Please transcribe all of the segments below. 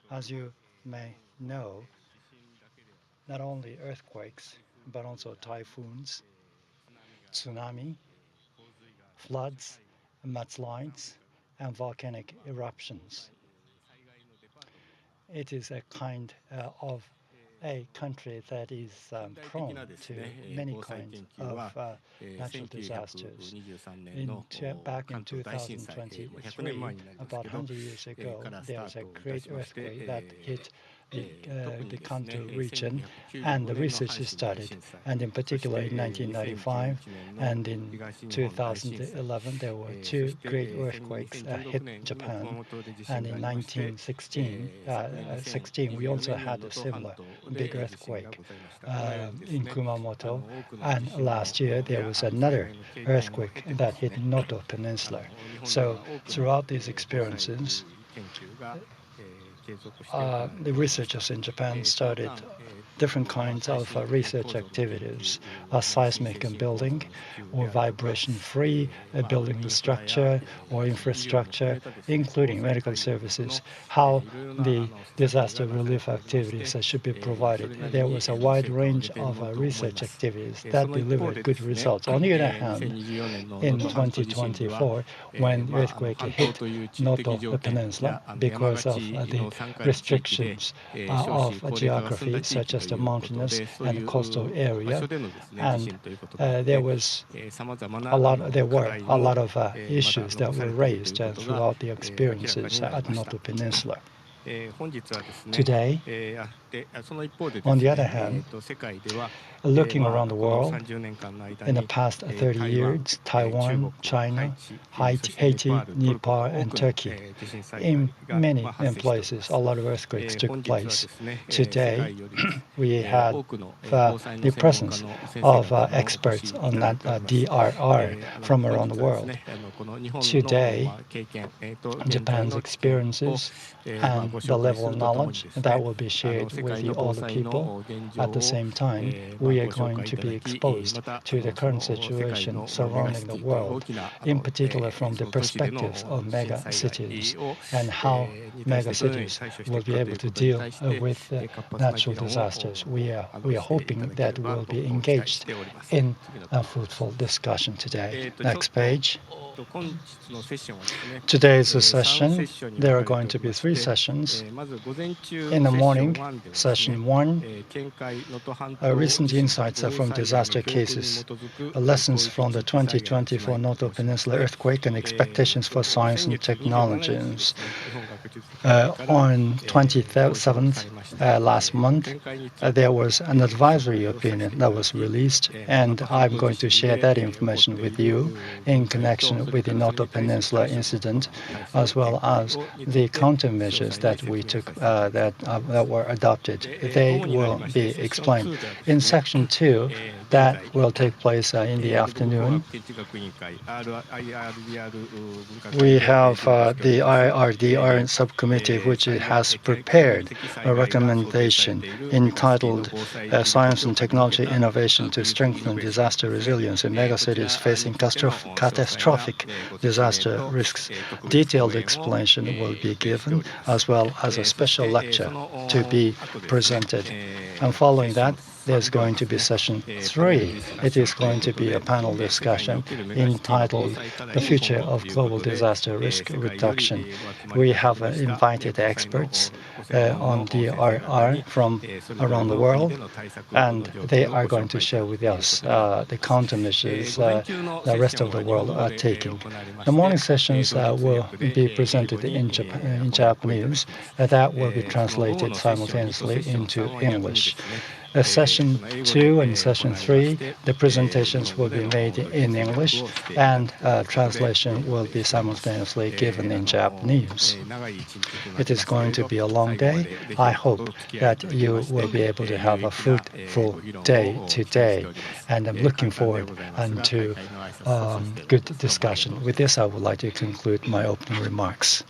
As you may know, not only earthquakes, but also typhoons, tsunami, floods, mudslides, and volcanic eruptions. It is a kind of a country that is prone to many kinds of natural disasters. Back in 2023, about 100 years ago, there was a great earthquake that hit the Kanto region, and the research is started. And in particular, in 1995 and in 2011, there were two great earthquakes hit Japan. And in 1916, we also had a similar big earthquake in Kumamoto. And last year, there was another earthquake that hit Noto Peninsula. So throughout these experiences, the researchers in Japan started different kinds of research activities, seismic and building, or vibration-free building the structure or infrastructure, including medical services, how the disaster relief activities should be provided. There was a wide range of research activities that delivered good results. On the other hand, in 2024, when the earthquake hit Noto Peninsula, because of the restrictions of geography, such as the mountainous and coastal area, and there were a lot of issues that were raised throughout the experiences at Noto Peninsula. Today, on the other hand, looking around the world, in the past 30 years, Taiwan, China, Haiti, Nepal, and Turkey, in many places, a lot of earthquakes took place. Today, we had the presence of experts on that DRR from around the world. Today, Japan's experiences and the level of knowledge that will be shared with all the people. At the same time, we are going to be exposed to the current situation surrounding the world, in particular from the perspectives of megacities and how megacities will be able to deal with natural disasters. We are hoping that we'll be engaged in a fruitful discussion today. Next page. Today's session, there are going to be three sessions. In the morning, session 1, recent insights from disaster cases, lessons from the 2024 Noto Peninsula earthquake and expectations for science and technologies. On 27th last month, there was an advisory opinion that was released, and I'm going to share that information with you in connection with the Noto Peninsula incident, as well as the countermeasures that we took that were adopted. They will be explained. In section 2, that will take place in the afternoon. We have the IRDR subcommittee, which has prepared a recommendation entitled Science and Technology Innovation to Strengthen Disaster Resilience in Megacities Facing Catastrophic Disaster Risks. Detailed explanation will be given, as well as a special lecture to be presented. And following that, there's going to be session 3. It is going to be a panel discussion entitled The Future of Global Disaster Risk Reduction. We have invited experts on DRR from around the world, and they are going to share with us the countermeasures the rest of the world are taking. The morning sessions will be presented in Japanese. That will be translated simultaneously into English. Session 2 and Session 3, the presentations will be made in English, and translation will be simultaneously given in Japanese. It is going to be a long day. I hope that you will be able to have a fruitful day today, and I'm looking forward to good discussion. With this, I would like to conclude my opening remarks.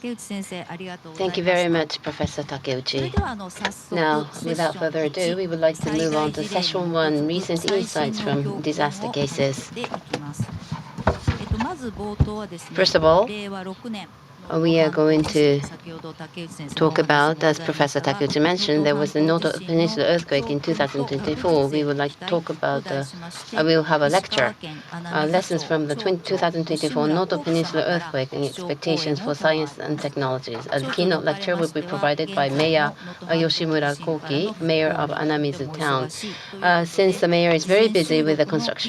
Thank you very much, Professor Takeuchi. Now, without further ado, we would like to move on to Session 1, Recent Insights from Disaster Cases. First of all, we are going to talk about, as Professor Takeuchi mentioned, there was the Noto Peninsula earthquake in 2024. We would like to talk about, we will have a lecture, lessons from the 2024 Noto Peninsula earthquake and expectations for science and technologies. A keynote lecture will be provided by Mayor Yoshimura Koki, Mayor of Anamizu Town. Since the mayor is very busy with the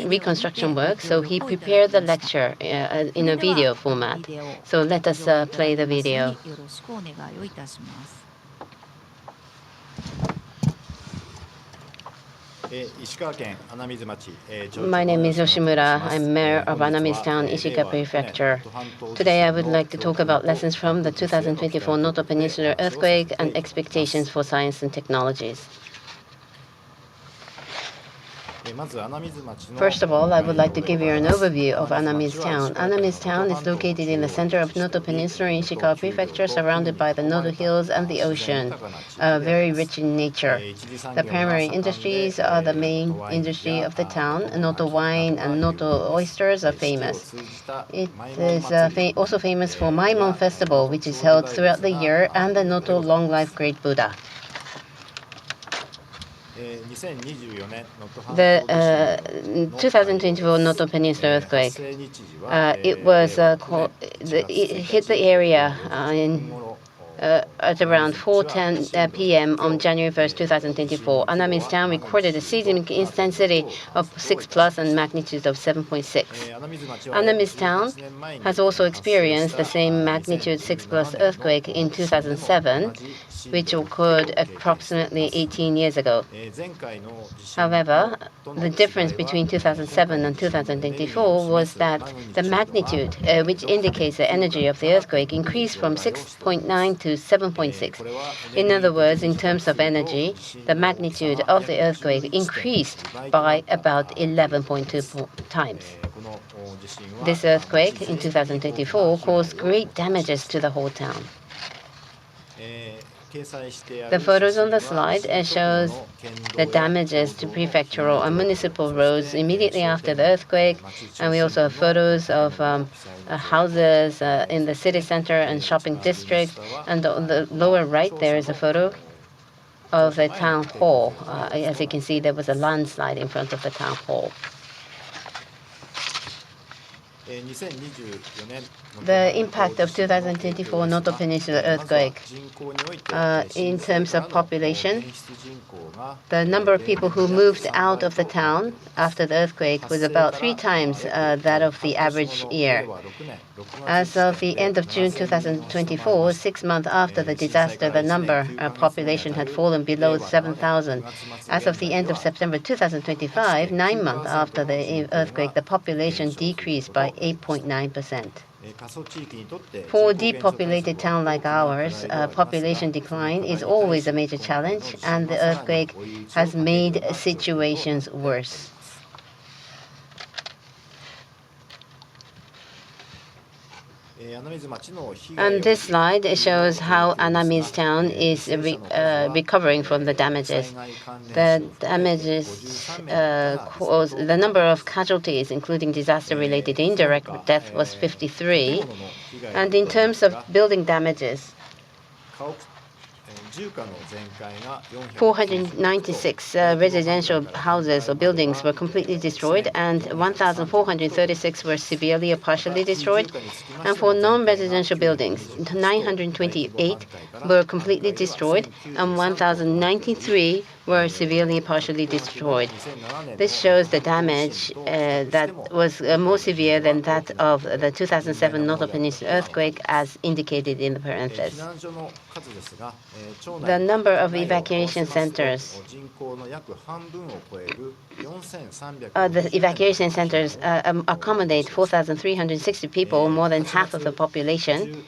reconstruction work, so he prepared the lecture in a video format. So let us play the video. My name is Yoshimura. I'm mayor of Anamizu Town, Ishika Prefecture. Today I would like to talk about lessons from the 2024 Noto Peninsula earthquake and expectations for science and technologies. First of all, I would like to give you an overview of Anamizu Town. Anamizu Town is located in the center of Noto Peninsula in Ishikawa Prefecture, surrounded by the Noto Hills and the ocean, very rich in nature. The primary industries are the main industry of the town. Noto wine and Noto oysters are famous. It is also famous for Maimon Festival, which is held throughout the year, and the Noto Long Life Great Buddha. The 2024 Noto Peninsula earthquake, it hit the area at around 4:10 p.m. on January 1st, 2024. Anamizu Town recorded a seismic intensity of 6+ and magnitude of 7.6. Anamizu Town has also experienced the same magnitude 6+ earthquake in 2007, which occurred approximately 18 years ago. However, the difference between 2007 and 2024 was that the magnitude, which indicates the energy of the earthquake, increased from 6.9 to 7.6. In other words, in terms of energy, the magnitude of the earthquake increased by about 11.2 times. This earthquake in 2024 caused great damages to the whole town. The photos on the slide shows the damages to prefectural and municipal roads immediately after the earthquake, and we also have photos of houses in the city center and shopping district. And on the lower right, there is a photo of the town hall. As you can see, there was a landslide in front of the town hall. The impact of 2024 Noto Peninsula earthquake. In terms of population, the number of people who moved out of the town after the earthquake was about 3 times that of the average year. As of the end of June 2024, 6 months after the disaster, the number of population had fallen below 7,000. As of the end of September 2025, 9 months after the earthquake, the population decreased by 8.9%. For a depopulated town like ours, population decline is always a major challenge, and the earthquake has made situations worse. And this slide shows how Anamizu Town is recovering from the damages. The damages caused the number of casualties, including disaster-related indirect death, was 53. And in terms of building damages, 496 residential houses or buildings were completely destroyed, and 1,436 were severely or partially destroyed. And for non-residential buildings, 928 were completely destroyed, and 1,093 were severely or partially destroyed. This shows the damage that was more severe than that of the 2007 Noto Peninsula earthquake, as indicated in the parenthesis. The number of evacuation centers. The evacuation centers accommodate 4,360 people, more than half of the population,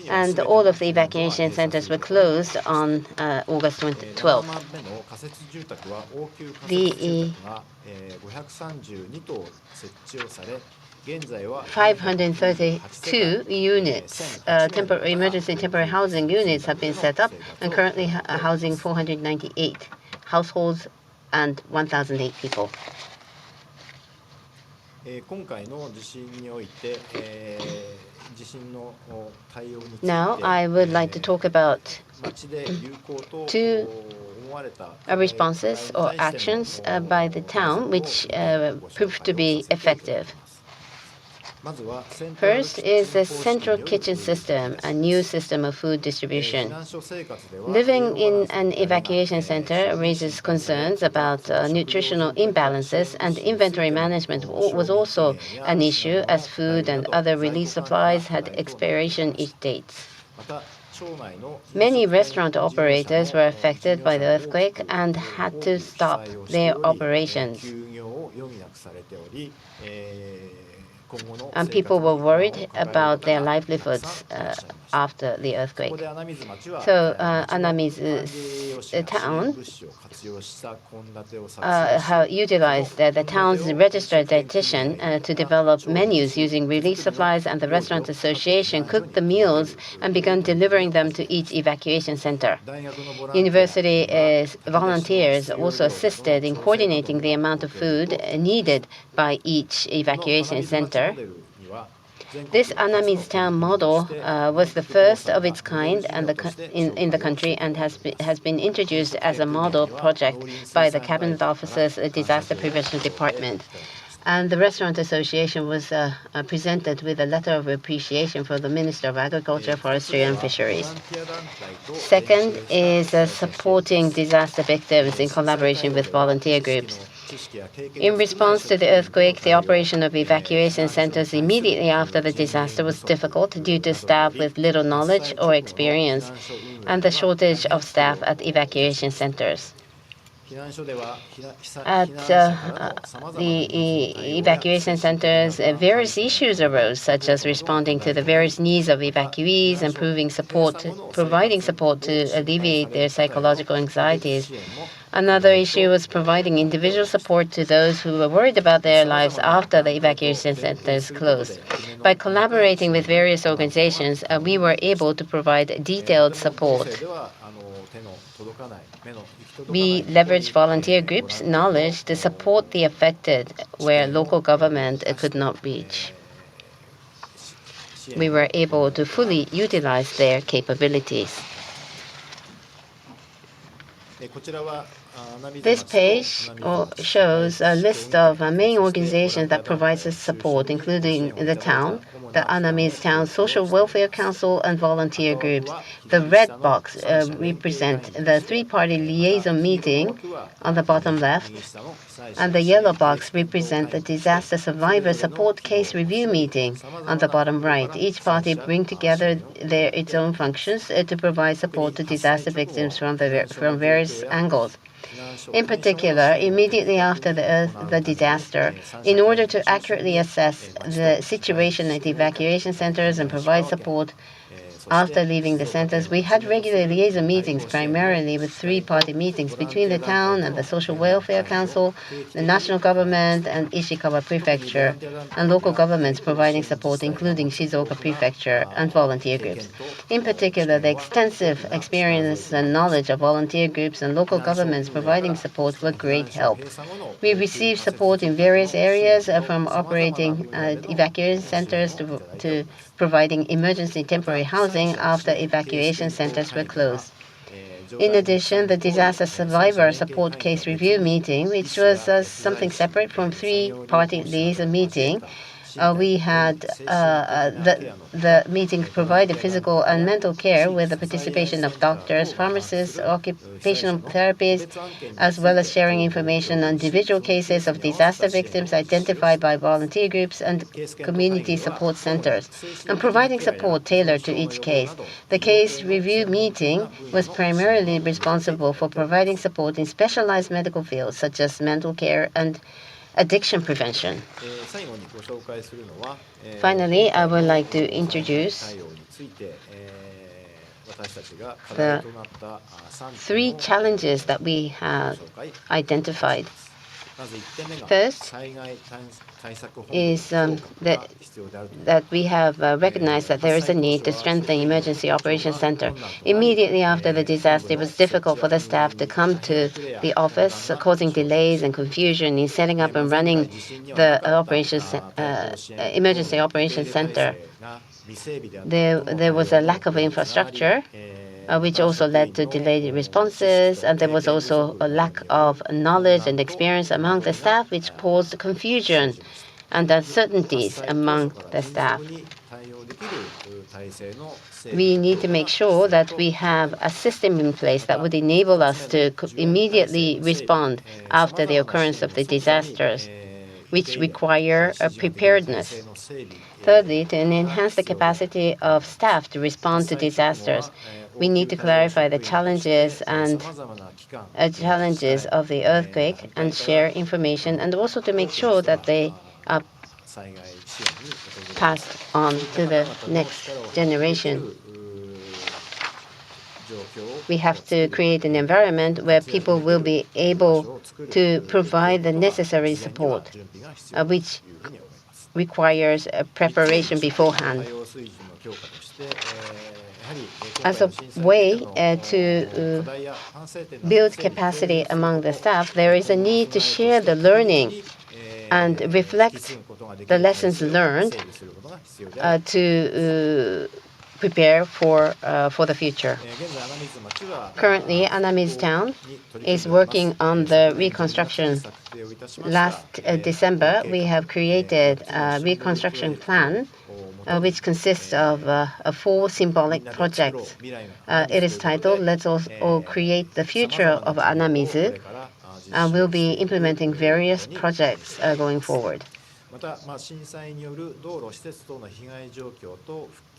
and all of the evacuation centers were closed on August 12th. The 532 units, emergency temporary housing units have been set up, and currently housing 498 households and 1,008 people. Now, I would like to talk about two responses or actions by the town which proved to be effective. First is the central kitchen system, a new system of food distribution. Living in an evacuation center raises concerns about nutritional imbalances, and inventory management was also an issue as food and other relief supplies had expiration dates. Many restaurant operators were affected by the earthquake and had to stop their operations. And people were worried about their livelihoods after the earthquake. So Anamizu town utilized the town's registered dietitian to develop menus using relief supplies, and the restaurant association cooked the meals and began delivering them to each evacuation center. University volunteers also assisted in coordinating the amount of food needed by each evacuation center. This Anamizu town model was the first of its kind in the country and has been introduced as a model project by the Cabinet Office's Disaster Prevention Department. And the Restaurant Association was presented with a letter of appreciation for the Minister of Agriculture, Forestry and Fisheries. Second is supporting disaster victims in collaboration with volunteer groups. In response to the earthquake, the operation of evacuation centers immediately after the disaster was difficult due to staff with little knowledge or experience and the shortage of staff at evacuation centers. At the evacuation centers, various issues arose, such as responding to the various needs of evacuees and providing support to alleviate their psychological anxieties. Another issue was providing individual support to those who were worried about their lives after the evacuation centers closed. By collaborating with various organizations, we were able to provide detailed support. We leveraged volunteer groups' knowledge to support the affected where local government could not reach. We were able to fully utilize their capabilities. This page shows a list of main organizations that provide us support, including the town, the Anamizu Town Social Welfare Council, and volunteer groups. The red box represents the three-party liaison meeting on the bottom left, and the yellow box represents the disaster survivor support case review meeting on the bottom right. Each party brings together its own functions to provide support to disaster victims from various angles. In particular, immediately after the disaster, in order to accurately assess the situation at evacuation centers and provide support after leaving the centers, we had regular liaison meetings, primarily with three-party meetings between the town and the Social Welfare Council, the national government and Ishikawa Prefecture, and local governments providing support, including Shizuoka Prefecture and volunteer groups. In particular, the extensive experience and knowledge of volunteer groups and local governments providing support were great help. We received support in various areas, from operating evacuation centers to providing emergency temporary housing after evacuation centers were closed. In addition, the disaster survivor support case review meeting, which was something separate from three-party liaison meeting, we had the meetings provided physical and mental care with the participation of doctors, pharmacists, occupational therapists, as well as sharing information on individual cases of disaster victims identified by volunteer groups and community support centers, and providing support tailored to each case. The case review meeting was primarily responsible for providing support in specialized medical fields such as mental care and addiction prevention. Finally, I would like to introduce the three challenges that we have identified First is that we have recognized that there is a need to strengthen Emergency Operations Center. Immediately after the disaster, it was difficult for the staff to come to the office, causing delays and confusion in setting up and running the Emergency Operations Center. There was a lack of infrastructure, which also led to delayed responses, and there was also a lack of knowledge and experience among the staff, which caused confusion and uncertainties among the staff. We need to make sure that we have a system in place that would enable us to immediately respond after the occurrence of the disasters, which require a preparedness. Thirdly, to enhance the capacity of staff to respond to disasters, we need to clarify the challenges of the earthquake and share information, and also to make sure that they are passed on to the next generation. We have to create an environment where people will be able to provide the necessary support, which requires a preparation beforehand. As a way to build capacity among the staff, there is a need to share the learning and reflect the lessons learned to prepare for the future. Currently, Anami's town is working on the reconstruction. Last December, we have created a reconstruction plan which consists of 4 symbolic projects. It is titled "Let's All Create the Future of Anamizu," and we'll be implementing various projects going forward.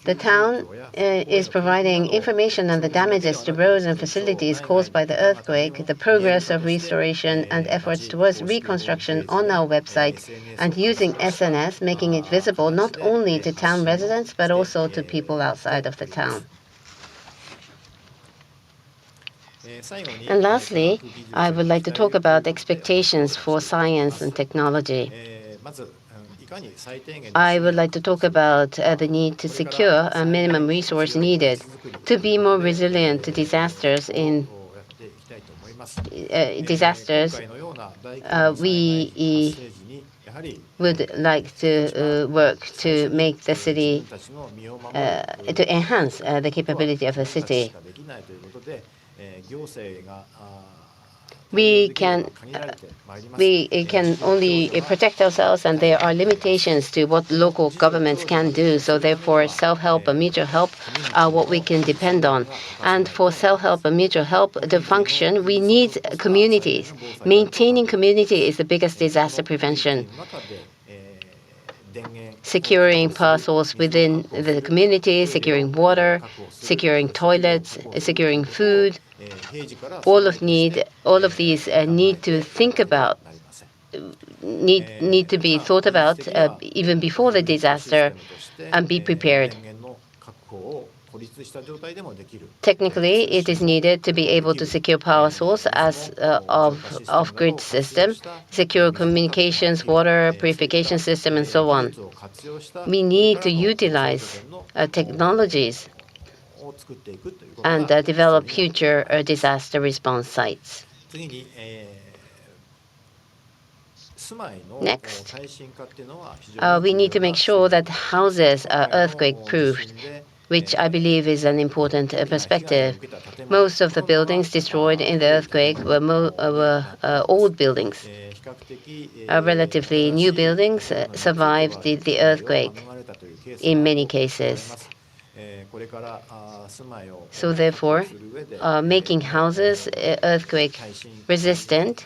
The town is providing information on the damages to roads and facilities caused by the earthquake, the progress of restoration, and efforts towards reconstruction on our website, and using SNS, making it visible not only to town residents but also to people outside of the town. And lastly, I would like to talk about expectations for science and technology. I would like to talk about the need to secure a minimum resource needed to be more resilient to disasters. We would like to work to make the city, to enhance the capability of the city. We can only protect ourselves, and there are limitations to what local governments can do. So therefore, self-help and mutual help are what we can depend on. And for self-help and mutual help to function, we need communities. Maintaining community is the biggest disaster prevention. Securing power source within the community, securing water, securing toilets, securing food. All of these need to be thought about even before the disaster, and be prepared. Technically, it is needed to be able to secure power source as of off-grid system, secure communications, water purification system, and so on. We need to utilize technologies and develop future disaster response sites. Next, we need to make sure that houses are earthquake-proofed, which I believe is an important perspective. Most of the buildings destroyed in the earthquake were old buildings. Relatively new buildings survived the earthquake in many cases. So therefore, making houses earthquake resistant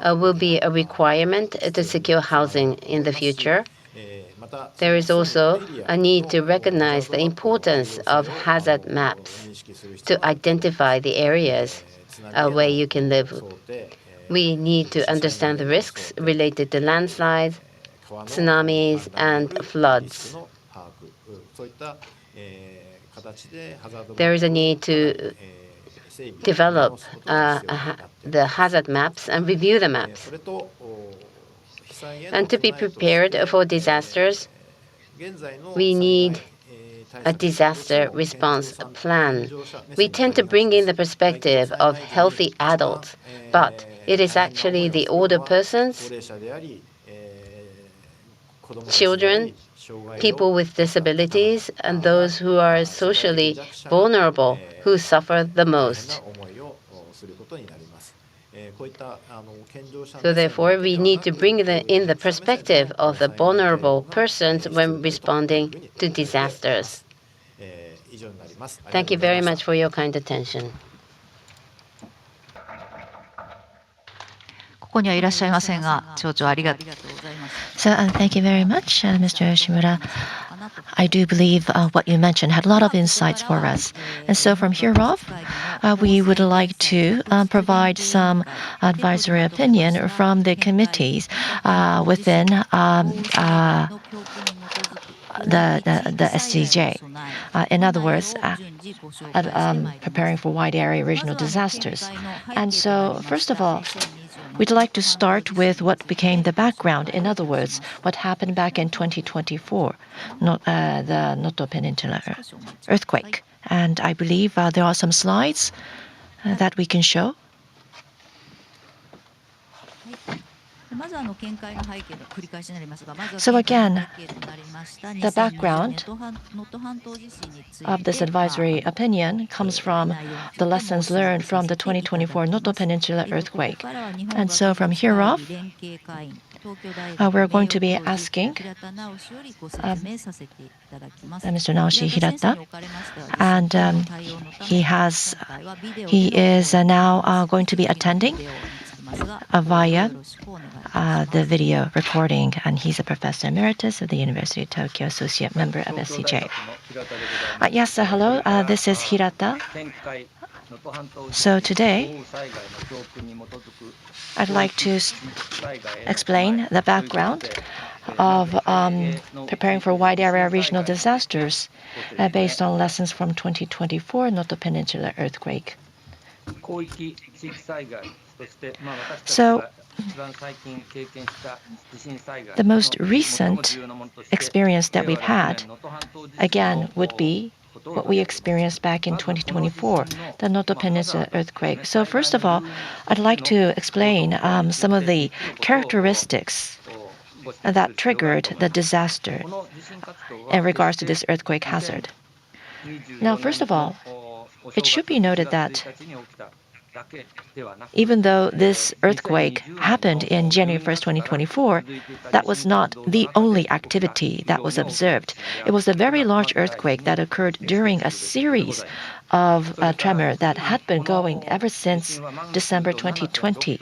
will be a requirement to secure housing in the future. There is also a need to recognize the importance of hazard maps to identify the areas where you can live. We need to understand the risks related to landslides, tsunamis, and floods. There is a need to develop the hazard maps and review the maps. And to be prepared for disasters, we need a disaster response plan. We tend to bring in the perspective of healthy adults, but it is actually the older persons, children, people with disabilities, and those who are socially vulnerable who suffer the most. So therefore, we need to bring in the perspective of the vulnerable persons when responding to disasters. Thank you very much for your kind attention. So thank you very much, Mr. Yoshimura. I do believe what you mentioned had a lot of insights for us. And so from here off, we would like to provide some advisory opinion from the committees within the SCJ. In other words, preparing for wide area regional disasters. And so, first of all, we'd like to start with what became the background. In other words, what happened back in 2024, the Noto Peninsula earthquake. And I believe there are some slides that we can show. So again, the background of this advisory opinion comes from the lessons learned from the 2024 Noto Peninsula earthquake. And so from here off, we're going to be asking Mr. Naoshi Hirata, and he is now going to be attending via the video recording, and he's a professor emeritus of the University of Tokyo, associate member of SCJ. Yes, hello, this is Hirata. So today, I'd like to explain the background of preparing for wide area regional disasters based on lessons from 2024 Noto Peninsula earthquake. So, the most recent experience that we've had, again, would be what we experienced back in 2024, the Noto Peninsula earthquake. So first of all, I'd like to explain some of the characteristics that triggered the disaster in regards to this earthquake hazard. Now, first of all, it should be noted that even though this earthquake happened in January 1st, 2024, that was not the only activity that was observed. It was a very large earthquake that occurred during a series of tremor that had been going ever since December 2020.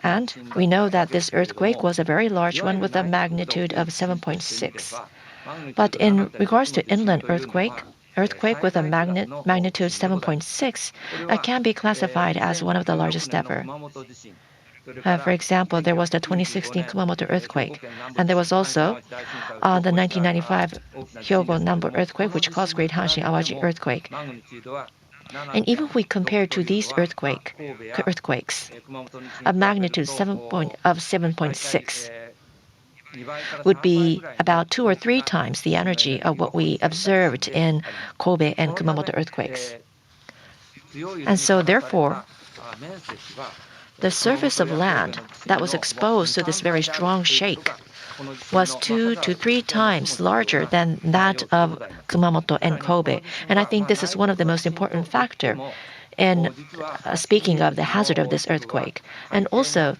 And we know that this earthquake was a very large one with a magnitude of 7.6. But in regards to inland earthquake with a magnitude 7.6 can be classified as one of the largest ever. For example, there was the 2016 Kumamoto earthquake, and there was also the 1995 Hyogo Nambu earthquake, which caused Great Hanshin-Awaji Earthquake. And even if we compare to these earthquakes, a magnitude of 7.6 would be about 2 or 3 times the energy of what we observed in Kobe and Kumamoto earthquakes. And so therefore, the surface of land that was exposed to this very strong shake was 2 to 3 times larger than that of Kumamoto and Kobe. And I think this is one of the most important factors in speaking of the hazard of this earthquake. And also,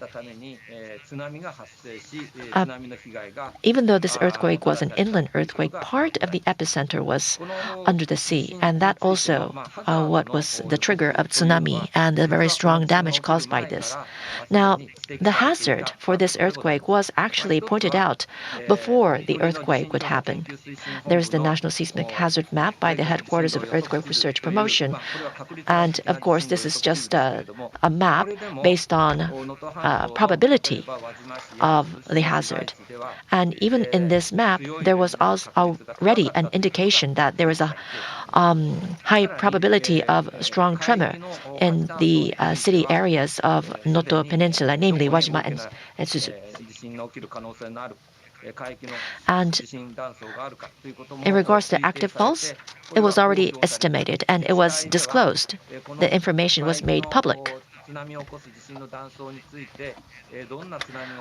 even though this earthquake was an inland earthquake, part of the epicenter was under the sea, and that also what was the trigger of tsunami and the very strong damage caused by this. Now, the hazard for this earthquake was actually pointed out before the earthquake would happen. There's the National Seismic Hazard Map by the Headquarters of Earthquake Research Promotion, and Of course, this is just a map based on probability of the hazard. And even in this map, there was also already an indication that there was a high probability of strong tremor in the city areas of Noto Peninsula, namely Wajima and Suzu. And in regards to active faults, it was already estimated and it was disclosed. The information was made public.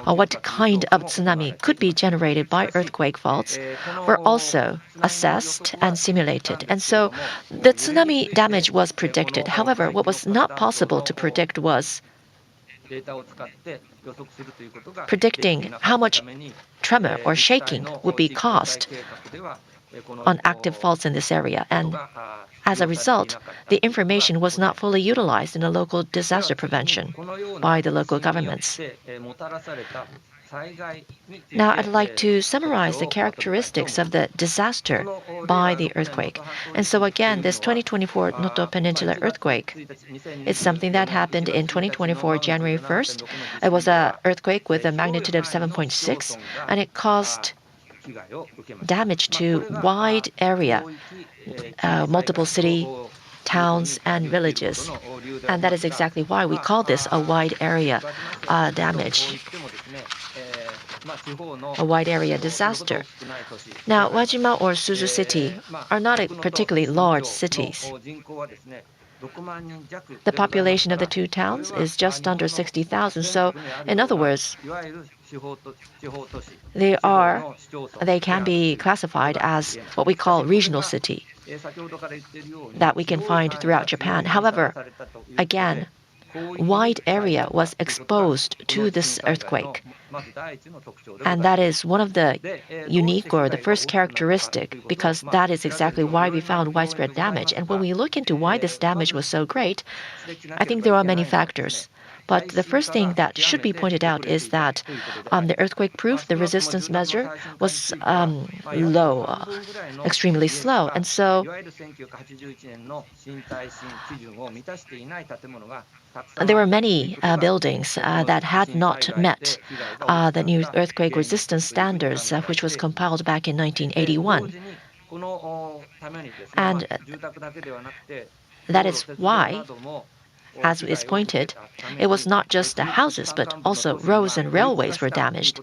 What kind of tsunami could be generated by earthquake faults were also assessed and simulated. And so the tsunami damage was predicted. However, what was not possible to predict was predicting how much tremor or shaking would be caused on active faults in this area. And as a result, the information was not fully utilized in the local disaster prevention by the local governments. Now, I'd like to summarize the characteristics of the disaster by the earthquake. And so again, this 2024 Noto Peninsula earthquake is something that happened in 2024, January 1st. It was an earthquake with a magnitude of 7.6, and it caused damage to wide area, multiple city, towns, and villages. And that is exactly why we call this a wide area damage, a wide area disaster. Now, Wajima or Suzu City are not particularly large cities. The population of the two towns is just under 60,000. So, in other words, they can be classified as what we call regional city that we can find throughout Japan. However, again, wide area was exposed to this earthquake. And that is one of the unique or the first characteristic, because that is exactly why we found widespread damage. And when we look into why this damage was so great, I think there are many factors. But the first thing that should be pointed out is that the earthquake proof, the resistance measure, was low, extremely slow. And so there were many buildings that had not met the new earthquake resistance standards, which was compiled back in 1981. And that is why, as is pointed, it was not just the houses, but also roads and railways were damaged.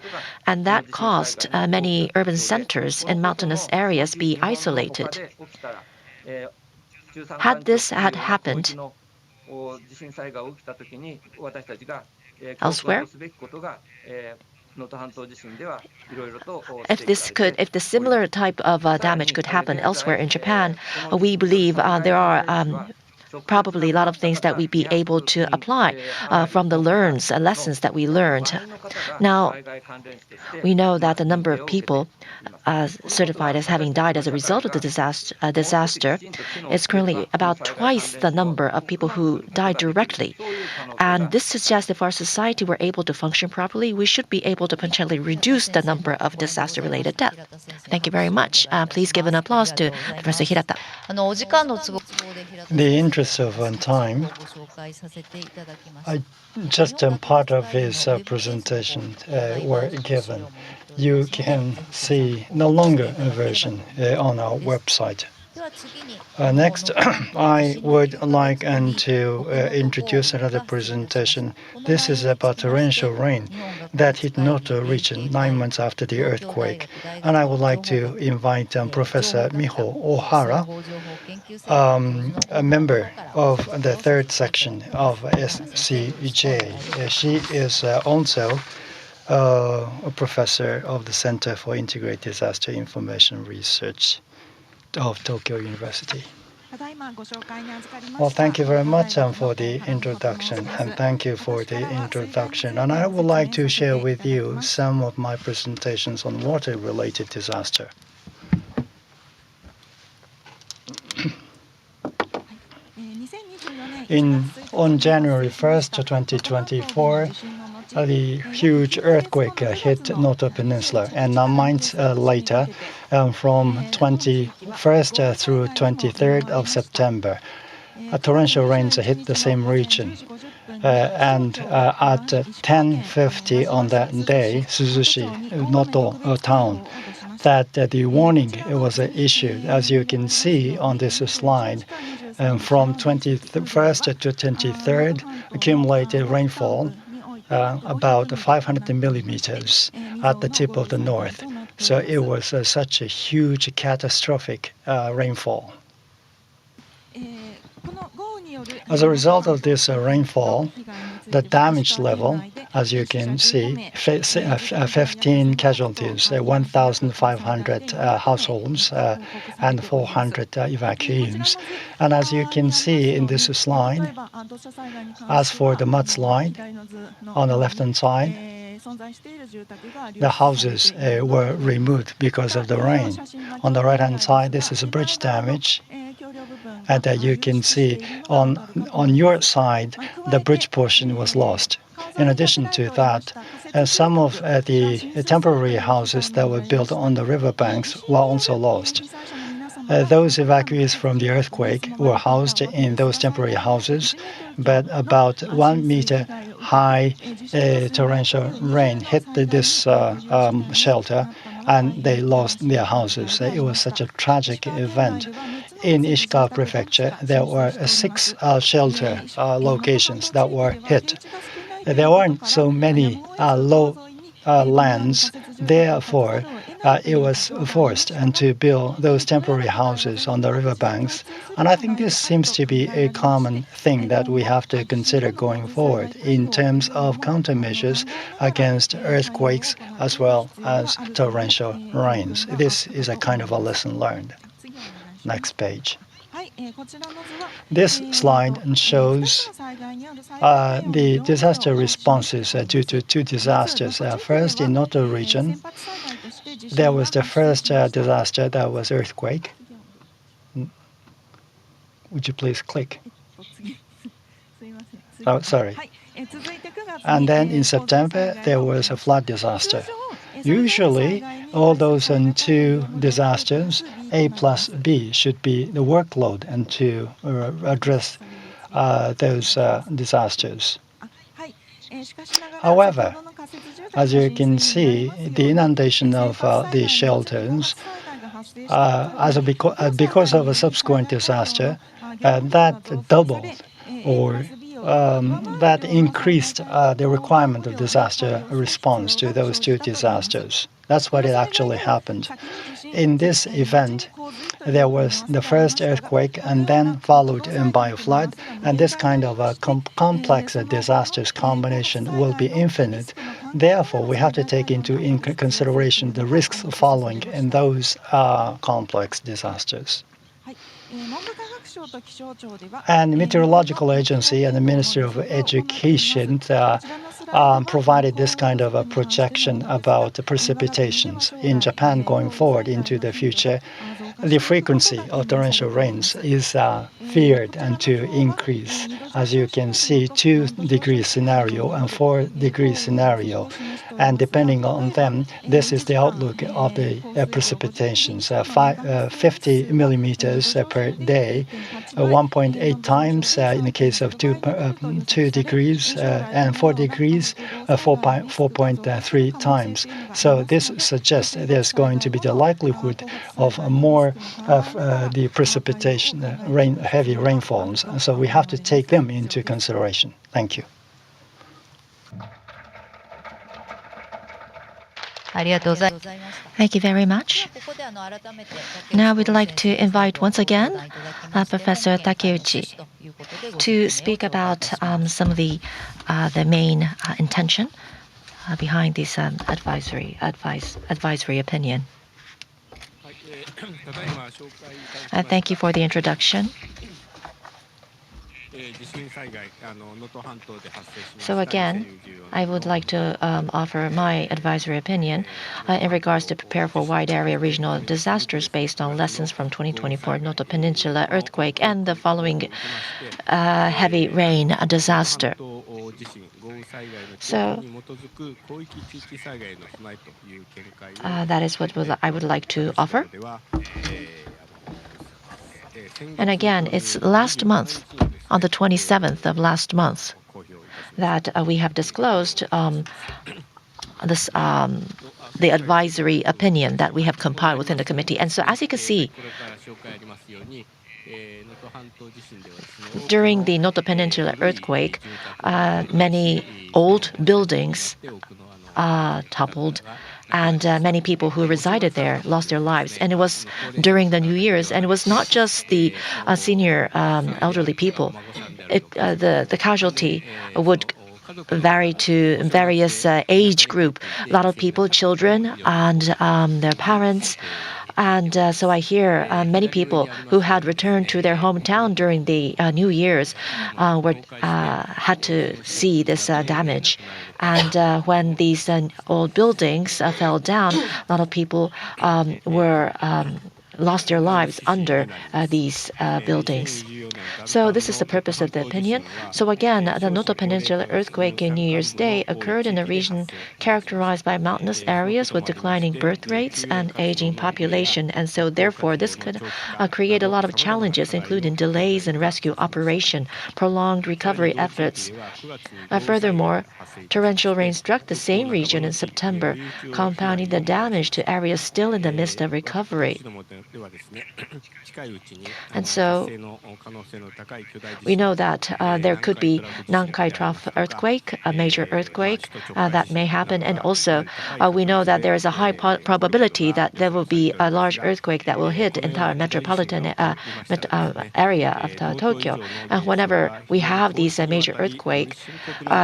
And that caused many urban centers in mountainous areas be isolated. Had this happened elsewhere, if the similar type of damage could happen elsewhere in Japan, we believe there are probably a lot of things that we'd be able to apply from the lessons that we learned. Now, we know that the number of people certified as having died as a result of the disaster is currently about twice the number of people who died directly. And this suggests if our society were able to function properly, we should be able to potentially reduce the number of disaster-related deaths. Thank you very much. Please give an applause to Professor Hirata. The interest of time, just part of his presentation were given. You can see the longer version on our website. Next, I would like to introduce another presentation. This is about torrential rain that hit Noto region 9 months after the earthquake. And I would like to invite Professor Miho Ohara, a member of the third section of SCJ. She is also a professor of the Center for Integrated Disaster Information Research of Tokyo University. Well, thank you very much for the introduction, and thank you for the introduction. And I would like to share with you some of my presentations on water-related disaster. On January 1st, 2024, the huge earthquake hit Noto Peninsula, and 9 months later, from 21st through 23rd of September, torrential rains hit the same region. And at 10:50 on that day, Suzushi, Noto town, that the warning was issued. As you can see on this slide, from 21st to 23rd, accumulated rainfall about 500 millimeters at the tip of the north. So it was such a huge catastrophic rainfall. As a result of this rainfall, the damage level, as you can see, 15 casualties, 1,500 households, and 400 evacuees. And as you can see in this slide, as for the mudslide on the left-hand side, the houses were removed because of the rain. On the right-hand side, this is bridge damage. And you can see on your side, the bridge portion was lost. In addition to that, some of the temporary houses that were built on the riverbanks were also lost. Those evacuees from the earthquake were housed in those temporary houses, but about 1 meter high torrential rain hit this shelter, and they lost their houses. It was such a tragic event. In Ishikawa Prefecture, there were 6 shelter locations that were hit. There weren't so many low lands, therefore it was forced to build those temporary houses on the riverbanks. And I think this seems to be a common thing that we have to consider going forward in terms of countermeasures against earthquakes as well as torrential rains. This is a kind of a lesson learned. Next page. This slide shows the disaster responses due to 2 disasters. First, in Noto region, there was the first disaster that was earthquake. Would you please click? Oh, sorry. And then in September, there was a flood disaster. Usually, all those 2 disasters, A plus B, should be the workload and to address those disasters. However, as you can see, the inundation of the shelters, because of a subsequent disaster, that doubled or that increased the requirement of disaster response to those 2 disasters. That's what it actually happened. In this event, there was the first earthquake and then followed by a flood, and this kind of a complex disasters combination will be infinite. Therefore, we have to take into consideration the risks following in those complex disasters. And Meteorological Agency and the Ministry of Education provided this kind of a projection about the precipitations in Japan going forward into the future. The frequency of torrential rains is feared and to increase. As you can see, 2-degree scenario and 4-degree scenario. And depending on them, this is the outlook of the precipitations. 50 millimeters per day, 1.8 times in the case of 2 degrees, and 4 degrees, 4.3 times. So this suggests there's going to be the likelihood of more of the precipitation, heavy rainfalls. So we have to take them into consideration. Thank you. Thank you very much. Now we'd like to invite once again Professor Takeuchi to speak about some of the main intention behind this advisory opinion. Thank you for the introduction. So again, I would like to offer my advisory opinion in regards to prepare for wide area regional disasters based on lessons from 2024 Noto Peninsula earthquake and the following heavy rain disaster. So that is what I would like to offer. And again, it's last month, on the 27th of last month, that we have disclosed this the advisory opinion that we have compiled within the committee. And so as you can see, during the Noto Peninsula earthquake, many old buildings toppled, and many people who resided there lost their lives. And it was during the New Year's, and it was not just the senior elderly people. The casualty would vary to various age group. A lot of people, children, and their parents. And so I hear many people who had returned to their hometown during the New Year's had to see this damage. And when these old buildings fell down, a lot of people were lost their lives under these buildings. So this is the purpose of the opinion. So again, the Noto Peninsula earthquake in New Year's Day occurred in a region characterized by mountainous areas with declining birth rates and aging population. And so therefore, this could create a lot of challenges, including delays in rescue operation, prolonged recovery efforts. Furthermore, torrential rain struck the same region in September, compounding the damage to areas still in the midst of recovery. And so we know that there could be Nankai Trough earthquake, a major earthquake that may happen. And also we know that there is a high probability that there will be a large earthquake that will hit the entire metropolitan area of Tokyo. And whenever we have these major earthquakes,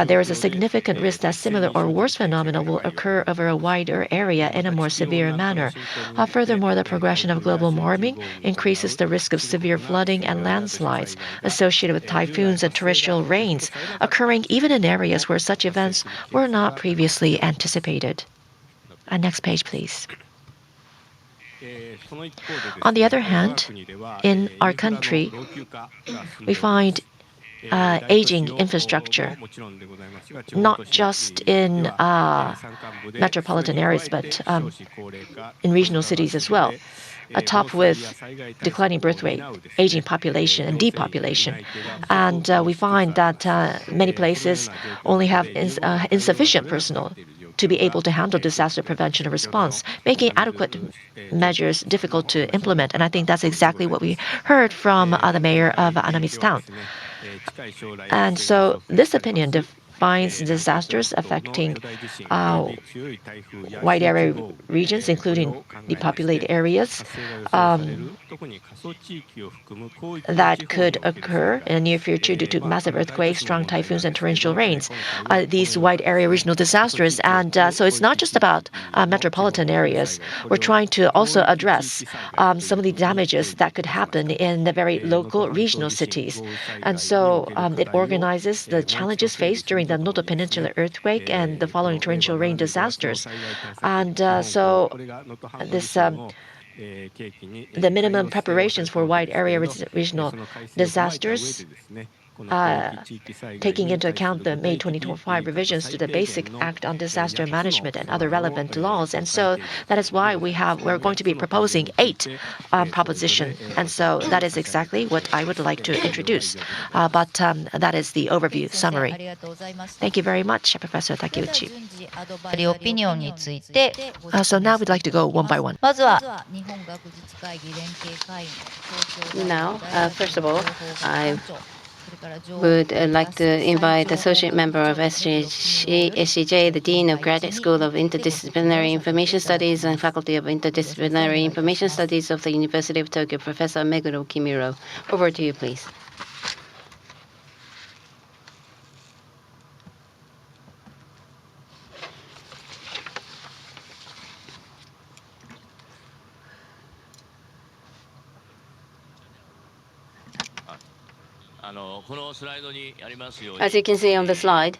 there is a significant risk that similar or worse phenomena will occur over a wider area in a more severe manner. Furthermore, the progression of global warming increases the risk of severe flooding and landslides associated with typhoons and torrential rains, occurring even in areas where such events were not previously anticipated. Next page, please. On the other hand, in our country, we find aging infrastructure, not just in metropolitan areas, but in regional cities as well, atop with declining birth rate, aging population, and depopulation. And we find that many places only have insufficient personnel to be able to handle disaster prevention and response, making adequate measures difficult to implement. And I think that's exactly what we heard from the mayor of Anami's town. And so this opinion defines disasters affecting wide area regions, including depopulated areas, that could occur in the near future due to massive earthquakes, strong typhoons, and torrential rains. These wide area regional disasters. And so it's not just about metropolitan areas. We're trying to also address some of the damages that could happen in the very local regional cities. And so it organizes the challenges faced during the Noto Peninsula earthquake and the following torrential rain disasters. And so this the minimum preparations for wide area regional disasters, taking into account the May 2025 revisions to the Basic Act on Disaster Management and other relevant laws. And so that is why we're going to be proposing 8 propositions. And so that is exactly what I would like to introduce. But that is the overview summary. Thank you very much, Professor Takeuchi. So now we'd like to go one by one. Now, first of all, I would like to invite the Associate Member of SCJ, the Dean of Graduate School of Interdisciplinary Information Studies and Faculty of Interdisciplinary Information Studies of the University of Tokyo, Professor Meguro Kimuro. Over to you, please. As you can see on the slide,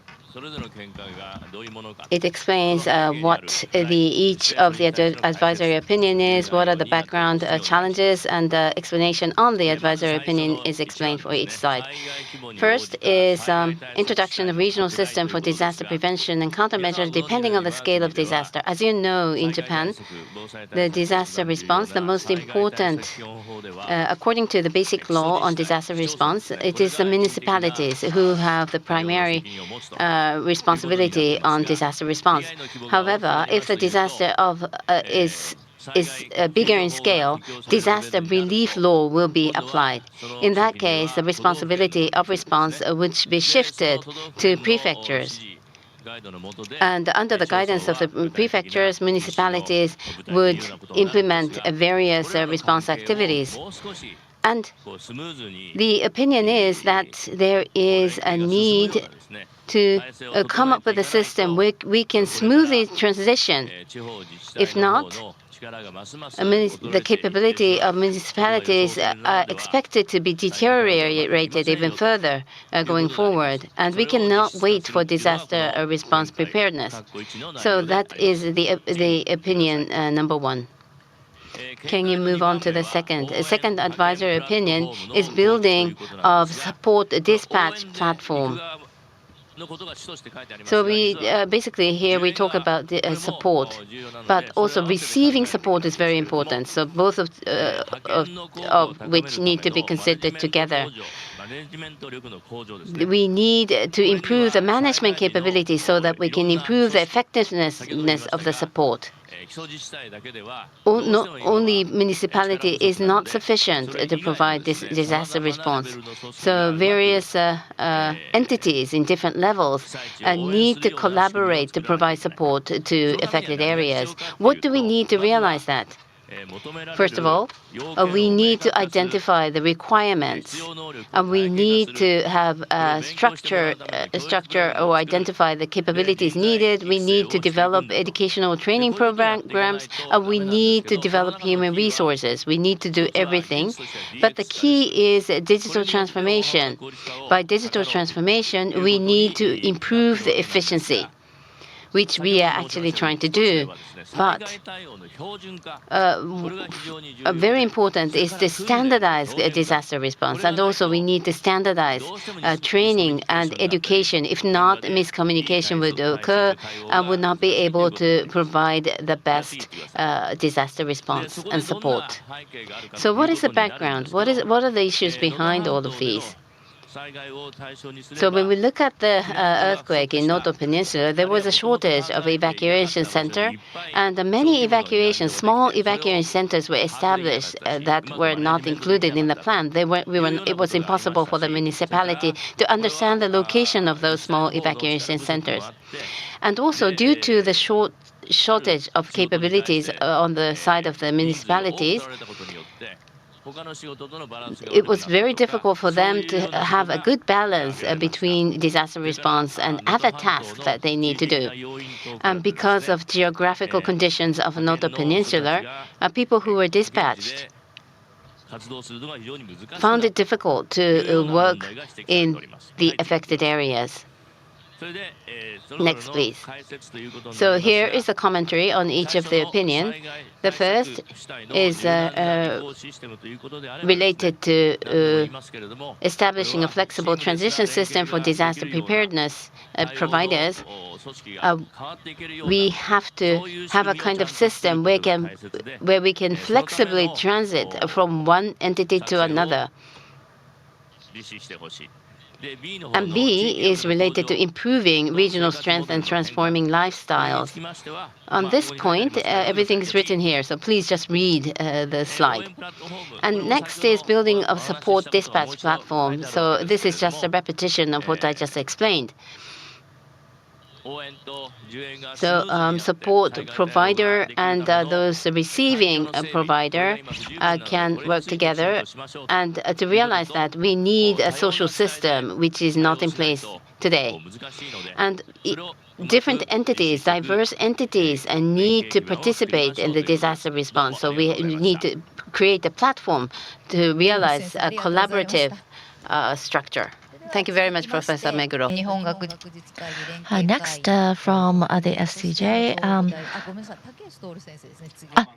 It explains what each of the advisory opinion is, what are the background challenges, and the explanation on the advisory opinion is explained for each side. First is introduction of regional system for disaster prevention and countermeasures depending on the scale of disaster. As you know, in Japan, the disaster response, the most important, according to the basic law on disaster response, it is the municipalities who have the primary responsibility on disaster response. However, if the disaster is bigger in scale, disaster relief law will be applied. In that case, the responsibility of response would be shifted to prefectures. And under the guidance of the prefectures, municipalities would implement various response activities. And the opinion is that there is a need to come up with a system where we can smoothly transition. If not, the capability of municipalities are expected to be deteriorated even further going forward. And we cannot wait for disaster response preparedness. So that is the opinion number one. Can you move on to the second? A second advisory opinion is building of support dispatch platform. So we basically here we talk about the support, but also receiving support is very important. So both of which need to be considered together. We need to improve the management capability so that we can improve the effectiveness of the support. Only municipality is not sufficient to provide this disaster response. So various entities in different levels need to collaborate to provide support to affected areas. What do we need to realize that? First of all, we need to identify the requirements, and we need to have a structure or identify the capabilities needed. We need to develop educational training programs, and we need to develop human resources. We need to do everything. But the key is digital transformation. By digital transformation, we need to improve the efficiency, which we are actually trying to do. But very important is to standardize disaster response. And also we need to standardize training and education. If not, miscommunication would occur and would not be able to provide the best disaster response and support. So what is the background? What are the issues behind all of these? So when we look at the earthquake in Noto Peninsula, there was a shortage of evacuation center, and many small evacuation centers were established that were not included in the plan. It was impossible for the municipality to understand the location of those small evacuation centers. And also due to the shortage of capabilities on the side of the municipalities, it was very difficult for them to have a good balance between disaster response and other tasks that they need to do. And because of geographical conditions of Noto Peninsula, people who were dispatched found it difficult to work in the affected areas. Next, please. So here is a commentary on each of the opinion. The first is related to establishing a flexible transition system for disaster preparedness providers. We have to have a kind of system where we can flexibly transit from one entity to another. And B is related to improving regional strength and transforming lifestyles. On this point, everything is written here, so please just read the slide. And next is building of support dispatch platform. So this is just a repetition of what I just explained. So support provider and those receiving provider can work together, and to realize that we need a social system which is not in place today. And different entities, diverse entities, need to participate in the disaster response. So we need to create a platform to realize a collaborative structure. Thank you very much, Professor Meguro. Next, from the SCJ.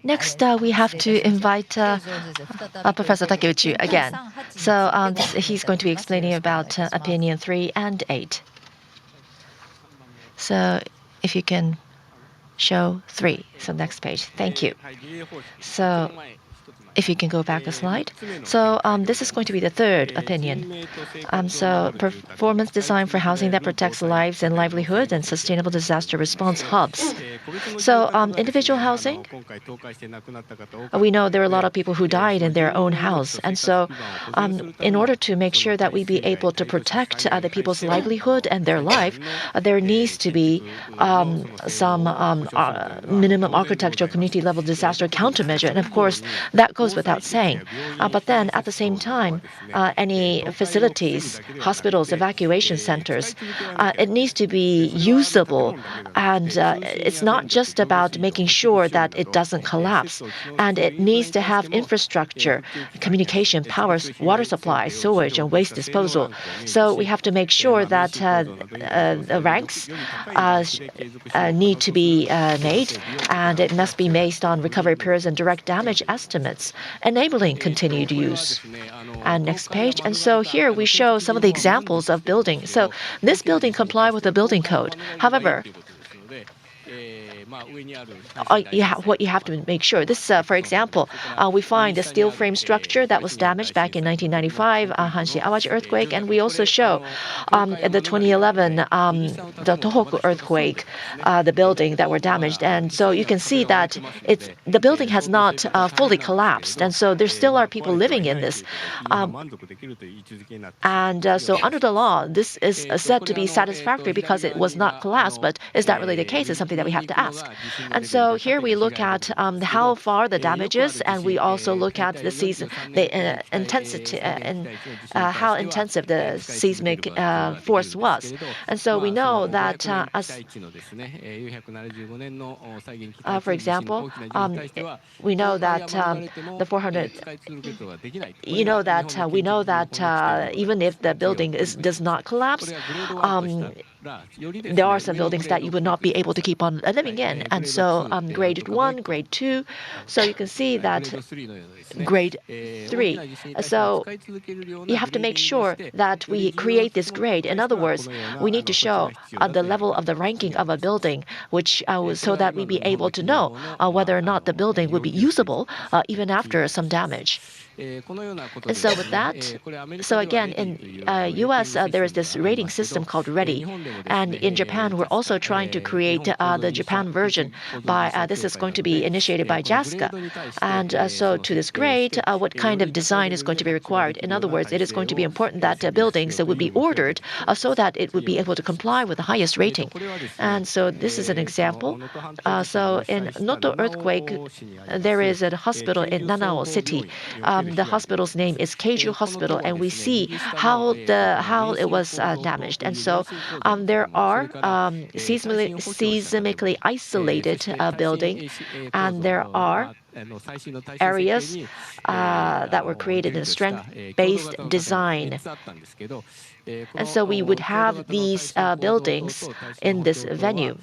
Next, we have to invite Professor Takeuchi again. So he's going to be explaining about opinion 3 and 8. So if you can show 3. So next page. Thank you. So if you can go back a slide. So this is going to be the third opinion. So performance design for housing that protects lives and livelihoods and sustainable disaster response hubs. So individual housing, we know there are a lot of people who died in their own house. And so in order to make sure that we be able to protect the people's livelihood and their life, there needs to be some minimum architectural community level disaster countermeasure. And of course, that goes without saying. But then at the same time, any facilities, hospitals, evacuation centers, it needs to be usable. And it's not just about making sure that it doesn't collapse. And it needs to have infrastructure, communication, power, water supply, sewage, and waste disposal. So we have to make sure that the ranks need to be made, and it must be based on recovery periods and direct damage estimates, enabling continued use. And next page. And so here we show some of the examples of building. So this building complies with the building code. However, what you have to make sure. This, for example, we find the steel frame structure that was damaged back in 1995, Hanshin-Awaji Earthquake, and we also show the 2011 the Tohoku Earthquake, the building that were damaged. And so you can see that the building has not fully collapsed, and so there still are people living in this. So under the law, this is said to be satisfactory because it was not collapsed. But is that really the case? Is something that we have to ask. And so here we look at how far the damage is, and we also look at the intensity and how intensive the seismic force was. And so we know that, for example, we know that the 400. We know that even if the building does not collapse, there are some buildings that you would not be able to keep on living in. And so grade 1, grade 2. So you can see that grade 3. So you have to make sure that we create this grade. In other words, we need to show the level of the ranking of a building, which so that we be able to know whether or not the building would be usable even after some damage. And so with that, so again, in U.S., there is this rating system called READY. And in Japan, we're also trying to create the Japan version. This is going to be initiated by JASCA. And so to this grade, what kind of design is going to be required? In other words, it is going to be important that buildings would be ordered so that it would be able to comply with the highest rating. And so this is an example. So in Noto earthquake, there is a hospital in Nanao City. The hospital's name is Keiju Hospital, and we see how it was damaged. And so there are seismically isolated building, and there are areas that were created in strength-based design. And so we would have these buildings in this venue.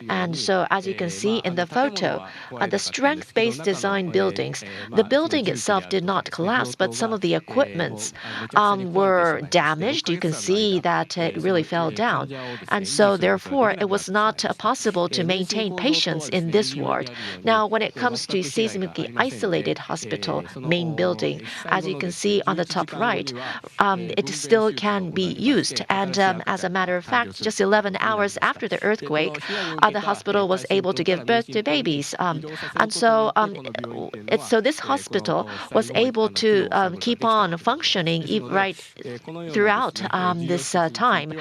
And so as you can see in the photo, the strength-based design buildings, the building itself did not collapse, but some of the equipments were damaged. You can see that it really fell down. And so therefore, it was not possible to maintain patients in this ward. Now, when it comes to seismically isolated hospital main building, as you can see on the top right, it still can be used. And as a matter of fact, just 11 hours after the earthquake, the hospital was able to give birth to babies. And so this hospital was able to keep on functioning right throughout this time.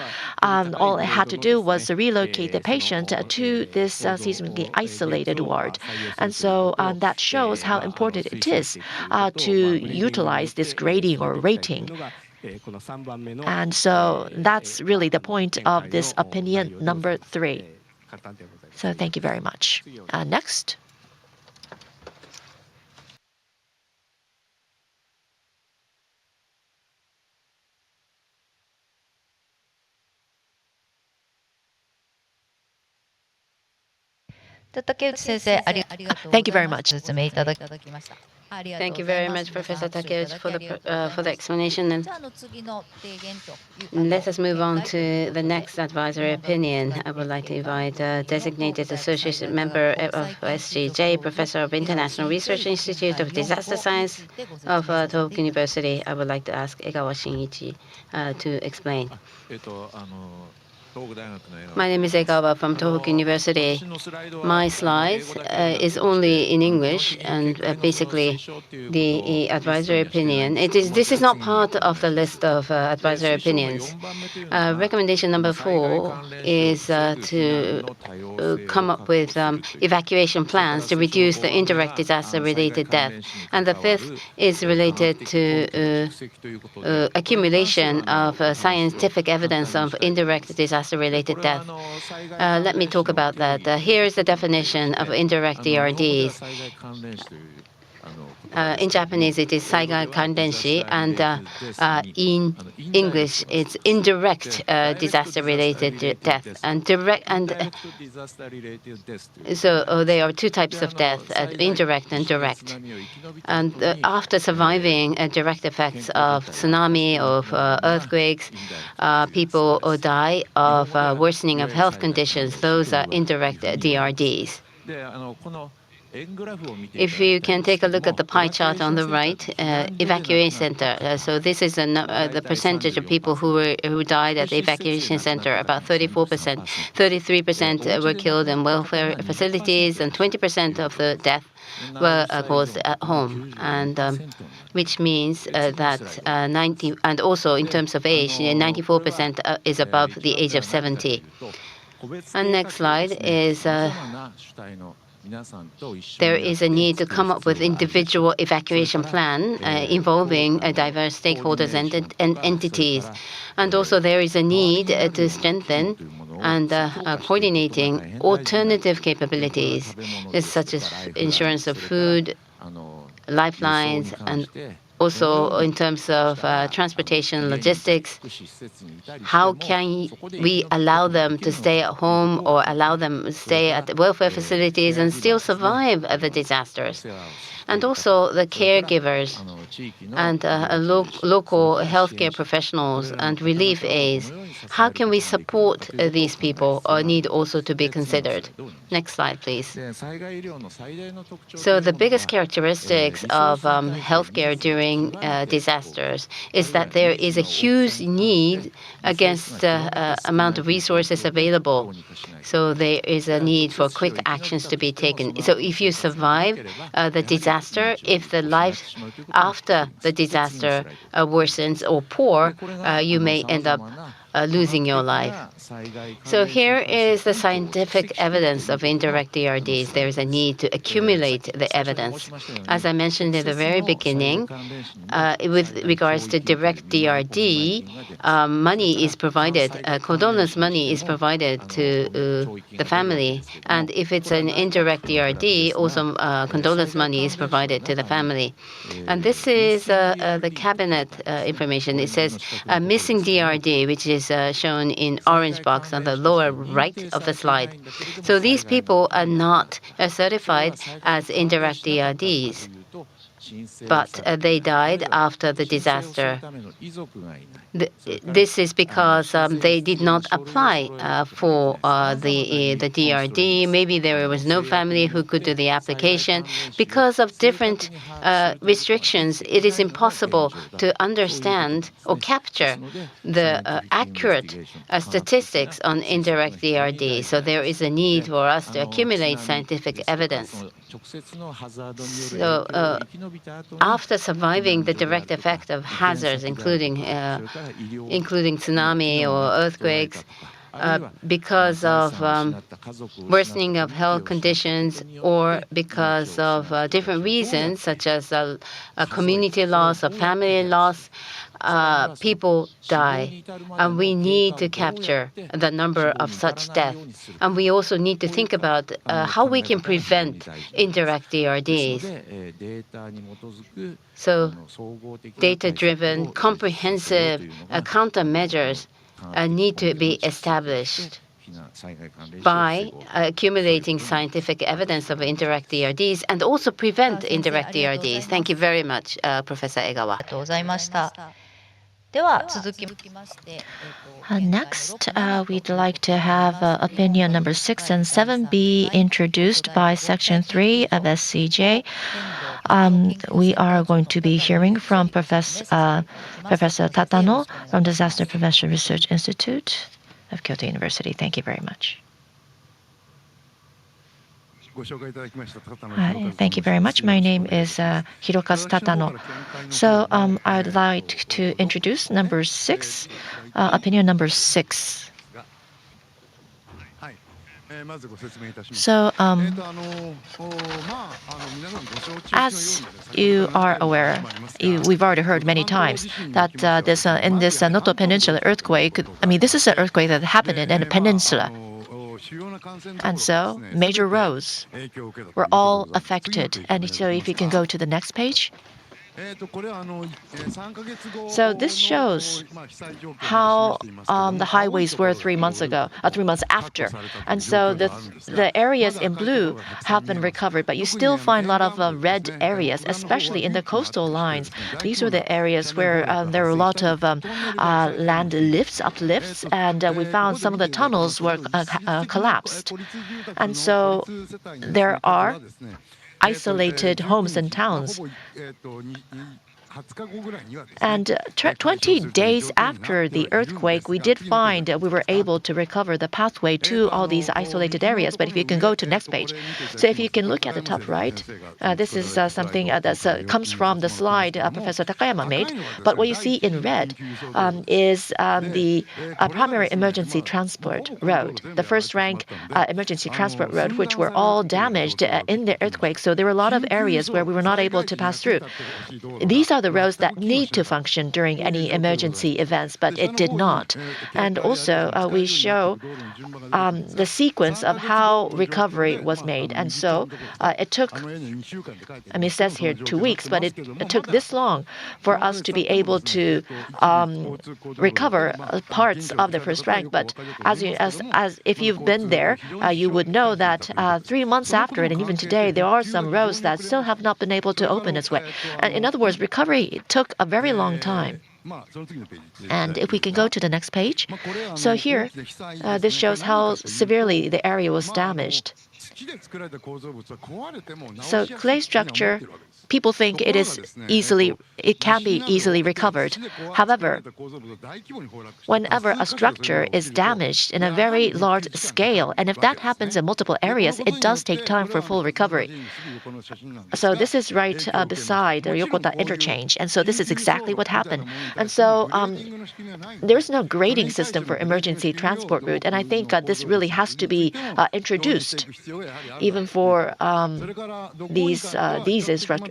All it had to do was relocate the patient to this seismically isolated ward. And so that shows how important it is to utilize this grading or rating. And so that's really the point of this opinion number 3. So thank you very much. Next. Thank you very much. Thank you very much, Professor Takeuchi, for the explanation. And let us move on to the next advisory opinion. I would like to invite designated associate member of SGJ, Professor of International Research Institute of Disaster Science of Tohoku University. I would like to ask Egawa Shinichi to explain. My name is Egawa from Tohoku University. My slides is only in English, and basically the advisory opinion. This is not part of the list of advisory opinions. Recommendation number 4 is to come up with evacuation plans to reduce the indirect disaster-related death. And the 5th is related to accumulation of scientific evidence of indirect disaster-related death. Let me talk about that. Here is the definition of indirect DRDs. In Japanese, it is Saigai Kandenshi, and in English, it's indirect disaster-related death. And so there are two types of death: indirect and direct. And after surviving direct effects of tsunami, of earthquakes, people die of worsening of health conditions. Those are indirect DRDs. If you can take a look at the pie chart on the right, evacuation center. So this is the percentage of people who died at the evacuation center. About 34%, 33% were killed in welfare facilities, and 20% of the death were caused at home. And which means that 90, and also in terms of age, 94% is above the age of 70. And next slide is. There is a need to come up with individual evacuation plan involving diverse stakeholders and entities. And also there is a need to strengthen and coordinating alternative capabilities, such as insurance of food, lifelines, and also in terms of transportation logistics. How can we allow them to stay at home or allow them to stay at the welfare facilities and still survive the disasters? And also the caregivers and local healthcare professionals and relief aides. How can we support these people need also to be considered? Next slide, please. So the biggest characteristics of healthcare during disasters is that there is a huge need against the amount of resources available. So there is a need for quick actions to be taken. So if you survive the disaster, if the life after the disaster worsens or poor, you may end up losing your life. So here is the scientific evidence of indirect DRDs. There is a need to accumulate the evidence. As I mentioned in the very beginning, with regards to direct DRD, money is provided, condolence money is provided to the family. And if it's an indirect DRD, also condolence money is provided to the family. And this is the cabinet information. It says missing DRD, which is shown in orange box on the lower right of the slide. So these people are not certified as indirect DRDs, but they died after the disaster. This is because they did not apply for the DRD. Maybe there was no family who could do the application. Because of different restrictions, it is impossible to understand or capture the accurate statistics on indirect DRD. So there is a need for us to accumulate scientific evidence. So after surviving the direct effect of hazards, including tsunami or earthquakes, because of worsening of health conditions or because of different reasons, such as a community loss, a family loss, people die. And we need to capture the number of such deaths. And we also need to think about how we can prevent indirect DRDs. So data-driven, comprehensive countermeasures need to be established by accumulating scientific evidence of indirect ERDs and also prevent indirect ERDs. Thank you very much, Professor Egawa. Next, we'd like to have opinion number 6 and 7 be introduced by Section 3 of SCJ. We are going to be hearing from Professor Tatano from Disaster Prevention Research Institute of Kyoto University. Thank you very much. Thank you very much. My name is Hirokazu Tatano. So I'd like to introduce number 6, opinion number 6. So, as you are aware, we've already heard many times that in this Noto Peninsula earthquake, I mean, this is an earthquake that happened in a peninsula. And so major roads were all affected. And so if you can go to the next page. So this shows how the highways were 3 months ago, 3 months after. And so the areas in blue have been recovered, but you still find a lot of red areas, especially in the coastal lines. These are the areas where there are a lot of land lifts, uplifts, and we found some of the tunnels were collapsed. And so there are isolated homes and towns. And 20 days after the earthquake, we did find we were able to recover the pathway to all these isolated areas. But if you can go to the next page. So if you can look at the top right, this is something that comes from the slide Professor Takayama made. But what you see in red is the primary emergency transport road, the first rank emergency transport road, which were all damaged in the earthquake. So there were a lot of areas where we were not able to pass through. These are the roads that need to function during any emergency events, but it did not. And also, we show the sequence of how recovery was made. And so it took, I mean, it says here 2 weeks, but it took this long for us to be able to recover parts of the first rank. But as if you've been there, you would know that 3 months after it, and even today, there are some roads that still have not been able to open its way. And in other words, recovery took a very long time. And if we can go to the next page. So here, this shows how severely the area was damaged. So clay structure, people think it can be easily recovered. However, whenever a structure is damaged in a very large scale, and if that happens in multiple areas, it does take time for full recovery. So this is right beside the Yokota interchange, and so this is exactly what happened. And so there's no grading system for emergency transport route, and I think this really has to be introduced, even for these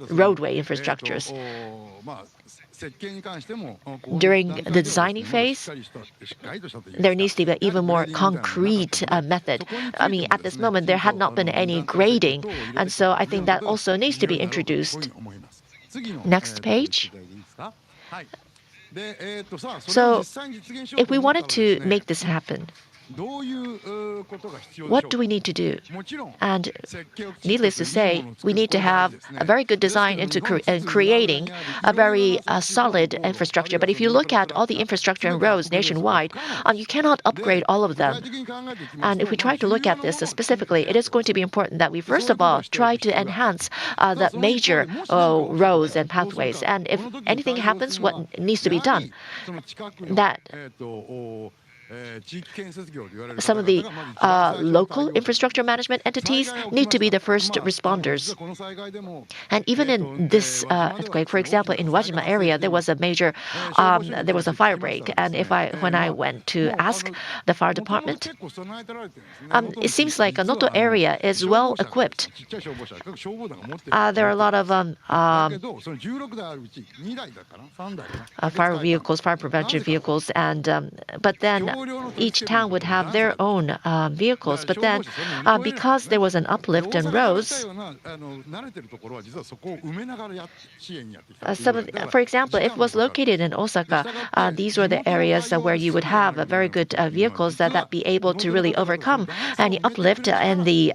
roadway infrastructures. During the designing phase, there needs to be an even more concrete method. I mean, at this moment, there had not been any grading, and so I think that also needs to be introduced. Next page. So, if we wanted to make this happen, what do we need to do? And needless to say, we need to have a very good design into creating a very solid infrastructure. But if you look at all the infrastructure and roads nationwide, you cannot upgrade all of them. And if we try to look at this specifically, it is going to be important that we first of all try to enhance the major roads and pathways. And if anything happens, what needs to be done? That some of the local infrastructure management entities need to be the first responders. And even in this earthquake, for example, in Wajima area, there was a major, there was a fire break. And when I went to ask the fire department, it seems like a Noto area is well equipped. There are a lot of fire vehicles, fire prevention vehicles, and but then each town would have their own vehicles. But then, because there was an uplift in roads, for example, if it was located in Osaka, these were the areas where you would have very good vehicles that be able to really overcome any uplift in the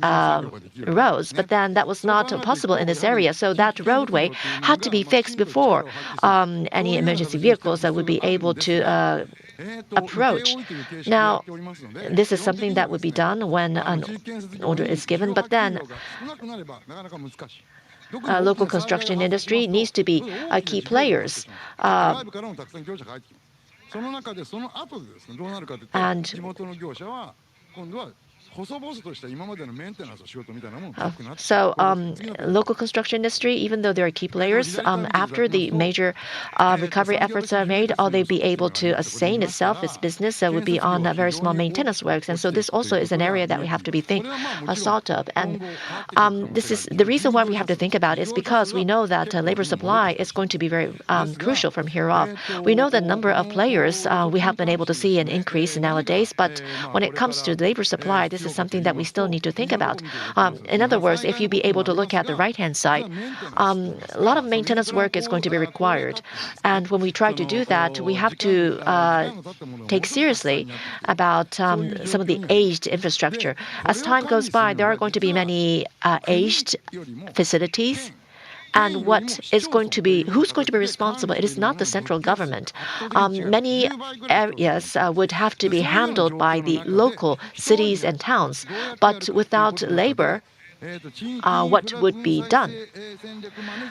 roads. But then that was not possible in this area. So that roadway had to be fixed before any emergency vehicles that would be able to approach. Now, this is something that would be done when an order is given, but then local construction industry needs to be key players. And so local construction industry, even though they are key players, after the major recovery efforts are made, all they'll be able to sustain itself, its business would be on very small maintenance works. And so this also is an area that we have to be thought of. And this is the reason why we have to think about it is because we know that labor supply is going to be very crucial from here off. We know the number of players, we have been able to see an increase nowadays, but when it comes to labor supply, this is something that we still need to think about. In other words, if you be able to look at the right-hand side, a lot of maintenance work is going to be required. And when we try to do that, we have to take seriously about some of the aged infrastructure. As time goes by, there are going to be many aged facilities. And who's going to be responsible? It is not the central government. Many areas would have to be handled by the local cities and towns. But without labor, what would be done?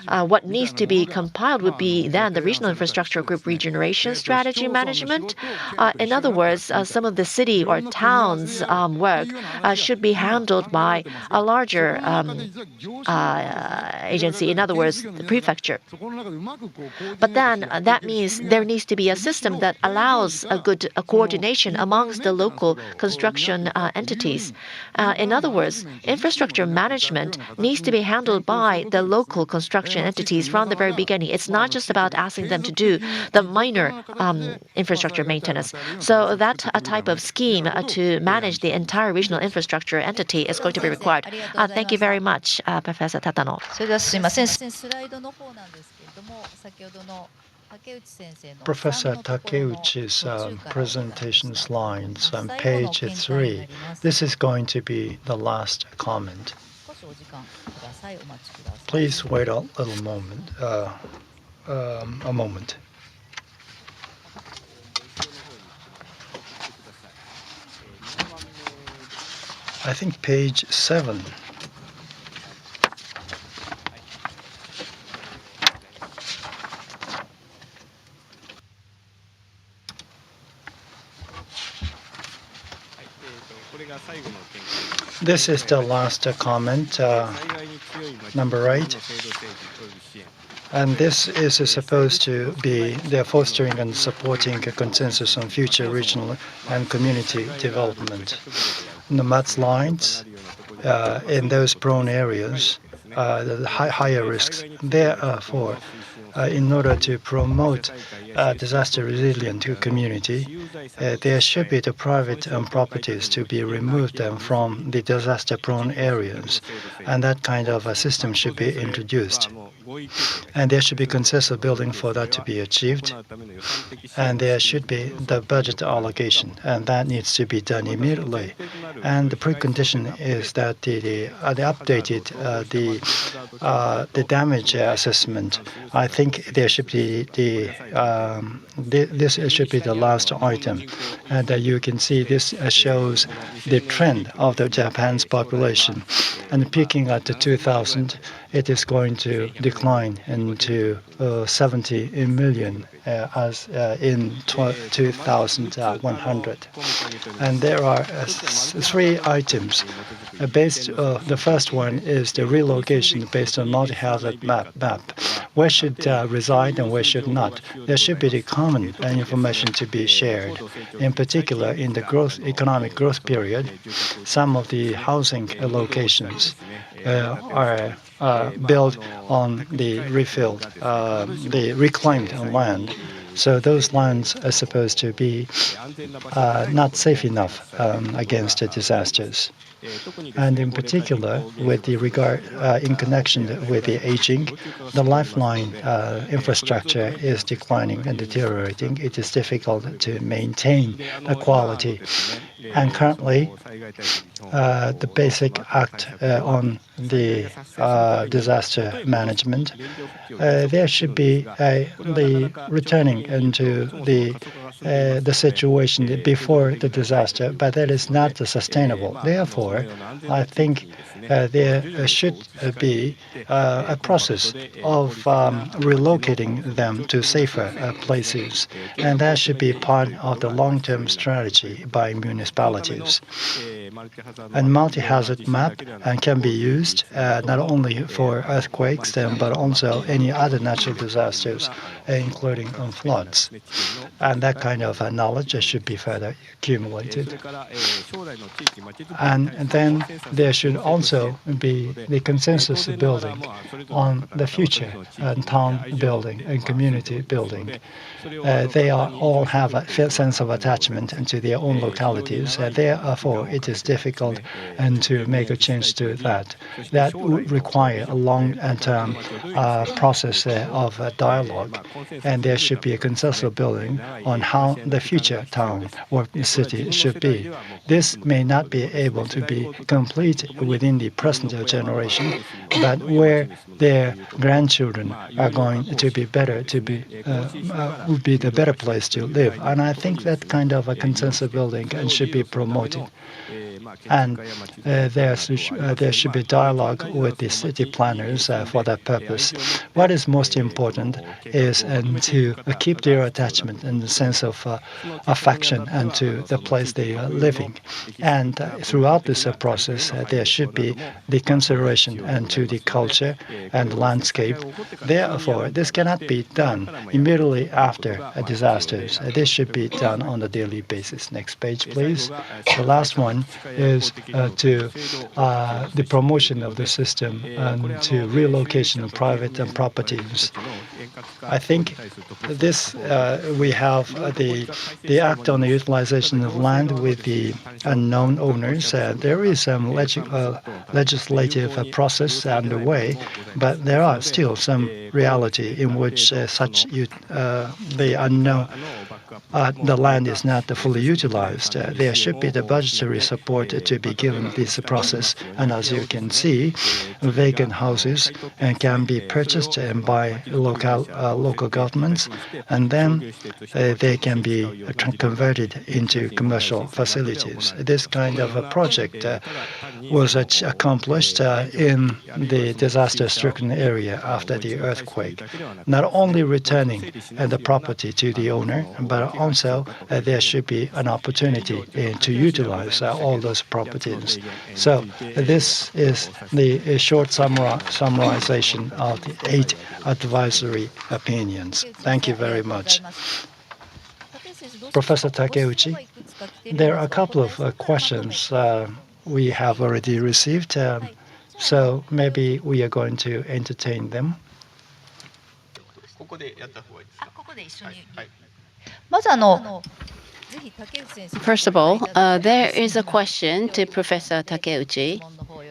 What needs to be compiled would be then the regional infrastructure group regeneration strategy management. In other words, some of the city or towns work should be handled by a larger agency, in other words, the prefecture. But then that means there needs to be a system that allows a good coordination amongst the local construction entities. In other words, infrastructure management needs to be handled by the local construction entities from the very beginning. It's not just about asking them to do the minor infrastructure maintenance. So that type of scheme to manage the entire regional infrastructure entity is going to be required. Thank you very much, Professor Tatano. Professor Takeuchi's presentation slides on page 3. This is going to be the last comment. Please wait a little moment. A moment. I think page 7. This is the last comment, number 8. And this is supposed to be the fostering and supporting a consensus on future regional and community development. In the mudslides, in those prone areas, the higher risks, therefore, in order to promote disaster resilient community, there should be the private properties to be removed from the disaster-prone areas, and that kind of a system should be introduced. And there should be consensus building for that to be achieved, and there should be the budget allocation, and that needs to be done immediately. And the precondition is that the updated the damage assessment. I think there should be this should be the last item, and you can see this shows the trend of the Japan's population, and peaking at the 2000. It is going to decline into 70 million as in 2100. And there are 3 items. The first one is the relocation based on multi-hazard map. Where should reside and where should not? There should be the common information to be shared. In particular, in the economic growth period, some of the housing locations are built on the the reclaimed land, So those lands are supposed to be not safe enough against disasters. And in particular, with the regard in connection with the aging, the lifeline infrastructure is declining and deteriorating. It is difficult to maintain the quality. And currently, the basic act on the disaster management, there should be the returning into the situation before the disaster, but that is not sustainable. Therefore, I think there should be a process of relocating them to safer places, and that should be part of the long-term strategy by municipalities. And multi-hazard map can be used not only for earthquakes, but also any other natural disasters, including floods. And that kind of knowledge should be further accumulated. And then there should also be the consensus building on the future town building and community building. They all have a sense of attachment to their own localities. Therefore, it is difficult to make a change to that. That would require a long-term process of dialogue, and there should be a consensus building on how the future town or city should be. This may not be able to be complete within the present generation, but where their grandchildren are going to be better would be the better place to live. And I think that kind of a consensus building should be promoted. And there should be dialogue with the city planners for that purpose. What is most important is to keep their attachment and the sense of affection and to the place they are living. And throughout this process, there should be the consideration and to the culture and landscape. Therefore, this cannot be done immediately after disasters. This should be done on a daily basis. Next page, please. The last one is to the promotion of the system and to relocation of private properties. I think this we have the act on the utilization of land with the unknown owners. There is some legislative process underway, but there are still some reality in which the unknown the land is not fully utilized. There should be the budgetary support to be given this process. And as you can see, vacant houses can be purchased by local governments, and then they can be converted into commercial facilities. This kind of a project was accomplished in the disaster-stricken area after the earthquake, not only returning the property to the owner, but also there should be an opportunity to utilize all those properties. So this is the short summarization of the 8 advisory opinions. Thank you very much. Professor Takeuchi, there are a couple of questions we have already received, so maybe we are going to entertain them. First of all, there is a question to Professor Takeuchi.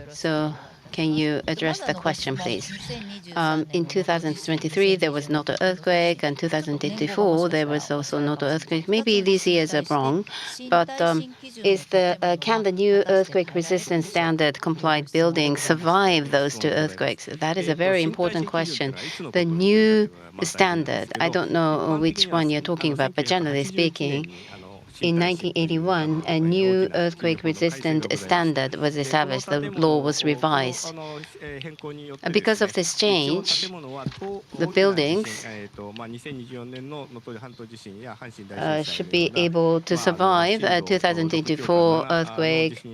So can you address the question, please? In 2023, there was Noto earthquake, and 2024, there was also Noto earthquake. Maybe these years are wrong, but can the new earthquake-resistant standard-compliant building survive those 2 earthquakes? That is a very important question. The new standard, I don't know which one you're talking about, but generally speaking, in 1981, a new earthquake-resistant standard was established. The law was revised. Because of this change, the buildings should be able to survive a 2024 earthquake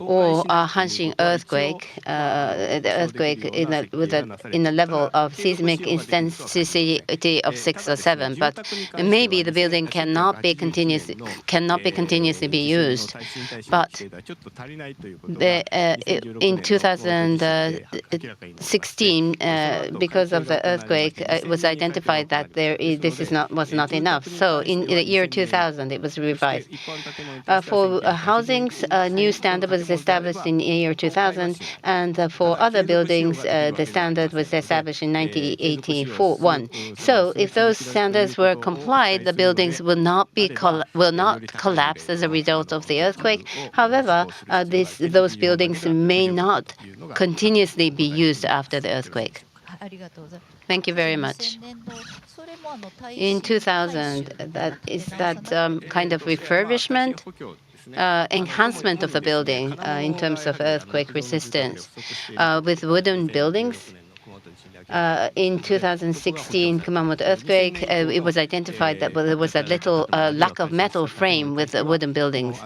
or a Hanshin earthquake, the earthquake in a level of seismic intensity of 6 or 7. But maybe the building cannot be continuously cannot be continuously be used. But in 2016, because of the earthquake, it was identified that this was not enough. So in the year 2000, it was revised. For housings, a new standard was established in the year 2000, and for other buildings, the standard was established in 1981. So if those standards were complied, the buildings will not collapse as a result of the earthquake. However, those buildings may not continuously be used after the earthquake. Thank you very much. In 2000, that kind of refurbishment, enhancement of the building in terms of earthquake resistance with wooden buildings. In 2016 Kumamoto earthquake, it was identified that there was a little lack of metal frame with wooden buildings.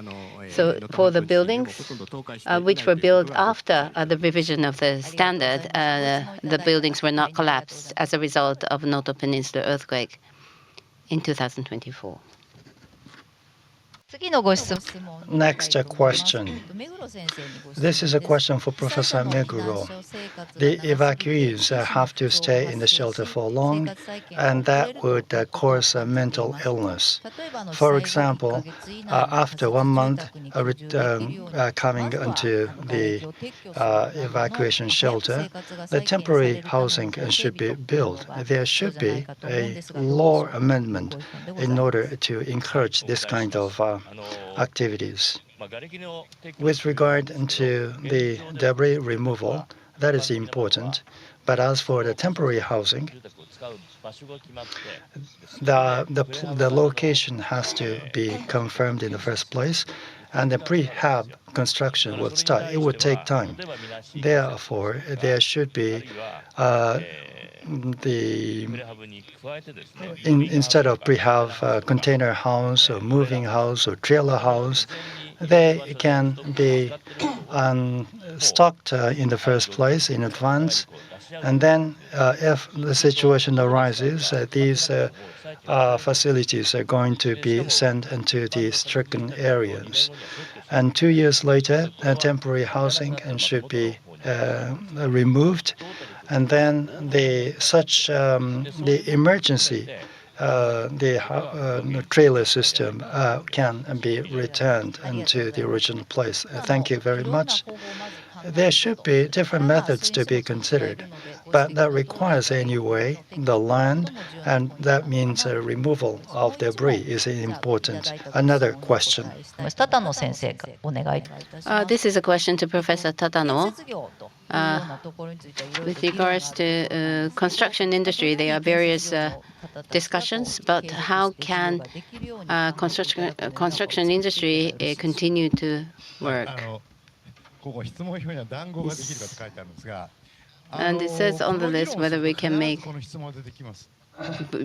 So for the buildings which were built after the revision of the standard, the buildings were not collapsed as a result of Noto Peninsula earthquake in 2024. Next question. This is a question for Professor Meguro. The evacuees have to stay in the shelter for long, and that would cause a mental illness. For example, after 1 month coming into the evacuation shelter, the temporary housing should be built. There should be a law amendment in order to encourage this kind of activities. With regard to the debris removal, that is important. But as for the temporary housing, the location has to be confirmed in the first place, and the prehab construction would start. It would take time. Therefore, there should be instead of prehab container house or moving house or trailer house, they can be stocked in the first place in advance. And then if the situation arises, these facilities are going to be sent into the stricken areas. And 2 years later, temporary housing should be removed. And then the emergency the trailer system can be returned into the original place. Thank you very much. There should be different methods to be considered, but that requires anyway the land, and that means removal of debris is important. Another question. This is a question to Professor Tatano. With regards to construction industry, there are various discussions, but how can construction industry continue to work? And it says on the list whether we can make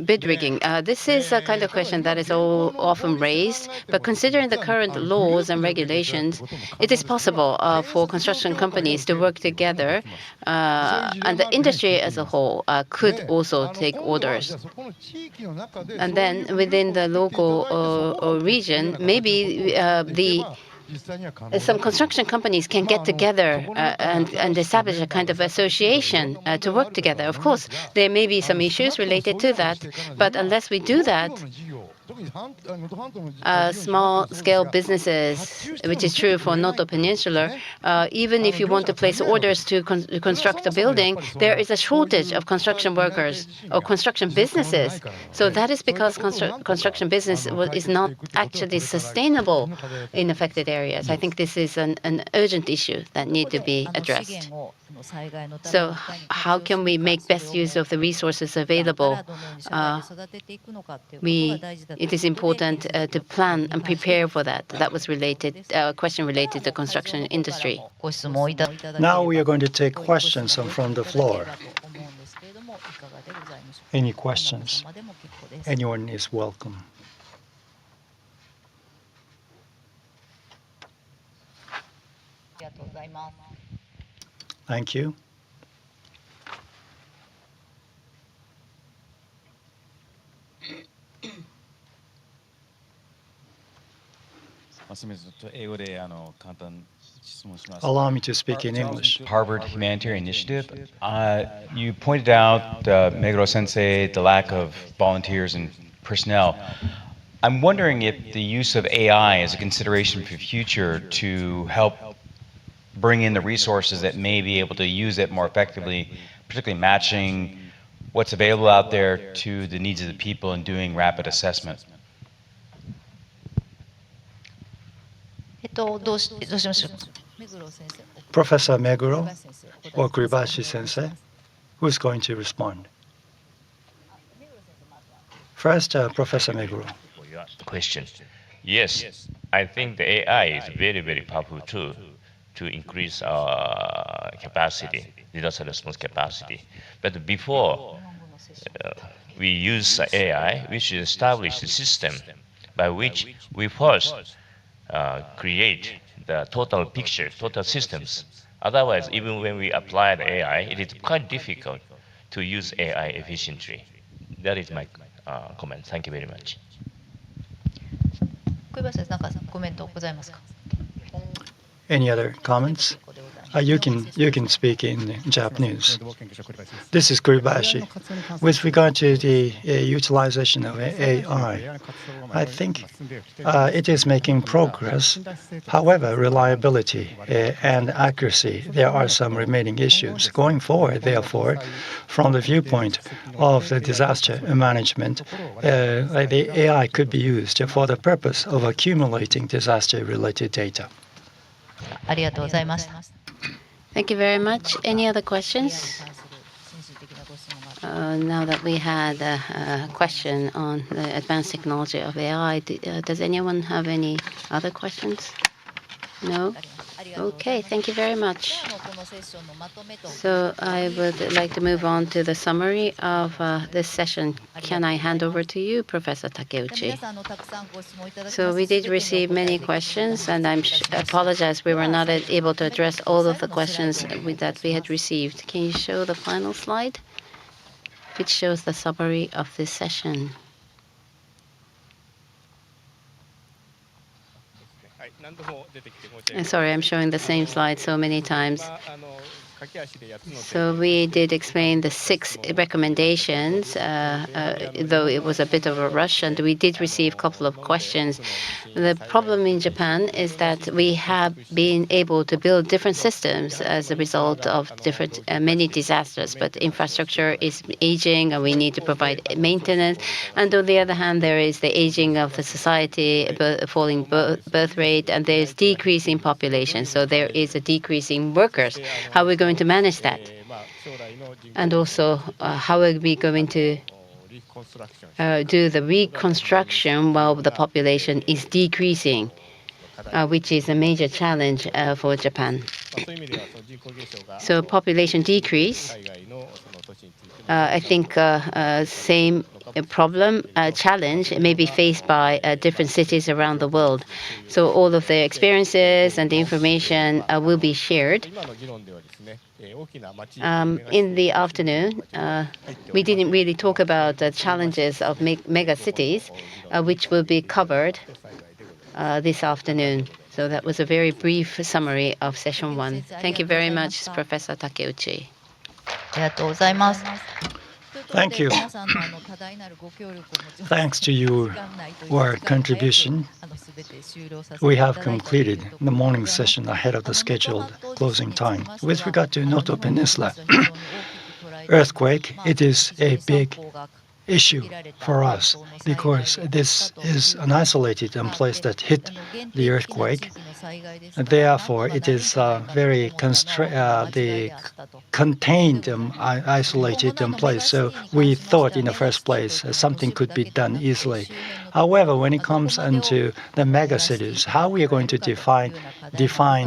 bid rigging. This is a kind of question that is often raised, but considering the current laws and regulations, it is possible for construction companies to work together, and the industry as a whole could also take orders. And then within the local or region, maybe some construction companies can get together and establish a kind of association to work together. Of course, there may be some issues related to that, but unless we do that, small-scale businesses, which is true for Noto Peninsula, even if you want to place orders to construct a building, there is a shortage of construction workers or construction businesses. So that is because construction business is not actually sustainable in affected areas. I think this is an urgent issue that needs to be addressed. So how can we make best use of the resources available? It is important to plan and prepare for that. That was a question related to construction industry. Now we are going to take questions from the floor. Any questions? Anyone is welcome. Thank you. Allow me to speak in English. Harvard Humanitarian Initiative. You pointed out, Meguro Sensei, the lack of volunteers and personnel. I'm wondering if the use of AI is a consideration for the future to help bring in the resources that may be able to use it more effectively, particularly matching what's available out there to the needs of the people and doing rapid assessment. Professor Meguro or Kuribashi Sensei, who's going to respond? First, Professor Meguro. Question. Yes, I think the AI is very, very powerful tool to increase our capacity, disaster response capacity. But before we use AI, we should establish a system by which we first create the total picture, total systems. Otherwise, even when we apply the AI, it is quite difficult to use AI efficiently. That is my comment. Thank you very much. Any other comments? You can speak in Japanese. This is Kuribashi. With regard to the utilization of AI, I think it is making progress. However, reliability and accuracy, there are some remaining issues. Going forward, therefore, from the viewpoint of the disaster management, the AI could be used for the purpose of accumulating disaster-related data. Thank you very much. Any other questions? Now that we had a question on the advanced technology of AI, does anyone have any other questions? No? Okay, thank you very much. So I would like to move on to the summary of this session. Can I hand over to you, Professor Takeuchi? So we did receive many questions, and I apologize we were not able to address all of the questions that we had received. Can you show the final slide, which shows the summary of this session? Sorry, I'm showing the same slide so many times. So we did explain the 6 recommendations, though it was a bit of a rush, and we did receive a couple of questions. The problem in Japan is that we have been able to build different systems as a result of many disasters, but infrastructure is aging, and we need to provide maintenance. And on the other hand, there is the aging of the society, falling birth rate, and there's decreasing population. So there is a decrease in workers. How are we going to manage that? And also, how are we going to do the reconstruction while the population is decreasing, which is a major challenge for Japan. So population decrease, I think same problem, challenge may be faced by different cities around the world. So all of the experiences and the information will be shared. In the afternoon, we didn't really talk about the challenges of megacities, which will be covered this afternoon. So that was a very brief summary of session 1. Thank you very much, Professor Takeuchi. Thank you. Thanks to your contribution, we have completed the morning session ahead of the scheduled closing time. With regard to Noto Peninsula earthquake, it is a big issue for us because this is an isolated place that hit the earthquake. Therefore, it is very contained, isolated place. So we thought in the first place something could be done easily. However, when it comes into the megacities, how we are going to define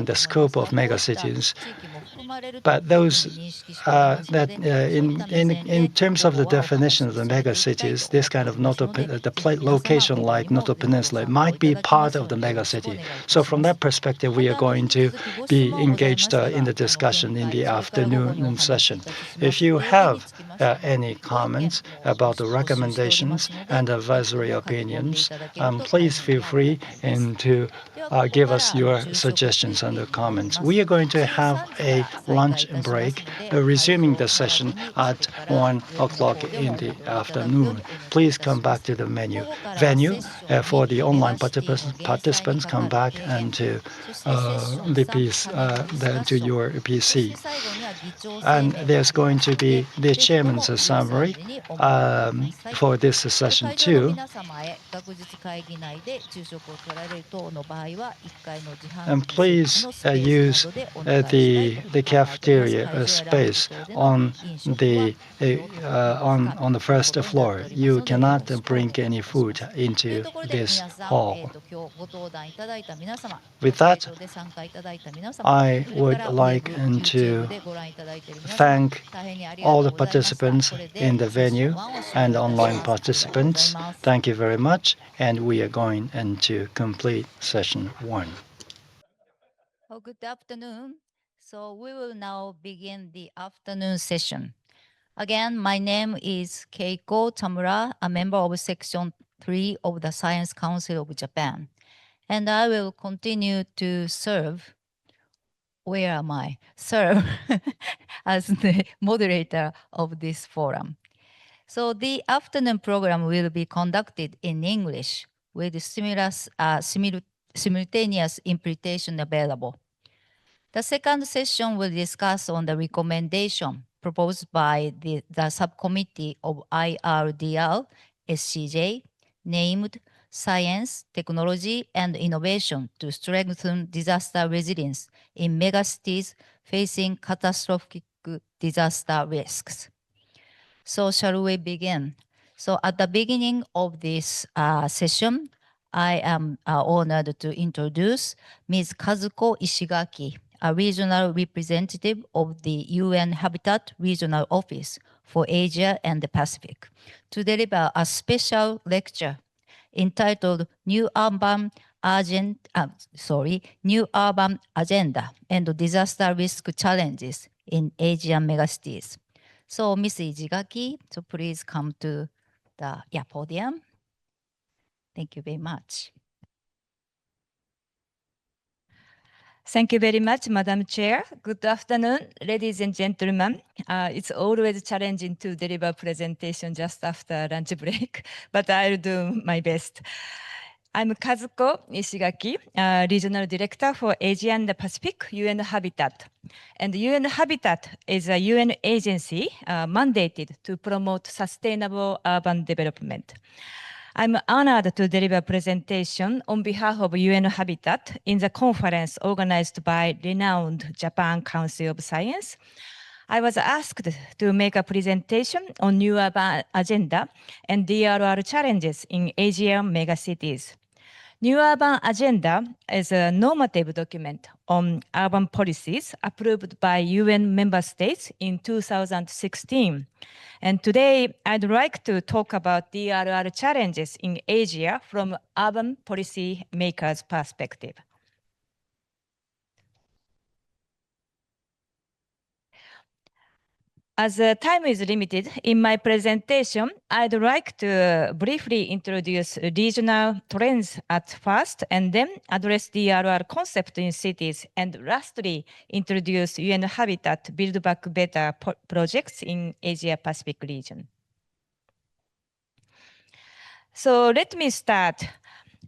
the scope of megacities, But those in terms of the definition of the megacities, this kind of location like Noto Peninsula might be part of the megacity. So from that perspective, we are going to be engaged in the discussion in the afternoon session. If you have any comments about the recommendations and advisory opinions, please feel free to give us your suggestions and comments. We are going to have a lunch break, resuming the session at 1 o'clock in the afternoon. Please come back to the venue for the online participants. Come back and to to your PC. And there's going to be the chairman's summary for this session too. And please use the cafeteria space on the first floor. You cannot bring any food into this hall. With that, I would like to thank all the participants in the venue and online participants. Thank you very much, and we are going into complete session 1. Good afternoon. So we will now begin the afternoon session. Again, my name is Keiko Tamura, a member of Section 3 of the Science Council of Japan. And I will continue to serve as the moderator of this forum. So the afternoon program will be conducted in English with simultaneous interpretation available. The second session will discuss on the recommendation proposed by the Subcommittee of IRDR, SCJ, named Science, Technology, and Innovation to Strengthen Disaster Resilience in Megacities Facing Catastrophic Disaster Risks. So shall we begin? So at the beginning of this session, I am honored to introduce Ms. Kazuko Ishigaki, a regional representative of the UN Habitat Regional Office for Asia and the Pacific, to deliver a special lecture entitled New Urban Agenda and Disaster Risk Challenges in Asian Megacities. So Ms. Ishigaki, so please come to the podium. Thank you very much. Thank you very much, Madam Chair. Good afternoon, ladies and gentlemen. It's always challenging to deliver presentation just after lunch break, but I'll do my best. I'm Kazuko Ishigaki, Regional Director for Asia and the Pacific, UN Habitat. And UN Habitat is a UN agency mandated to promote sustainable urban development. I'm honored to deliver a presentation on behalf of UN Habitat in the conference organized by renowned Japan Council of Science. I was asked to make a presentation on New Urban Agenda and DRR challenges in Asian megacities. New Urban Agenda is a normative document on urban policies approved by UN member states in 2016. And today, I'd like to talk about DRR challenges in Asia from urban policy makers' perspective. As time is limited in my presentation, I'd like to briefly introduce regional trends at first, and then address DRR concept in cities, and lastly, introduce UN Habitat Build Back Better projects in Asia-Pacific region. So let me start.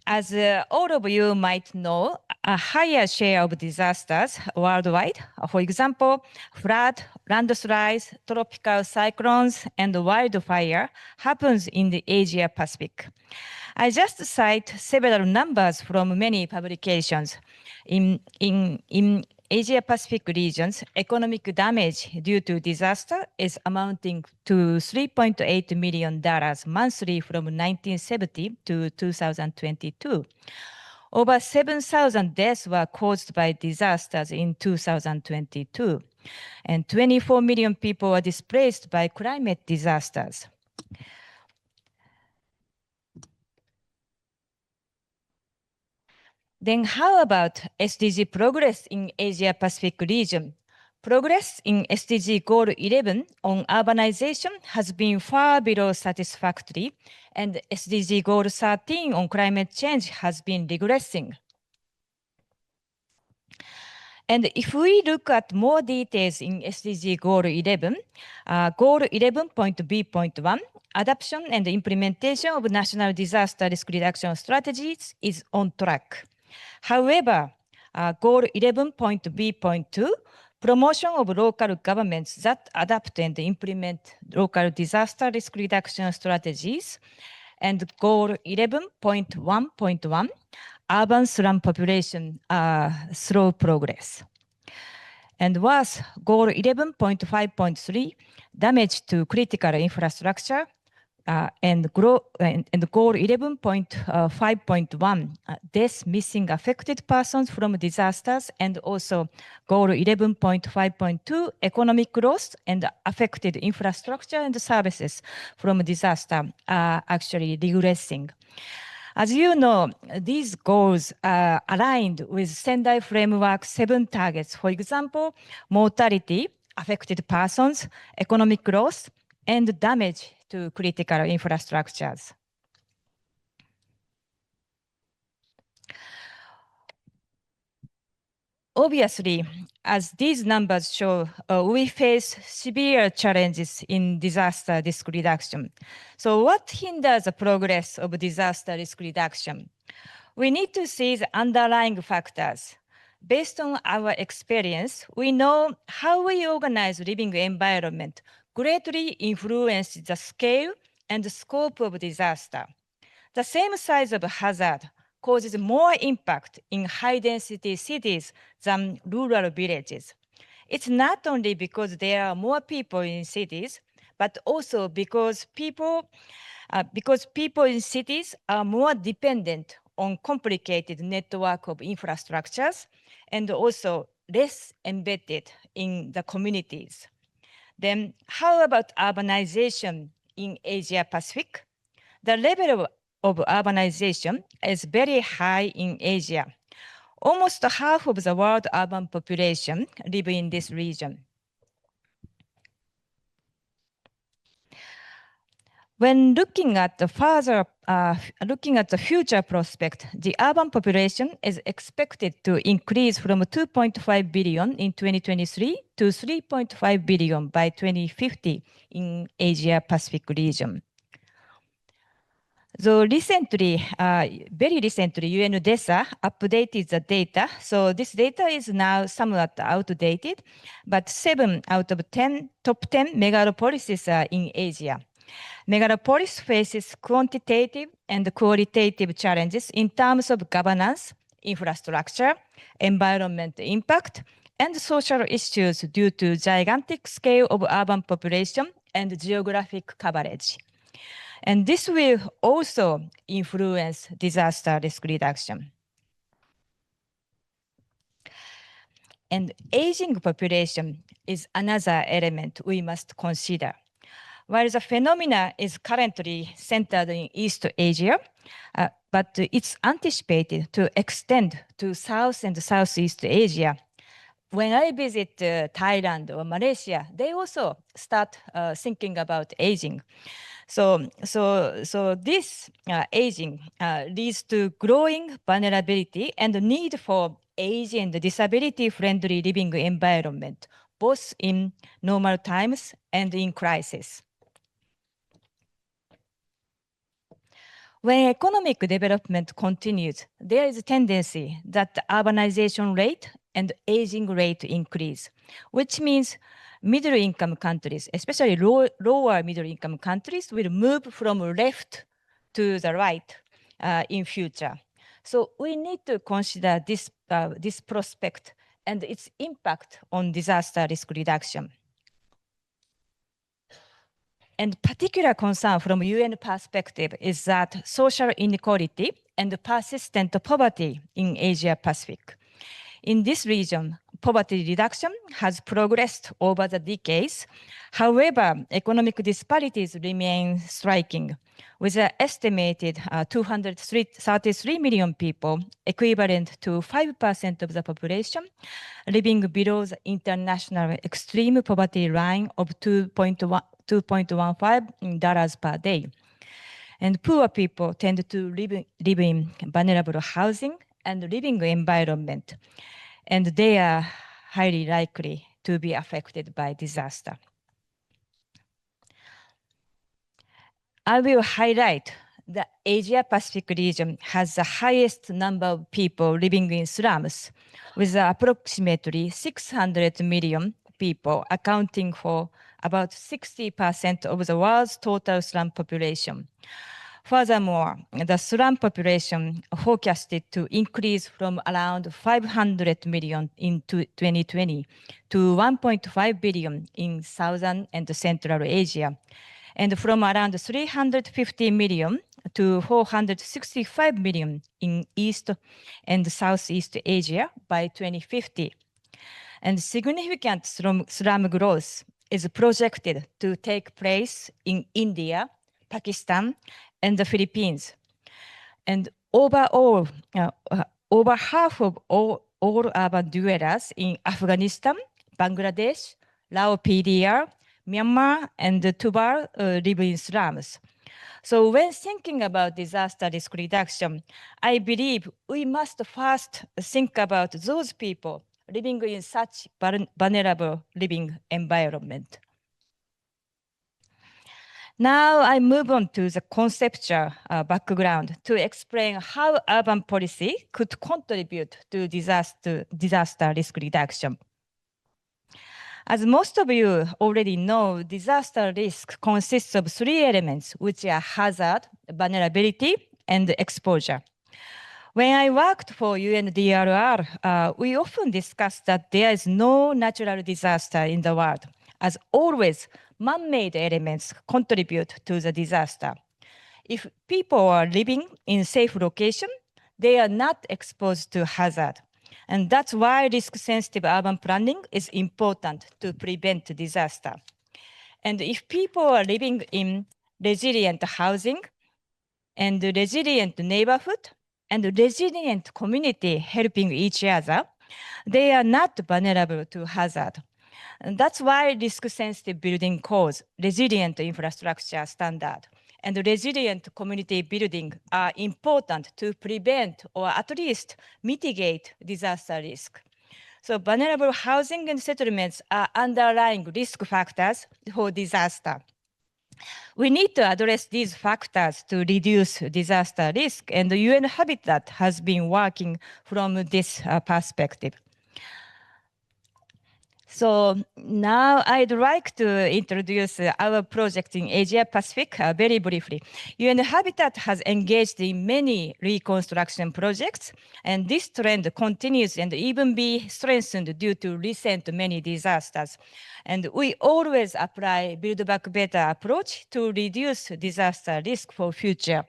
As all of you might know, a higher share of disasters worldwide, for example, flood, landslides, tropical cyclones, and wildfire, happens in the Asia-Pacific. I just cite several numbers from many publications. In Asia-Pacific regions, economic damage due to disaster is amounting to $3.8 million monthly from 1970 to 2022. Over 7,000 deaths were caused by disasters in 2022, and 24 million people were displaced by climate disasters. Then how about SDG progress in Asia-Pacific region? Progress in SDG Goal 11 on urbanization has been far below satisfactory, and SDG Goal 13 on climate change has been regressing. And if we look at more details in SDG Goal 11, Goal 11.B.1, adoption and implementation of national disaster risk reduction strategies is on track. However, Goal 11.B.2, promotion of local governments that adapt and implement local disaster risk reduction strategies, and Goal 11.1.1, urban slum population slow progress. And worse, Goal 11.5.3, damage to critical infrastructure, and Goal 11.5.1, death, missing, affected persons from disasters, and also Goal 11.5.2, economic loss and affected infrastructure and services from disaster are actually regressing. As you know, these goals are aligned with Sendai Framework 7 targets. For example, mortality, affected persons, economic loss, and damage to critical infrastructures. Obviously, as these numbers show, we face severe challenges in disaster risk reduction. So what hinders the progress of disaster risk reduction? We need to see the underlying factors. Based on our experience, we know how we organize living environment greatly influences the scale and the scope of disaster. The same size of hazard causes more impact in high-density cities than rural villages. It's not only because there are more people in cities, but also because people in cities are more dependent on complicated network of infrastructures and also less embedded in the communities. Then how about urbanization in Asia Pacific? The level of urbanization is very high in Asia. Almost half of the world urban population live in this region. When looking at the future prospect, the urban population is expected to increase from 2.5 billion in 2023 to 3.5 billion by 2050 in Asia Pacific region. So recently, very recently, UNDESA updated the data. So this data is now somewhat outdated, but 7 out of 10 top 10 megalopolises are in Asia. Megalopolis faces quantitative and qualitative challenges in terms of governance, infrastructure, environmental impact, and social issues due to gigantic scale of urban population and geographic coverage. And this will also influence disaster risk reduction. And aging population is another element we must consider. While the phenomena is currently centered in East Asia, but it's anticipated to extend to South and Southeast Asia. When I visit Thailand or Malaysia, they also start thinking about aging. So this aging leads to growing vulnerability and the need for age and disability-friendly living environment, both in normal times and in crisis. When economic development continues, there is a tendency that the urbanization rate and aging rate increase, which means middle-income countries, especially lower middle-income countries, will move from left to the right in future. So we need to consider this prospect and its impact on disaster risk reduction. And particular concern from UN perspective is that social inequality and persistent poverty in Asia Pacific. In this region, poverty reduction has progressed over the decades. However, economic disparities remain striking, with an estimated 233 million people, equivalent to 5% of the population, living below the international extreme poverty line of $2.15 per day. And poor people tend to live in vulnerable housing and living environment, and they are highly likely to be affected by disaster. I will highlight the Asia Pacific region has the highest number of people living in slums, with approximately 600 million people accounting for about 60% of the world's total slum population. Furthermore, the slum population forecasted to increase from around 500 million in 2020 to 1.5 billion in Southern and Central Asia, and from around 350 million to 465 million in East and Southeast Asia by 2050. And significant slum growth is projected to take place in India, Pakistan, and the Philippines. And overall, over half of all urban dwellers in Afghanistan, Bangladesh, Laos PDR, Myanmar, and Tuvalu live in slums. So when thinking about disaster risk reduction, I believe we must first think about those people living in such vulnerable living environment. Now I move on to the conceptual background to explain how urban policy could contribute to disaster risk reduction. As most of you already know, disaster risk consists of three elements, which are hazard, vulnerability, and exposure. When I worked for UNDRR, we often discussed that there is no natural disaster in the world. As always, man-made elements contribute to the disaster. If people are living in safe location, they are not exposed to hazard. And that's why risk-sensitive urban planning is important to prevent disaster. And if people are living in resilient housing and resilient neighborhood and resilient community helping each other, they are not vulnerable to hazard. And that's why risk-sensitive building codes, resilient infrastructure standard, and resilient community building are important to prevent or at least mitigate disaster risk. So vulnerable housing and settlements are underlying risk factors for disaster. We need to address these factors to reduce disaster risk, and the UN Habitat has been working from this perspective. So now I'd like to introduce our project in Asia Pacific very briefly. UN Habitat has engaged in many reconstruction projects, and this trend continues and even be strengthened due to recent many disasters. And we always apply Build Back Better approach to reduce disaster risk for future.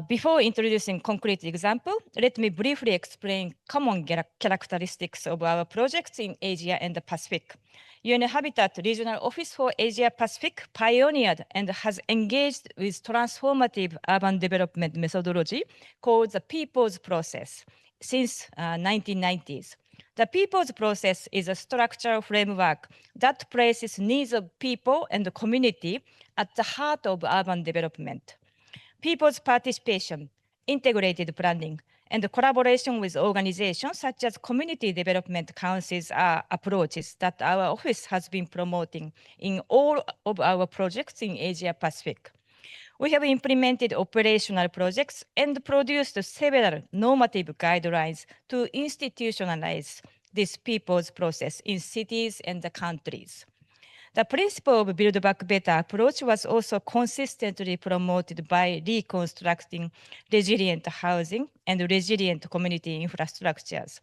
Before introducing concrete example, let me briefly explain common characteristics of our projects in Asia and the Pacific. UN Habitat Regional Office for Asia Pacific pioneered and has engaged with transformative urban development methodology called the People's Process since 1990s. The People's Process is a structural framework that places needs of people and the community at the heart of urban development. People's participation, integrated planning, and collaboration with organizations such as community development councils are approaches that our office has been promoting in all of our projects in Asia Pacific. We have implemented operational projects and produced several normative guidelines to institutionalize this people's process in cities and the countries. The principle of Build Back Better approach was also consistently promoted by reconstructing resilient housing and resilient community infrastructures.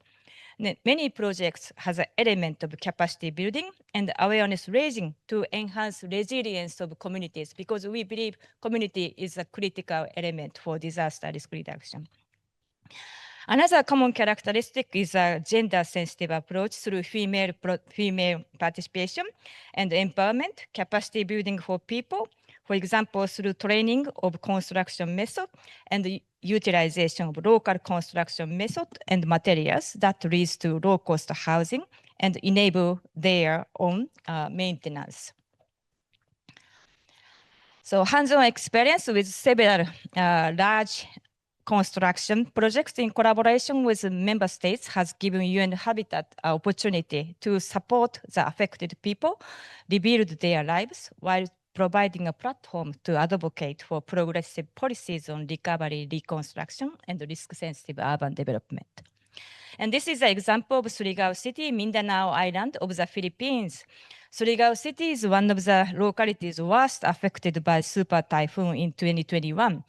Many projects has an element of capacity building and awareness raising to enhance resilience of communities, because we believe community is a critical element for disaster risk reduction. Another common characteristic is a gender-sensitive approach through female participation and empowerment, capacity building for people, for example, through training of construction method and utilization of local construction method and materials that leads to low-cost housing and enable their own maintenance. So hands-on experience with several large construction projects in collaboration with member states has given UN Habitat an opportunity to support the affected people, rebuild their lives, while providing a platform to advocate for progressive policies on recovery, reconstruction, and risk-sensitive urban development. And this is an example of Surigao City, Mindanao Island of the Philippines. Surigao City is one of the localities worst affected by super typhoon in 2021.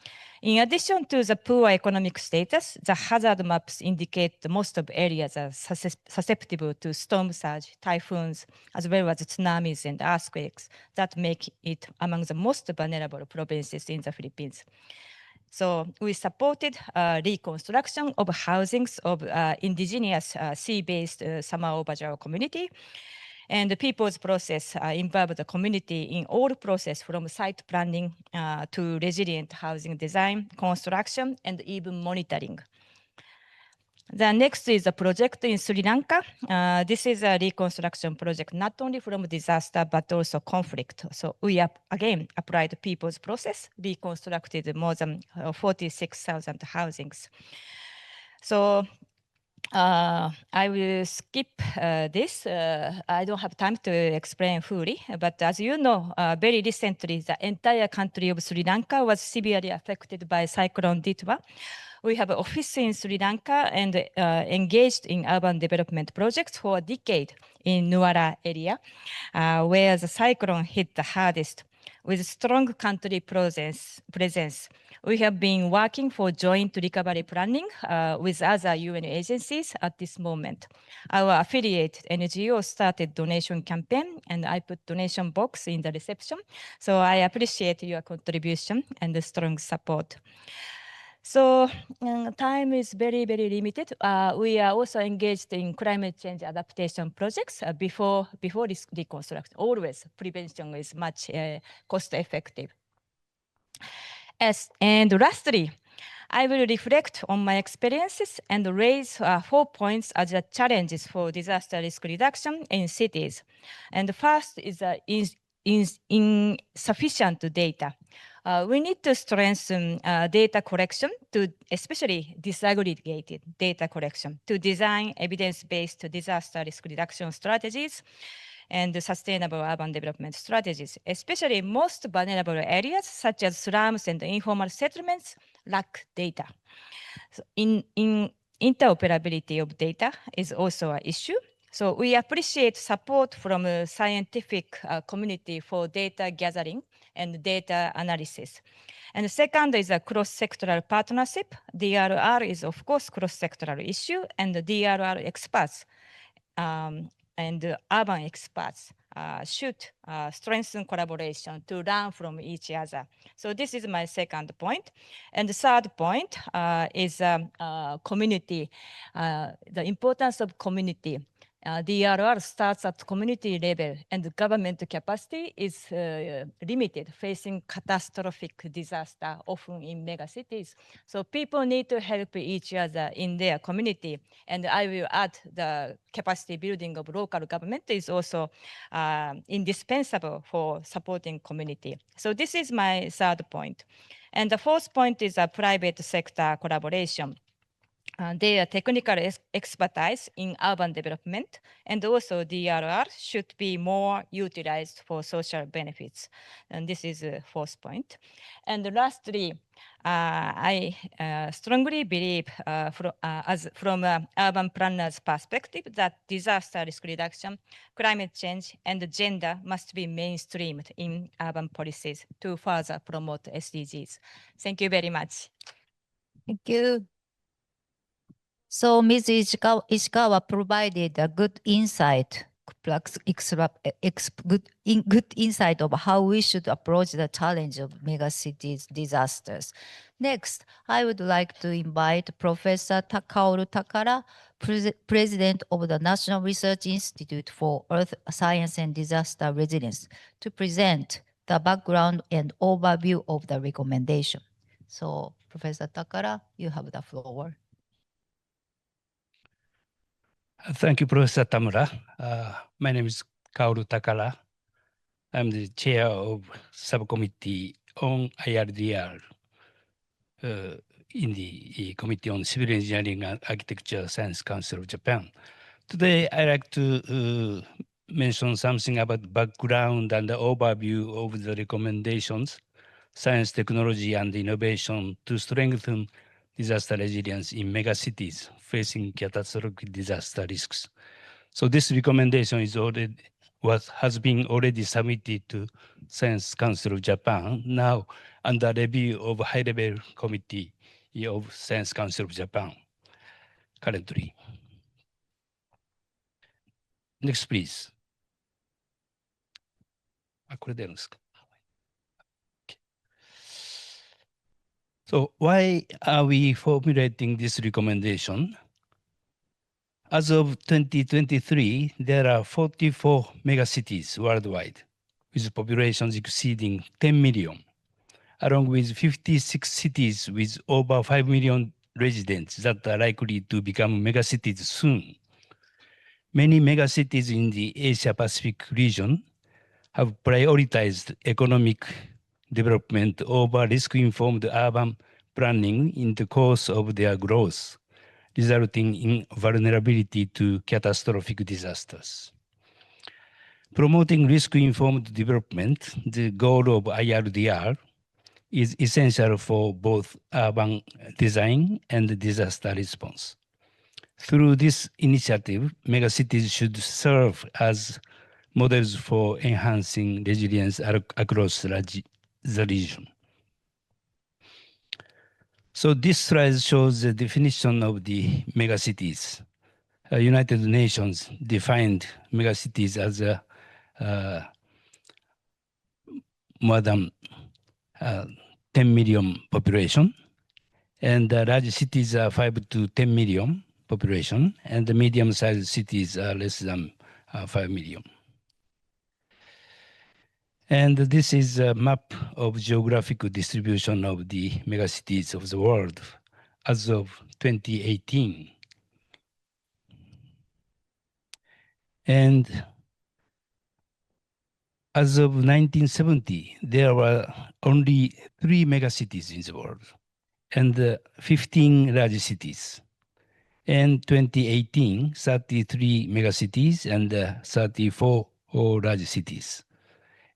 In addition to the poor economic status, the hazard maps indicate most of areas are susceptible to storm surge, typhoons, as well as tsunamis and earthquakes that make it among the most vulnerable provinces in the Philippines. So we supported reconstruction of housings of indigenous sea-based Sama-Obajao community. And the people's process involved the community in all process from site planning to resilient housing design, construction, and even monitoring. The next is a project in Sri Lanka. This is a reconstruction project, not only from disaster, but also conflict. So we again applied people's process, reconstructed more than 46,000 housings. So I will skip this. I don't have time to explain fully, but as you know, very recently, the entire country of Sri Lanka was severely affected by Cyclone Ditwa. We have an office in Sri Lanka and engaged in urban development projects for a decade in Nuwara area, where the cyclone hit the hardest. With strong country presence, we have been working for joint recovery planning with other UN agencies at this moment. Our affiliate NGO started donation campaign, and I put donation box in the reception. So I appreciate your contribution and the strong support. So time is very, very limited. We are also engaged in climate change adaptation projects before this reconstruction. Always prevention is much cost effective. And lastly, I will reflect on my experiences and raise 4 points as challenges for disaster risk reduction in cities. And the first is insufficient data. We need to strengthen data collection, especially disaggregated data collection, to design evidence-based disaster risk reduction strategies and sustainable urban development strategies. Especially most vulnerable areas, such as slums and informal settlements, lack data. So interoperability of data is also an issue. So we appreciate support from a scientific community for data gathering and data analysis. And the second is a cross-sectoral partnership. DRR is, of course, cross-sectoral issue, and the DRR experts and urban experts should strengthen collaboration to learn from each other. So this is my second point. And the third point is community, the importance of community. DRR starts at community level, and the government capacity is limited, facing catastrophic disaster, often in megacities. So people need to help each other in their community. And I will add the capacity building of local government is also indispensable for supporting community. So this is my third point. And the fourth point is a private sector collaboration. Their technical expertise in urban development and also DRR should be more utilized for social benefits. And this is the fourth point. And lastly, I strongly believe from an urban planner's perspective that disaster risk reduction, climate change, and gender must be mainstreamed in urban policies to further promote SDGs. Thank you very much. Thank you. So Ms. Ishikawa provided a good insight, good insight of how we should approach the challenge of megacities disasters. Next, I would like to invite Professor Kaoru Takara, President of the National Research Institute for Earth Science and Disaster Resilience, to present the background and overview of the recommendation. So, Professor Takara, you have the floor. Thank you, Professor Tamura. My name is Kaoru Takara. I'm the chair of Subcommittee on IRDR in the Committee on Civil Engineering and Architecture Science Council of Japan. Today, I'd like to mention something about background and the overview of the recommendations, science, technology, and innovation to strengthen disaster resilience in megacities facing catastrophic disaster risks. So this recommendation is has been already submitted to Science Council of Japan, now under review of high-level committee of Science Council of Japan currently. Next, please. So why are we formulating this recommendation? As of 2023, there are 44 megacities worldwide, with populations exceeding 10 million, along with 56 cities with over 5 million residents that are likely to become megacities soon. Many megacities in the Asia-Pacific region have prioritized economic development over risk-informed urban planning in the course of their growth, resulting in vulnerability to catastrophic disasters. Promoting risk-informed development, the goal of IRDR, is essential for both urban design and disaster response. Through this initiative, megacities should serve as models for enhancing resilience across the region. So this slide shows the definition of the megacities. United Nations defined megacities as more than 10 million population, and large cities are 5 to 10 million population, and the medium-sized cities are less than 5 million. And this is a map of geographical distribution of the megacities of the world as of 2018. And as of 1970, there were only 3 megacities in the world and 15 large cities. In 2018, 33 megacities and 34 large cities.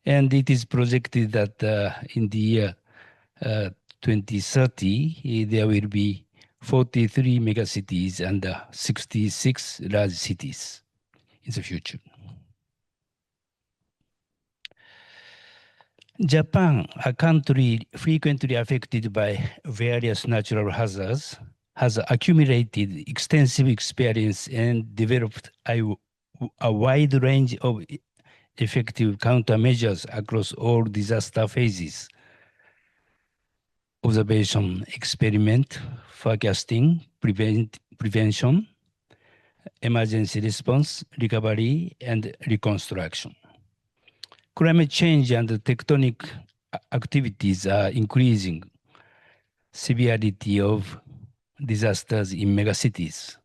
And it is projected that in the year 2030, there will be 43 megacities and 66 large cities in the future. Japan, a country frequently affected by various natural hazards, has accumulated extensive experience and developed a wide range of effective countermeasures across all disaster phases: observation, experiment, forecasting, prevention, emergency response, recovery, and reconstruction. Climate change and tectonic activities are increasing severity of disasters in megacities,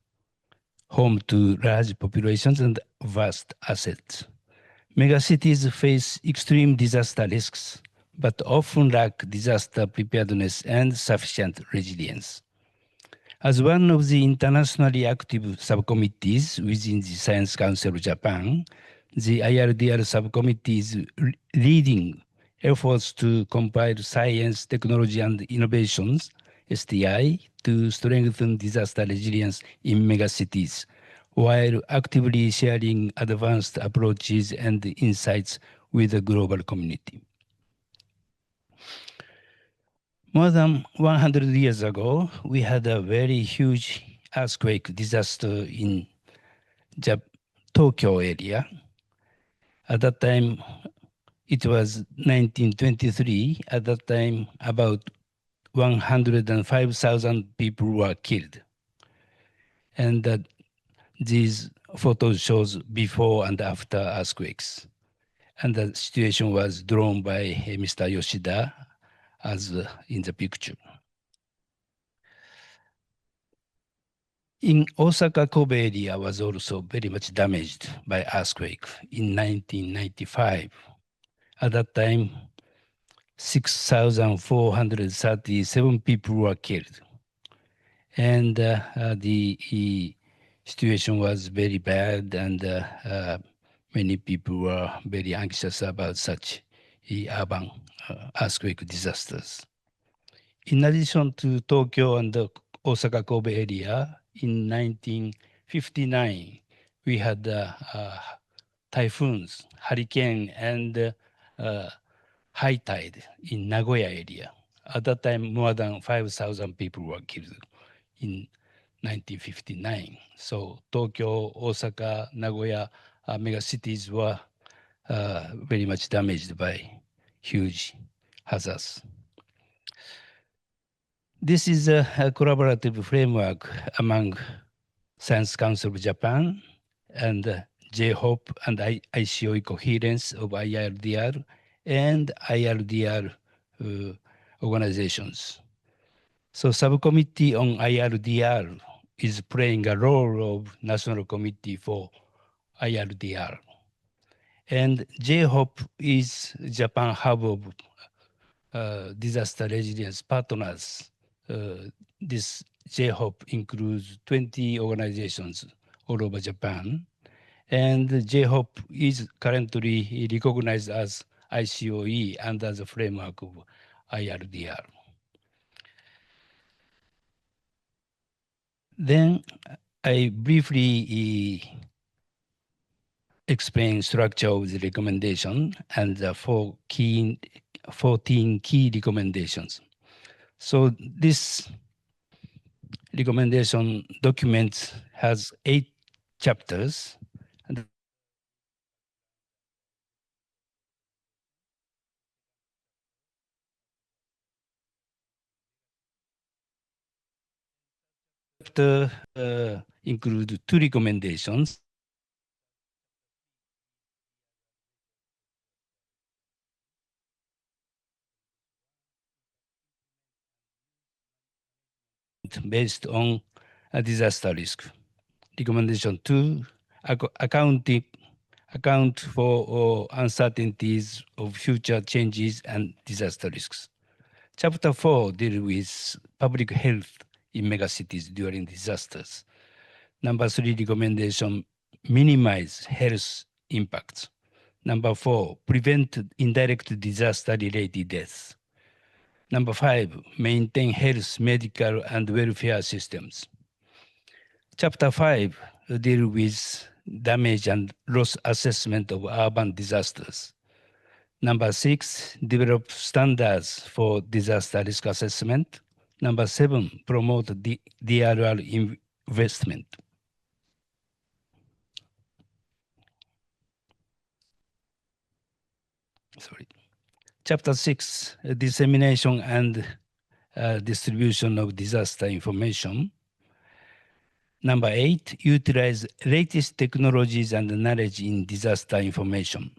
home to large populations and vast assets. Megacities face extreme disaster risks, but often lack disaster preparedness and sufficient resilience. As one of the internationally active subcommittees within the Science Council of Japan, the IRDR subcommittee is leading efforts to compile science, technology, and innovations, STI, to strengthen disaster resilience in megacities, while actively sharing advanced approaches and insights with the global community. More than 100 years ago, we had a very huge earthquake disaster in Tokyo area. At that time, it was 1923. At that time, about 105,000 people were killed. And these photos shows before and after earthquakes. And the situation was drawn by Mr. Yoshida as in the picture. In Osaka Kobe area was also very much damaged by earthquake in 1995. At that time, 6,437 people were killed. And the situation was very bad, and many people were very anxious about such urban earthquake disasters. In addition to Tokyo and the Osaka Kobe area, in 1959, we had typhoons, hurricane, and high tide in Nagoya area. At that time, more than 5,000 people were killed in 1959. So Tokyo, Osaka, Nagoya megacities were very much damaged by huge hazards. This is a collaborative framework among Science Council of Japan and J-HOP and ICOE coherence of IRDR and IRDR organizations. So Subcommittee on IRDR is playing a role of National Committee for IRDR. And J-HOP is Japan Hub of Disaster Resilience Partners. This J-HOP includes 20 organizations all over Japan. And J-HOP is currently recognized as ICOE under the framework of IRDR. Then I briefly explain structure of the recommendation and the 14 key recommendations. So this recommendation document has 8 chapters. Chapter include 2 recommendations. Based on a disaster risk. Recommendation 2, account for uncertainties of future changes and disaster risks. Chapter 4 deals with public health in megacities during disasters. Number 3 recommendation, minimize health impacts. Number 4, prevent indirect disaster-related deaths. Number 5, maintain health, medical, and welfare systems. Chapter 5 deals with damage and loss assessment of urban disasters. Number 6, develop standards for disaster risk assessment. Number 7, promote DRR investment. Chapter 6, dissemination and distribution of disaster information. Number 8, utilize latest technologies and knowledge in disaster information.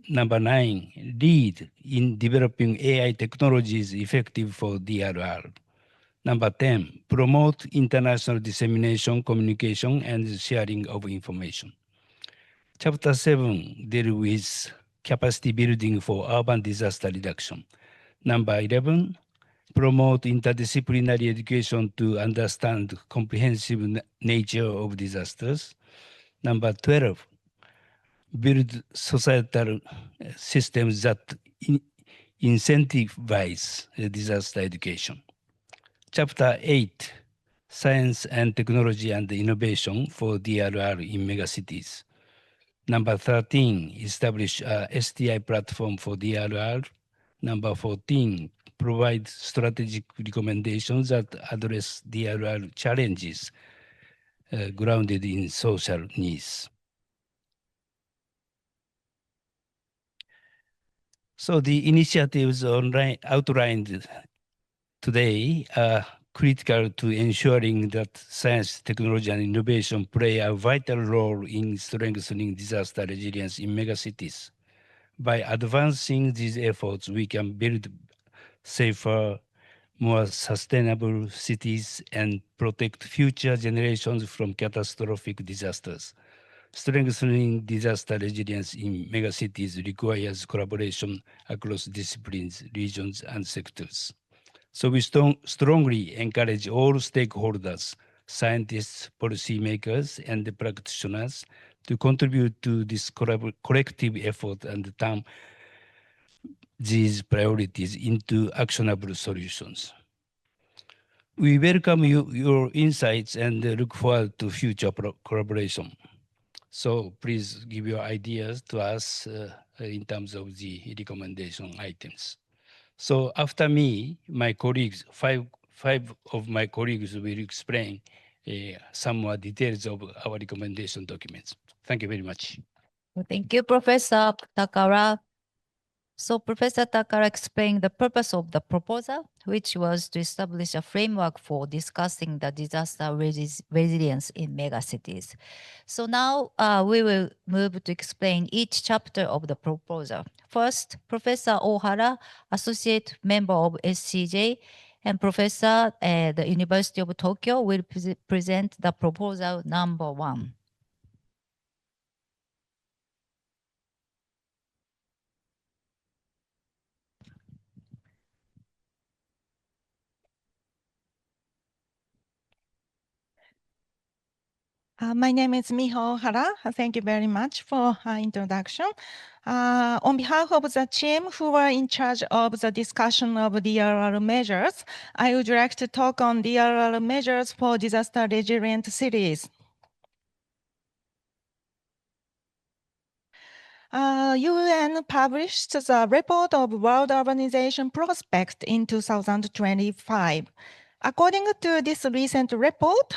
Number 9, lead in developing AI technologies effective for DRR. Number 10, promote international dissemination, communication, and sharing of information. Chapter 7 deals with capacity building for urban disaster reduction. Number 11, promote interdisciplinary education to understand comprehensive nature of disasters. Number 12, build societal systems that incentivize disaster education. Chapter 8, science and technology and innovation for DRR in megacities. Number 13, establish a STI platform for DRR. Number 14, provide strategic recommendations that address DRR challenges grounded in social needs. So the initiatives outlined today are critical to ensuring that science, technology, and innovation play a vital role in strengthening disaster resilience in megacities. By advancing these efforts, we can build safer, more sustainable cities and protect future generations from catastrophic disasters. Strengthening disaster resilience in megacities requires collaboration across disciplines, regions, and sectors. So we strongly encourage all stakeholders, scientists, policymakers, and the practitioners to contribute to this collective effort and turn these priorities into actionable solutions. We welcome your insights and look forward to future collaboration. So please give your ideas to us in terms of the recommendation items. So after me, my colleagues, five of my colleagues will explain some more details of our recommendation documents. Thank you very much. Thank you, Professor Takara. So Professor Takara explained the purpose of the proposal, which was to establish a framework for discussing the disaster resilience in megacities. So now we will move to explain each chapter of the proposal. First, Professor Ohara, Associate Member of SCJ, and Professor at the University of Tokyo will present the proposal number 1. My name is Miho Hara. Thank you very much for introduction. On behalf of the team who were in charge of the discussion of DRR measures, I would like to talk on DRR measures for disaster resilient cities. UN published the report of World Urbanization Prospect in 2025. According to this recent report,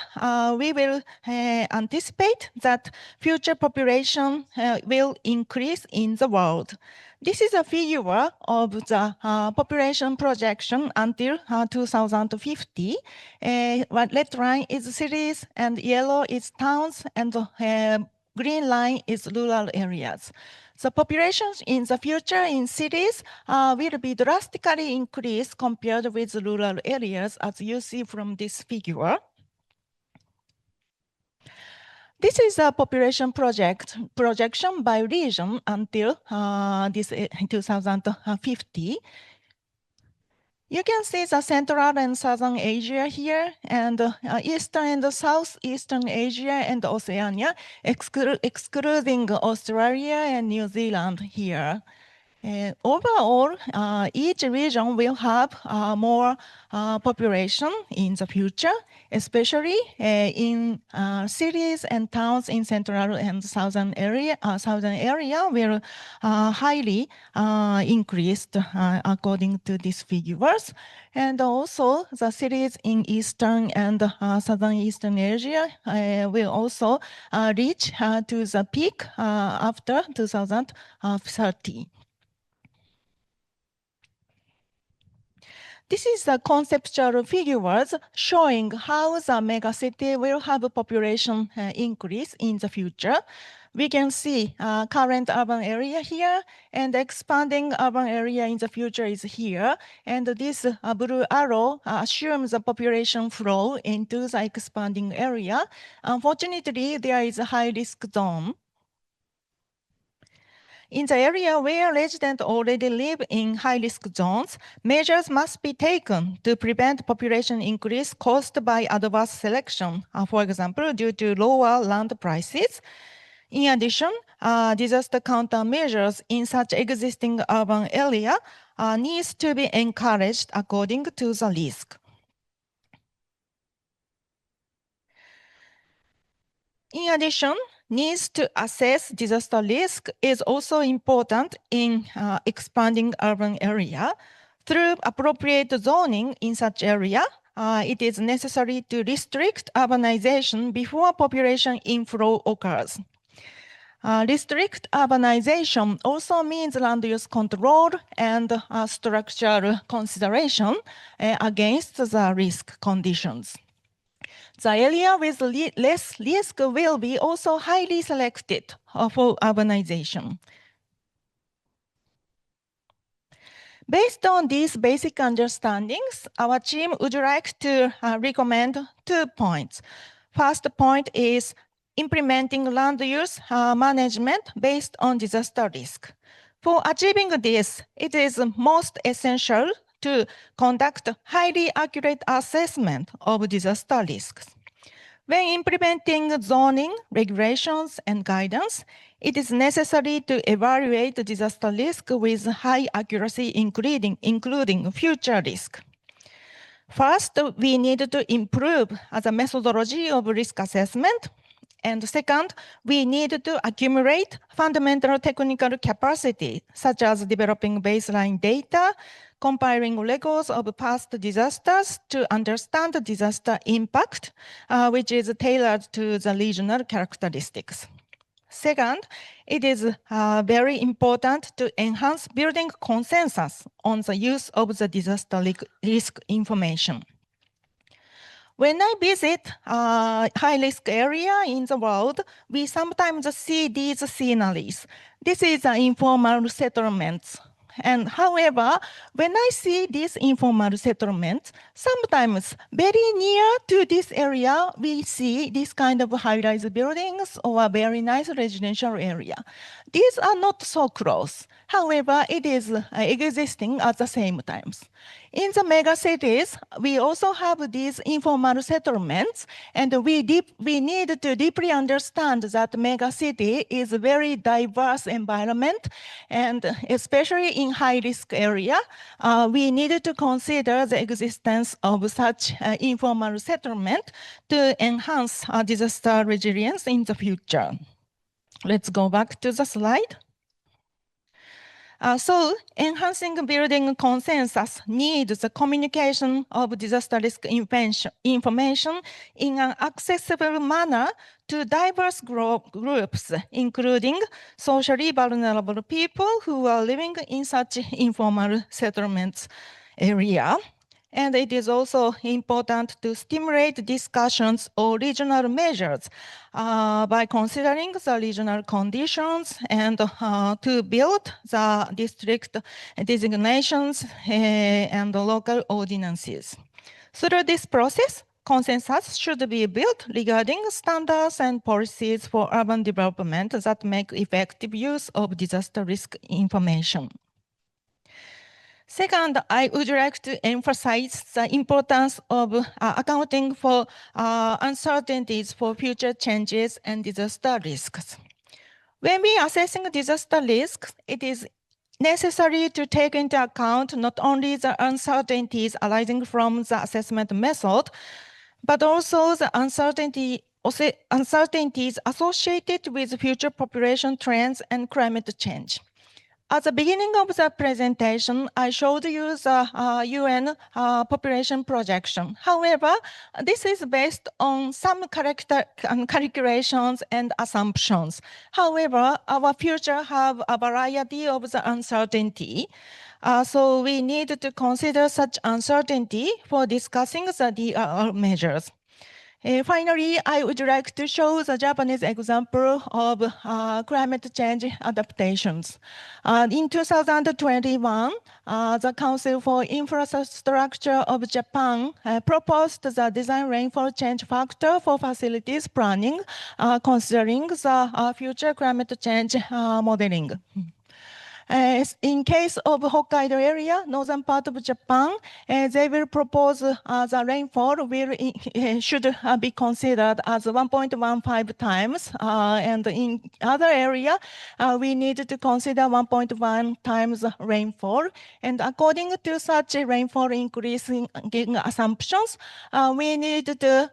we will anticipate that future population will increase in the world. This is a figure of the population projection until 2050. Red line is cities, and yellow is towns, and green line is rural areas. The populations in the future in cities will be drastically increased compared with rural areas, as you see from this figure. This is a population projection by region until 2050. You can see the Central and Southern Asia here, and Eastern and Southeastern Asia and Oceania, excluding Australia and New Zealand here. Overall, each region will have more population in the future, especially in cities and towns in Central and Southern area. Southern area will highly increased according to these figures. And also the cities in Eastern and Southern Eastern Asia will also reach to the peak after 2030. This is the conceptual figures showing how the megacity will have a population increase in the future. We can see current urban area here, and expanding urban area in the future is here. And this blue arrow assumes the population flow into the expanding area. Unfortunately, there is a high-risk zone. In the area where residents already live in high-risk zones, measures must be taken to prevent population increase caused by adverse selection, for example, due to lower land prices. In addition, disaster countermeasures in such existing urban area needs to be encouraged according to the risk. In addition, needs to assess disaster risk is also important in expanding urban area. Through appropriate zoning in such area, it is necessary to restrict urbanization before population inflow occurs. Restrict urbanization also means land use control and structural consideration against the risk conditions. The area with less risk will be also highly selected for urbanization. Based on these basic understandings, our team would like to recommend 2 points. First point is implementing land use management based on disaster risk. For achieving this, it is most essential to conduct highly accurate assessment of disaster risks. When implementing zoning, regulations, and guidance, it is necessary to evaluate disaster risk with high accuracy, including future risk. First, we need to improve the methodology of risk assessment. And second, we need to accumulate fundamental technical capacity, such as developing baseline data, compiling records of past disasters to understand the disaster impact, which is tailored to the regional characteristics. Second, it is very important to enhance building consensus on the use of the disaster risk information. When I visit a high-risk area in the world, we sometimes see these sceneries. This is informal settlements. And however, when I see these informal settlements, sometimes very near to this area, we see this kind of high-rise buildings or a very nice residential area. These are not so close. However, it is existing at the same times. In the megacities, we also have these informal settlements, and we need to deeply understand that megacity is a very diverse environment, and especially in high-risk area, we need to consider the existence of such informal settlement to enhance disaster resilience in the future. Let's go back to the slide. So enhancing building consensus needs the communication of disaster risk information in an accessible manner to diverse groups, including socially vulnerable people who are living in such informal settlements area. And it is also important to stimulate discussions or regional measures by considering the regional conditions and to build the district designations and local ordinances. Through this process, consensus should be built regarding standards and policies for urban development that make effective use of disaster risk information. Second, I would like to emphasize the importance of accounting for uncertainties for future changes and disaster risks. When we are assessing disaster risks, it is necessary to take into account not only the uncertainties arising from the assessment method, but also the uncertainties associated with future population trends and climate change. At the beginning of the presentation, I showed you the UN population projection. However, this is based on some calculations and assumptions. However, our future have a variety of the uncertainty. So we need to consider such uncertainty for discussing the DRR measures. Finally, I would like to show the Japanese example of climate change adaptations. In 2021, the Council for Infrastructure of Japan proposed the design rainfall change factor for facilities planning, considering the future climate change modeling. In case of Hokkaido area, northern part of Japan, they will propose the rainfall should be considered as 1.15 times. And in other area, we need to consider 1.1 times rainfall. And according to such rainfall increasing assumptions, we need to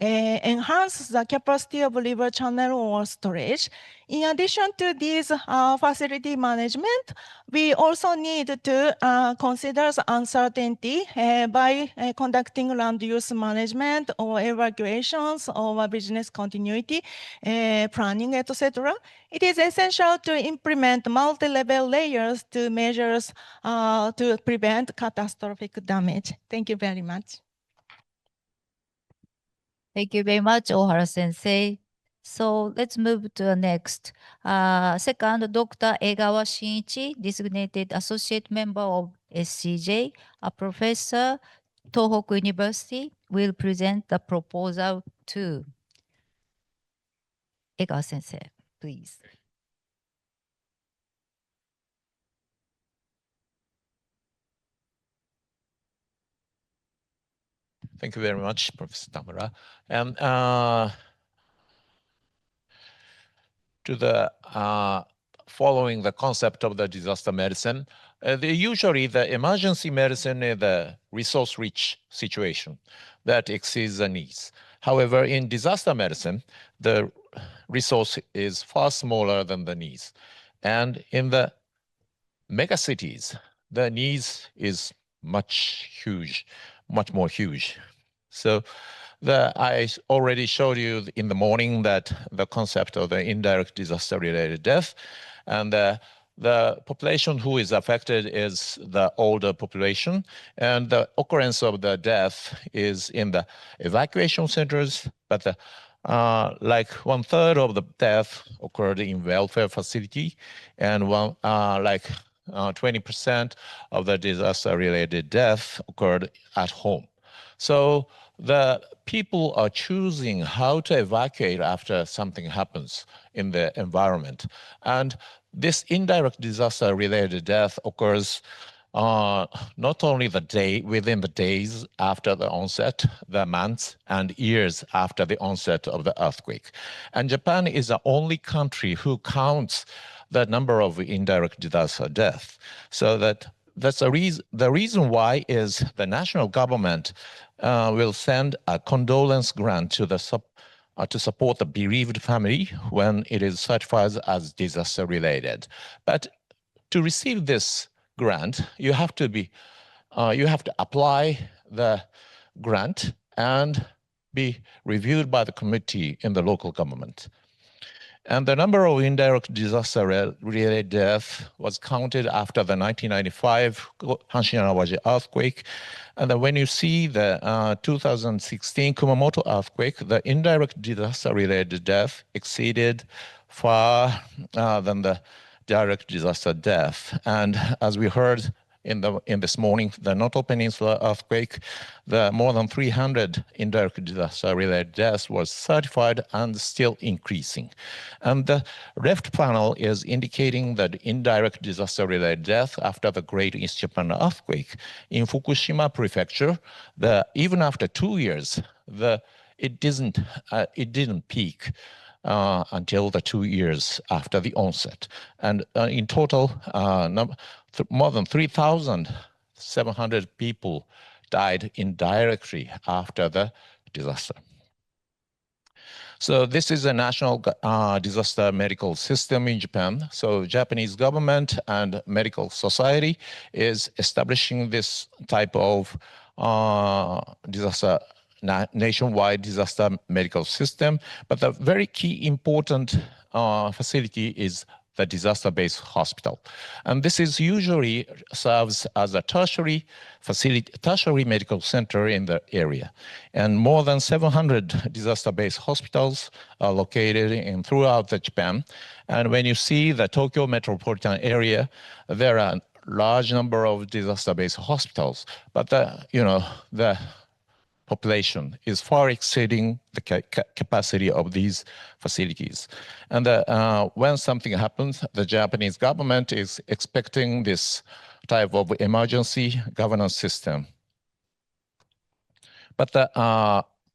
enhance the capacity of river channel or storage. in addition to these facility management, we also need to consider the uncertainty by conducting land use management or evacuations or business continuity planning, etc. It is essential to implement multi-level layers to measures to prevent catastrophic damage. Thank you very much. Thank you very much, Ohara Sensei. So let's move to the next. Second, Dr. Egawa Shinichi, designated associate member of SCJ, a professor, Tohoku University, will present the proposal too. Egawa Sensei, please. Thank you very much, Professor Tamura. And to the following the concept of the disaster medicine, usually the emergency medicine is the resource-rich situation that exceeds the needs. However, in disaster medicine, the resource is far smaller than the needs. And in the megacities, the needs is much more huge. So I already showed you in the morning that the concept of the indirect disaster-related death, and the population who is affected is the older population, and the occurrence of the death is in the evacuation centers, but like 1/3 of the death occurred in welfare facility, and 20% of the disaster-related death occurred at home. So the people are choosing how to evacuate after something happens in the environment. And this indirect disaster-related death occurs not only within the days after the onset, the months and years after the onset of the earthquake. And Japan is the only country who counts the number of indirect disaster deaths. So that's the reason why is the national government will send a condolence grant to support the bereaved family when it is certified as disaster related. But to receive this grant, you have to apply the grant and be reviewed by the committee in the local government. And the number of indirect disaster-related deaths was counted after the 1995 Hanshin-Awaji Earthquake. And then when you see the 2016 Kumamoto earthquake, the indirect disaster-related death exceeded far than the direct disaster death. And as we heard in this morning, the Noto Peninsula earthquake, the more than 300 indirect disaster-related deaths was certified and still increasing. And the left panel is indicating that indirect disaster-related death after the Great East Japan earthquake in Fukushima Prefecture. Even after 2 years, it didn't peak until the 2 years after the onset. And in total, more than 3,700 people died indirectly after the disaster. So this is a national disaster medical system in Japan. So Japanese government and medical society is establishing this type of nationwide disaster medical system. But the very key important facility is the disaster-based hospital. And this is usually serves as a tertiary medical center in the area. And more than 700 disaster-based hospitals are located throughout Japan. And when you see the Tokyo metropolitan area, there are a large number of disaster-based hospitals. But the population is far exceeding the capacity of these facilities. And when something happens, the Japanese government is expecting this type of emergency governance system. But the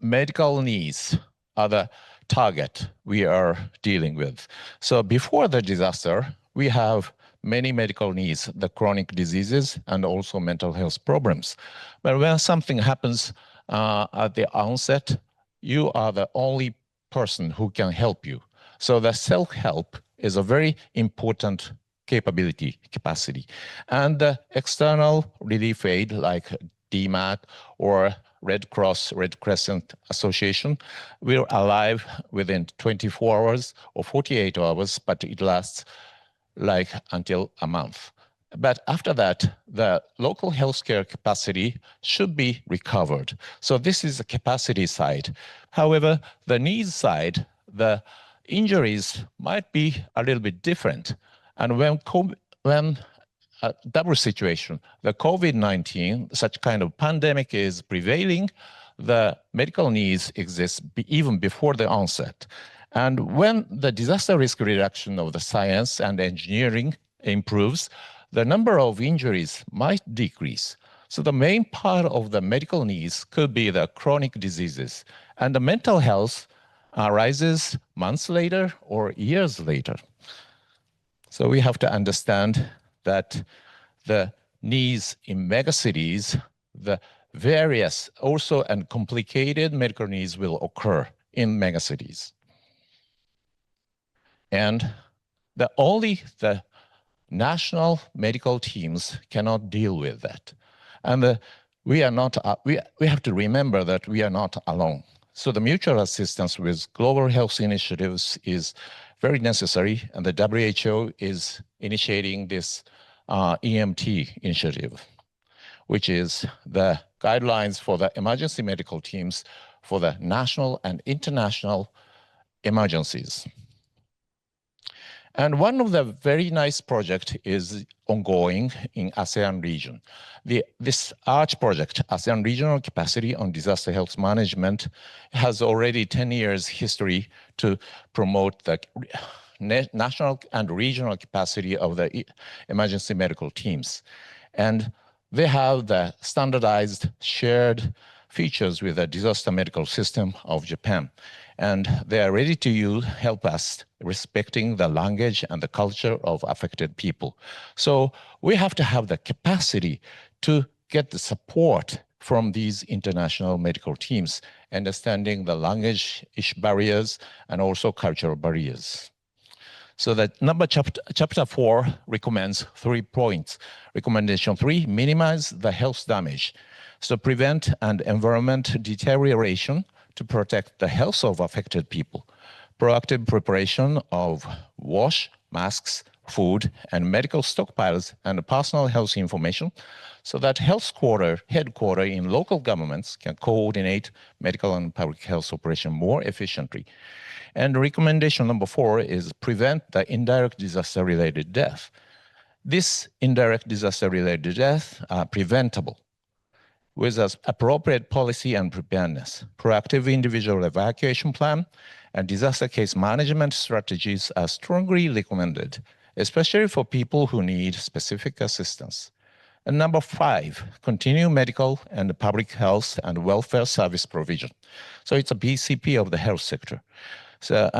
medical needs are the target we are dealing with. So before the disaster, we have many medical needs, the chronic diseases and also mental health problems. But when something happens at the onset, you are the only person who can help you. So the self-help is a very important capacity. And the external relief aid like DMAT or Red Cross, Red Crescent Association will arrive within 24 hours or 48 hours, but it lasts like until a month. But after that, the local healthcare capacity should be recovered. So this is the capacity side. However, the needs side, the injuries might be a little bit different. And when a double situation, the COVID-19, such kind of pandemic is prevailing, the medical needs exist even before the onset. And when the disaster risk reduction of the science and engineering improves, the number of injuries might decrease. So the main part of the medical needs could be the chronic diseases, and the mental health arises months later or years later. So we have to understand that the needs in megacities, the various also and complicated medical needs will occur in megacities. And only the national medical teams cannot deal with that. And we have to remember that we are not alone. So the mutual assistance with global health initiatives is very necessary, and the WHO is initiating this EMT initiative, which is the guidelines for the emergency medical teams for the national and international emergencies. And one of the very nice project is ongoing in ASEAN region. This ARCH project, ASEAN Regional Capacity on Disaster Health Management, has already 10 years history to promote the national and regional capacity of the emergency medical teams. And they have the standardized shared features with the disaster medical system of Japan. And they are ready to help us respecting the language and the culture of affected people. So we have to have the capacity to get the support from these international medical teams, understanding the language barriers and also cultural barriers. So that chapter 4 recommends 3 points. Recommendation 3, minimize the health damage. So prevent and environment deterioration to protect the health of affected people. Proactive preparation of wash, masks, food, and medical stockpiles and personal health information so that headquarters in local governments can coordinate medical and public health operation more efficiently. And recommendation number 4 is prevent the indirect disaster-related death. This indirect disaster-related death are preventable with an appropriate policy and preparedness. Proactive individual evacuation plan and disaster case management strategies are strongly recommended, especially for people who need specific assistance. And number 5, continue medical and public health and welfare service provision. So it's a BCP of the health sector. So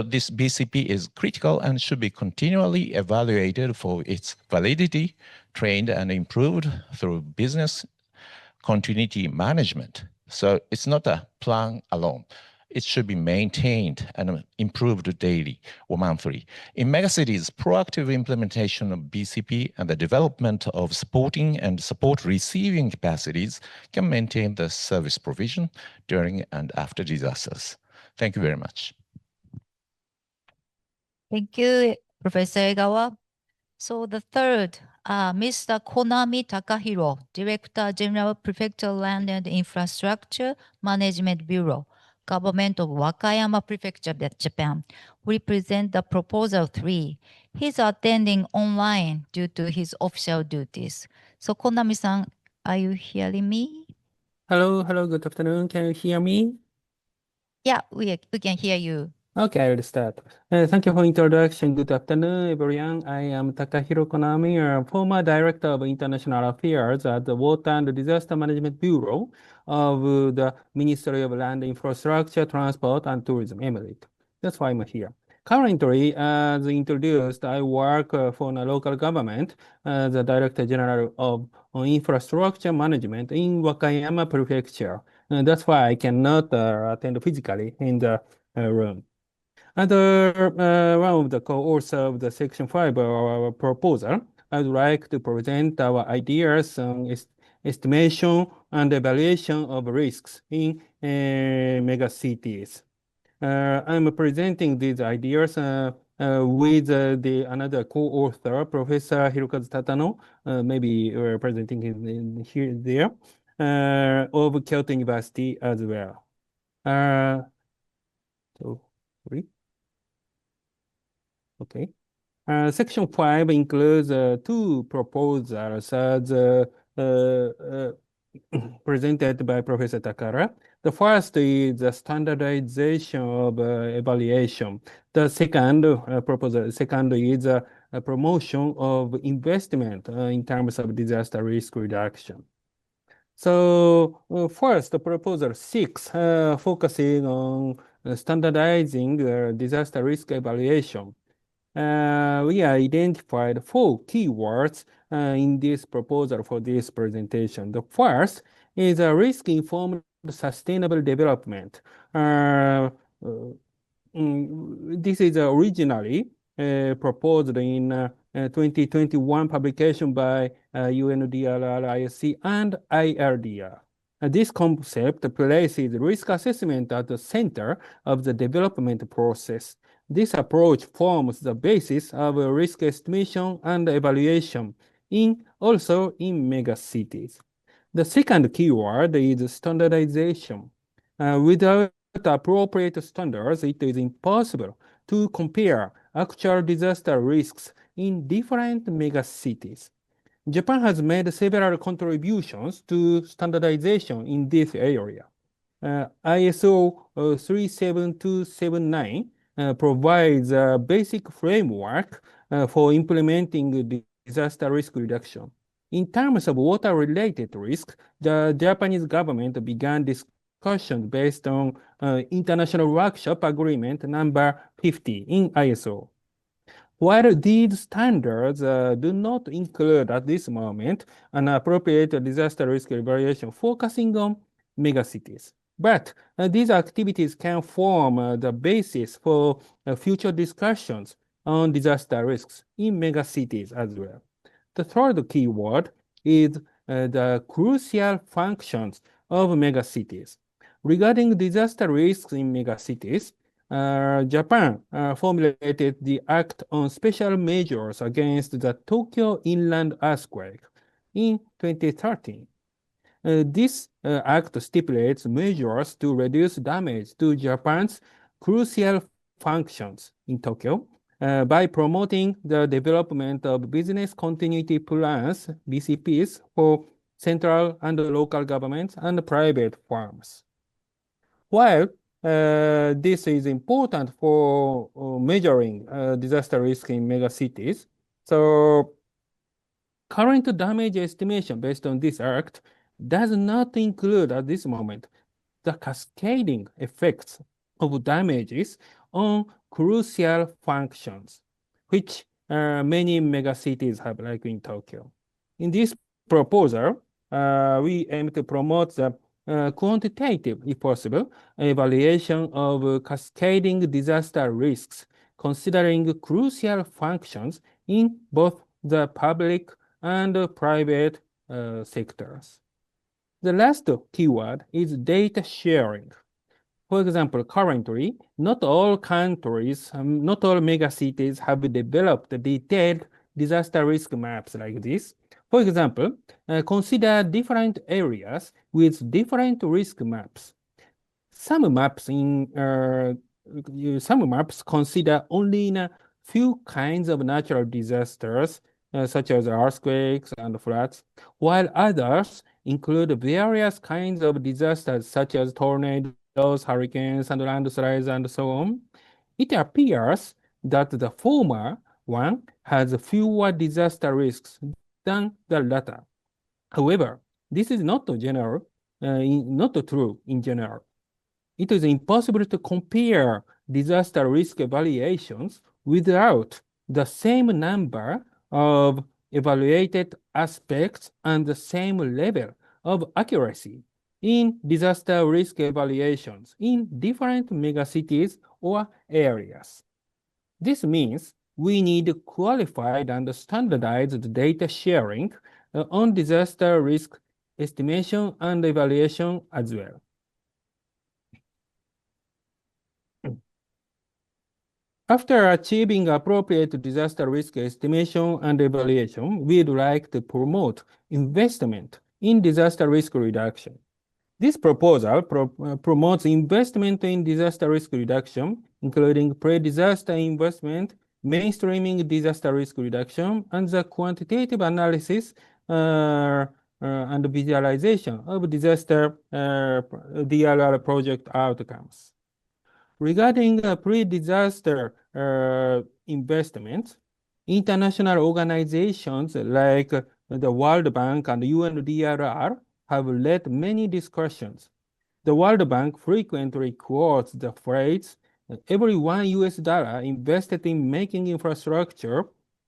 this BCP is critical and should be continually evaluated for its validity, trained and improved through business continuity management. So it's not a plan alone. It should be maintained and improved daily or monthly. In megacities, proactive implementation of BCP and the development of supporting and support receiving capacities can maintain the service provision during and after disasters. Thank you very much. Thank you, Professor Egawa. So the third, Mr. Konami Takahiro, Director General Prefecture Land and Infrastructure Management Bureau, Government of Wakayama Prefecture, Japan, will present the proposal 3. He's attending online due to his official duties. So Konami-san, are you hearing me? Hello, good afternoon. Can you hear me? Yeah, we can hear you. Okay, I will start. Thank you for introduction. Good afternoon, everyone. I am Takahiro Konami, a former Director of International Affairs at the Water and Disaster Management Bureau of the Ministry of Land, Infrastructure, Transport, and Tourism, Emirate. That's why I'm here. Currently, as introduced, I work for a local government as the Director General of Infrastructure Management in Wakayama Prefecture. That's why I cannot attend physically in the room. Under one of the co-authors of the Section 5 of our proposal, I'd like to present our ideas on estimation and evaluation of risks in megacities. I'm presenting these ideas with another co-author, Professor Hirokazu Tatano, maybe presenting in here there, of Kyoto University as well. Sorry. Okay. Section 5 includes two proposals as presented by Professor Takara. The first is the standardization of evaluation. The second proposal, is a promotion of investment in terms of disaster risk reduction. So first, the proposal 6 focusing on standardizing disaster risk evaluation. We identified 4 keywords in this proposal for this presentation. The first is a risk-informed sustainable development. This is originally proposed in 2021 publication by UNDRR, ISC, and IRDR. This concept places risk assessment at the center of the development process. This approach forms the basis of risk estimation and evaluation also in megacities. The second keyword is standardization. Without appropriate standards, it is impossible to compare actual disaster risks in different megacities. Japan has made several contributions to standardization in this area. ISO 37279 provides a basic framework for implementing disaster risk reduction. In terms of water-related risk, the Japanese government began discussions based on International Workshop Agreement number 50 in ISO. While these standards do not include at this moment an appropriate disaster risk evaluation focusing on megacities. But these activities can form the basis for future discussions on disaster risks in megacities as well. The third keyword is the crucial functions of megacities. Regarding disaster risks in megacities, Japan formulated the Act on Special Measures Against the Tokyo Inland Earthquake in 2013. This act stipulates measures to reduce damage to Japan's crucial functions in Tokyo by promoting the development of business continuity plans, BCPs, for central and local governments and private firms. While this is important for measuring disaster risk in megacities, so current damage estimation based on this act does not include at this moment the cascading effects of damages on crucial functions, which many megacities have, like in Tokyo. In this proposal, we aim to promote the quantitative, if possible, evaluation of cascading disaster risks, considering crucial functions in both the public and private sectors. The last keyword is data sharing. For example, currently, not all countries, not all megacities have developed detailed disaster risk maps like this. For example, consider different areas with different risk maps. Some maps consider only in a few kinds of natural disasters, such as earthquakes and floods, while others include various kinds of disasters, such as tornadoes, hurricanes, and landslides, and so on. It appears that the former one has fewer disaster risks than the latter. However, this is not true in general. It is impossible to compare disaster risk evaluations without the same number of evaluated aspects and the same level of accuracy in disaster risk evaluations in different megacities or areas. This means we need qualified and standardized data sharing on disaster risk estimation and evaluation as well. After achieving appropriate disaster risk estimation and evaluation, we'd like to promote investment in disaster risk reduction. This proposal promotes investment in disaster risk reduction, including pre-disaster investment, mainstreaming disaster risk reduction, and the quantitative analysis and visualization of disaster DRR project outcomes. Regarding pre-disaster investments, international organizations like the World Bank and UNDRR have led many discussions. The World Bank frequently quotes the phrase, every $1 invested in making infrastructure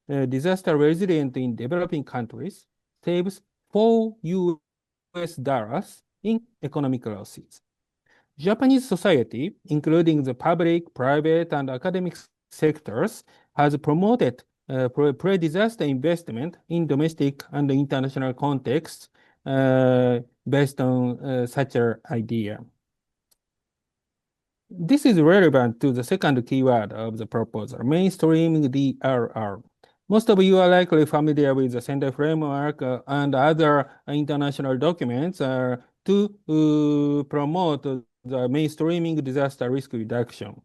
disaster resilient in developing countries saves $4 in economic losses. Japanese society, including the public, private, and academic sectors, has promoted pre-disaster investment in domestic and international contexts based on such an idea. This is relevant to the second keyword of the proposal, mainstreaming DRR. Most of you are likely familiar with the Sendai framework and other international documents to promote the mainstreaming disaster risk reduction.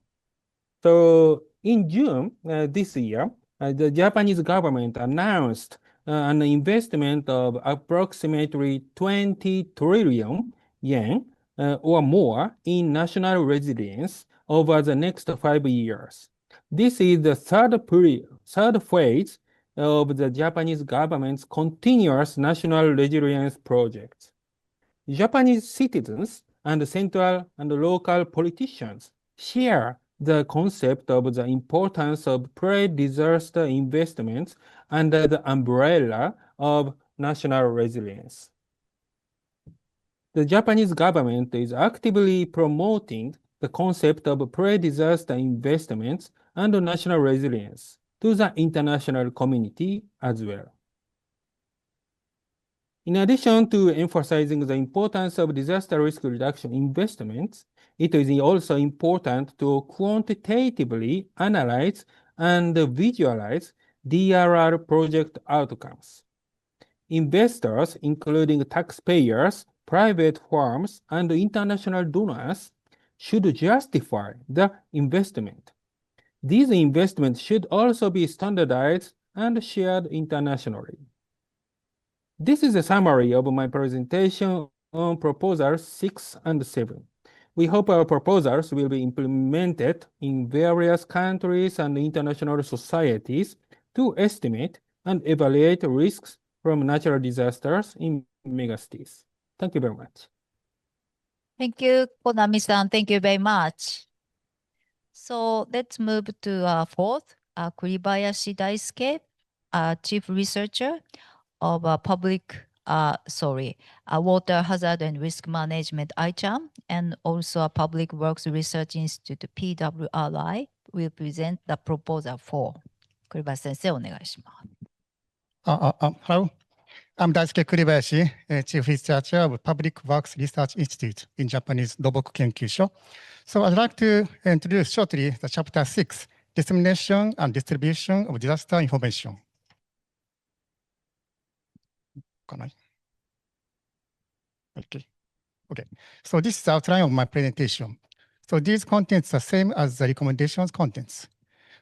So in June this year, the Japanese government announced an investment of approximately 20 trillion yen or more in national resilience over the next 5 years. This is the third phase of the Japanese government's continuous national resilience project. Japanese citizens and central and local politicians share the concept of the importance of pre-disaster investments under the umbrella of national resilience. The Japanese government is actively promoting the concept of pre-disaster investments and national resilience to the international community as well. In addition to emphasizing the importance of disaster risk reduction investments, it is also important to quantitatively analyze and visualize DRR project outcomes. Investors, including taxpayers, private firms, and international donors, should justify the investment. These investments should also be standardized and shared internationally. This is a summary of my presentation on proposals 6 and 7. We hope our proposals will be implemented in various countries and international societies to estimate and evaluate risks from natural disasters in megacities. Thank you very much. Thank you, Konami-san. Thank you very much. So let's move to fourth, Kuribayashi Daisuke, Chief Researcher of Water Hazard and Risk Management ICHAM, and also a Public Works Research Institute PWRI, will present the proposal 4. Kuribayashi-sensei, お願いします。Hello, I'm Daisuke Kuribayashi, Chief Researcher of Public Works Research Institute in Japanese Doboku Kenkyusho. So I'd like to introduce shortly the chapter 6, Dissemination and Distribution of Disaster Information. Okay. So this is the outline of my presentation. So these contents are the same as the recommendations contents.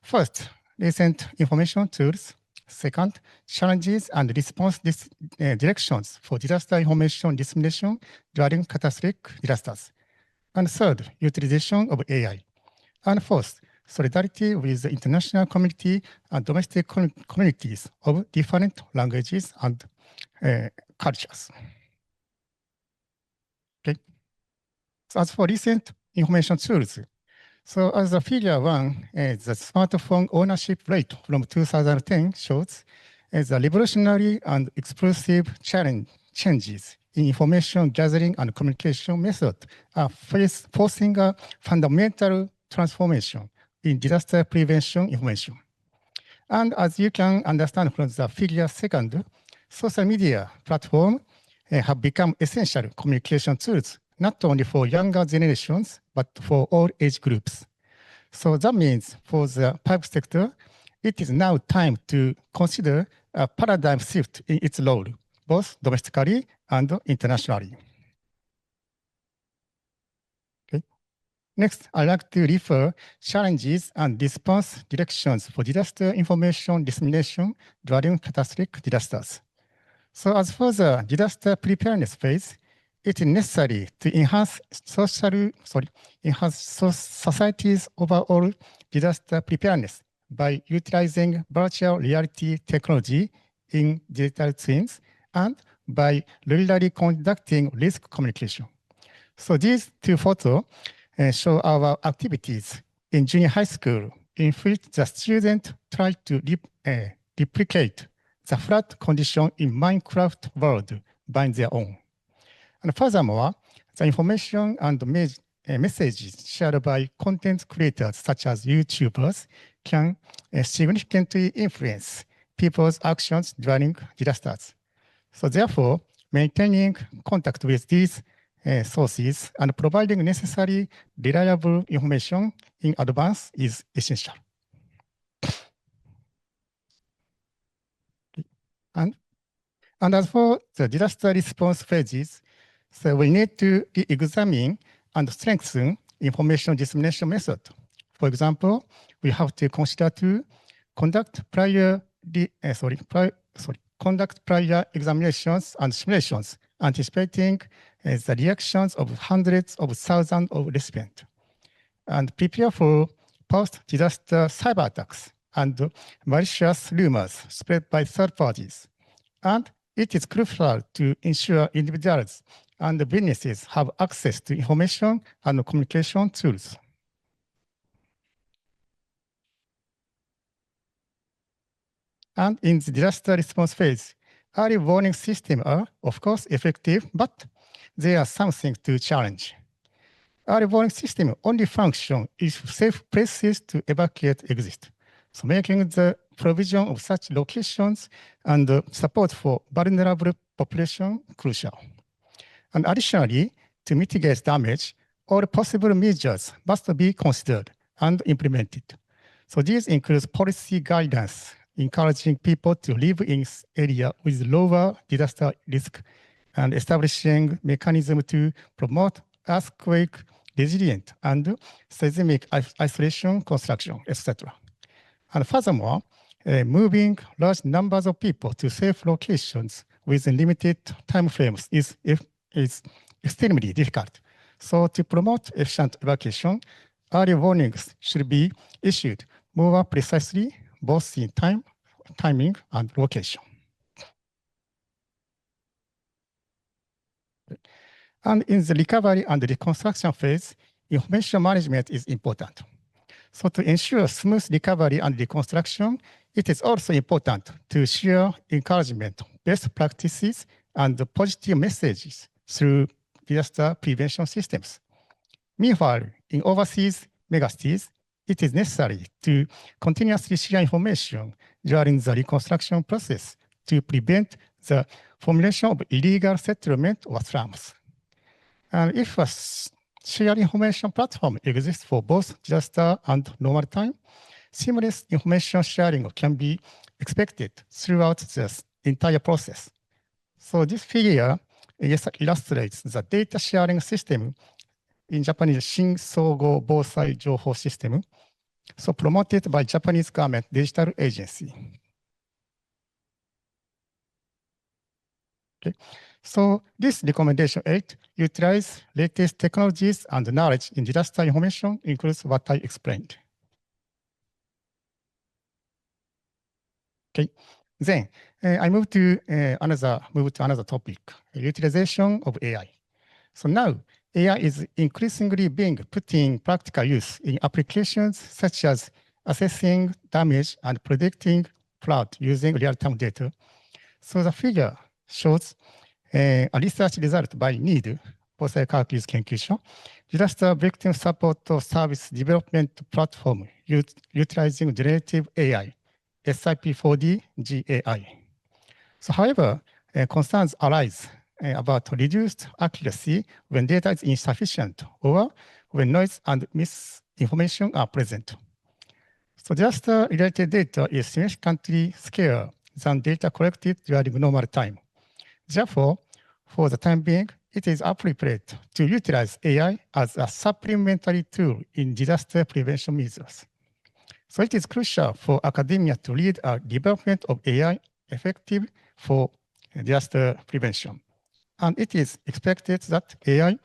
First, recent information tools. Second, challenges and response directions for disaster information dissemination during catastrophic disasters. And third, utilization of AI. And fourth, solidarity with the international community and domestic communities of different languages and cultures. Okay. So as for recent information tools, so as the figure 1, the smartphone ownership rate from 2010 shows the revolutionary and explosive changes in information gathering and communication method are forcing a fundamental transformation in disaster prevention information. And as you can understand from the figure second, social media platforms have become essential communication tools, not only for younger generations, but for all age groups. So that means for the public sector, it is now time to consider a paradigm shift in its role, both domestically and internationally. Okay. Next, I'd like to refer challenges and response directions for disaster information dissemination during catastrophic disasters. So as for the disaster preparedness phase, it is necessary to enhance society's overall disaster preparedness by utilizing virtual reality technology in digital twins and by regularly conducting risk communication. So these two photos show our activities in junior high school in which the students try to replicate the flat condition in Minecraft world by their own. And furthermore, the information and messages shared by content creators such as YouTubers can significantly influence people's actions during disasters. So therefore, maintaining contact with these sources and providing necessary reliable information in advance is essential. And as for the disaster response phases, so we need to examine and strengthen information dissemination method. For example, we have to consider to conduct prior examinations and simulations, anticipating the reactions of hundreds of thousands of recipients, and prepare for post-disaster cyber attacks and malicious rumors spread by third parties. And it is crucial to ensure individuals and businesses have access to information and communication tools. And in the disaster response phase, early warning systems are, of course, effective, but there are some things to challenge. Early warning systems only function if safe places to evacuate exist. So making the provision of such locations and support for vulnerable population crucial. And additionally, to mitigate damage, all possible measures must be considered and implemented. So these include policy guidance, encouraging people to live in areas with lower disaster risk, and establishing mechanisms to promote earthquake resilient and seismic isolation construction, etc. And furthermore, moving large numbers of people to safe locations within limited time frames is extremely difficult. So to promote efficient evacuation, early warnings should be issued more precisely, both in timing and location. And in the recovery and reconstruction phase, information management is important. So to ensure smooth recovery and reconstruction, it is also important to share encouragement, best practices, and positive messages through disaster prevention systems. Meanwhile, in overseas megacities, it is necessary to continuously share information during the reconstruction process to prevent the formulation of illegal settlement or slums. And if a shared information platform exists for both disaster and normal time, seamless information sharing can be expected throughout the entire process. So this figure illustrates the data sharing system in Japanese Shin Sougo Bosai Jouhou System, so promoted by Japanese government digital agency. Okay. So this recommendation 8 utilize latest technologies and knowledge in disaster information includes what I explained. Okay. Then I move to another topic, utilization of AI. So now AI is increasingly being put in practical use in applications such as assessing damage and predicting flood using real-time data. So the figure shows a research result by NEED, 防災科学技術研究所, Disaster Victim Support Service Development Platform utilizing Generative AI, SIP4D GAI. So, however, concerns arise about reduced accuracy when data is insufficient or when noise and misinformation are present. So, disaster-related data is significantly scarcer than data collected during normal time. Therefore, for the time being, it is appropriate to utilize AI as a supplementary tool in disaster prevention measures. So it is crucial for academia to lead a development of AI effective for disaster prevention. And it is expected that AI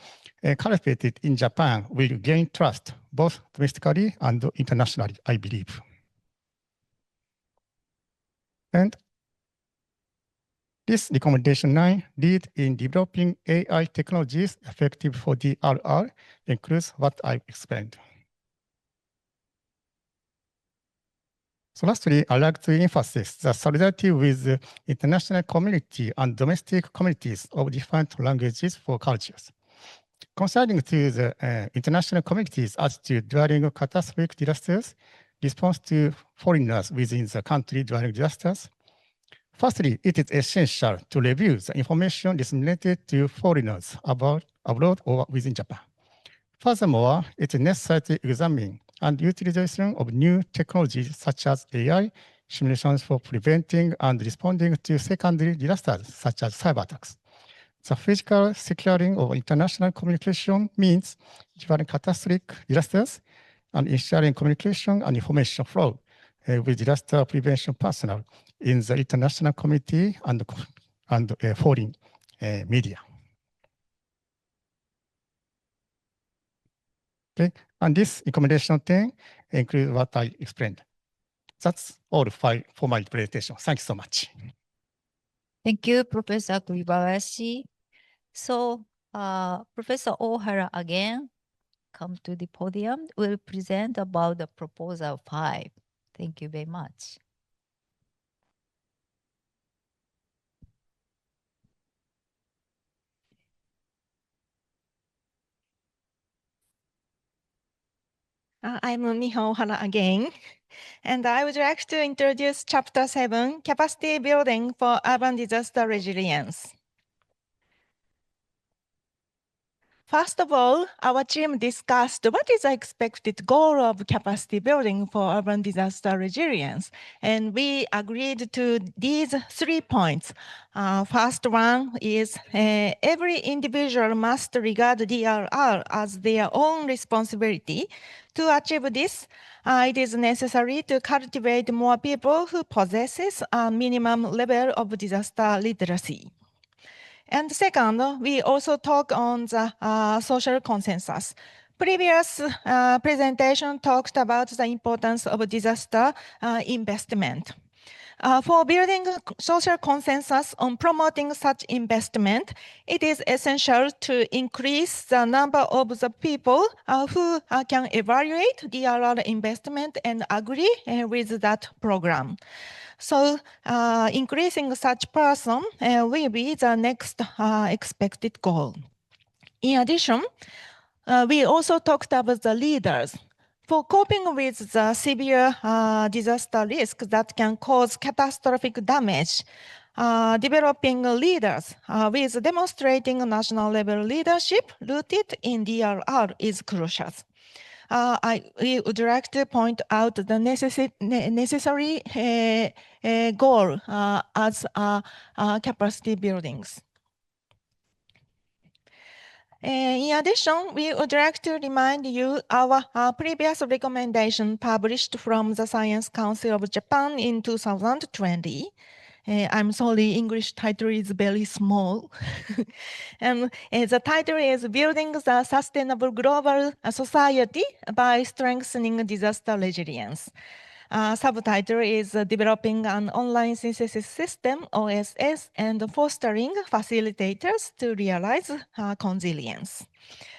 cultivated in Japan will gain trust both domestically and internationally, I believe. And this recommendation 9, lead in developing AI technologies effective for DRR, includes what I explained. So lastly, I'd like to emphasize the solidarity with the international community and domestic communities of different languages for cultures. Concerning to the international community's attitude during catastrophic disasters, response to foreigners within the country during disasters. Firstly, it is essential to review the information disseminated to foreigners abroad or within Japan. Furthermore, it is necessary to examine and utilization of new technologies such as AI, simulations for preventing and responding to secondary disasters such as cyber attacks. The physical securing of international communication means during catastrophic disasters and ensuring communication and information flow with disaster prevention personnel in the international community and foreign media. Okay, and this recommendation 10 includes what I explained. That's all for my presentation. Thank you so much. Thank you, Professor Kuribayashi. So, Professor Ohara again, come to the podium, will present about the proposal 5. Thank you very much. I'm Miho Ohara again, and I would like to introduce Chapter 7, Capacity Building for Urban Disaster Resilience. First of all, our team discussed what is the expected goal of capacity building for urban disaster resilience, and we agreed to these 3 points. First one is every individual must regard DRR as their own responsibility. To achieve this, it is necessary to cultivate more people who possesses a minimum level of disaster literacy. And second, we also talk on the social consensus. Previous presentation talked about the importance of disaster investment. For building social consensus on promoting such investment, it is essential to increase the number of the people who can evaluate DRR investment and agree with that program. So increasing such person will be the next expected goal. In addition, we also talked about the leaders. For coping with the severe disaster risk that can cause catastrophic damage, developing leaders with demonstrating national level leadership rooted in DRR is crucial. We would like to point out the necessary goal as capacity buildings. In addition, we would like to remind you our previous recommendation published from the Science Council of Japan in 2020. I'm sorry, English title is very small. And the title is Building the Sustainable Global Society by Strengthening Disaster Resilience. Subtitle is Developing an Online Synthesis System, OSS, and Fostering Facilitators to Realize Consilience.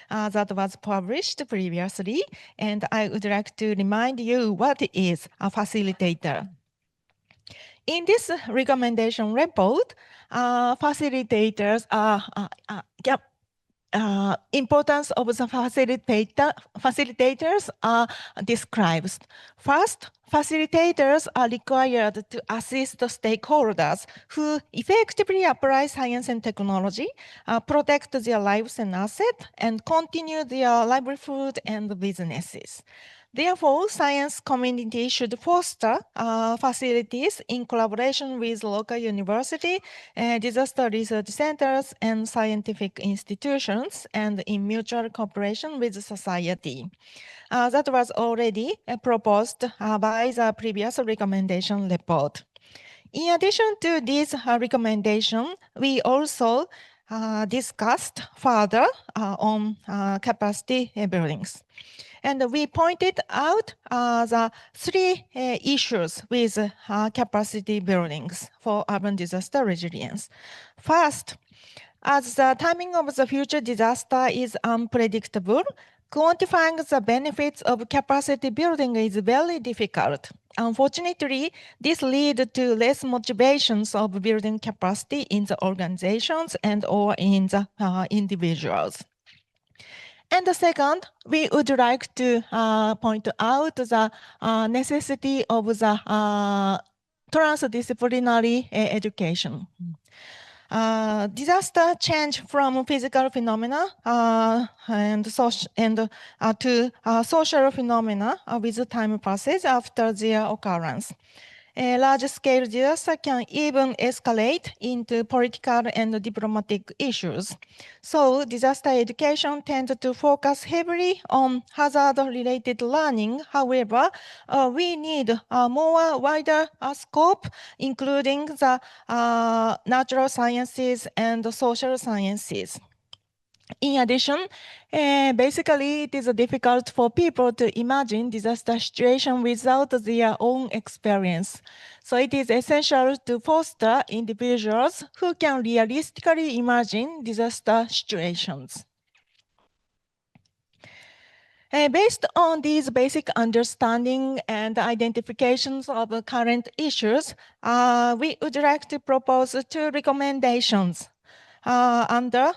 That was published previously, and I would like to remind you what is a facilitator. In this recommendation report, facilitators importance of the facilitators are described. First, facilitators are required to assist the stakeholders who effectively apply science and technology, protect their lives and assets, and continue their livelihood and businesses. Therefore, science community should foster facilities in collaboration with local university, disaster research centers, and scientific institutions, and in mutual cooperation with society. That was already proposed by the previous recommendation report. In addition to this recommendation, we also discussed further on capacity buildings. And we pointed out the three issues with capacity buildings for urban disaster resilience. First, as the timing of the future disaster is unpredictable, quantifying the benefits of capacity building is very difficult. Unfortunately, this leads to less motivations of building capacity in the organizations and or in the individuals. And the second, we would like to point out the necessity of the transdisciplinary education. Disaster change from physical phenomena to social phenomena with time passes after their occurrence. A large-scale disaster can even escalate into political and diplomatic issues. So disaster education tends to focus heavily on hazard-related learning. However, we need a more wider scope, including the natural sciences and social sciences. In addition, basically, it is difficult for people to imagine disaster situation without their own experience. So it is essential to foster individuals who can realistically imagine disaster situations. Based on these basic understanding and identifications of current issues, we would like to propose two recommendations under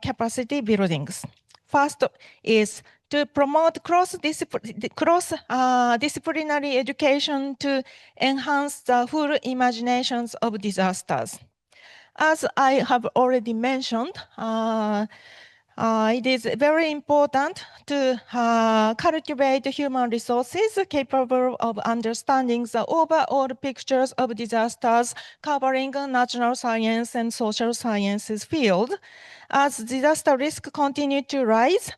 capacity buildings. First is to promote cross-disciplinary education to enhance the full imaginations of disasters. As I have already mentioned, it is very important to cultivate human resources capable of understanding the overall pictures of disasters covering natural science and social sciences field. As disaster risk continue to rise,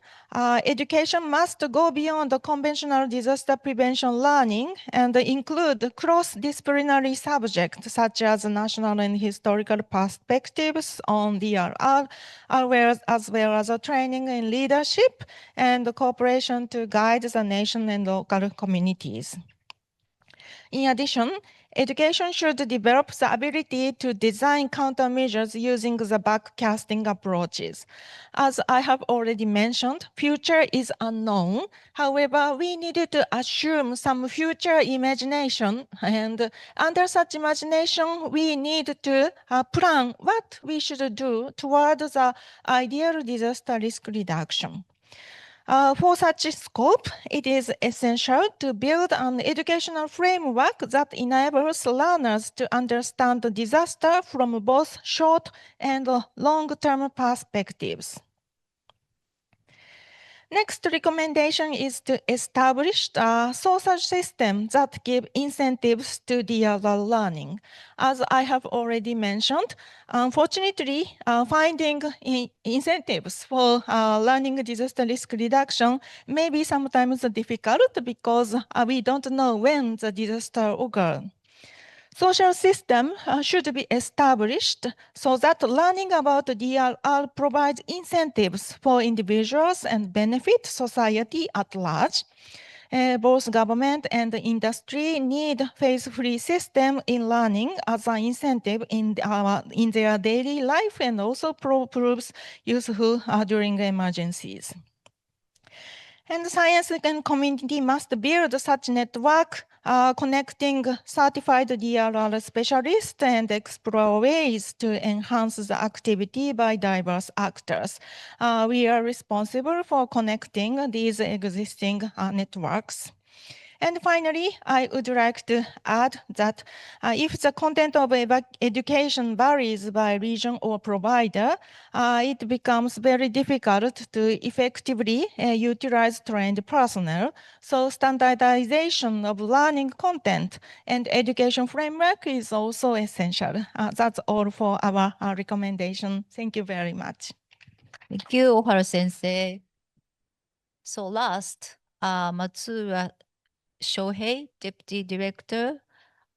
education must go beyond the conventional disaster prevention learning and include cross-disciplinary subjects such as national and historical perspectives on DRR, as well as training in leadership and cooperation to guide the nation and local communities. In addition, education should develop the ability to design countermeasures using the backcasting approaches. As I have already mentioned, future is unknown. However, we needed to assume some future imagination, and under such imagination, we need to plan what we should do toward the ideal disaster risk reduction. For such scope, it is essential to build an educational framework that enables learners to understand the disaster from both short and long-term perspectives. Next recommendation is to establish a social system that give incentives to DRR learning. As I have already mentioned, unfortunately, finding incentives for learning disaster risk reduction may be sometimes difficult because we don't know when the disaster occurs. Social system should be established so that learning about DRR provides incentives for individuals and benefit society at large. Both government and industry need phase-free system in learning as an incentive in their daily life and also proves useful during emergencies. And science and community must build such network connecting certified DRR specialists and explore ways to enhance the activity by diverse actors. We are responsible for connecting these existing networks. And finally, I would like to add that if the content of education varies by region or provider, it becomes very difficult to effectively utilize trained personnel. So standardization of learning content and education framework is also essential. That's all for our recommendation. Thank you very much. Thank you, Ohara Sensei. So last, Matsura Shohei, Deputy Director,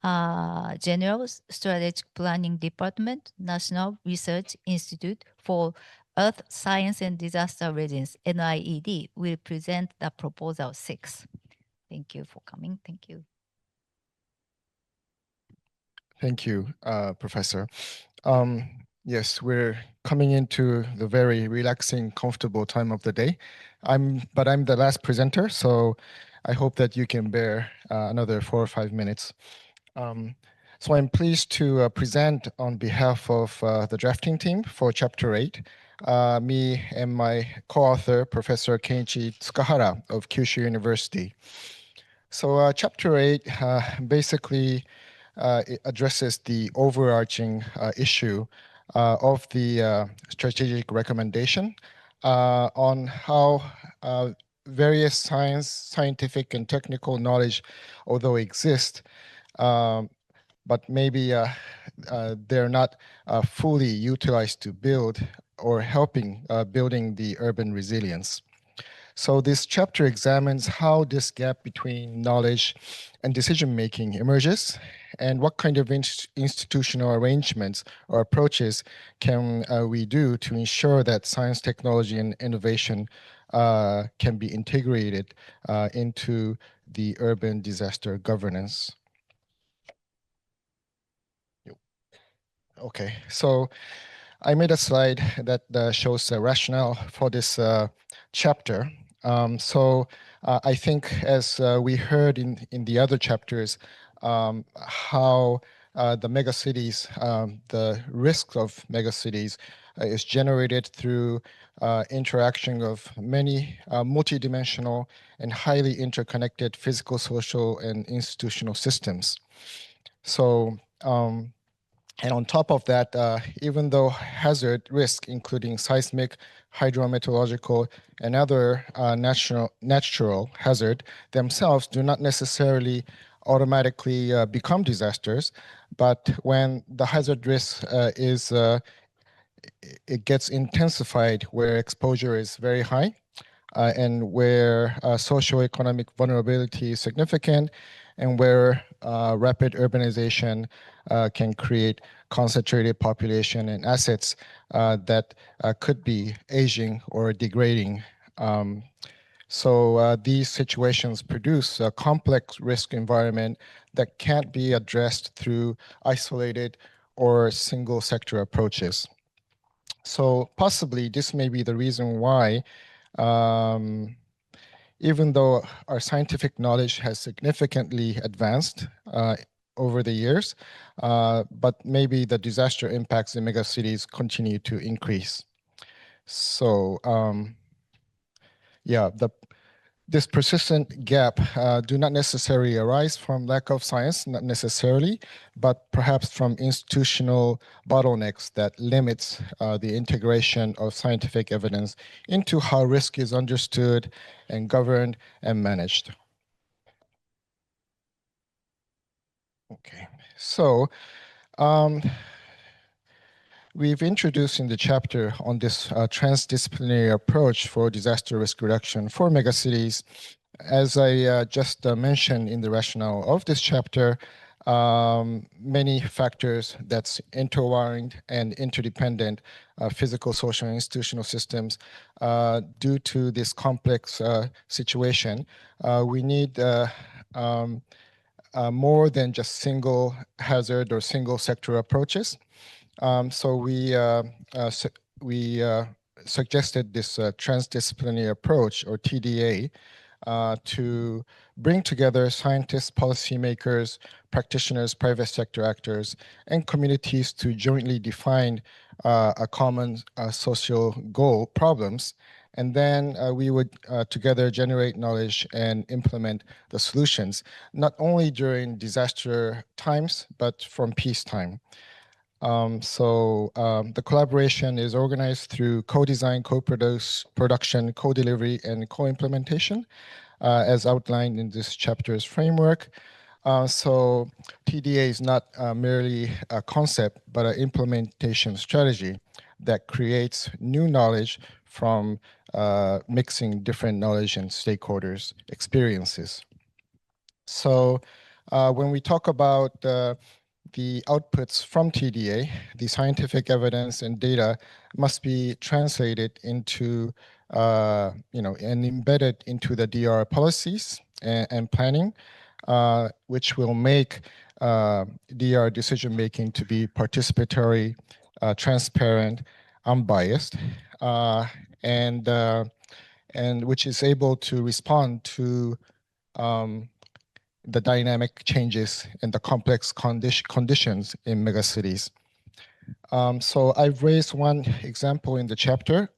General Strategic Planning Department, National Research Institute for Earth Science and Disaster Resilience, NIED, will present the proposal 6. Thank you for coming. Thank you. Thank you, Professor. Yes, we're coming into the very relaxing, comfortable time of the day. But I'm the last presenter, so I hope that you can bear another 4 or 5 minutes. So I'm pleased to present on behalf of the drafting team for Chapter 8, me and my co-author, Professor Kenichi Tsukahara of Kyushu University. So Chapter 8 basically it addresses the overarching issue of the strategic recommendation on how various scientific and technical knowledge, although exist, but maybe they're not fully utilized to build or helping building the urban resilience. So this chapter examines how this gap between knowledge and decision-making emerges and what kind of institutional arrangements or approaches can we do to ensure that science, technology, and innovation can be integrated into the urban disaster governance. Okay, so I made a slide that shows the rationale for this chapter. So I think as we heard in the other chapters, how the megacities, the risk of megacities is generated through interaction of many multidimensional and highly interconnected physical, social, and institutional systems. So, and on top of that, even though hazard risk, including seismic, hydrometeorological, and other natural hazard themselves do not necessarily automatically become disasters, but when the hazard risk it gets intensified where exposure is very high, and where socioeconomic vulnerability is significant, and where rapid urbanization can create concentrated population and assets that could be aging or degrading. So these situations produce a complex risk environment that can't be addressed through isolated or single sector approaches. So possibly this may be the reason why even though our scientific knowledge has significantly advanced over the years, but maybe the disaster impacts in megacities continue to increase. So yeah, this persistent gap do not necessarily arise from lack of science, not necessarily, but perhaps from institutional bottlenecks that limits the integration of scientific evidence into how risk is understood and governed and managed. Okay, so we've introduced in the chapter on this transdisciplinary approach for disaster risk reduction for megacities. As I just mentioned in the rationale of this chapter, many factors that's intertwined and interdependent physical, social, and institutional systems. Due to this complex situation, we need more than just single hazard or single sector approaches. So we suggested this transdisciplinary approach, or TDA, to bring together scientists, policymakers, practitioners, private sector actors, and communities to jointly define a common social goal, problems, and then we would together generate knowledge and implement the solutions, not only during disaster times, but from peacetime. The collaboration is organized through co-design, co-production, co-delivery, and co-implementation, as outlined in this chapter's framework. So TDA is not merely a concept, but an implementation strategy that creates new knowledge from mixing different knowledge and stakeholders' experiences. So when we talk about the outputs from TDA, the scientific evidence and data must be translated into, and embedded into the DR policies and planning, which will make DR decision-making to be participatory, transparent, unbiased, and which is able to respond to the dynamic changes and the complex conditions in megacities. So I've raised one example in the chapter,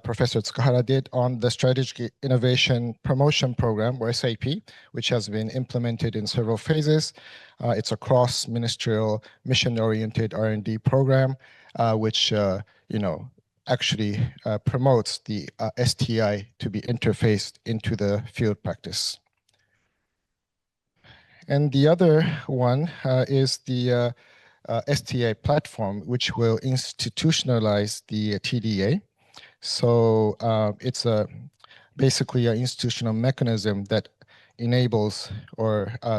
Professor Tsukuhara did, on the Strategic Innovation Promotion Program, or SIP, which has been implemented in several phases. It's a cross-ministerial, mission-oriented R&D program, which actually promotes the STI to be interfaced into the field practice. And the other one is the STI platform, which will institutionalize the TDA. So it's basically an institutional mechanism that enables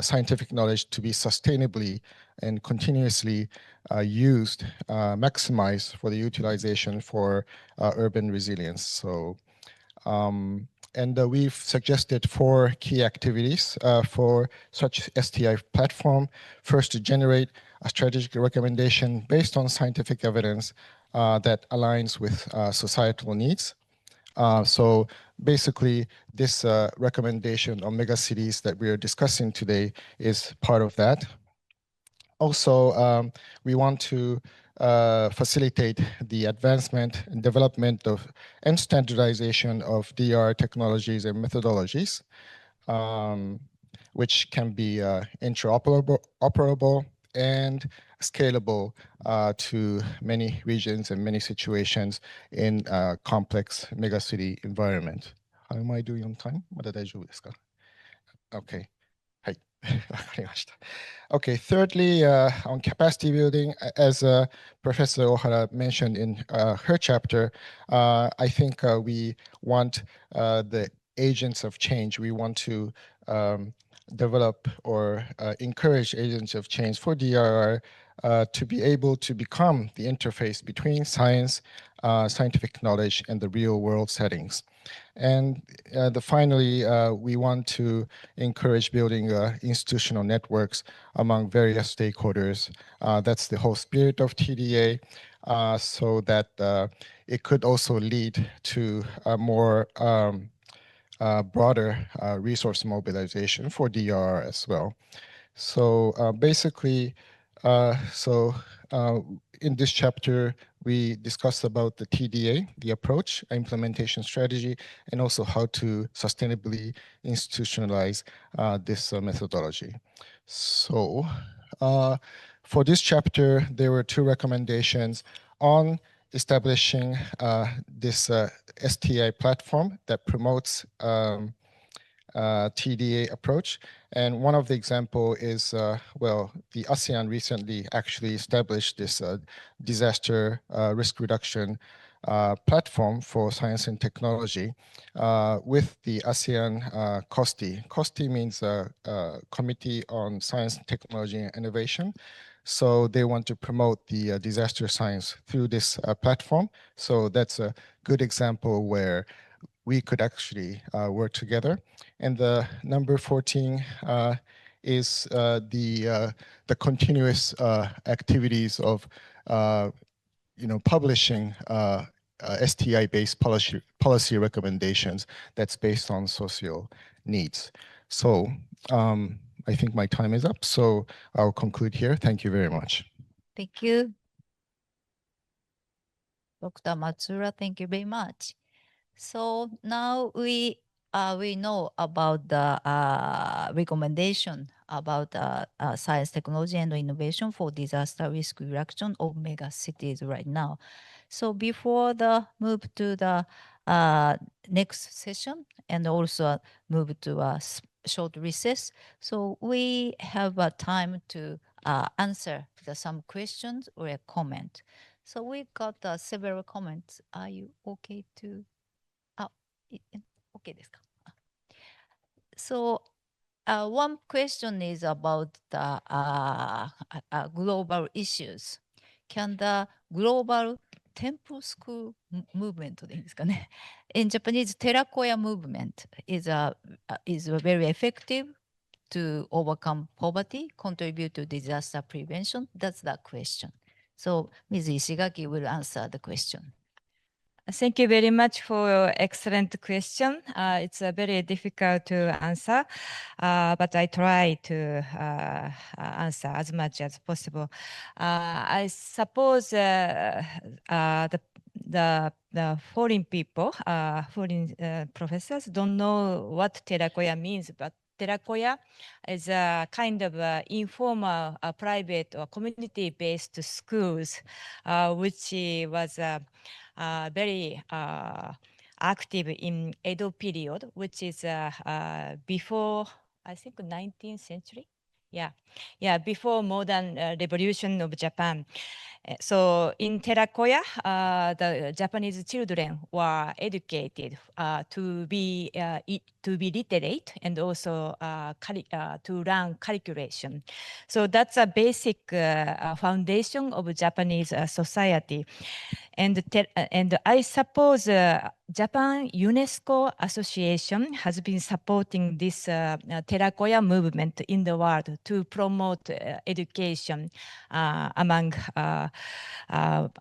scientific knowledge to be sustainably and continuously used, maximized for the utilization for urban resilience. So, we've suggested 4 key activities for such STI platform. First, to generate a strategic recommendation based on scientific evidence that aligns with societal needs. So basically, this recommendation on megacities that we are discussing today is part of that. Also, we want to facilitate the advancement and development of and standardization of DR technologies and methodologies, which can be interoperable and scalable to many regions and many situations in a complex megacity environment. How am I doing on time? まだ大丈夫ですか? Okay. はい。わかりました。Okay, thirdly, on capacity building, as Professor Ohara mentioned in her chapter, I think we want the agents of change. We want to develop or encourage agents of change for DRR to be able to become the interface between science, scientific knowledge, and the real world settings. And finally, we want to encourage building institutional networks among various stakeholders. That's the whole spirit of TDA, so that it could also lead to a more broader resource mobilization for DRR as well. So basically, in this chapter, we discussed about the TDA, the approach, implementation strategy, and also how to sustainably institutionalize this methodology. So for this chapter, there were 2 recommendations on establishing this STI platform that promotes TDA approach. And one of the example is, well, the ASEAN recently actually established this disaster risk reduction platform for science and technology with the ASEAN COSTI. COSTI means Committee on Science, Technology, and Innovation. So they want to promote the disaster science through this platform. So that's a good example where we could actually work together. And the number 14 is the continuous activities of publishing STI-based policy recommendations that's based on social needs. So I think my time is up, so I'll conclude here. Thank you very much. Thank you. Dr. Matsura, thank you very much. So now we know about the recommendation about science, technology, and innovation for disaster risk reduction of mega cities right now. So before the move to the next session and also move to a short recess, so we have time to answer some questions or a comment. So we got several comments. Are you okay to? Okay, ですか? So one question is about the global issues. Can the global temple school movement でいいんですかね? In Japanese, Terakoya movement is very effective to overcome poverty, contribute to disaster prevention. That's the question. So Ms. Ishigaki will answer the question. Thank you very much for your excellent question. It's very difficult to answer, but I try to answer as much as possible. I suppose the foreign people, foreign professors don't know what Terakoya means, but Terakoya is a kind of informal, private or community-based schools, which was very active in Edo period, which is before, I think, 19th century. Yeah, before modern revolution of Japan. So in Terakoya, the Japanese children were educated to be literate and also to learn calculation. So that's a basic foundation of Japanese society. And I suppose Japan UNESCO Association has been supporting this Terakoya movement in the world to promote education among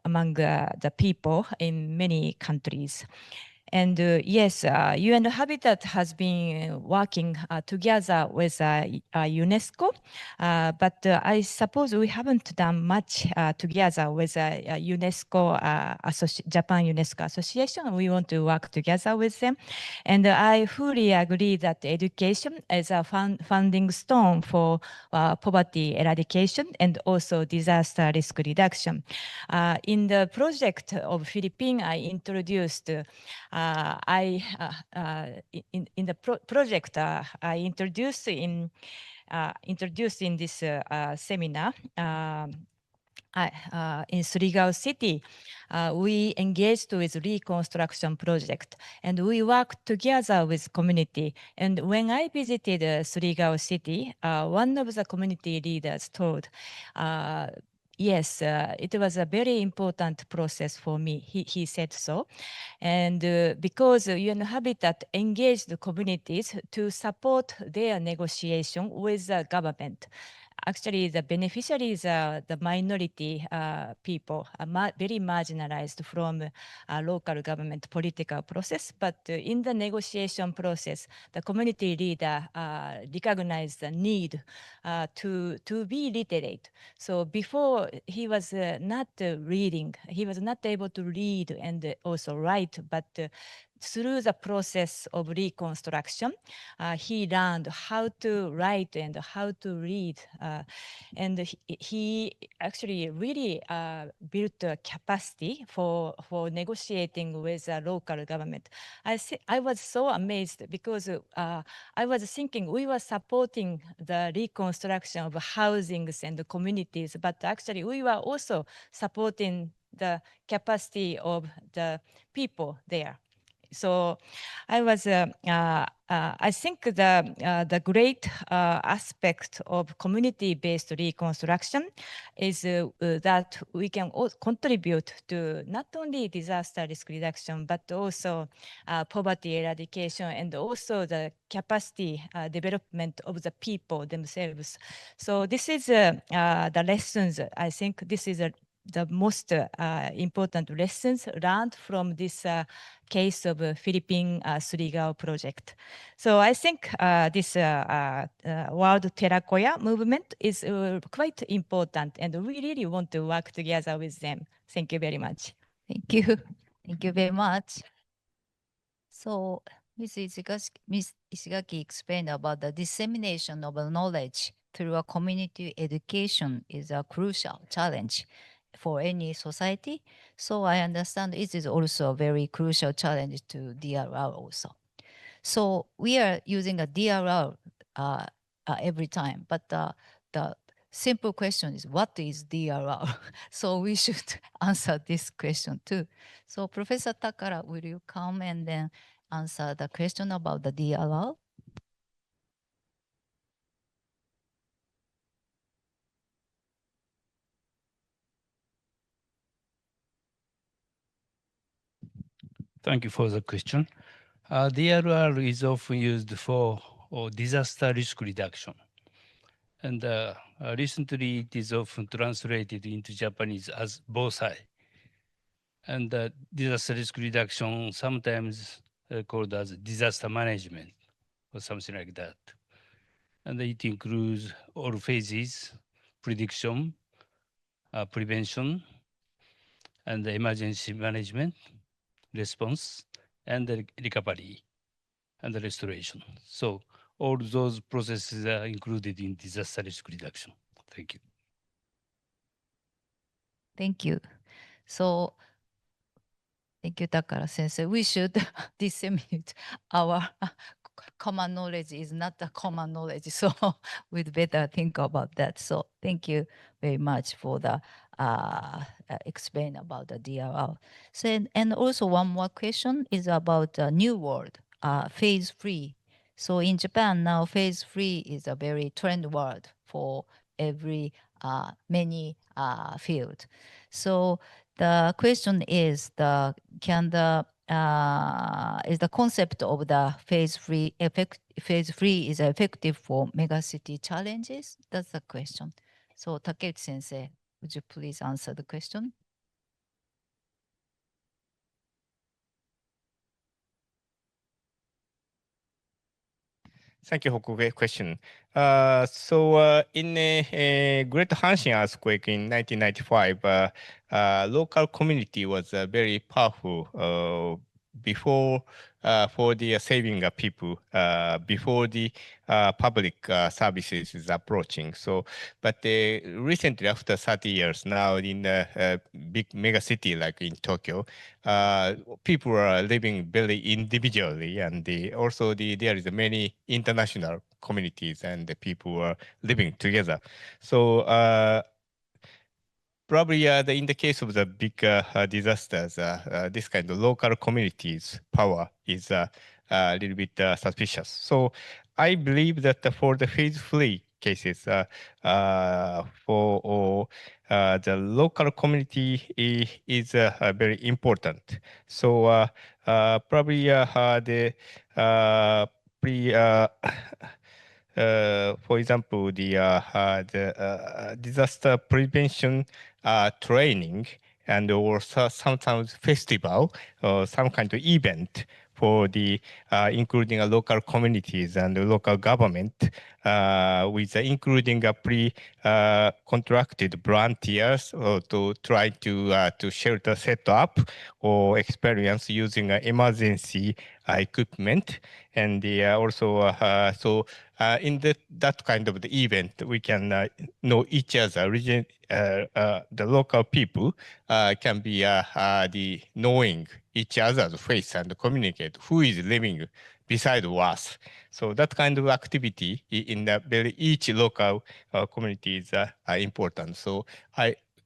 the people in many countries. And yes, UN Habitat has been working together with UNESCO, but I suppose we haven't done much together with UNESCO, Japan UNESCO Association. We want to work together with them. And I fully agree that education is a founding stone for poverty eradication and also disaster risk reduction. In the project of Philippines, I introduced in the project I introduced in this seminar in Surigao City, we engaged with reconstruction project and we worked together with community. And when I visited Surigao City, one of the community leaders told, yes, it was a very important process for me. He said so. And because UN Habitat engaged the communities to support their negotiation with the government. Actually, the beneficiaries are the minority people, very marginalized from local government political process. But in the negotiation process, the community leader recognized the need to be literate. So before he was not reading, he was not able to read and also write, but through the process of reconstruction, he learned how to write and how to read. And he actually really built a capacity for negotiating with the local government. I was so amazed because I was thinking we were supporting the reconstruction of housings and the communities, but actually we were also supporting the capacity of the people there. So I was, I think the great aspect of community-based reconstruction is that we can contribute to not only disaster risk reduction, but also poverty eradication and also the capacity development of the people themselves. So this is the lessons. I think this is the most important lessons learned from this case of Philippine Surigao project. So I think this World Terracotta movement is quite important, and we really want to work together with them. Thank you very much. Thank you. Thank you very much. So Ms. Ishigaki explained about the dissemination of knowledge through a community education is a crucial challenge for any society. So I understand it is also a very crucial challenge to DRR also. So we are using a DRR every time, but the simple question is, what is DRR? So we should answer this question too. So Professor Takara, will you come and then answer the question about the DRR? Thank you for the question. DRR is often used for disaster risk reduction. And recently, it is often translated into Japanese as bosai. And disaster risk reduction sometimes called as disaster management or something like that. And it includes all phases: prediction, prevention, and the emergency management, response, and the recovery and the restoration. So all those processes are included in disaster risk reduction. Thank you. Thank you. So thank you, Takara Sensei. We should disseminate our common knowledge is not a common knowledge, so we'd better think about that. So thank you very much for the explain about the DRR. So and also one more question is about New World, phase 3. So in Japan now, phase 3 is a very trend word for every many field. So the question is can the is the concept of the phase 3 is effective for megacity challenges? That's the question. So Takeuchi Sensei, would you please answer the question? Thank you for the question. In a Great Hanshin earthquake in 1995, local community was very powerful before for the saving people before the public services is approaching. So, but recently, after 30 years, now in a big mega city like in Tokyo, people are living very individually, and there is many international communities, and the people are living together. So. Probably in the case of the big disasters, this kind of local communities' power is a little bit suspicious. So I believe that for the phase 3 cases, for the local community is very important. So probably the pre for example, the disaster prevention training and also sometimes festival or some kind of event for the including local communities and the local government with including a contracted volunteers to try to shelter set up or experience using emergency equipment, and also in that kind of the event, we can know each other. The local people can be the knowing each other's face and communicate who is living beside us. So that kind of activity in the each local community is important. So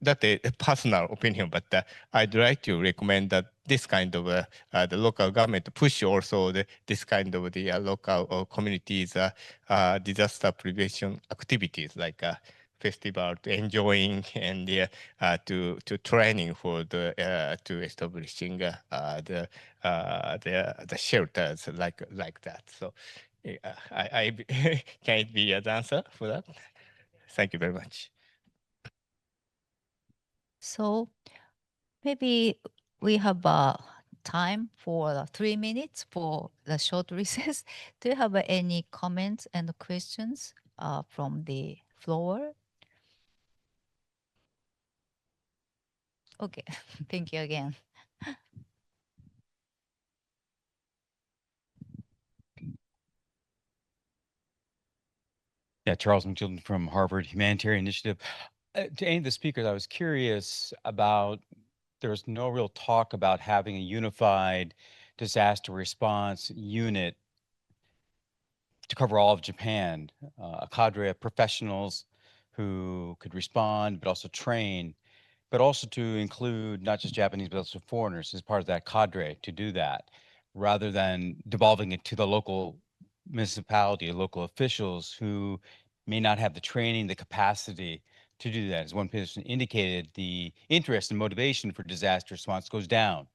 that's a personal opinion, but I'd like to recommend that this kind of the local government push also this kind of the local communities disaster prevention activities like festival to enjoying and to training for the to establishing the shelters like that. So I can it be an answer for that? Thank you very much. So maybe we have time for 3 minutes for the short recess. Do you have any comments and questions from the floor? Okay, thank you again. Yeah, Charles McChilton from Harvard Humanitarian Initiative. To any of the speakers, I was curious about there's no real talk about having a unified disaster response unit to cover all of Japan, a cadre of professionals who could respond, but also train, but also to include not just Japanese, but also foreigners as part of that cadre to do that, rather than devolving it to the local municipality, local officials who may not have the training, the capacity to do that. As one person indicated, the interest and motivation for disaster response goes down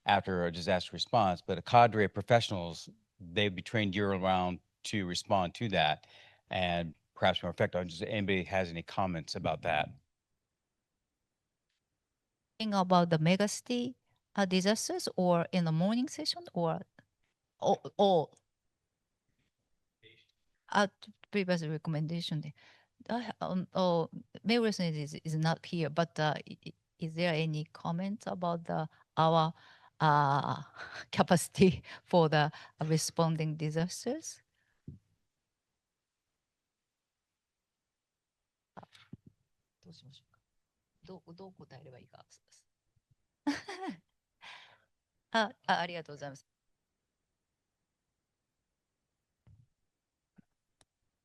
after a disaster response, but a cadre of professionals, they'd be trained year round to respond to that and perhaps more effective. Just anybody has any comments about that? About the megacity disasters or in the morning session or all at previous recommendation. Megacities is not here, but is there any comments about our capacity for the responding disasters? Ah, ありがとうございます。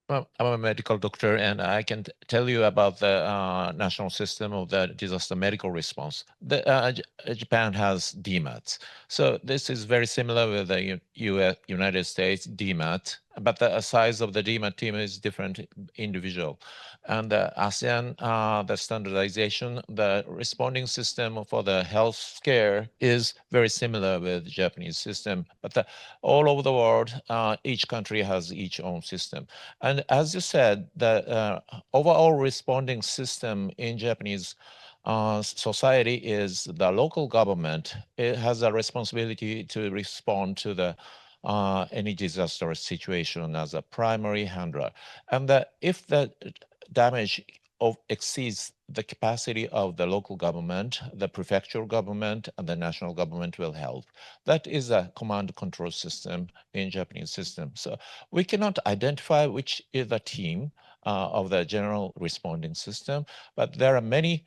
Well, I'm a medical doctor, and I can tell you about the national system of the disaster medical response. Japan has DMATs. So this is very similar with the United States DMAT, but the size of the DMAT team is different individual. And the ASEAN, the standardization, the responding system for the health care is very similar with the Japanese system. But all over the world, each country has its own system. And as you said, the overall responding system in Japanese society is the local government. It has a responsibility to respond to the any disaster situation as a primary handler. And if the damage exceeds the capacity of the local government, the prefectural government, and the national government will help. That is a command control system in Japanese system. So we cannot identify which is the team of the general responding system, but there are many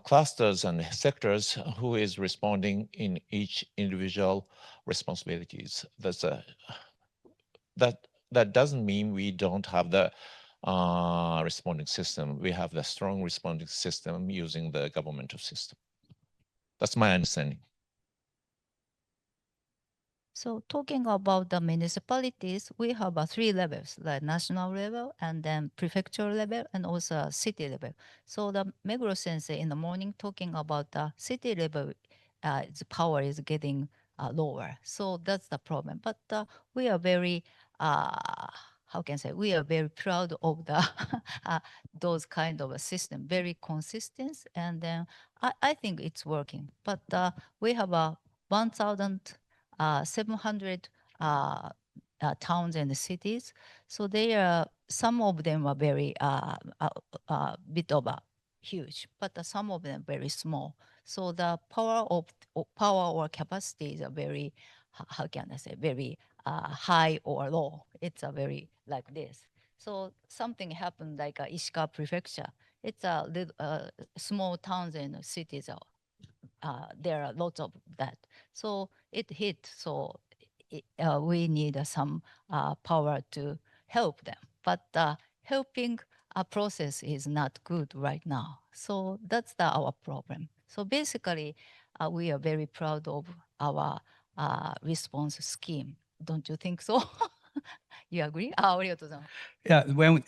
clusters and sectors who is responding in each individual responsibilities. That doesn't mean we don't have the responding system. We have the strong responding system using the governmental system. That's my understanding. So talking about the municipalities, we have 3 levels, the national level and then prefectural level and also city level. So the Meguro sensei in the morning talking about the city level, its power is getting lower. So that's the problem. But we are very, how can I say, we are very proud of the those kind of a system, very consistent. And then I think it's working. But we have a 1,700 towns and cities. So they are, some of them are very bit of a huge, but some of them very small. So the power or capacities are very, how can I say, very high or low. It's a very like this. So something happened like Ishikawa Prefecture. It's a little small towns and cities. There are lots of that. So it hit. So we need some power to help them. But helping process is not good right now. So that's our problem. So basically, we are very proud of our response scheme. Don't you think so? You agree? ありがとうございます。Yeah, when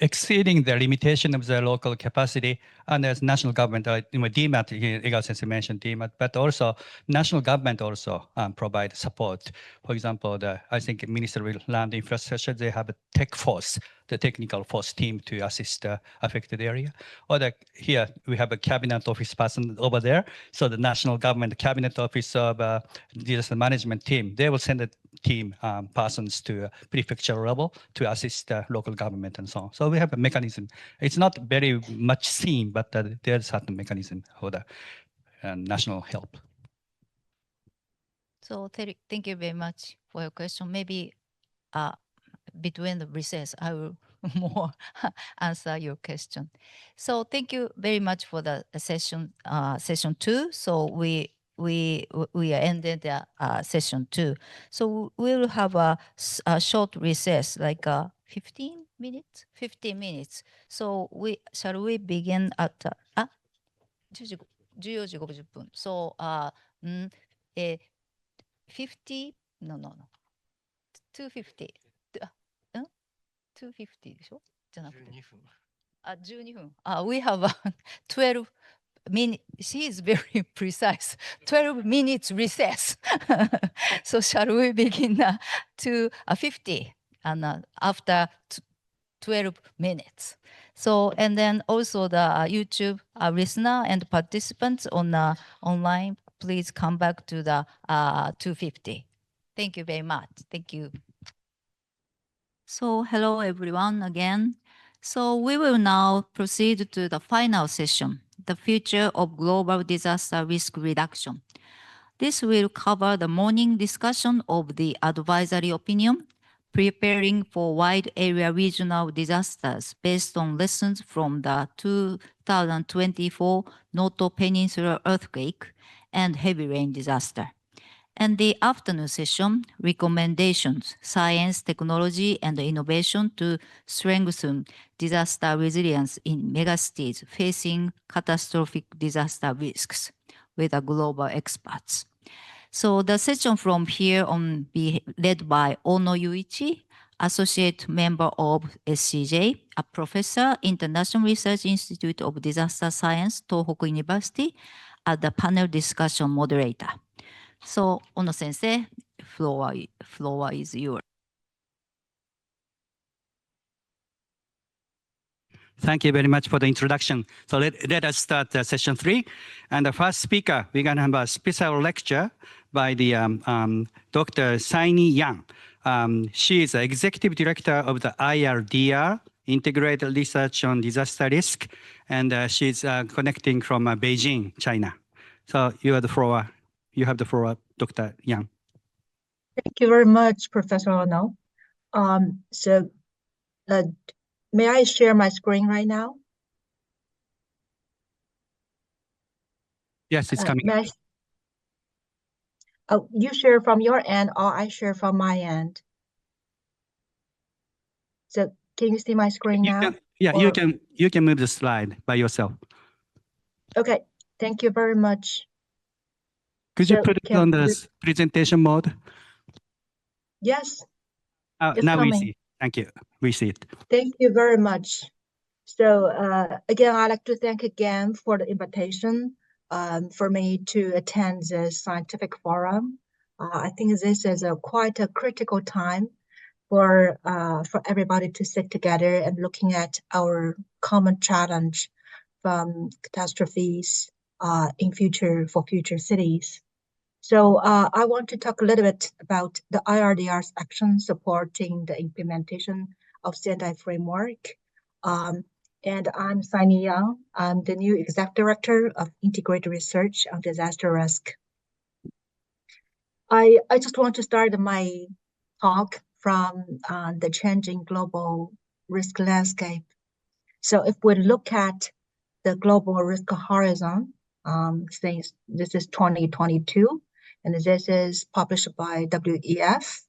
exceeding the limitation of the local capacity, and as national government, DMAT, Egal Sensei mentioned DMAT, but also national government also provide support. For example, I think Ministry of Land Infrastructure, they have a tech force the technical force team to assist the affected area. Or here we have a cabinet office person over there. So the national government cabinet office of disaster management team, they will send a team persons to prefecture level to assist the local government and so on. So we have a mechanism. It's not very much seen, but there's certain mechanism for the national help. So thank you very much for your question. Maybe between the recess, I will more answer your question. So thank you very much for the session 2. So we ended the session 2. So we will have a short recess, like 15 minutes. 15 minutes. So shall we begin at 14時50分. So 50 no 250 250でしょじゃなくて12分we have 12 minutes. She is very precise. 12 minutes recess. So shall we begin to 50 and after 12 minutes. So, and then also the YouTube listener and participants on online, please come back to the 250. Thank you very much. Thank you. So hello everyone again. So we will now proceed to the final session, the future of global disaster risk reduction. This will cover the morning discussion of the advisory opinion, preparing for wide area regional disasters based on lessons from the 2024 Noto Peninsula earthquake and heavy rain disaster. And the afternoon session, recommendations, science, technology, and innovation to strengthen disaster resilience in megacities facing catastrophic disaster risks with the global experts. So the session from here on be led by Ono Yuichi, associate member of SCJ, a professor, International Research Institute of Disaster Science, Tohoku University, as the panel discussion moderator. So, Ono sensei, floor is yours. Thank you very much for the introduction. So let us start session 3. And the first speaker, we're going to have a special lecture by the Dr. Saini Yang. She is the executive director of the IRDR, Integrated Research on Disaster Risk, and she's connecting from Beijing, China. So you have the floor, Dr. Yang. Thank you very much, Professor Ono. May I share my screen right now? Yes, it's coming. You share from your end, or I share from my end? So can you see my screen now? You can move the slide by yourself. Okay, thank you very much. Could you put it on the presentation mode? Yes. Now we see. Thank you. We see it. Thank you very much. So again, I'd like to thank again for the invitation for me to attend the scientific forum. I think this is quite a critical time for everybody to sit together and looking at our common challenge from catastrophes for future cities. So I want to talk a little bit about the IRDR's action supporting the implementation of Sendai framework. And I'm Saini Yang. I'm the new Executive Director of Integrated Research on Disaster Risk. I just want to start my talk from the changing global risk landscape. So if we look at the global risk horizon, since this is 2022, and this is published by WEF.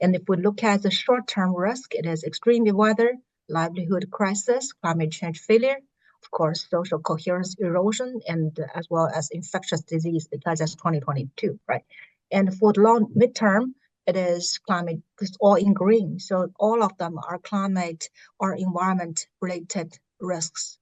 And if we look at the short-term risk, it is extreme weather, livelihood crisis, climate change failure, of course, social coherence erosion, and as well as infectious disease, because that's 2022, right? And for the long midterm, it is climate, it's all in green. So all of them are climate or environment-related risks.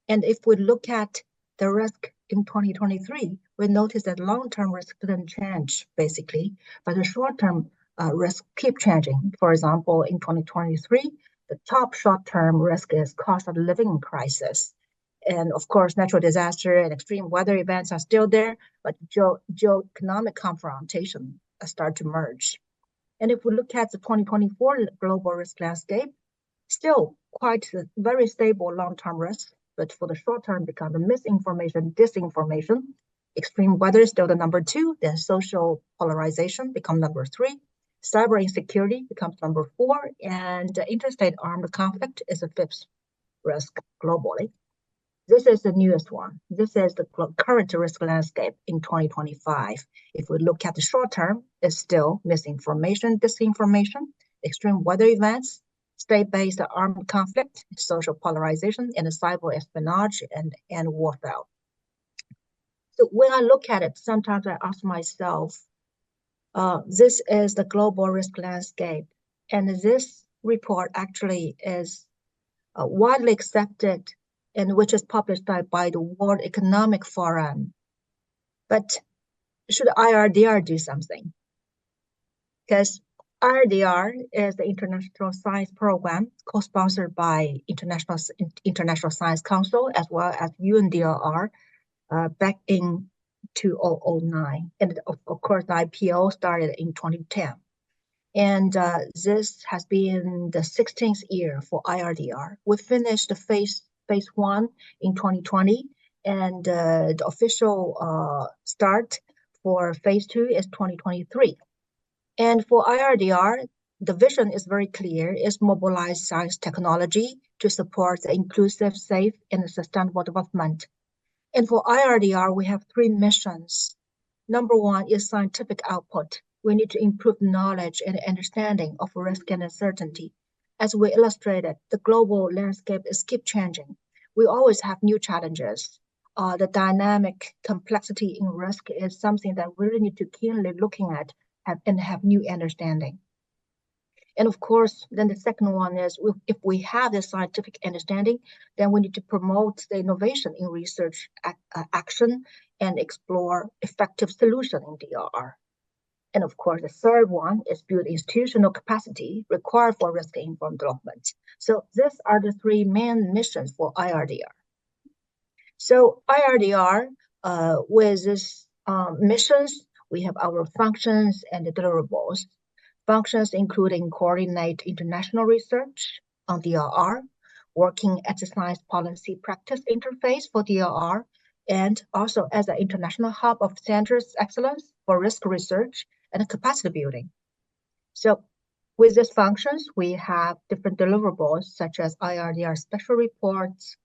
And if we look at the risk in 2023, we notice that long-term risk didn't change, basically, but the short-term risk keep changing. For example, in 2023, The top short-term risk is cost of living crisis. And of course, natural disaster and extreme weather events are still there, but geoeconomic confrontation start to merge. And if we look at the 2024 global risk landscape, still quite a very stable long-term risk, but for the short term become the misinformation, disinformation. Extreme weather is still the number 2, then social polarization become number 3, cyber insecurity becomes number 4, and interstate armed conflict is the 5th risk globally. This is the newest one. This is the current risk landscape in 2025. If we look at the short term, it's still misinformation, disinformation, extreme weather events, state-based armed conflict, social polarization, and cyber espionage and warfare. So when I look at it, sometimes I ask myself, this is the global risk landscape. And this report actually is widely accepted and which is published by the World Economic Forum. But should IRDR do something? Because IRDR is the International Science Program co-sponsored by International Science Council as well as UNDRR back in 2009. And of course, the IPO started in 2010. And this has been the 16th year for IRDR. We finished the phase 1 in 2020, and the official start for phase 2 is 2023. And for IRDR, the vision is very clear, is mobilize science technology to support the inclusive, safe, and sustainable development. And for IRDR, we have 3 missions. Number 1 is scientific output. We need to improve knowledge and understanding of risk and uncertainty. As we illustrated, the global landscape is keep changing. We always have new challenges. The dynamic complexity in risk is something that we really need to keenly looking at and have new understanding. And of course, then the second one is if we have this scientific understanding, then we need to promote the innovation in research action and explore effective solution in DRR. And of course, the third one is build institutional capacity required for risk-informed development. So these are the 3 main missions for IRDR. So IRDR, with these missions, we have our functions and deliverables. Functions including coordinate international research on DRR, working as a science policy practice interface for DRR, and also as an international hub of centers excellence for risk research and capacity building. So with these functions, we have different deliverables such as IRDR special reports,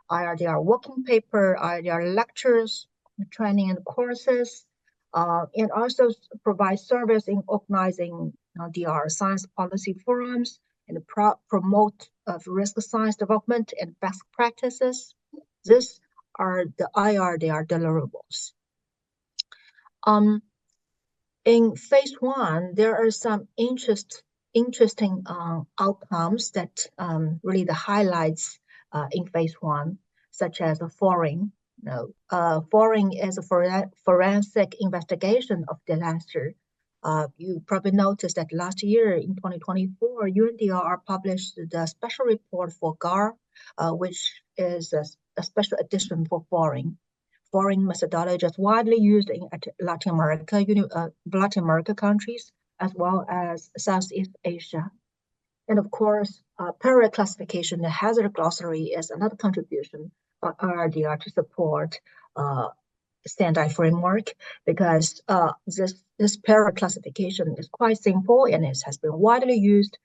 IRDR working paper, IRDR lectures, training and courses, and also provide service in organizing DR science policy forums and promote risk science development and best practices. These are the IRDR deliverables. In phase 1, there are some interesting outcomes that really the highlights in phase 1, such as the FORING. FORING is a forensic investigation of disaster. You probably noticed that last year in 2024, UNDRR published the special report for GAR, which is a special edition for FORING. FORING methodology is widely used in Latin America countries, as well as Southeast Asia. And of course, peril classification, the hazard glossary is another contribution by IRDR to support standard framework, because this peril classification is quite simple and it has been widely used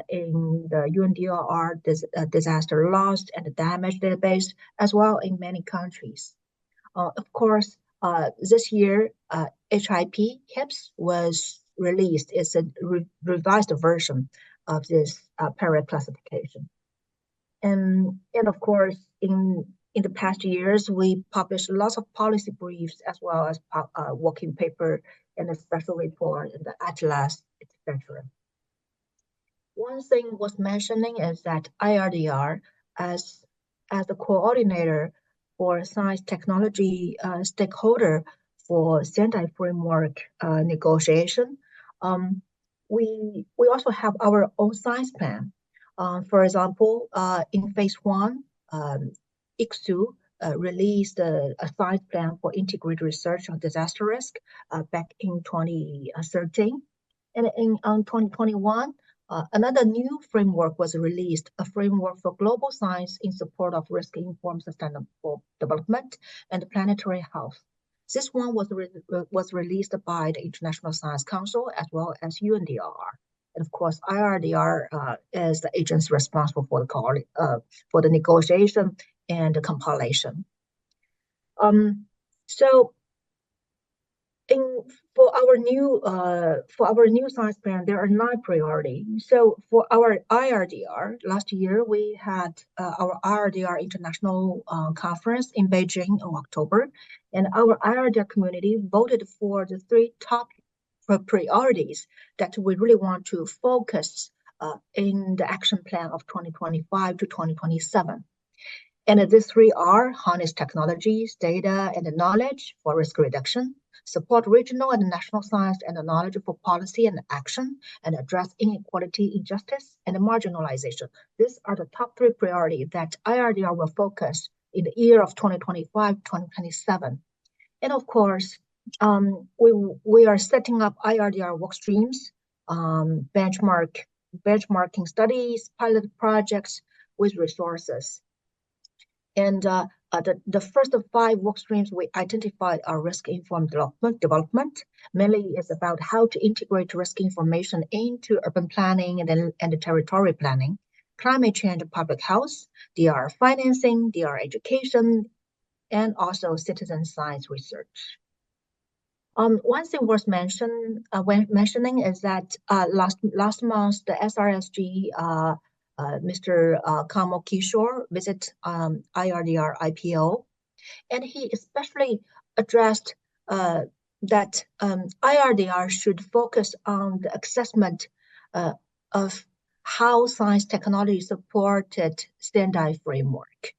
in the UNDRR disaster loss and damage database, as well in many countries. Of course, this year, HIP was released. It's a revised version of this peril classification. And of course, in the past years, we published lots of policy briefs as well as working paper and a special report in the atlas, etc. One thing worth mentioning is that IRDR, as the coordinator for science technology stakeholder for standard framework negotiation, we also have our own science plan. For example, in phase one, ICSU released a science plan for integrated research on disaster risk back in 2013. And in 2021, another new framework was released, a framework for global science in support of risk-informed sustainable development and planetary health. This one was released by the International Science Council as well as UNDR. And of course, IRDR is the agency responsible for the negotiation and the compilation. So for our new science plan, there are 9 priorities. So for our IRDR, last year we had our IRDR International Conference in Beijing in October, and our IRDR community voted for the 3 top priorities that we really want to focus in the action plan of 2025 to 2027. And these 3 are harness technologies, data, and knowledge for risk reduction, support regional and national science and knowledge for policy and action, and address inequality, injustice, and marginalization. These are the top 3 priorities that IRDR will focus in the year of 2025-2027. And of course, we are setting up IRDR work streams, benchmarking studies, pilot projects with resources. And the first of 5 work streams we identified are risk-informed development. Mainly is about how to integrate risk information into urban planning and territory planning, climate change and public health, DR financing, DR education, and also citizen science research. One thing worth mentioning is that last month the SRSG Mr. Kamo Kishore visit IRDR IPO, and he especially addressed that IRDR should focus on the assessment of how science technology supported standard framework.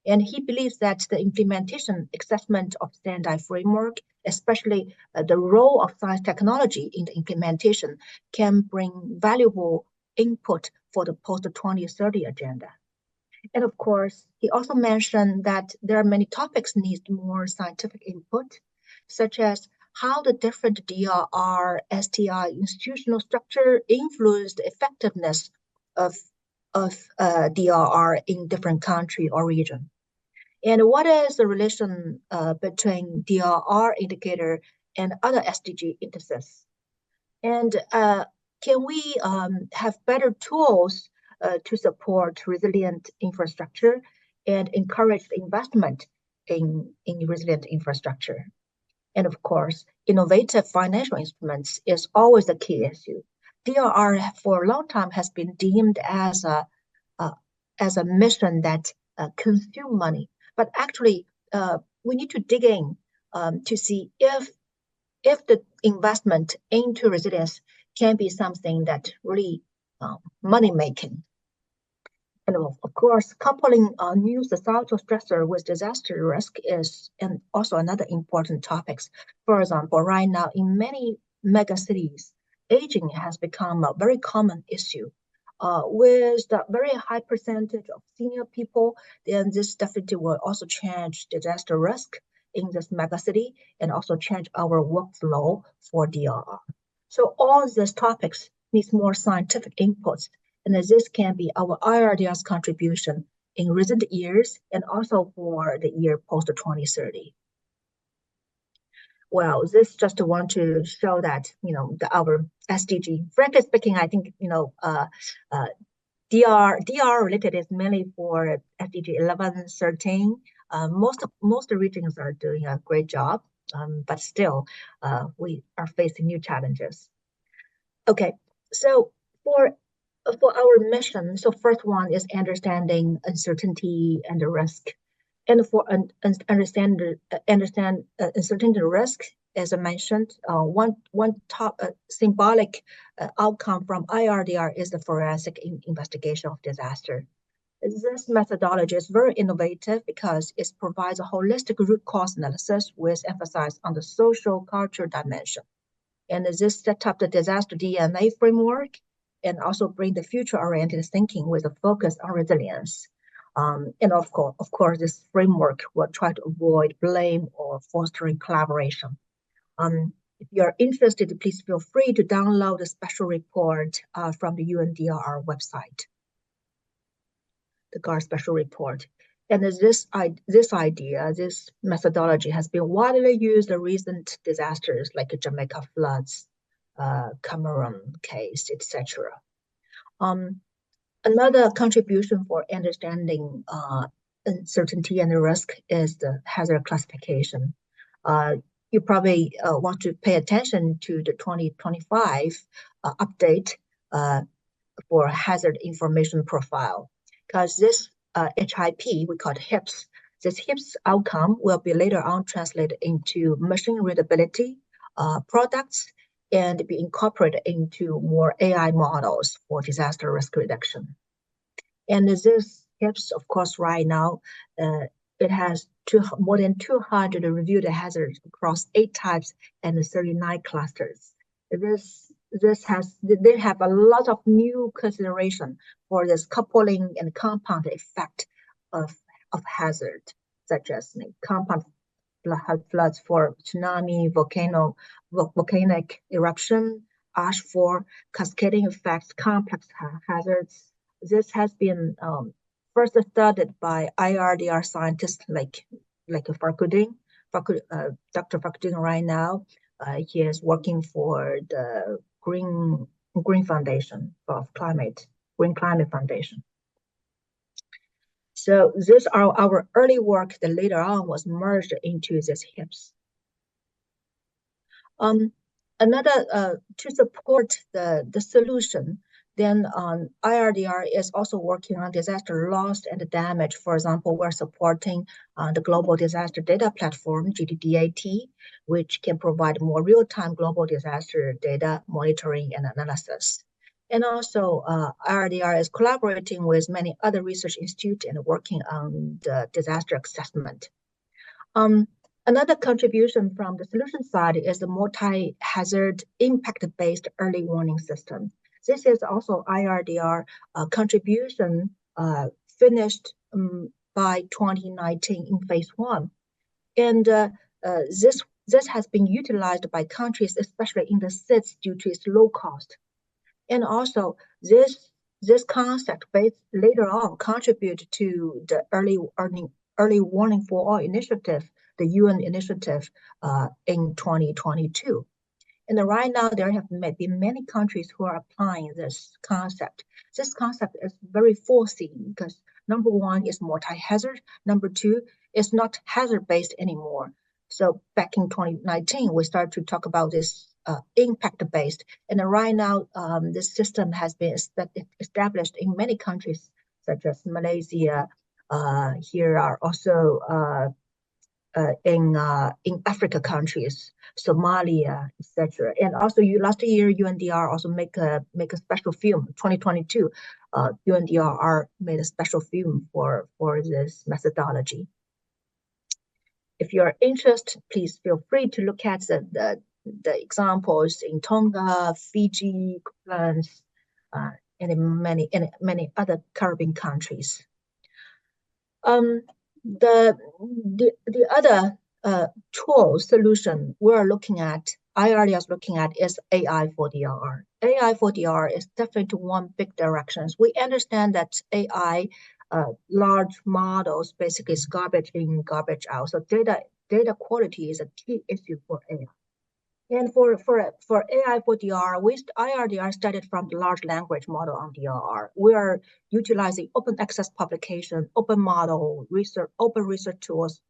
And he believes that the implementation assessment of standard framework, especially the role of science technology in the implementation, can bring valuable input for the post-2030 agenda. And of course, he also mentioned that there are many topics need more scientific input, such as how the different DRR, STI institutional structure influence the effectiveness of DRR in different country or region. And what is the relation between DRR indicator and other SDG indices? And can we have better tools to support resilient infrastructure and encourage the investment in resilient infrastructure? And of course, innovative financial instruments is always a key issue. DRR for a long time has been deemed as a mission that consume money. But actually, we need to dig in to see if the investment into resilience can be something that really money-making. And of course, coupling new societal stressor with disaster risk is also another important topic. For example, right now in many megacities, aging has become a very common issue. With the very high percentage of senior people, then this definitely will also change disaster risk in this megacity and also change our workflow for DRR. So all these topics need more scientific inputs, and this can be our IRDR's contribution in recent years and also for the year post-2030. Well, this just want to show that, our SDG, frankly speaking, I think, DR related is mainly for SDG 11, 13. Most regions are doing a great job, but still, we are facing new challenges. Okay, so for our mission, so first one is understanding uncertainty and the risk. And for understand uncertainty risk, as I mentioned, one top symbolic outcome from IRDR is the forensic investigation of disaster. This methodology is very innovative because it provides a holistic root cause analysis with emphasis on the social culture dimension. And this set up the disaster DNA framework and also bring the future-oriented thinking with a focus on resilience. And of course, this framework will try to avoid blame or fostering collaboration. If you're interested, please feel free to download the special report from the UNDRR website, the GAR special report. And this idea, this methodology has been widely used in recent disasters like Jamaica floods, Cameroon case, etc. Another contribution for understanding uncertainty and risk is the hazard classification. You probably want to pay attention to the 2025 update for hazard information profile, because this HIP, we call it HIPS, this HIPS outcome will be later on translated into machine readability products and be incorporated into more AI models for disaster risk reduction. And this HIPS, of course, right now, it has more than 200 reviewed hazards across 8 types and 39 clusters. They have a lot of new consideration for this coupling and compound effect of hazard, such as compound floods for tsunami, volcanic eruption, ash for cascading effects, complex hazards. This has been first studied by IRDR scientists like Dr. Fakuding right now. He is working for the Green Foundation of Green Climate Foundation. So these are our early work that later on was merged into this HIPS. Another to support the solution, then IRDR is also working on disaster loss and damage. For example, we're supporting the Global Disaster Data Platform, GDDAT, which can provide more real-time global disaster data monitoring and analysis. And also, IRDR is collaborating with many other research institutes and working on the disaster assessment. Another contribution from the solution side is the multi-hazard impact-based early warning system. This is also IRDR contribution finished by 2019 in phase 1. And this has been utilized by countries, especially in the SIDS, due to its low cost. And also, this concept later on contribute to the early warning for all initiative, the UN initiative in 2022. And right now, there have been many countries who are applying this concept. This concept is very foreseen because number one is multi-hazard. Number two, it's not hazard-based anymore. So back in 2019, we started to talk about this impact-based. And right now, this system has been established in many countries, such as Malaysia. Here are also in Africa countries, Somalia, etc. And also, last year UNDR also make a special film. 2022, UNDR made a special film for this methodology. If you are interested, please feel free to look at the examples in Tonga, Fiji, Netherlands, and in many other Caribbean countries. The other tool solution we're looking at, IRDR is looking at, is AI for DRR. AI for DRR is definitely one big direction. We understand that AI, large models, basically is garbage in, garbage out. So data quality is a key issue for AI. And for AI for DR, IRDR studied from the large language model on DRR. We are utilizing open access publication, open model research, open research tools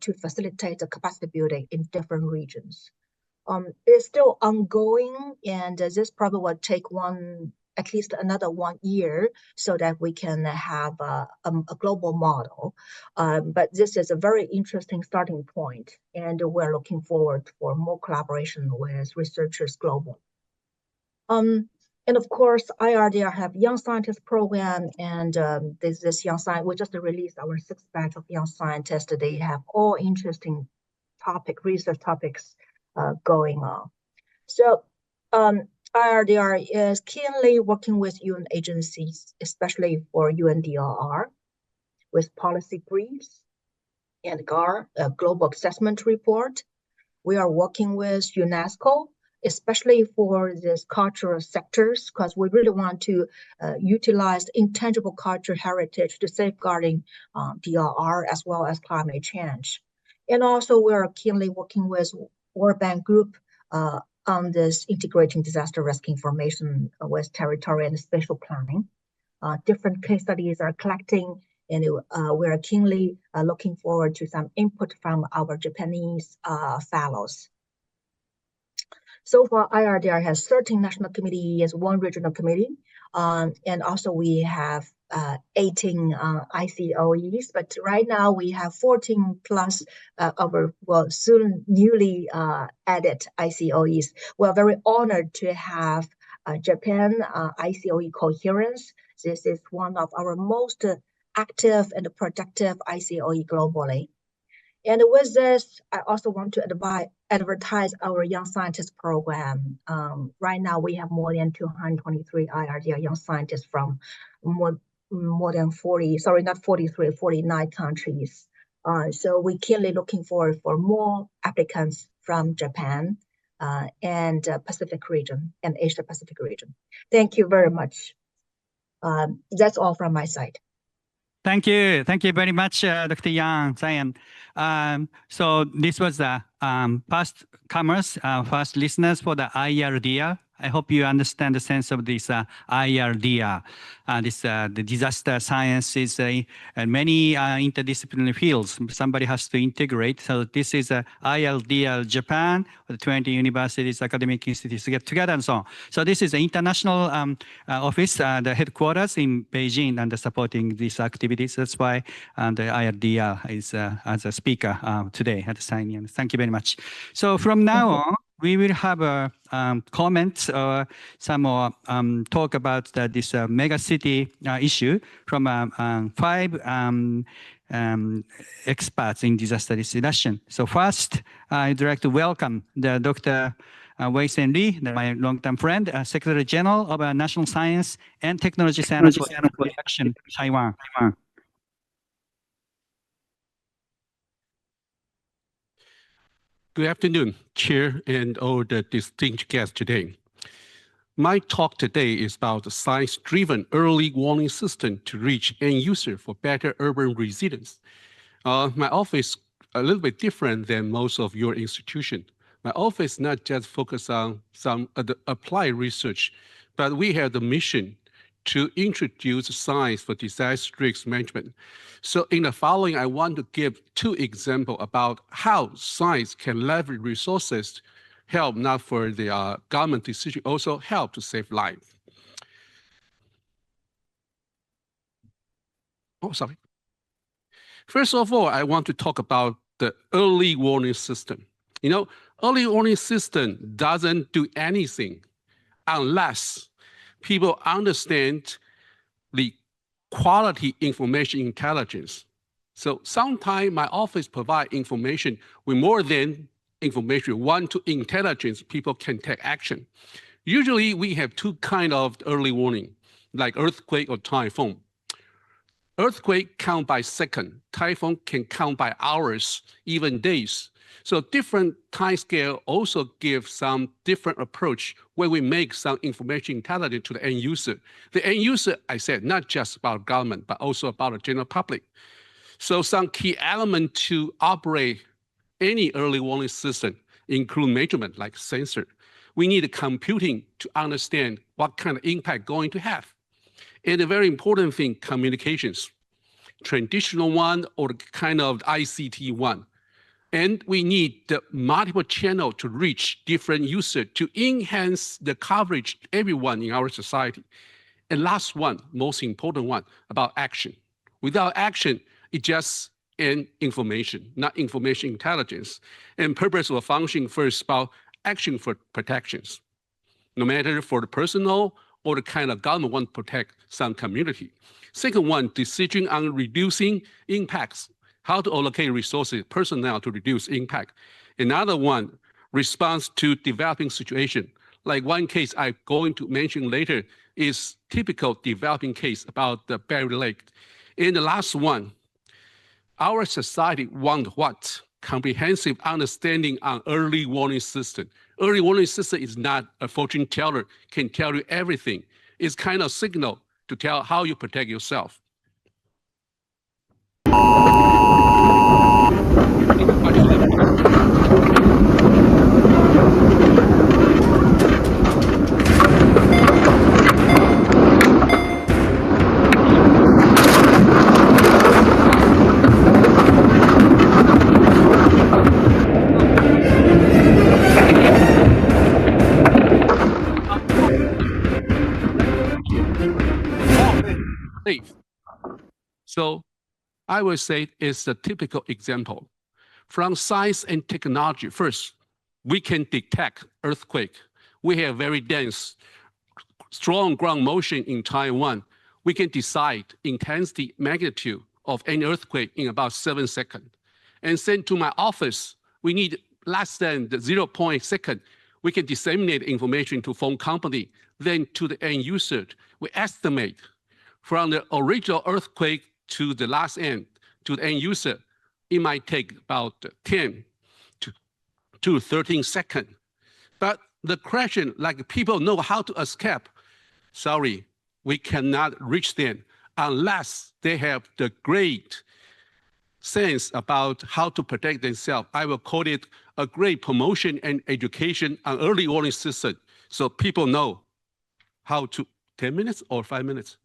to facilitate the capacity building in different regions. It's still ongoing, and this probably will take at least another 1 year so that we can have a global model. But this is a very interesting starting point, and we're looking forward for more collaboration with researchers globally. And of course, IRDR have Young Scientist program, and this Young Scientist, we just released our 6th batch of Young Scientists. They have all interesting research topics going on. So IRDR is keenly working with UN agencies, especially for UNDRR, with policy briefs and GAR, a global assessment report. We are working with UNESCO, especially for these cultural sectors, because we really want to utilize intangible cultural heritage to safeguarding DRR as well as climate change. And also we are keenly working with World Bank Group on this integrating disaster risk information with territorial and spatial planning. Different case studies are collecting, and we are keenly looking forward to some input from our Japanese fellows. So far, IRDR has 13 national committees, 1 regional committee, and also we have 18 ICOEs, but right now we have 14 plus soon newly added ICOEs. We're very honored to have Japan ICOE coherence. This is one of our most active and productive ICOE globally. And with this, I also want to advertise our Young Scientist program. Right now, we have more than 223 IRDR young scientists from more than 49 countries. So we're keenly looking forward for more applicants from Japan and Pacific region and Asia Pacific region. Thank you very much. That's all from my side. Thank you. Thank you very much, Dr. Yang, Zion. So this was the first comers, first listeners for the IRDR. I hope you understand the sense of this IRDR. The disaster science is many interdisciplinary fields. Somebody has to integrate. So this is IRDR Japan, the 20 universities, academic institutes get together and so on. So this is an international office, the headquarters in Beijing, and supporting these activities. That's why the IRDR is as a speaker today at the signing. Thank you very much. So from now on, we will have a comments or some more talk about this megacity issue from 5 experts in disaster risk reduction. So first, I'd like to welcome the Dr. Wei-Sen Lee, my long-term friend, Secretary General of National Science and Technology Center for Action, Taiwan. Good afternoon, Chair and all the distinguished guests today. My talk today is about the science-driven early warning system to reach end user for better urban resilience. My office a little bit different than most of your institution. My office not just focus on some applied research, but we have the mission to introduce science for disaster risk management. So in the following, I want to give 2 examples about how science can leverage resources, help not for the government decision, also help to save lives. Oh, sorry. First of all, I want to talk about the early warning system. You know, early warning system doesn't do anything unless people understand the quality information intelligence. So sometimes my office provide information with more than information, 1 to intelligence, people can take action. Usually we have 2 kinds of early warning, like earthquake or typhoon. Earthquake count by second, typhoon can count by hours, even days. So different time scale also give some different approach where we make some information intelligent to the end user. The end user, I said, not just about government, but also about the general public. So some key element to operate any early warning system include measurement like sensor. We need computing to understand what kind of impact going to have. And a very important thing, communications, traditional one or kind of ICT one. And we need the multiple channel to reach different users to enhance the coverage to everyone in our society. And last one, most important one, about action. Without action, it's just an information, not information intelligence. And purpose of function first about action for protections. No matter for the personal or the kind of government want to protect some community. Second one, decision on reducing impacts. How to allocate resources, personnel to reduce impact. Another one, response to developing situation, Like one case I'm going to mention later is typical developing case about the Barrier Lake. In the last one, our society want what? Comprehensive understanding on early warning system. Early warning system is not a fortune teller, can tell you everything. It's kind of signal to tell how you protect yourself. Safe. So I would say it's a typical example. From science and technology, first, we can detect earthquake. We have very dense, strong ground motion in Taiwan. We can decide intensity, magnitude of any earthquake in about 7 seconds. And send to my office, we need less than the 0.2 second. We can disseminate information to phone company, then to the end user. We estimate from the original earthquake to the last end, to the end user, it might take about 10 to 13 seconds. But the question, like people know how to escape, sorry, we cannot reach them unless they have the great sense about how to protect themselves. I will call it a great promotion and education on early warning system, so people know how to, 10 minutes or 5 minutes?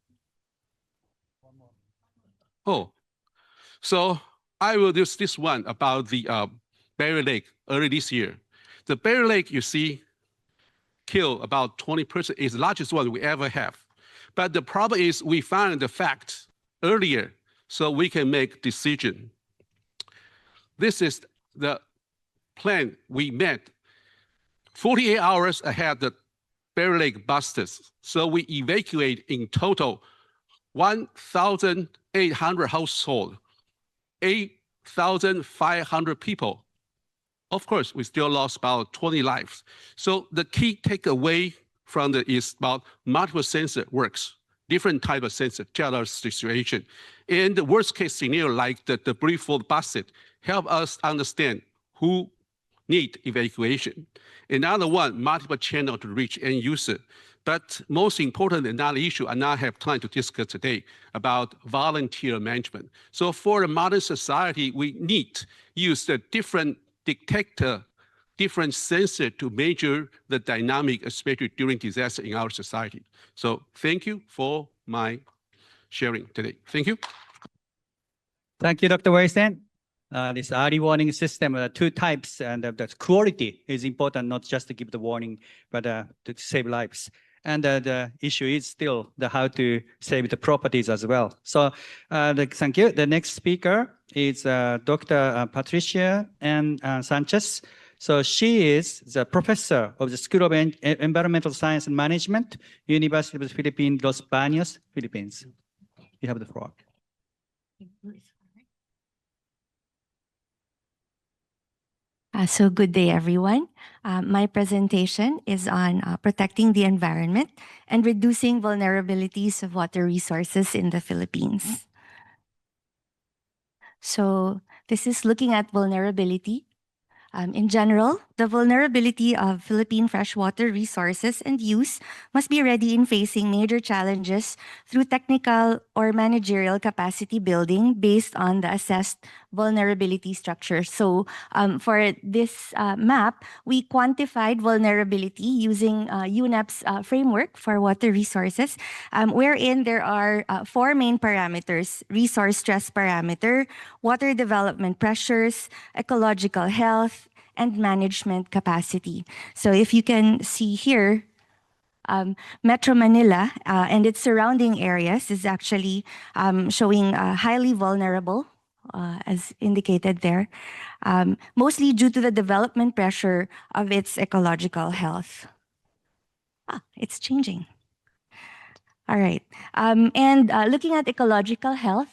Oh, so I will use this one about the Barrier Lake early this year. The Barrier Lake, you see, killed about 20%, is the largest one we ever have. But the problem is we found the facts earlier so we can make decision. This is the plan we made 48 hours ahead the Barrier Lake busted. So we evacuate in total 1,800 households, 8,500 people. Of course, we still lost about 20 lives. So the key takeaway from the is about multiple sensor works, different type of sensor tell us situation. In the worst case scenario, like the debris fall busted, help us understand who need evacuation. Another one, multiple channel to reach end user. But most important, another issue I not have time to discuss today about volunteer management. So for a modern society, we need use the different detector, different sensor to measure the dynamic, especially during disaster in our society. So thank you for my sharing today. Thank you. Thank you, Dr. Wei-san. This early warning system, two types, and the quality is important, not just to give the warning, but to save lives. And the issue is still the how to save the properties as well. So thank you. The next speaker is Dr. Patricia N. Sanchez. So she is the professor of the School of Environmental Science and Management, University of the Philippines, Los Baños, Philippines. You have the floor. So good day, everyone. My presentation is on protecting the environment and reducing vulnerabilities of water resources in the Philippines. So this is looking at vulnerability. In general, the vulnerability of Philippine freshwater resources and use must be ready in facing major challenges through technical or managerial capacity building based on the assessed vulnerability structure. So for this map, we quantified vulnerability using UNEP's framework for water resources, wherein there are 4 main parameters: resource stress parameter, water development pressures, ecological health, and management capacity. So if you can see here, Metro Manila and its surrounding areas is actually showing highly vulnerable, as indicated there, mostly due to the development pressure of its ecological health. It's changing. All right. And looking at ecological health,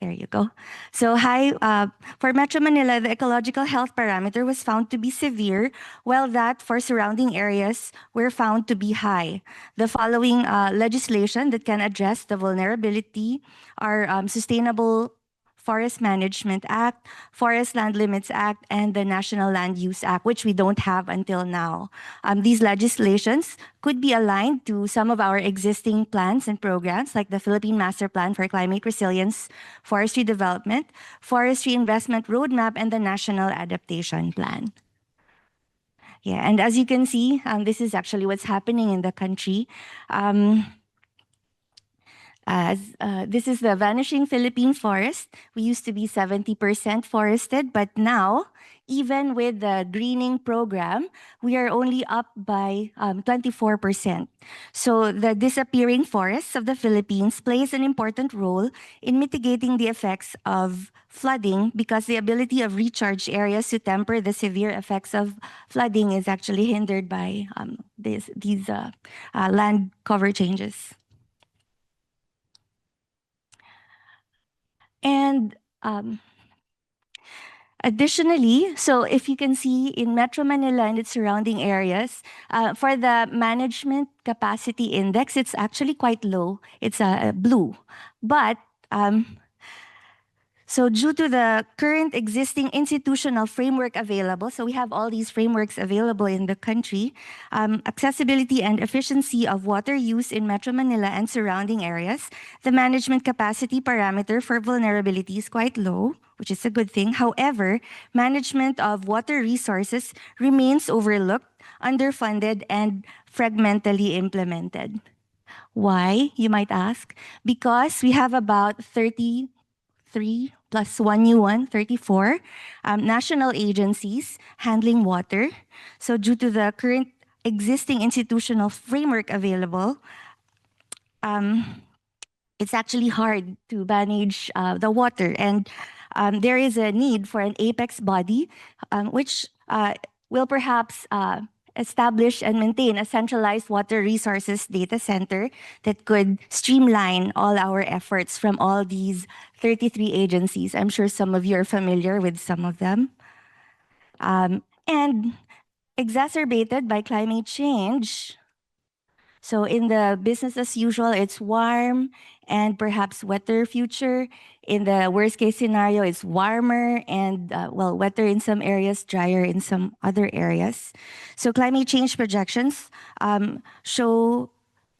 There you go. So for Metro Manila, the ecological health parameter was found to be severe, while that for surrounding areas were found to be high. The following legislation that can address the vulnerability are Sustainable Forest Management Act, Forest Land Limits Act, and the National Land Use Act, which we don't have until now. These legislations could be aligned to some of our existing plans and programs, like the Philippine Master Plan for Climate Resilience, Forestry Development, Forestry Investment Roadmap, and the National Adaptation Plan. Yeah, and as you can see, this is actually what's happening in the country. This is the vanishing Philippine forest. We used to be 70% forested, but now, even with the greening program, we are only up by 24%. So the disappearing forests of the Philippines plays an important role in mitigating the effects of flooding, because the ability of recharge areas to temper the severe effects of flooding is actually hindered by these land cover changes. And additionally, so if you can see in Metro Manila and its surrounding areas, for the management capacity index, it's actually quite low. It's blue. But so due to the current existing institutional framework available, so we have all these frameworks available in the country, accessibility and efficiency of water use in Metro Manila and surrounding areas, the management capacity parameter for vulnerability is quite low, which is a good thing. However, management of water resources remains overlooked, underfunded, and fragmentally implemented. Why, you might ask? Because we have about 33 plus one new one, 34 national agencies handling water. So due to the current existing institutional framework available, it's actually hard to manage the water. And there is a need for an apex body, which will perhaps establish and maintain a centralized water resources data center that could streamline all our efforts from all these 33 agencies. I'm sure some of you are familiar with some of them. And exacerbated by climate change. So in the business as usual, it's warm and perhaps wetter future. In the worst case scenario, it's warmer and wetter in some areas, drier in some other areas. So climate change projections show,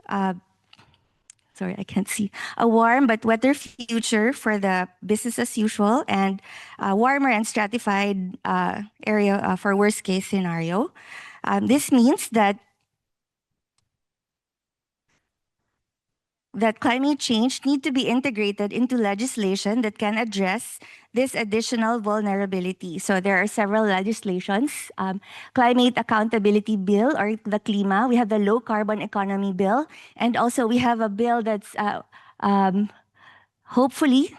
sorry, I can't see, a warm but wetter future for the business as usual, and warmer and stratified area for worst case scenario. This means that climate change need to be integrated into legislation that can address this additional vulnerability. So there are several legislations, Climate Accountability Bill, or the CLIMA. We have the Low Carbon Economy Bill, and also we have a bill that's hopefully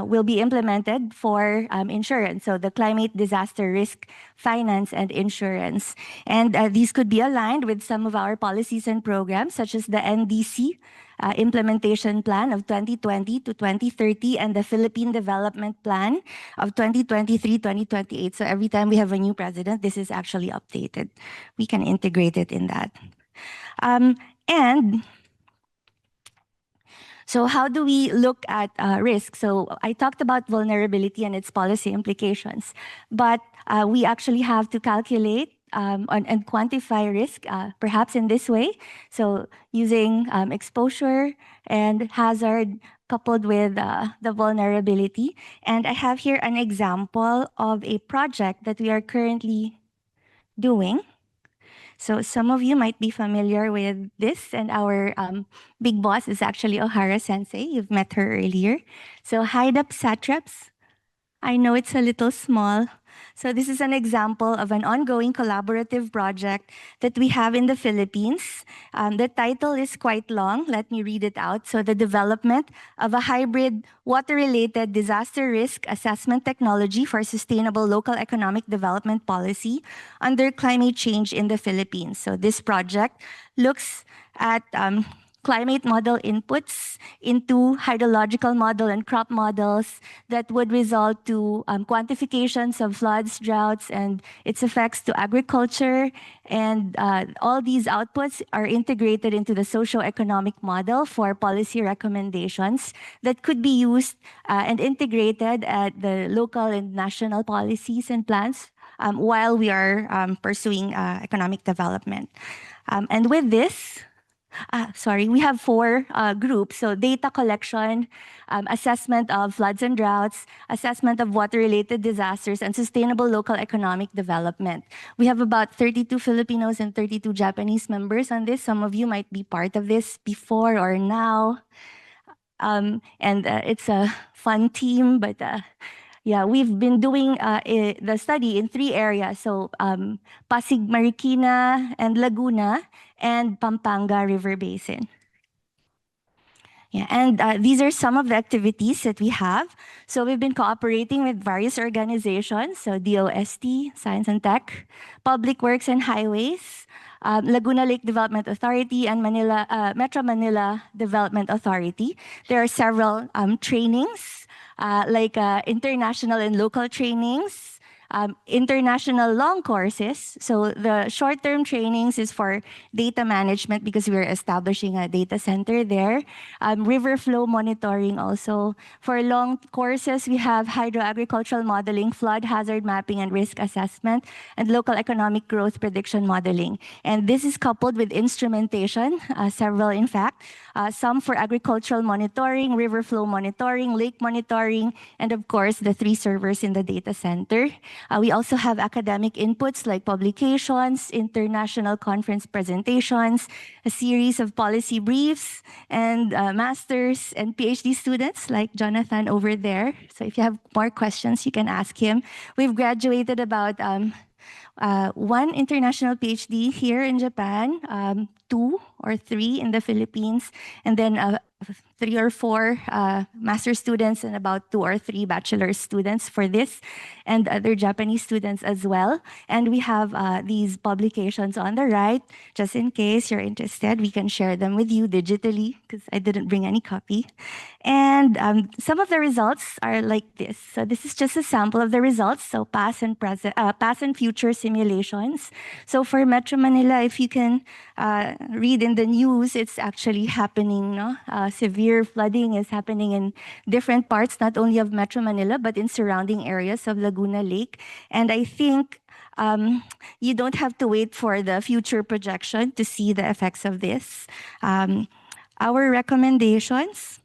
will be implemented for insurance. So the Climate Disaster Risk Finance and Insurance. And these could be aligned with some of our policies and programs, such as the NDC Implementation Plan of 2020 to 2030 and the Philippine Development Plan of 2023-2028. So every time we have a new president, this is actually updated. We can integrate it in that. And so how do we look at risk? So I talked about vulnerability and its policy implications, but we actually have to calculate and quantify risk, perhaps in this way. So using exposure and hazard coupled with the vulnerability. And I have here an example of a project that we are currently doing. So some of you might be familiar with this, and our big boss is actually Ohara Sensei. You've met her earlier. So hide up satraps. I know it's a little small. So this is an example of an ongoing collaborative project that we have in the Philippines. The title is quite long. Let me read it out. So the development of a hybrid water-related disaster risk assessment technology for sustainable local economic development policy under climate change in the Philippines. So this project looks at climate model inputs into hydrological model and crop models that would result to quantifications of floods, droughts, and its effects to agriculture. And all these outputs are integrated into the socio-economic model for policy recommendations that could be used and integrated at the local and national policies and plans while we are pursuing economic development. And with this, we have 4 groups. So data collection, assessment of floods and droughts, assessment of water-related disasters, and sustainable local economic development. We have about 32 Filipinos and 32 Japanese members on this. Some of you might be part of this before or now. It's a fun team, but yeah, we've been doing the study in 3 areas. So Pasig, Marikina, and Laguna, and Pampanga River Basin. Yeah, and these are some of the activities that we have. So we've been cooperating with various organizations, so DOST, Science and Tech, Public Works and Highways, Laguna Lake Development Authority, and Metro Manila Development Authority. There are several trainings, like international and local trainings, international long courses. So the short-term trainings is for data management because we're establishing a data center there. River flow monitoring also. For long courses, we have hydroagricultural modeling, flood hazard mapping and risk assessment, and local economic growth prediction modeling. And this is coupled with instrumentation, several in fact. Some for agricultural monitoring, river flow monitoring, lake monitoring, and of course, the 3 servers in the data center. We also have academic inputs like publications, international conference presentations, a series of policy briefs, and master's and PhD students like Jonathan over there. So if you have more questions, you can ask him. We've graduated about 1 international PhD here in Japan, 2 or 3 in the Philippines, and then 3 or 4 master's students and about 2 or 3 bachelor's students for this, and other Japanese students as well. And we have these publications on the right. Just in case you're interested, we can share them with you digitally because I didn't bring any copy. And some of the results are like this. So this is just a sample of the results. So past and future simulations. So for Metro Manila, if you can read in the news, it's actually happening. No? Severe flooding is happening in different parts, not only of Metro Manila, but in surrounding areas of Laguna Lake. And I think you don't have to wait for the future projection to see the effects of this. Our recommendations,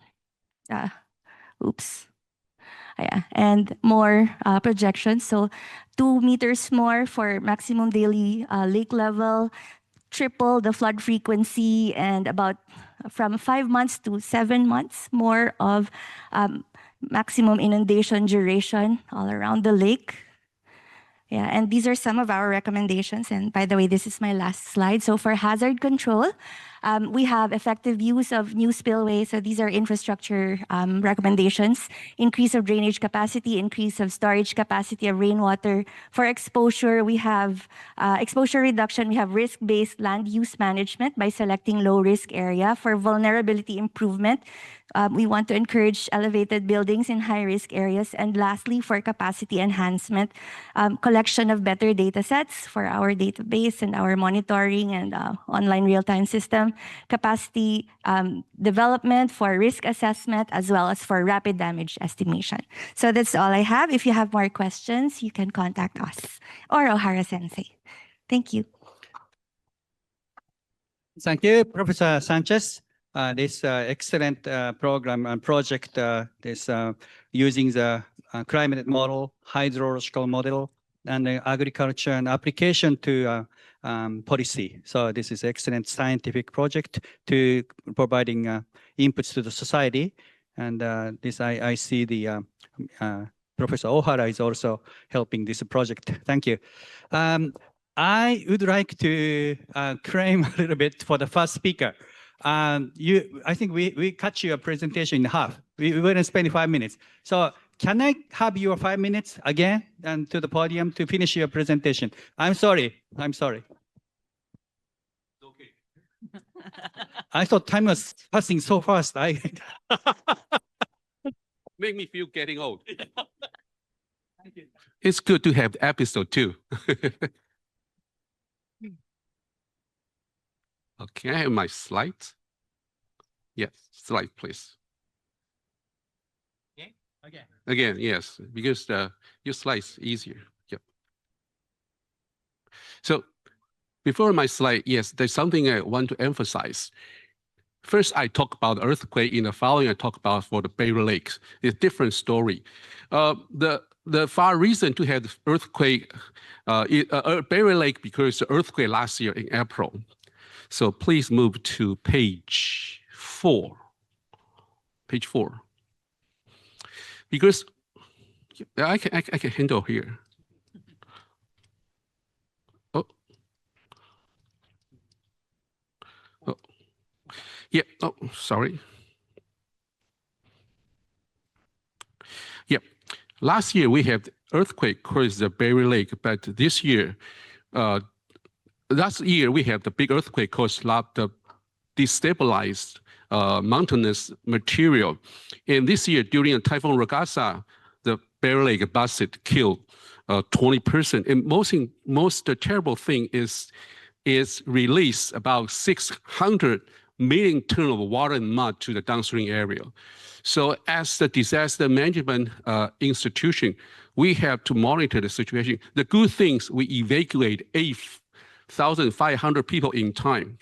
and more projections. So 2 meters more for maximum daily lake level, triple the flood frequency, and about from 5 months to 7 months more of maximum inundation duration all around the lake. Yeah, and these are some of our recommendations. And by the way, this is my last slide. So for hazard control, we have effective use of new spillways. So these are infrastructure recommendations. Increase of drainage capacity, increase of storage capacity of rainwater. For exposure, we have exposure reduction. We have risk-based land use management by selecting low-risk area. For vulnerability improvement, we want to encourage elevated buildings in high-risk areas. And lastly, for capacity enhancement, collection of better data sets for our database and our monitoring and online real-time system, capacity development for risk assessment, as well as for rapid damage estimation. So that's all I have. If you have more questions, you can contact us or Ohara-sensei. Thank you. Thank you, Professor Sanchez. This excellent program and project is using the climate model, hydrological model, and agriculture and application to policy. So this is excellent scientific project to providing inputs to the society. And this I see the Professor Ohara is also helping this project. Thank you. I would like to claim a little bit for the first speaker. I think we cut your presentation in half. We wouldn't spend 5 minutes. So can I have your 5 minutes again and to the podium to finish your presentation? I'm sorry. I'm sorry. Okay. I thought time was passing so fast. Make me feel getting old. It's good to have episode 2. Okay, I have my slides. Yes, slide, please. Again, yes, because your slide's easier. Yep. So before my slide, yes, there's something I want to emphasize. First, I talk about earthquake. In the following, I talk about for the Barrier Lakes. It's a different story. The far reason to have earthquake, Barrier Lake, because the earthquake last year in April. So please move to page 4. Page 4. Because I can handle here. Oh. Oh. Yeah, oh, sorry. Yep. Last year we had earthquake caused the Barrier Lake, but this year, last year we had the big earthquake caused a lot of destabilized mountainous material. And this year during a Typhoon Ragasa, the Barrier Lake busted, killed 20%. And most terrible thing is release about 600 million tons of water and mud to the downstream area. So as the disaster management institution, we have to monitor the situation. The good things, we evacuate 8,500 people in time.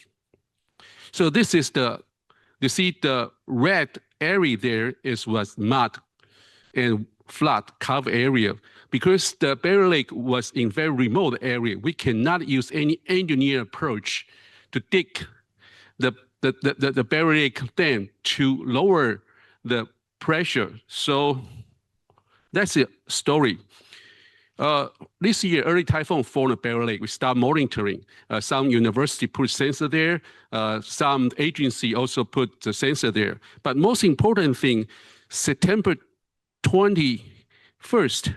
So this is you see the red area there was mud and flood cover area. Because the Barrier Lake was in very remote area, we cannot use any engineer approach to dig the Barrier Lake dam to lower the pressure. So that's the story. This year, early typhoon formed the Barrier Lake. We start monitoring. Some university put sensor there. Some agency also put the sensor there. But most important thing, September 21st,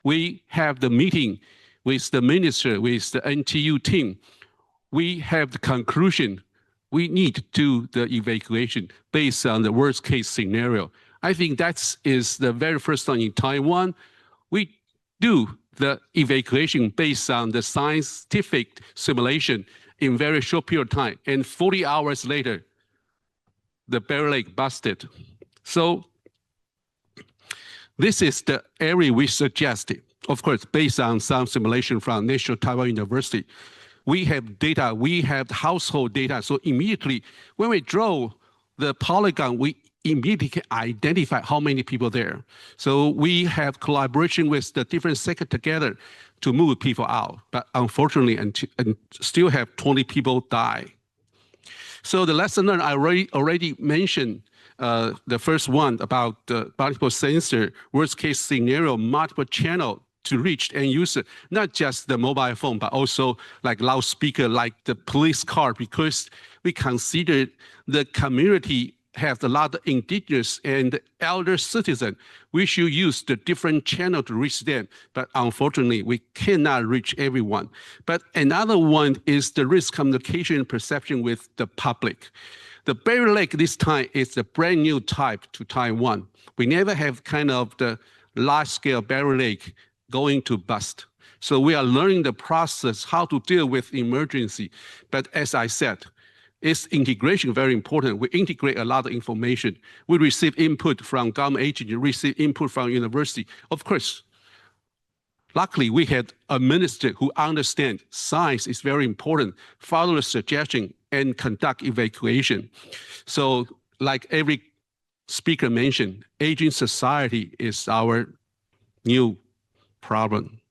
we have the meeting with the minister, with the NTU team. We have the conclusion. We need to do the evacuation based on the worst case scenario. I think that is the very first time in Taiwan. We do the evacuation based on the scientific simulation in very short period of time. And 40 hours later, the Barrier Lake busted. So this is the area we suggested, of course, based on some simulation from National Taiwan University. We have data, we have household data. So immediately, when we draw the polygon, we immediately can identify how many people there. So we have collaboration with the different sectors together to move people out. But unfortunately, and still have 20 people die. So the lesson learned, I already mentioned the first one about the multiple sensor, worst case scenario, multiple channel to reach end user, not just the mobile phone, but also like loudspeaker, like the police car, because we consider the community has a lot of indigenous and elder citizens. We should use the different channel to reach them, but unfortunately, we cannot reach everyone. But another one is the risk communication perception with the public. The Barrier Lake this time is a brand new type to Taiwan. We never have kind of the large-scale Barrier Lake going to bust. So we are learning the process, how to deal with emergency. But as I said, its integration very important. We integrate a lot of information. We receive input from government agency, receive input from university. Of course, luckily we had a minister who understands science is very important, follow the suggestion and conduct evacuation. So like every speaker mentioned, aging society is our new problem.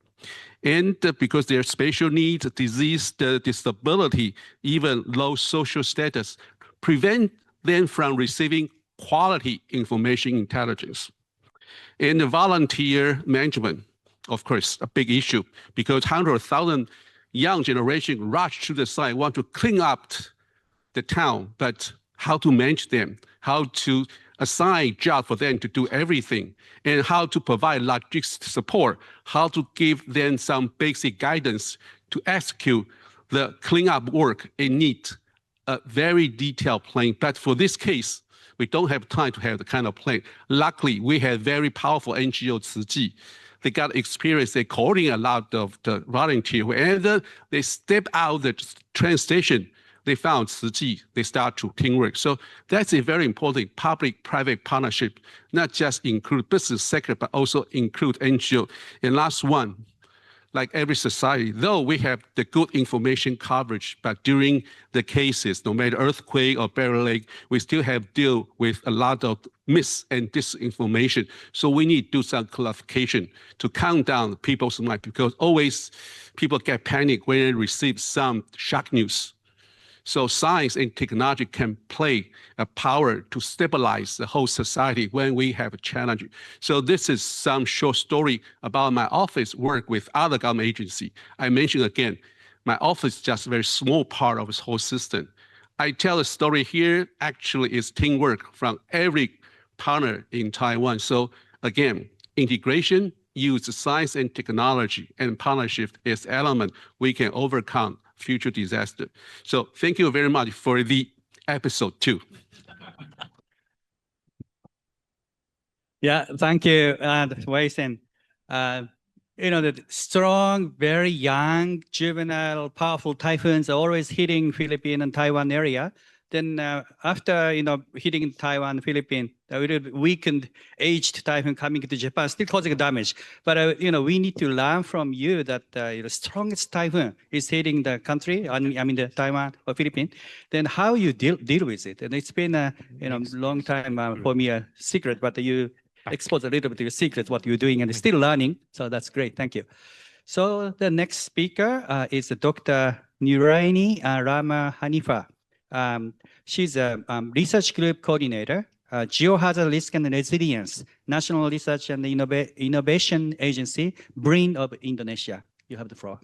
And because their spatial needs, disease, disability, even low social status, prevent them from receiving quality information intelligence. And the volunteer management, of course, a big issue, because 100,000 young generation rush to the site, want to clean up the town, but how to manage them, how to assign job for them to do everything, and how to provide logistics support, how to give them some basic guidance to execute the cleanup work and need a very detailed plan. But for this case, we don't have time to have the kind of plan. Luckily, we had very powerful NGO, Tzu They got experience. They coordinate a lot of the volunteers. Whenever they step out the train station, they found Tzu They start to teamwork. So that's a very important public-private partnership, not just include business sector, but also include NGO. And last one, like every society, though we have the good information coverage, but during the cases, no matter earthquake or barrier lake, we still have deal with a lot of mis and disinformation. So we need to do some clarification to calm down people's mind, because always people get panic when they receive some shock news. So science and technology can play a power to stabilize the whole society when we have a challenge. So this is some short story about my office work with other government agency. I mentioned again, my office is just a very small part of this whole system. I tell a story here, actually is teamwork from every partner in Taiwan. So again, integration, use science and technology, and partnership is element we can overcome future disaster. So thank you very much for the episode 2. Yeah, thank you, Wei-san. The strong, very young, juvenile, powerful typhoons are always hitting Philippine and Taiwan area. Then after hitting Taiwan, Philippines, a little weakened, aged typhoon coming to Japan, still causing damage. But we need to learn from you that the strongest typhoon is hitting the country. I mean the Taiwan or Philippines. Then how you deal with it? And it's been a long time for me a secret, but you expose a little bit of your secret what you're doing and still learning. So that's great. Thank you. So the next speaker is Dr. Nuraini Rama Hanifa. She's a research group coordinator, Geohazard Risk and Resilience, National Research and Innovation Agency, BRIN of Indonesia. You have the floor.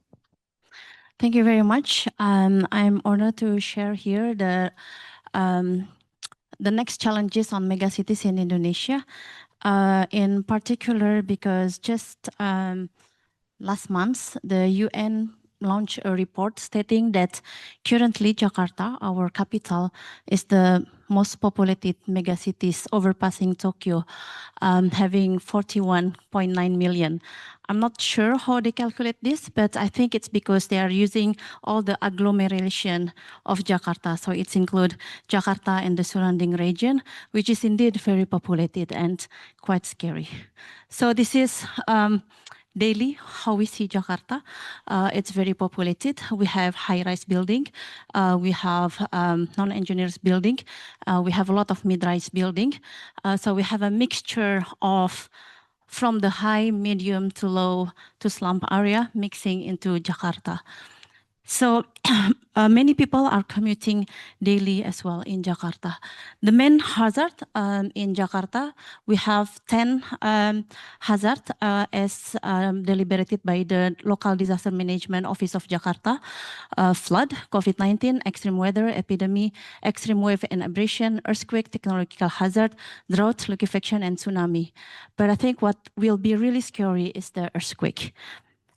Thank you very much. I'm honored to share here the next challenges on megacities in Indonesia, in particular because just last month, the UN launched a report stating that currently Jakarta, our capital, is the most populated megacities, overpassing Tokyo, having 41.9 million. I'm not sure how they calculate this, but I think it's because they are using all the agglomeration of Jakarta. So it's include Jakarta and the surrounding region, which is indeed very populated and quite scary. So this is daily how we see Jakarta. It's very populated. We have high-rise building. We have non-engineers building. We have a lot of mid-rise building. So we have a mixture of from the high, medium to low to slum area mixing into Jakarta. So many people are commuting daily as well in Jakarta. The main hazard in Jakarta, we have 10 hazards as deliberated by the Local Disaster Management Office of Jakarta. Flood, COVID-19, extreme weather, epidemic, extreme wave and abrasion, earthquake, technological hazard, drought, liquefaction, and tsunami. But I think what will be really scary is the earthquake.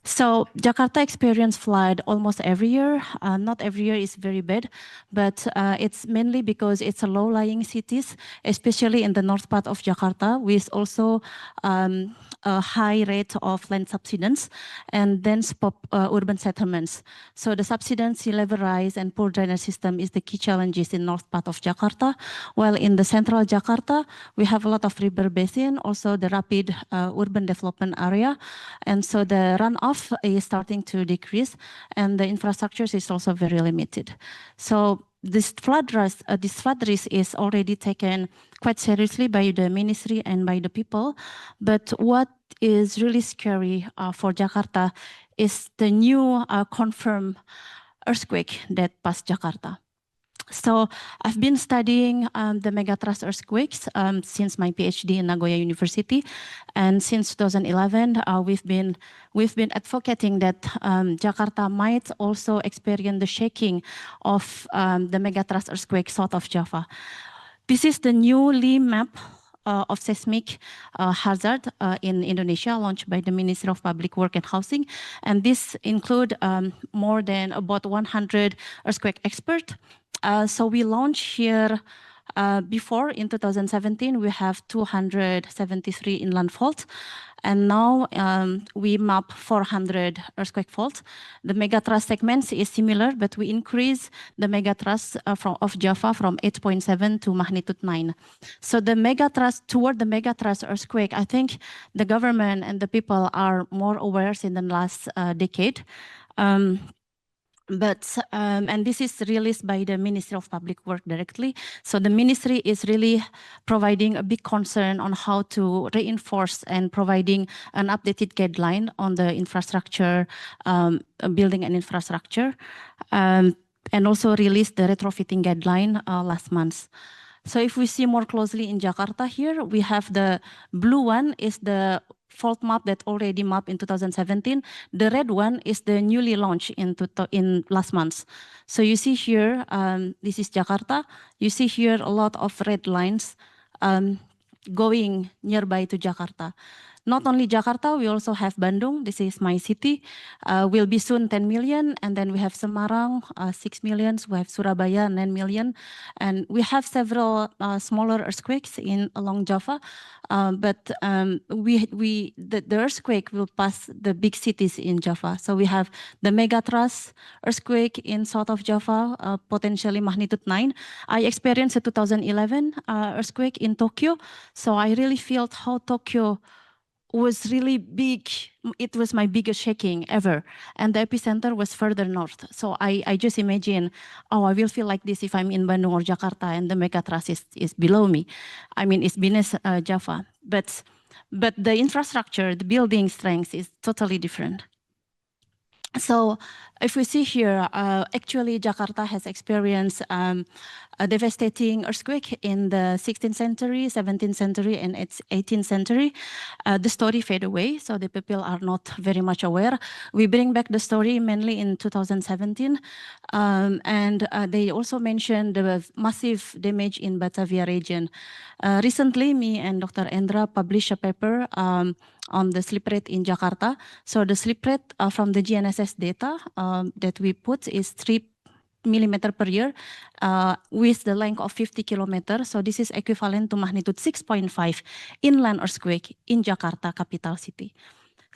So Jakarta experiences flood almost every year. Not every year is very bad, but it's mainly because it's a low-lying cities, especially in the north part of Jakarta, with also a high rate of land subsidence and dense urban settlements. So the subsidence, sea level rise, and poor drainage system is the key challenges in north part of Jakarta. While in the central Jakarta, we have a lot of river basin, also the rapid urban development area, and so the runoff is starting to decrease, and the infrastructure is also very limited. So this flood risk is already taken quite seriously by the ministry and by the people. But what is really scary for Jakarta is the new confirmed earthquake that passed Jakarta. So I've been studying the megatrust earthquakes since my PhD in Nagoya University, and since 2011 we've been advocating that Jakarta might also experience the shaking of the megatrust earthquake south of Java. This is the newly map of seismic hazard in Indonesia, launched by the Ministry of Public Work and Housing, and this include more than about 100 earthquake experts. So we launched here before in 2017, we have 273 inland faults. And now we map 400 earthquake faults. The megathrust segments is similar, but we increase the megathrust of Java from 8.7 to magnitude 9. So the megathrust, toward the megathrust earthquake, I think the government and the people are more aware in the last decade. And this is released by the Ministry of Public Work directly. So the ministry is really providing a big concern on how to reinforce and providing an updated guideline on the infrastructure, building and infrastructure, and also released the retrofitting guideline last month. So if we see more closely in Jakarta here, we have the blue one is the fault map that already mapped in 2017. The red one is the newly launched in last month. So you see here, this is Jakarta. You see here a lot of red lines going nearby to Jakarta. Not only Jakarta, we also have Bandung. This is my city. Will be soon 10 million. And then we have Semarang, 6 million. We have Surabaya, 9 million. And we have several smaller earthquakes along Java. But the earthquake will pass the big cities in Java. So we have the Megatrust earthquake in south of Java, potentially magnitude 9. I experienced a 2011 earthquake in Tokyo. So I really felt how Tokyo was really big. It was my biggest shaking ever. And the epicenter was further north. So I just imagine, oh, I will feel like this if I'm in Bandung or Jakarta and the megatrust is below me. I mean, it's beneath Java. But the infrastructure, the building strength is totally different. So if we see here, actually Jakarta has experienced a devastating earthquake in the 16th century, 17th century, and 18th century. The story fade away, so the people are not very much aware. We bring back the story mainly in 2017, and they also mentioned the massive damage in Batavia region. Recently, me and Dr. Endra published a paper on the slip rate in Jakarta. So the slip rate from the GNSS data that we put is 3 millimeter per year with the length of 50 kilometers. So this is equivalent to magnitude 6.5 inland earthquake in Jakarta, capital city.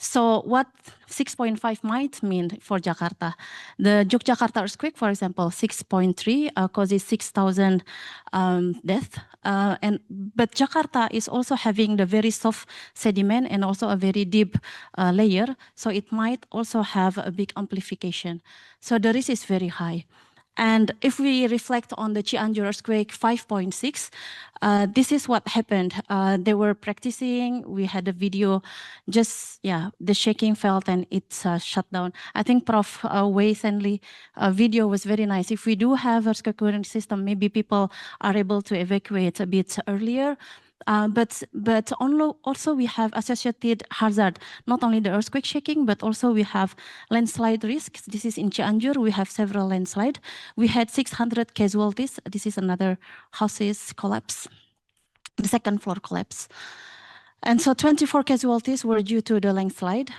So what 6.5 might mean for Jakarta? The Yogyakarta earthquake, for example, 6.3 causes 6,000 deaths. But Jakarta is also having the very soft sediment and also a very deep layer. So it might also have a big amplification. So the risk is very high. And if we reflect on the Cianjur earthquake 5.6, this is what happened. They were practicing. We had a video, the shaking felt and it's shut down. I think Prof. Wei's video was very nice. If we do have earthquake warning system, maybe people are able to evacuate a bit earlier. But also we have associated hazard, not only the earthquake shaking, but also we have landslide risks. This is in Cianjur, we have several landslides. We had 600 casualties. This is another houses collapse, the second floor collapse. And so 24 casualties were due to the landslide,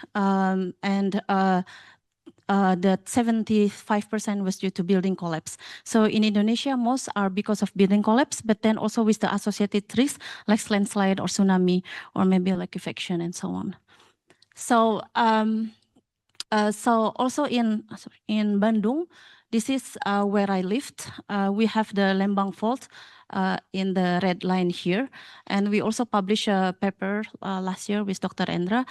that 75% was due to building collapse. So in Indonesia, most are because of building collapse, but then also with the associated risks like landslide or tsunami, or maybe liquefaction and so on. So, also in Bandung, this is where I lived. We have the Lembang Fault in the red line here. And we also published a paper last year with Dr. Endra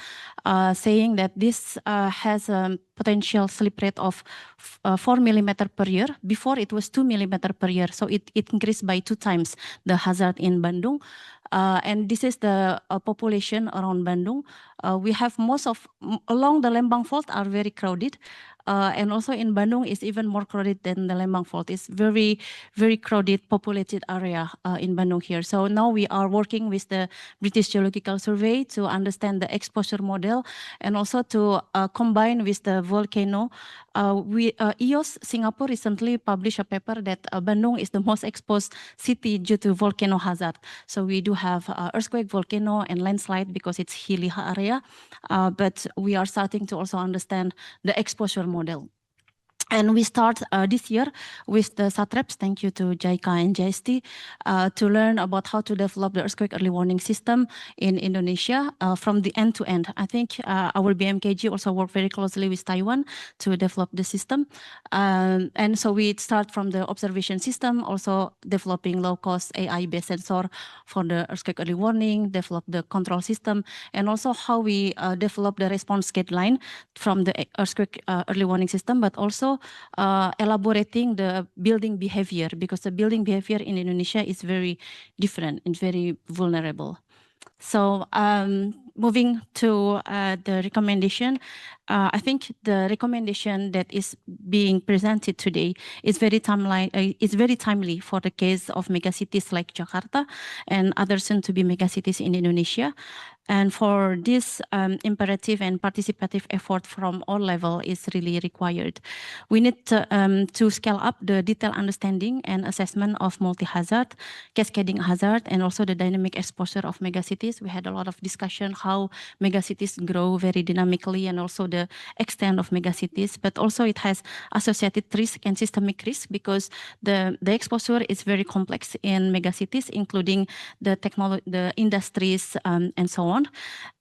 saying that this has a potential slip rate of 4 millimeter per year. Before it was 2 millimeter per year. So it increased by 2 times the hazard in Bandung. And this is the population around Bandung. We have along the Lembang Fault are very crowded. And also in Bandung is even more crowded than the Lembang Fault. It's very, very crowded, populated area in Bandung here. So now we are working with the British Geological Survey to understand the exposure model and also to combine with the volcano. EOS Singapore recently published a paper that Bandung is the most exposed city due to volcano hazard. So we do have earthquake, volcano, and landslide because it's hilly area. But we are starting to also understand the exposure model. And we start this year with the SATREPs, thank you to JICA and JST, to learn about how to develop the earthquake early warning system in Indonesia from the end to end. I think our BMKG also worked very closely with Taiwan to develop the system. And so we start from the observation system, also developing low-cost AI-based sensor for the earthquake early warning, develop the control system, and also how we develop the response guideline from the earthquake early warning system, but also elaborating the building behavior, because the building behavior in Indonesia is very different and very vulnerable. So moving to the recommendation, I think the recommendation that is being presented today is very timely for the case of megacities like Jakarta and other soon-to-be megacities in Indonesia. And for this imperative and participative effort from all levels is really required. We need to scale up the detailed understanding and assessment of multi-hazard, cascading hazard, and also the dynamic exposure of megacities. We had a lot of discussion how megacities grow very dynamically and also the extent of megacities, but also it has associated risk and systemic risk because the exposure is very complex in megacities, including the technology, the industries, and so on.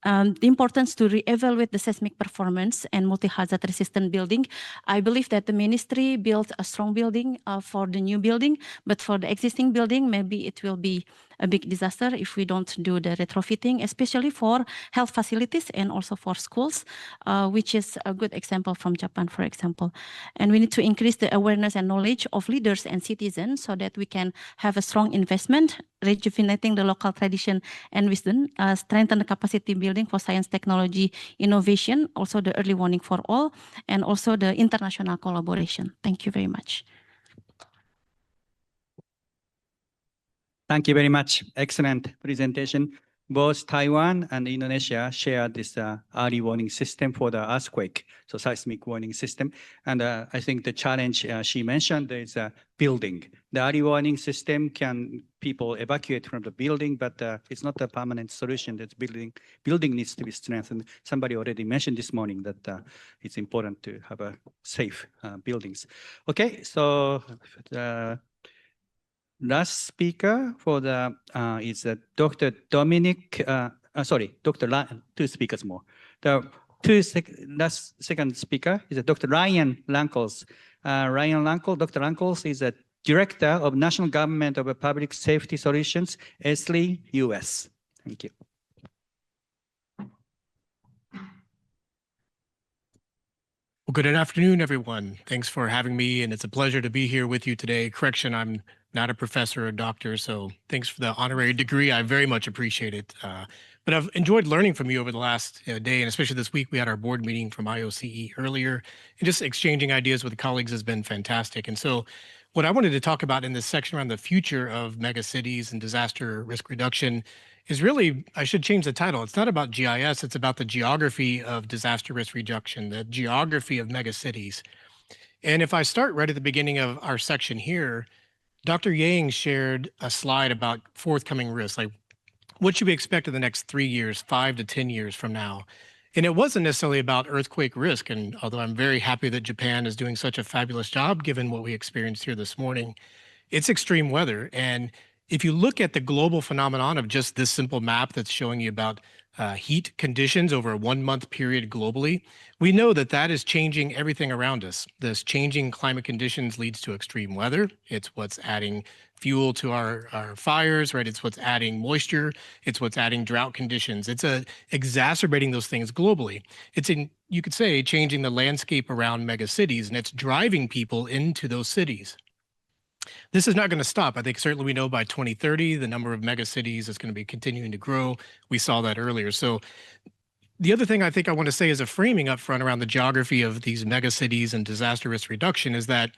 The importance to re-evaluate the seismic performance and multi-hazard resistant building. I believe that the ministry built a strong building for the new building, but for the existing building, maybe it will be a big disaster if we don't do the retrofitting, especially for health facilities and also for schools, which is a good example from Japan, for example. And we need to increase the awareness and knowledge of leaders and citizens so that we can have a strong investment, rejuvenating the local tradition and wisdom, strengthen the capacity building for science, technology, innovation, also the early warning for all, and also the international collaboration. Thank you very much. Thank you very much. Excellent presentation. Both Taiwan and Indonesia share this early warning system for the earthquake, so seismic warning system. And I think the challenge she mentioned is building. The early warning system can people evacuate from the building, but it's not a permanent solution. That building needs to be strengthened. Somebody already mentioned this morning that it's important to have a safe buildings. Okay, so last speaker for the is Dr. Dominic. Dr. Two speakers more. The last second speaker is Dr. Ryan Lankles. Dr. Lankles is a Director of National Government of Public Safety Solutions, ESLI, US. Thank you. Well, good afternoon, everyone. Thanks for having me, and it's a pleasure to be here with you today. Correction, I'm not a professor or doctor, so thanks for the honorary degree. I very much appreciate it. But I've enjoyed learning from you over the last day, and especially this week. We had our board meeting from IOCE earlier, and just exchanging ideas with colleagues has been fantastic. And so what I wanted to talk about in this section around the future of megacities and disaster risk reduction is really, I should change the title. It's not about GIS, it's about the geography of disaster risk reduction, the geography of megacities. And if I start right at the beginning of our section here, Dr. Yang shared a slide about forthcoming risks, like what should we expect in the next 3 years, 5 to 10 years from now? And it wasn't necessarily about earthquake risk. And although I'm very happy that Japan is doing such a fabulous job, given what we experienced here this morning, it's extreme weather. And if you look at the global phenomenon of just this simple map that's showing you about heat conditions over a 1 month period globally, we know that that is changing everything around us. This changing climate conditions leads to extreme weather. It's what's adding fuel to our fires, right? It's what's adding moisture. It's what's adding drought conditions. It's exacerbating those things globally. It's you could say, changing the landscape around megacities, and it's driving people into those cities. This is not going to stop. I think certainly we know by 2030, the number of megacities is going to be continuing to grow. We saw that earlier. So the other thing I think I want to say as a framing up front around the geography of these megacities and disaster risk reduction is that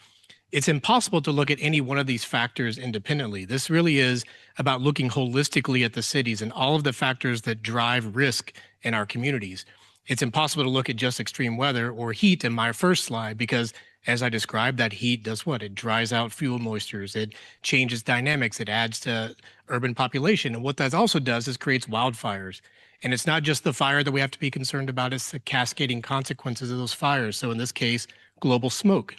it's impossible to look at any one of these factors independently. This really is about looking holistically at the cities and all of the factors that drive risk in our communities. It's impossible to look at just extreme weather or heat in my first slide because, as I described, that heat does what? It dries out fuel moistures, it changes dynamics, it adds to urban population. And what that also does is creates wildfires. And it's not just the fire that we have to be concerned about, it's the cascading consequences of those fires. So in this case, global smoke.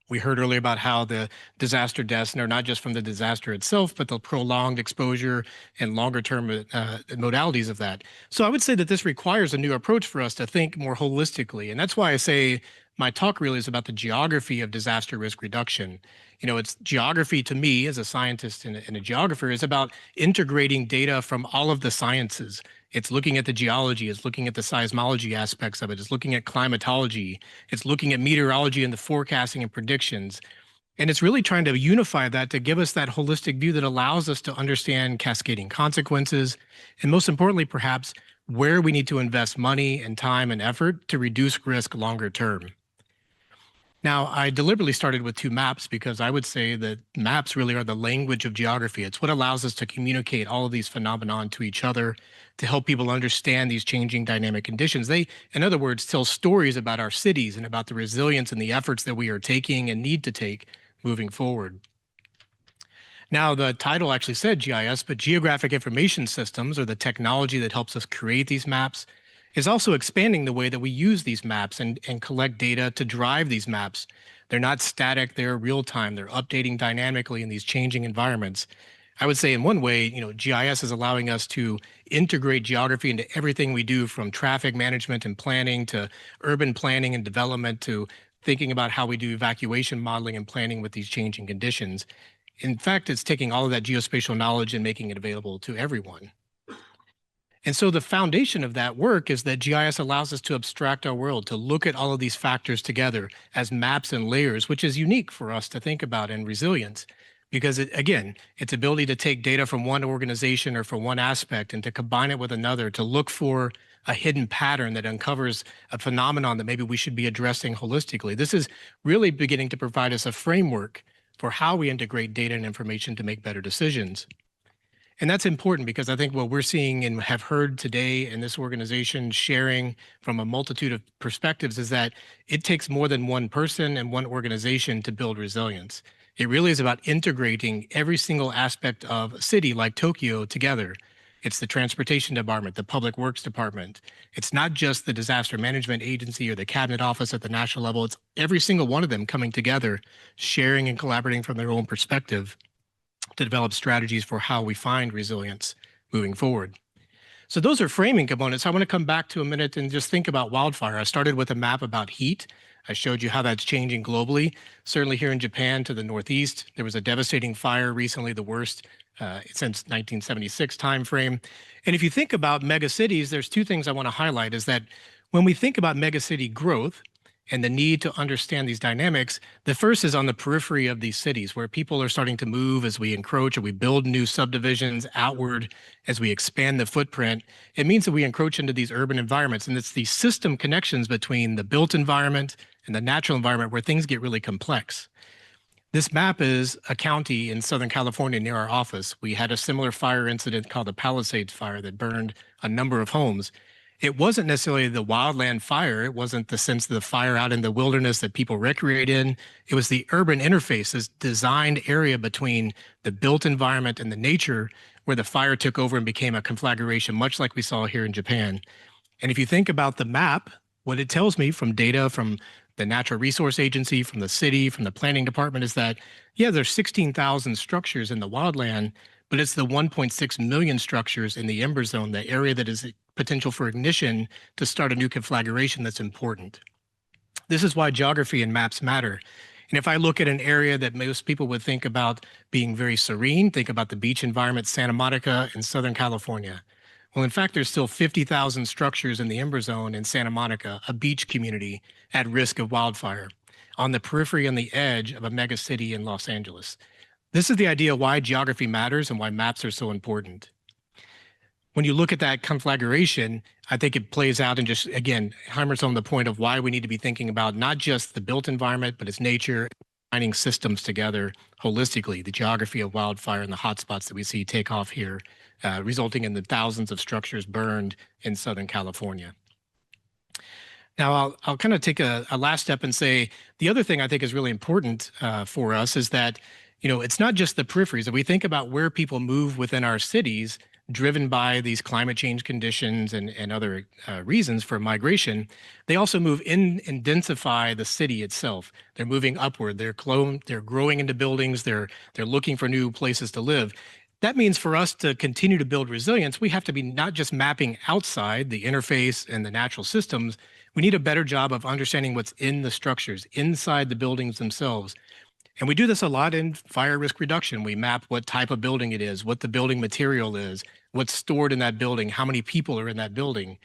We heard earlier about how the disaster deaths are not just from the disaster itself, but the prolonged exposure and longer term modalities of that. So I would say that this requires a new approach for us to think more holistically. And that's why I say my talk really is about the geography of disaster risk reduction. You know, it's geography to me as a scientist and a geographer is about integrating data from all of the sciences. It's looking at the geology, it's looking at the seismology aspects of it, it's looking at climatology, it's looking at meteorology and the forecasting and predictions. And it's really trying to unify that to give us that holistic view that allows us to understand cascading consequences, and most importantly, perhaps, where we need to invest money and time and effort to reduce risk longer term. Now, I deliberately started with two maps because I would say that maps really are the language of geography. It's what allows us to communicate all of these phenomena to each other to help people understand these changing dynamic conditions. They, in other words, tell stories about our cities and about the resilience and the efforts that we are taking and need to take moving forward. Now, the title actually said GIS, but Geographic Information Systems, or the technology that helps us create these maps, is also expanding the way that we use these maps and collect data to drive these maps. They're not static, they're real time, they're updating dynamically in these changing environments. I would say in one way, you know, GIS is allowing us to integrate geography into everything we do, from traffic management and planning to urban planning and development to thinking about how we do evacuation modeling and planning with these changing conditions. In fact, it's taking all of that geospatial knowledge and making it available to everyone. And so the foundation of that work is that GIS allows us to abstract our world, to look at all of these factors together as maps and layers, which is unique for us to think about in resilience. Because again, its ability to take data from one organization or from one aspect and to combine it with another to look for a hidden pattern that uncovers a phenomenon that maybe we should be addressing holistically. This is really beginning to provide us a framework for how we integrate data and information to make better decisions. And that's important because I think what we're seeing and have heard today in this organization sharing from a multitude of perspectives is that it takes more than one person and one organization to build resilience. It really is about integrating every single aspect of a city like Tokyo together. It's the transportation department, the public works department. It's not just the disaster management agency or the cabinet office at the national level. It's every single one of them coming together, sharing and collaborating from their own perspective to develop strategies for how we find resilience moving forward. So those are framing components. I want to come back to a minute and just think about wildfire. I started with a map about heat. I showed you how that's changing globally. Certainly here in Japan to the northeast, there was a devastating fire recently, the worst since 1976 timeframe. And if you think about megacities, there's two things I want to highlight is that when we think about megacity growth, and the need to understand these dynamics, the first is on the periphery of these cities where people are starting to move as we encroach or we build new subdivisions outward as we expand the footprint. It means that we encroach into these urban environments, and it's these system connections between the built environment and the natural environment where things get really complex. This map is a county in Southern California near our office. We had a similar fire incident called the Palisades Fire that burned a number of homes. It wasn't necessarily the wildland fire. It wasn't the sense of the fire out in the wilderness that people recreate in. It was the urban interface, this designed area between the built environment and the nature where the fire took over and became a conflagration, much like we saw here in Japan. And if you think about the map, what it tells me from data from the Natural Resource Agency, from the city, from the planning department is that, yeah, there's 16,000 structures in the wildland, but it's the 1.6 million structures in the ember zone, the area that is potential for ignition to start a new conflagration that's important. This is why geography and maps matter. And if I look at an area that most people would think about being very serene, think about the beach environment, Santa Monica in Southern California. Well, in fact, there's still 50,000 structures in the ember zone in Santa Monica, a beach community at risk of wildfire, on the periphery, on the edge of a mega city in Los Angeles. This is the idea why geography matters and why maps are so important. When you look at that conflagration, I think it plays out and just, again, hammers on the point of why we need to be thinking about not just the built environment, but its nature, finding systems together holistically, the geography of wildfire and the hotspots that we see take off here, resulting in the thousands of structures burned in Southern California. Now, I'll kind of take a last step and say the other thing I think is really important for us is that, you know, it's not just the peripheries. If we think about where people move within our cities, driven by these climate change conditions and other reasons for migration, they also move in and densify the city itself. They're moving upward. They're growing into buildings. They're looking for new places to live. That means for us to continue to build resilience, we have to be not just mapping outside the interface and the natural systems. We need a better job of understanding what's in the structures, inside the buildings themselves. And we do this a lot in fire risk reduction. We map what type of building it is, what the building material is, what's stored in that building, how many people are in that building.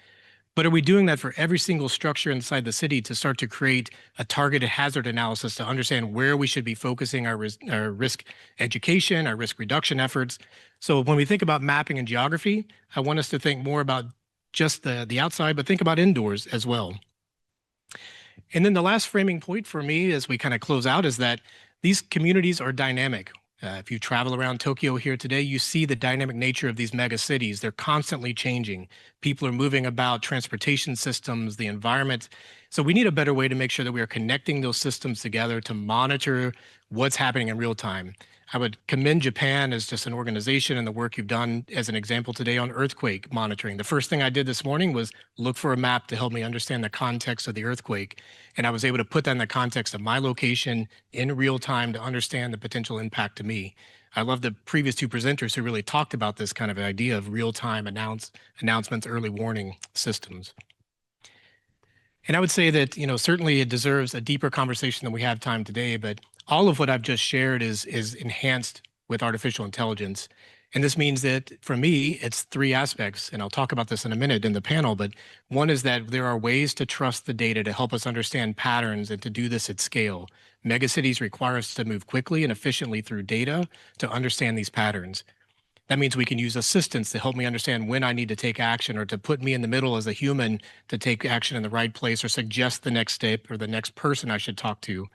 But are we doing that for every single structure inside the city to start to create a targeted hazard analysis to understand where we should be focusing our risk education, our risk reduction efforts? So when we think about mapping and geography, I want us to think more about just the outside, but think about indoors as well. And then the last framing point for me as we kind of close out is that these communities are dynamic. If you travel around Tokyo here today, you see the dynamic nature of these mega cities. They're constantly changing. People are moving about, transportation systems, the environment. So we need a better way to make sure that we are connecting those systems together to monitor what's happening in real time. I would commend Japan as just an organization and the work you've done as an example today on earthquake monitoring. The first thing I did this morning was look for a map to help me understand the context of the earthquake. And I was able to put that in the context of my location in real time to understand the potential impact to me. I love the previous two presenters who really talked about this kind of idea of real-time announcements, early warning systems. And I would say that, certainly it deserves a deeper conversation than we have time today, but all of what I've just shared is enhanced with artificial intelligence. And this means that for me, it's three aspects, and I'll talk about this in a minute in the panel, but one is that there are ways to trust the data to help us understand patterns and to do this at scale. Megacities require us to move quickly and efficiently through data to understand these patterns. That means we can use assistance to help me understand when I need to take action or to put me in the middle as a human to take action in the right place or suggest the next step or the next person I should talk to.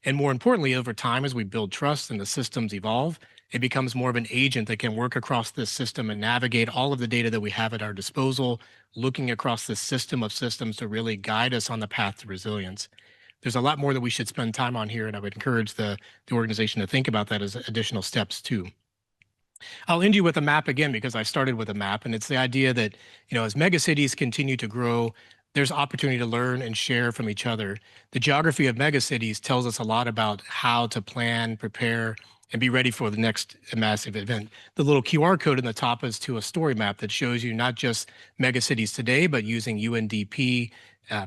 And more importantly, over time, as we build trust and the systems evolve, it becomes more of an agent that can work across this system and navigate all of the data that we have at our disposal, looking across this system of systems to really guide us on the path to resilience. There's a lot more that we should spend time on here, and I would encourage the organization to think about that as additional steps too. I'll end you with a map again because I started with a map, and it's the idea that, as megacities continue to grow, there's opportunity to learn and share from each other. The geography of megacities tells us a lot about how to plan, prepare, and be ready for the next massive event. The little QR code in the top is to a story map that shows you not just megacities today, but using UNDP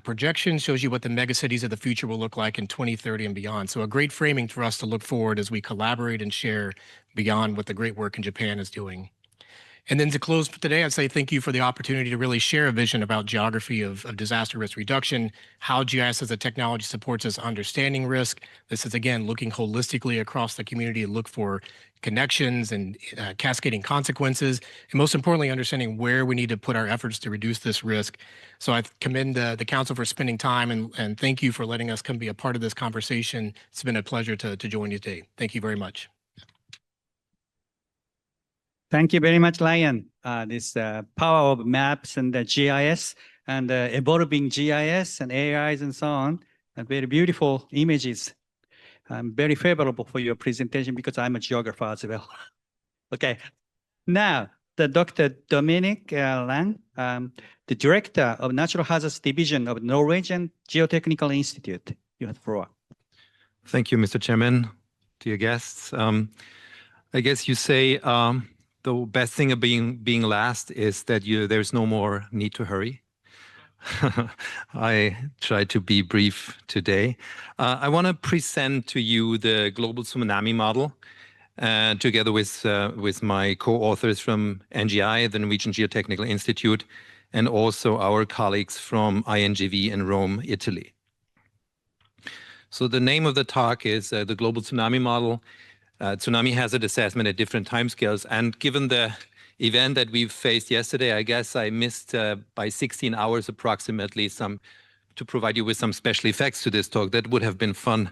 projections, shows you what the megacities of the future will look like in 2030 and beyond. So a great framing for us to look forward as we collaborate and share beyond what the great work in Japan is doing. And then to close today, I'd say thank you for the opportunity to really share a vision about geography of disaster risk reduction, how GIS as a technology supports us understanding risk. This is, again, looking holistically across the community to look for connections and cascading consequences, and most importantly, understanding where we need to put our efforts to reduce this risk. So I commend the Council for spending time, and thank you for letting us come be a part of this conversation. It's been a pleasure to join you today. Thank you very much. Thank you very much, Ryan. This power of maps and the GIS and evolving GIS and AIs and so on, and very beautiful images. I'm very favorable for your presentation because I'm a geographer as well. Okay, now the Dr. Dominic Lang, the Director of Natural Hazards Division of Norwegian Geotechnical Institute. You have the floor. Thank you, Mr. Chairman, dear guests. I guess you say the best thing of being last is that there's no more need to hurry. I try to be brief today. I want to present to you the global tsunami model together with my co-authors from NGI, the Norwegian Geotechnical Institute, and also our colleagues from INGV in Rome, Italy. So the name of the talk is the global tsunami model. Tsunami hazard assessment at different timescales. And given the event that we faced yesterday, I guess I missed by 16 hours approximately to provide you with some special effects to this talk. That would have been fun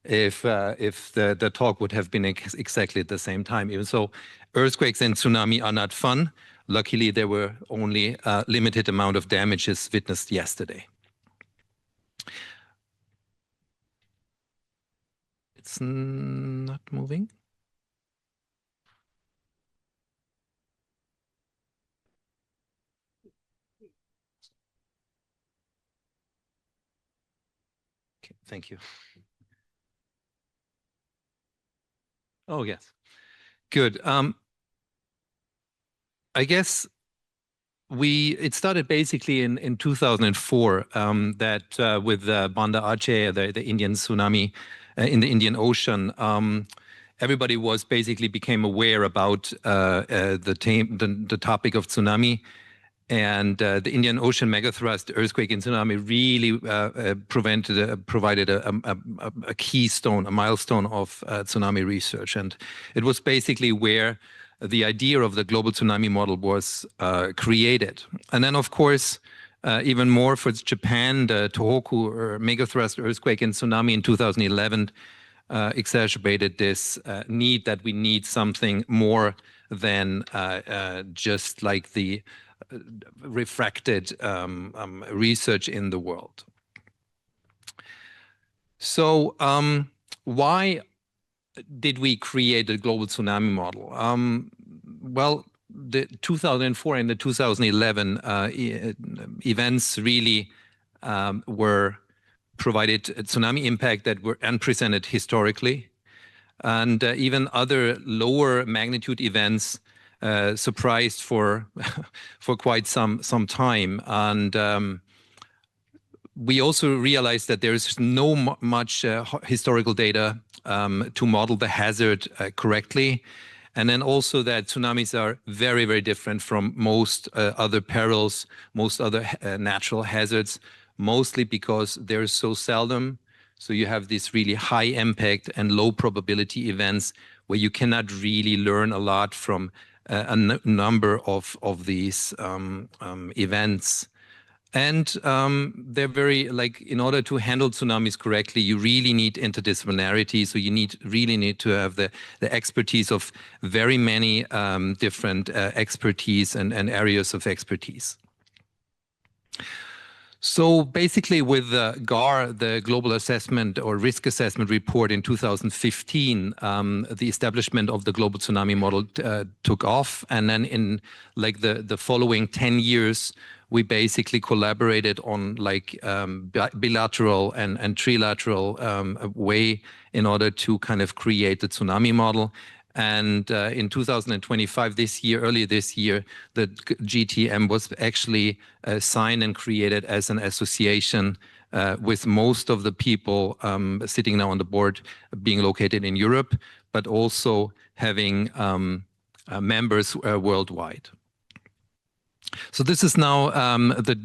if the talk would have been exactly at the same time. Even so, earthquakes and tsunami are not fun. Luckily, there were only a limited amount of damages witnessed yesterday. It's not moving. Thank you. Oh, yes. Good. I guess it started basically in 2004 that with Banda Aceh, the Indian tsunami in the Indian Ocean, everybody became aware about the topic of tsunami. And the Indian Ocean megathrust earthquake and tsunami really provided a keystone, a milestone of tsunami research. And it was basically where the idea of the global tsunami model was created. And then, of course, even more for Japan, the Tohoku megathrust earthquake and tsunami in 2011 exacerbated this need that we need something more than just like the refracted research in the world. So why did we create a global tsunami model? Well, the 2004 and the 2011 events really were provided tsunami impact that were unprecedented historically. And even other lower magnitude events surprised for quite some time. And we also realized that there is no much historical data to model the hazard correctly. And then also that tsunamis are very, very different from most other perils, most other natural hazards, mostly because they're so seldom. So you have these really high impact and low probability events where you cannot really learn a lot from a number of these events. And they're very, like, in order to handle tsunamis correctly, you really need interdisciplinarity. So you really need to have the expertise of very many different expertise and areas of expertise. So basically with GAR, the Global Assessment or Risk Assessment Report in 2015, the establishment of the global tsunami model took off. And then in like the following 10 years, we basically collaborated on like bilateral and trilateral way in order to kind of create the tsunami model. And in 2025, earlier this year, the GTM was actually signed and created as an association with most of the people sitting now on the board being located in Europe, but also having members worldwide. So this is now the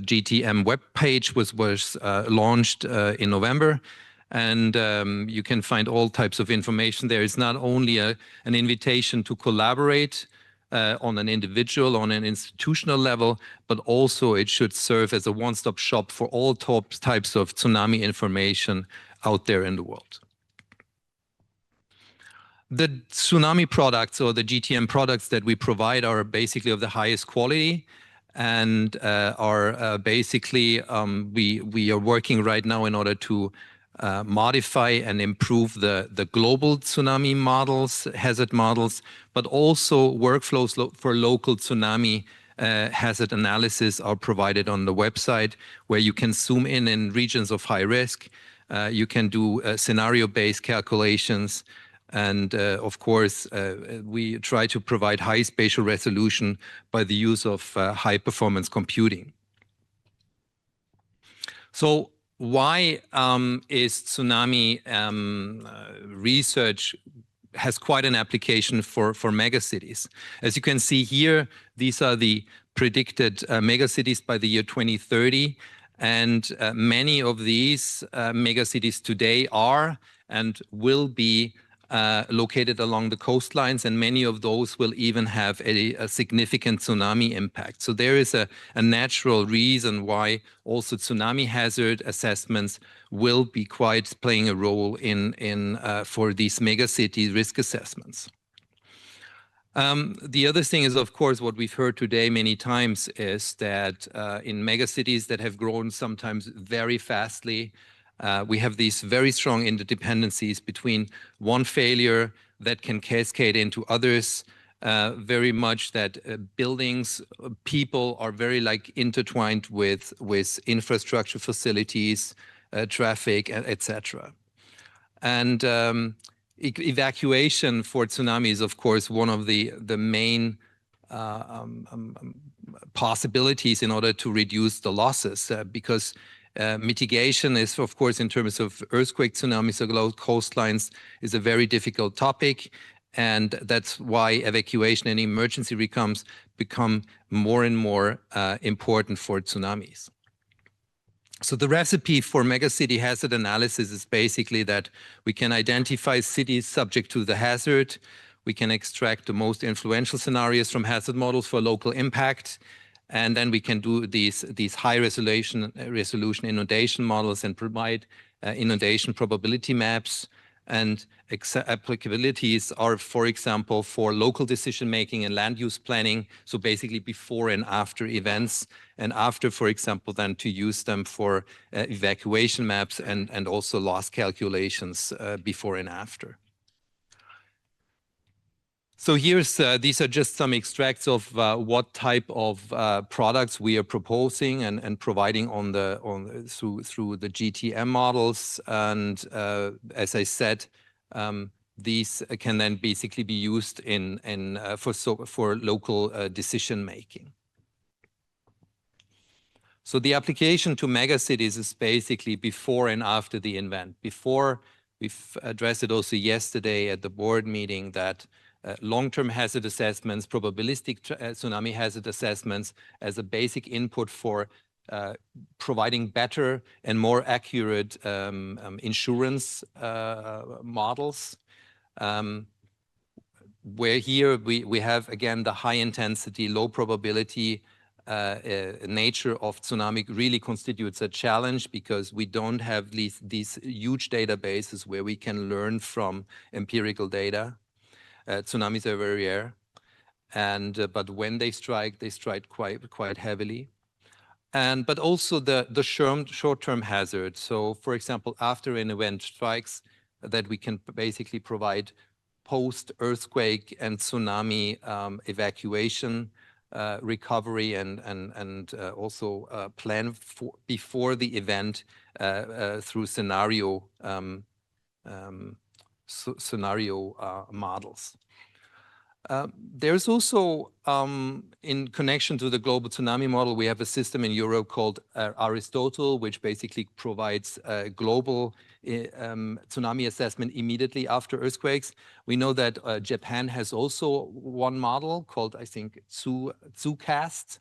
GTM webpage was launched in November. And you can find all types of information there. It's not only an invitation to collaborate on an individual, on an institutional level, but also it should serve as a one-stop shop for all types of tsunami information out there in the world. The tsunami products or the GTM products that we provide are basically of the highest quality and are basically, we are working right now in order to modify and improve the global tsunami models, hazard models, but also workflows for local tsunami hazard analysis are provided on the website where you can zoom in regions of high risk. You can do scenario-based calculations. And of course, we try to provide high spatial resolution by the use of high performance computing. So why is tsunami research has quite an application for megacities? As you can see here, these are the predicted megacities by the year 2030. And many of these megacities today are and will be located along the coastlines, and many of those will even have a significant tsunami impact. So there is a natural reason why also tsunami hazard assessments will be quite playing a role in for these megacity risk assessments. The other thing is, of course, what we've heard today many times is that in megacities that have grown sometimes very fastly, we have these very strong interdependencies between one failure that can cascade into others, very much that buildings, people are very like intertwined with infrastructure facilities, traffic, etc. And evacuation for tsunami is, of course, one of the main possibilities in order to reduce the losses, because mitigation is, of course, in terms of earthquake, tsunamis, along coastlines, is a very difficult topic. And that's why evacuation and emergency response become more and more important for tsunamis. So the recipe for megacity hazard analysis is basically that we can identify cities subject to the hazard. We can extract the most influential scenarios from hazard models for local impact. And then we can do these high resolution inundation models and provide inundation probability maps. And applicabilities are, for example, for local decision-making and land use planning, so basically before and after events, and after, for example, then to use them for evacuation maps and also loss calculations before and after. So here's, these are just some extracts of what type of products we are proposing and providing through the GTM models. And as I said, these can then basically be used for local decision making. So the application to megacities is basically before and after the event. Before, we've addressed it also yesterday at the board meeting that long-term hazard assessments, probabilistic tsunami hazard assessments as a basic input for providing better and more accurate insurance models. Where here we have, again, the high intensity, low probability nature of tsunami really constitutes a challenge because we don't have these huge databases where we can learn from empirical data. Tsunamis are very rare, but when they strike quite heavily. But also the short-term hazard. So, for example, after an event strikes, that we can basically provide post-earthquake and tsunami evacuation, recovery, and also plan before the event through scenario models. There's also, in connection to the global tsunami model, we have a system in Europe called Aristotle, which basically provides a global tsunami assessment immediately after earthquakes. We know that Japan has also one model called, I think, TsuCast,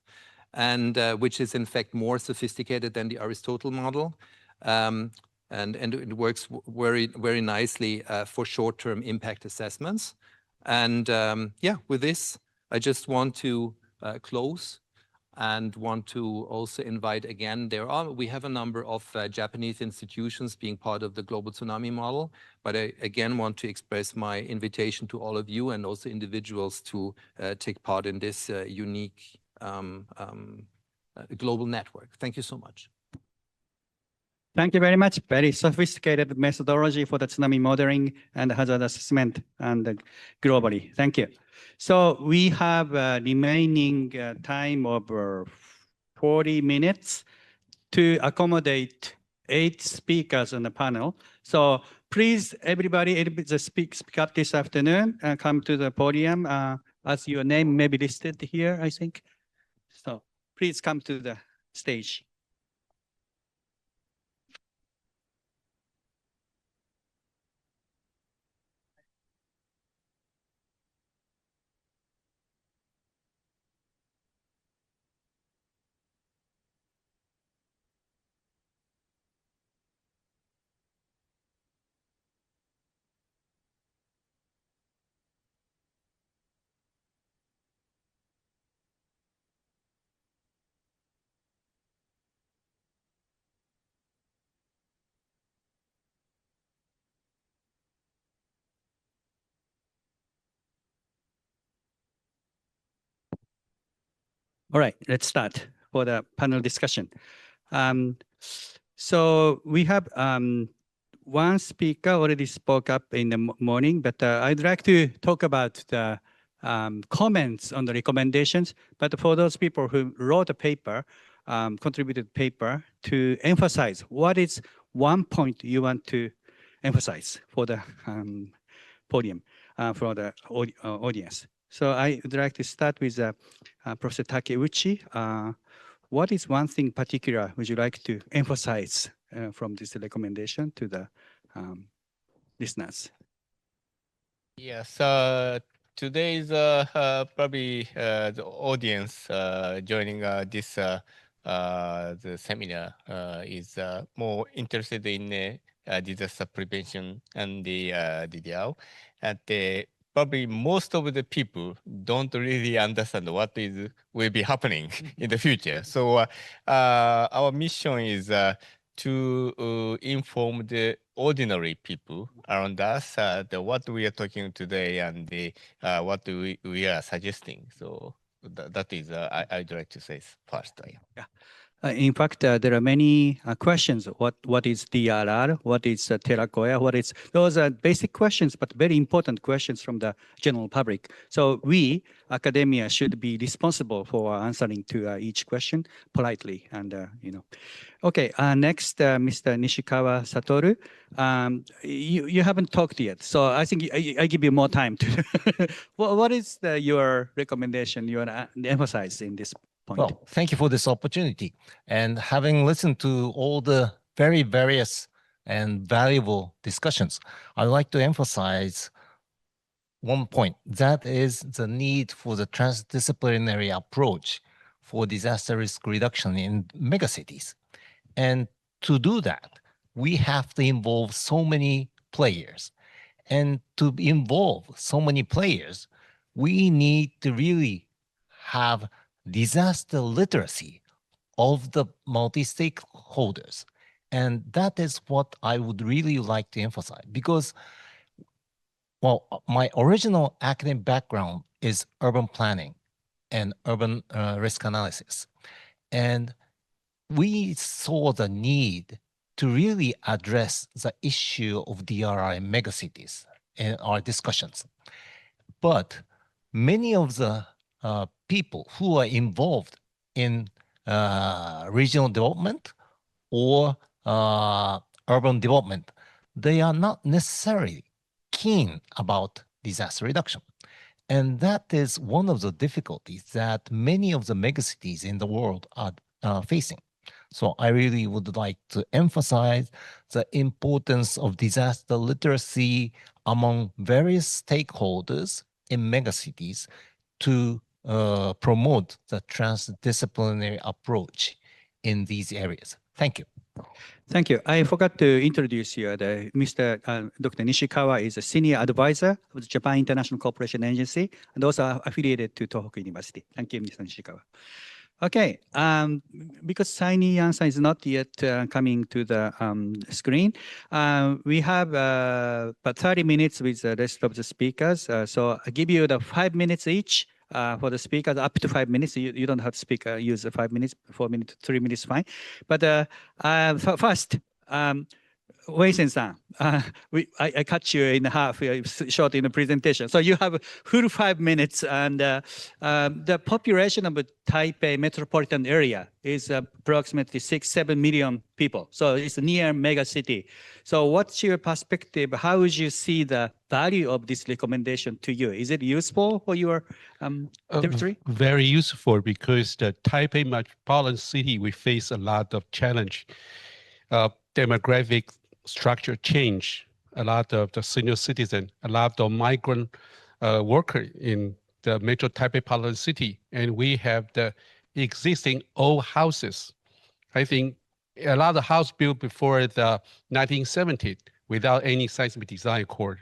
and which is in fact more sophisticated than the Aristotle model. And it works very, very nicely for short-term impact assessments. And yeah, with this, I just want to close and want to also invite again, we have a number of Japanese institutions being part of the global tsunami model, but I again want to express my invitation to all of you and also individuals to take part in this unique global network. Thank you so much. Thank you very much. Very sophisticated methodology for the tsunami modeling and hazard assessment and globally. Thank you. So we have remaining time of 40 minutes to accommodate 8 speakers on the panel. So please, everybody speak up this afternoon and come to the podium as your name may be listed here, I think. So please come to the stage. All right, let's start for the panel discussion. So we have one speaker already spoke up in the morning, but I'd like to talk about the comments on the recommendations. But for those people who wrote a paper, contributed paper to emphasize what is one point you want to emphasize for the podium for the audience. So I would like to start with Professor Takeuchi. What is one thing particular would you like to emphasize from this recommendation to the listeners? Yes, today's probably the audience joining this the seminar is more interested in disaster prevention and the DDR, and probably most of the people don't really understand what will be happening in the future. So our mission is to inform the ordinary people around us what we are talking today and what we are suggesting. So that is I'd like to say first. Yeah. In fact, there are many questions. What is DRR? What is Terakoya? Those are basic questions, but very important questions from the general public. So we, academia, should be responsible for answering to each question politely and Okay, next, Mr. Nishikawa Satoru. You haven't talked yet, so I think I give you more time to. What is your recommendation? You want to emphasize in this point? Well, thank you for this opportunity. And having listened to all the very various and valuable discussions, I'd like to emphasize one point. That is the need for the transdisciplinary approach for disaster risk reduction in megacities. And to do that, we have to involve so many players. And to involve so many players, we need to really have disaster literacy of the multi-stakeholders. And that is what I would really like to emphasize because, well, my original academic background is urban planning and urban risk analysis. And we saw the need to really address the issue of DRI in megacities in our discussions. But many of the people who are involved in regional development or urban development, they are not necessarily keen about disaster reduction. And that is one of the difficulties that many of the megacities in the world are facing. So I really would like to emphasize the importance of disaster literacy among various stakeholders in megacities to promote the transdisciplinary approach in these areas. Thank you. Thank you. I forgot to introduce you. Dr. Nishikawa is a senior advisor of the Japan International Cooperation Agency and also affiliated to Tohoku University. Thank you, Mr. Nishikawa. Okay, because Tiny answer is not yet coming to the screen, we have about 30 minutes with the rest of the speakers. So I give you the 5 minutes each for the speakers, up to 5 minutes. You don't have to speak, use 5 minutes, 4 minutes, 3 minutes, fine. But first, Wei-sen-san, I cut you in half, short in the presentation. So you have full 5 minutes, and the population of the Taipei metropolitan area is approximately 6-7 million people. So it's near mega city. So what's your perspective? How would you see the value of this recommendation to you? Is it useful for your territory? Very useful because the Taipei metropolitan city, we face a lot of challenge. Demographic structure change, a lot of the senior citizen, a lot of migrant worker in the metro Taipei city, and we have the existing old houses. I think a lot of house built before the 1970s without any seismic design accord.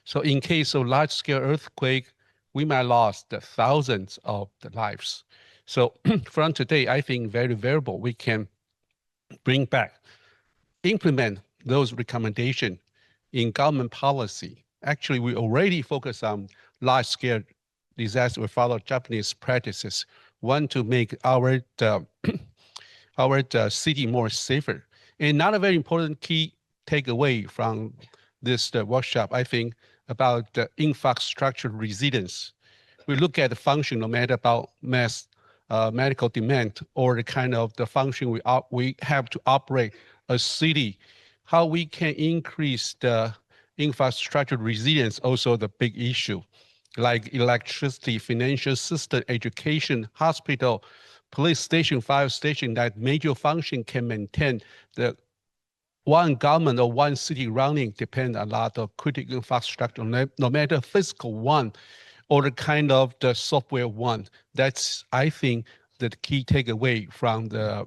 So in case of large-scale earthquake, we might lost the thousands of the lives. So from today, I think very valuable. We can bring back, implement those recommendations in government policy. Actually, we already focus on large-scale disaster. We follow Japanese practices. One, to make our city more safer. And another very important key takeaway from this workshop, I think, about the infrastructure resilience. We look at the function, no matter about mass medical demand or the kind of the function we have to operate a city how we can increase the infrastructure resilience, also the big issue, like electricity, financial system, education, hospital, police station, fire station, that major function can maintain the one government or one city running depend a lot of critical infrastructure, no matter physical one or the kind of the software one. That's, I think, the key takeaway from the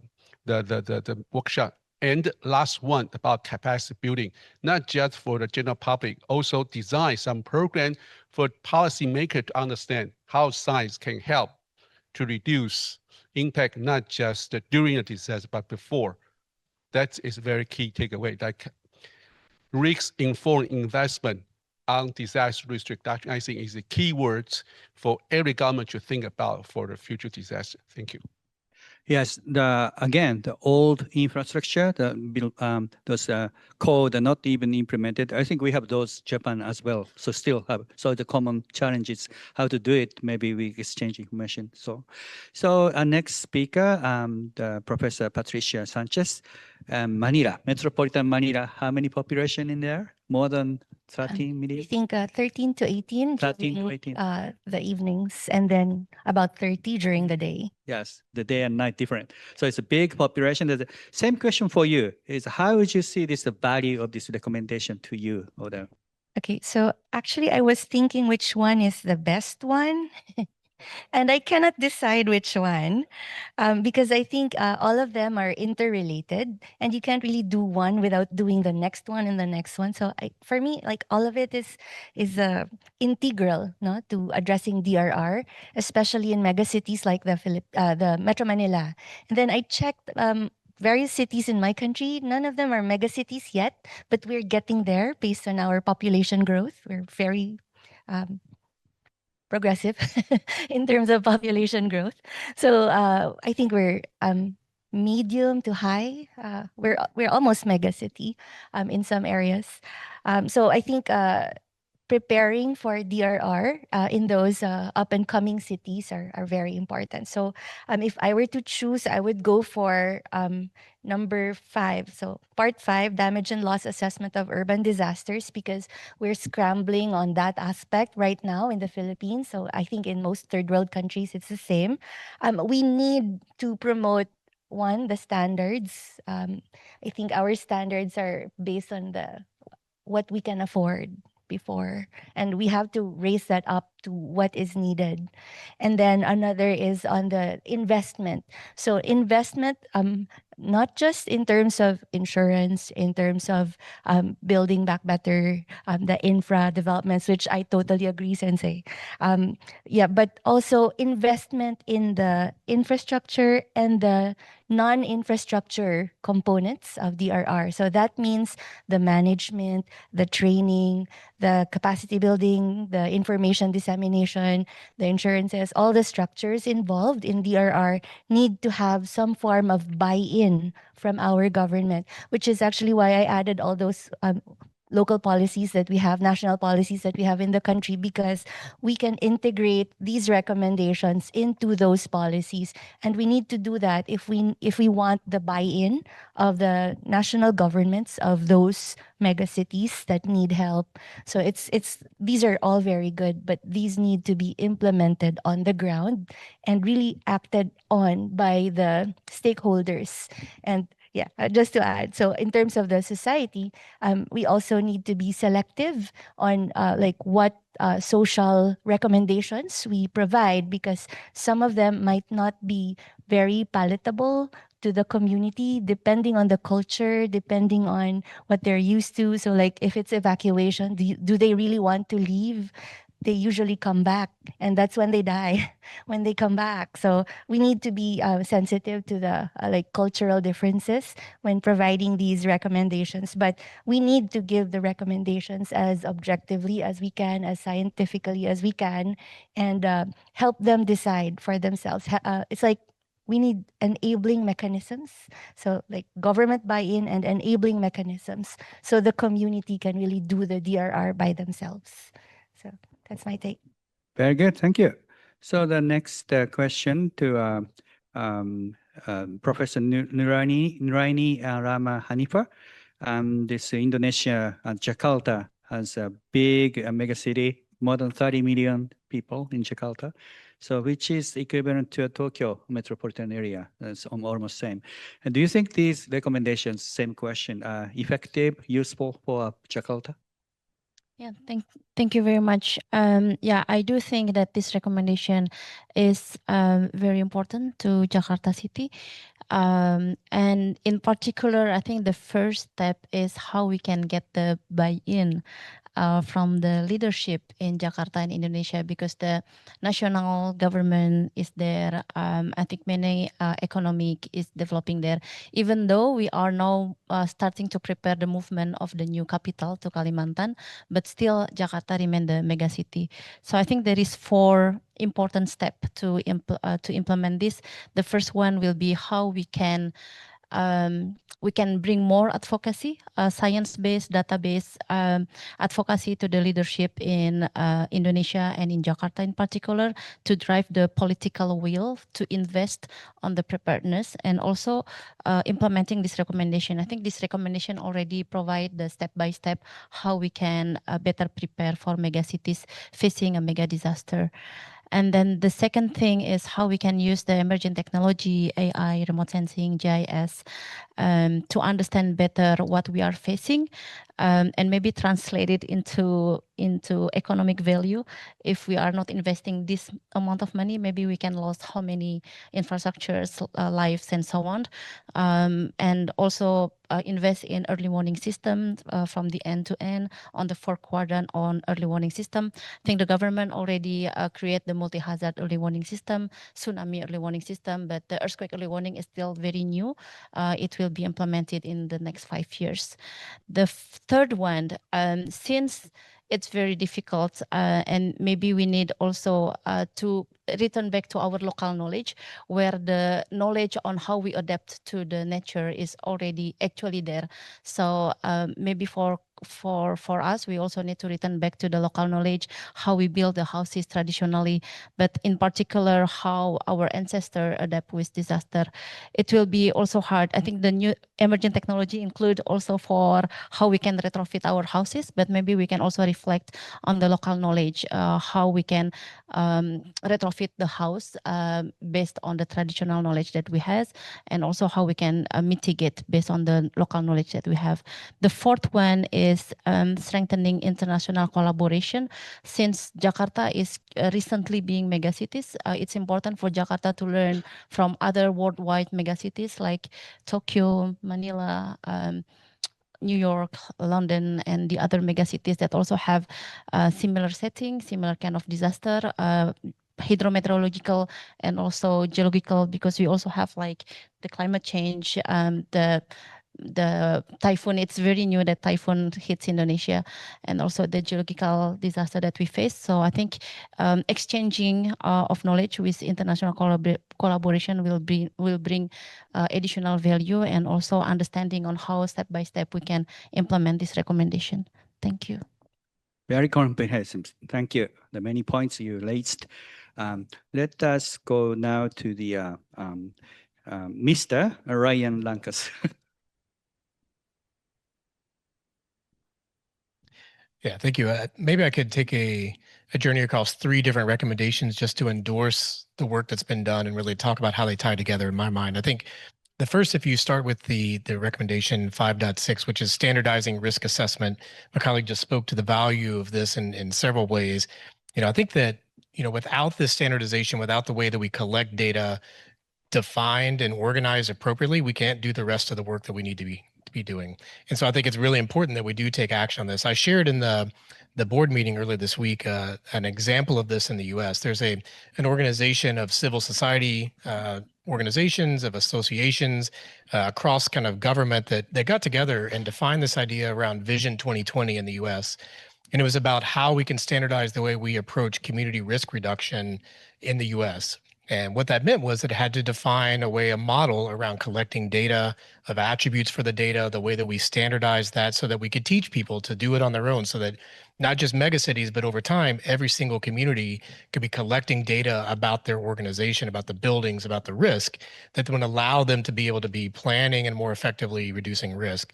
workshop. And last one about capacity building, not just for the general public, also design some program for policymakers to understand how science can help to reduce impact, not just during a disaster, but before. That is a very key takeaway. Like risk-informed investment on disaster risk reduction, I think, is the key words for every government to think about for the future disaster. Thank you. Yes, again, the old infrastructure, those code are not even implemented. I think we have those Japan as well. So still have. So the common challenge is how to do it. Maybe we exchange information. So our next speaker, Professor Patricia Sanchez, Manila, Metropolitan Manila. How many population in there? More than 13 million? I think 13 to 18 13 to during 18. The evenings, and then about 30 during the day. Yes, the day and night different. So it's a big population. The same question for you is, how would you see this, the value of this recommendation to you, Oda? Okay, so actually I was thinking which one is the best one. And I cannot decide which one because I think all of them are interrelated, and you can't really do one without doing the next one and the next one. So for me, like all of it is integral, no, to addressing DRR, especially in megacities like the Metro Manila. And then I checked various cities in my country. None of them are megacities yet, but we're getting there based on our population growth. We're very progressive in terms of population growth. So I think we're medium to high. We're almost megacity in some areas. So I think preparing for DRR in those up and coming cities are very important. So if I were to choose, I would go for number 5. So part 5, damage and loss assessment of urban disasters, because we're scrambling on that aspect right now in the Philippines. So I think in most third world countries, it's the same. We need to promote the standards. I think our standards are based on what we can afford before, and we have to raise that up to what is needed. And then another is on the investment. So investment, not just in terms of insurance, in terms of building back better the infra developments, which I totally agree, Sensei. But also investment in the infrastructure and the non-infrastructure components of DRR. So that means the management, the training, the capacity building, the information dissemination, the insurances, all the structures involved in DRR need to have some form of buy-in from our government, which is actually why I added all those local policies that we have, national policies that we have in the country, because we can integrate these recommendations into those policies. And we need to do that if we want the buy-in of the national governments of those megacities that need help. So these are all very good, but these need to be implemented on the ground and really acted on by the stakeholders. And just to add, so in terms of the society, we also need to be selective on what social recommendations we provide, because some of them might not be very palatable to the community, depending on the culture, depending on what they're used to. So like if it's evacuation, do they really want to leave? They usually come back, and that's when they die, when they come back. So we need to be sensitive to the cultural differences when providing these recommendations. But we need to give the recommendations as objectively as we can, as scientifically as we can, and help them decide for themselves. It's like we need enabling mechanisms. So like government buy-in and enabling mechanisms so the community can really do the DRR by themselves. So that's my take. Very good. Thank you. So the next question to Professor Nuraini Rama Hanifa. this Indonesia, Jakarta has a big megacity, more than 30 million people in Jakarta. So which is equivalent to a Tokyo metropolitan area. That's almost same. And do you think these recommendations, same question, are effective, useful for Jakarta? Yeah, thank you very much. Yeah, I do think that this recommendation is very important to Jakarta City. And in particular, I think the first step is how we can get the buy-in from the leadership in Jakarta and Indonesia, because the national government is there. I think many economic is developing there. Even though we are now starting to prepare the movement of the new capital to Kalimantan, but still Jakarta remain the mega city. So I think there is 4 important steps to implement this. The first one will be how we can bring more advocacy, science-based, database advocacy to the leadership in Indonesia and in Jakarta in particular, to drive the political will to invest on the preparedness, and also implementing this recommendation. I think this recommendation already provide the step-by-step how we can better prepare for megacities facing a mega disaster. And then the second thing is how we can use the emerging technology, AI, remote sensing, GIS, to understand better what we are facing, and maybe translate it into economic value. If we are not investing this amount of money, maybe we can lose how many infrastructures, lives, and so on. And also invest in early warning systems from the end to end on the 4 quadrant on early warning system. I think the government already create the multi-hazard early warning system, tsunami early warning system, but the earthquake early warning is still very new. It will be implemented in the next 5 years. The third one, since it's very difficult, and maybe we need also to return back to our local knowledge, where the knowledge on how we adapt to the nature is already actually there. So maybe for us, we also need to return back to the local knowledge, how we build the houses traditionally, but in particular, how our ancestors adapt with disaster. It will be also hard. I think the new emerging technology include also for how we can retrofit our houses, but maybe we can also reflect on the local knowledge, how we can retrofit the house based on the traditional knowledge that we have, and also how we can mitigate based on the local knowledge that we have. The fourth one is strengthening international collaboration. Since Jakarta is recently being megacities, it's important for Jakarta to learn from other worldwide megacities like Tokyo, Manila, New York, London, and the other megacities that also have similar settings, similar kind of disaster, hydrometeorological and also geological, because we also have like the climate change, the typhoon. It's very new that typhoon hits Indonesia, and also the geological disaster that we face. So I think exchanging of knowledge with international collaboration will bring additional value, and also understanding on how step by step we can implement this recommendation. Thank you. Very comprehensive. Thank you. The many points you raised. Let us go now to the Mr. Ryan Lankas. Yeah, thank you. Maybe I could take a journey across 3 different recommendations just to endorse the work that's been done and really talk about how they tie together in my mind. I think the first, if you start with the recommendation 5.6, which is standardizing risk assessment, my colleague just spoke to the value of this in several ways. I think that, without this standardization, without the way that we collect data defined and organized appropriately, we can't do the rest of the work that we need to be doing. And so I think it's really important that we do take action on this. I shared in the board meeting earlier this week an example of this in the US. There's an organization of civil society organizations, of associations across kind of government that got together and defined this idea around Vision 2020 in the US. And it was about how we can standardize the way we approach community risk reduction in the US. And what that meant was that it had to define a model around collecting data, of attributes for the data, the way that we standardize that so that we could teach people to do it on their own, so that not just megacities, but over time, every single community could be collecting data about their organization, about the buildings, about the risk, that would allow them to be able to be planning and more effectively reducing risk.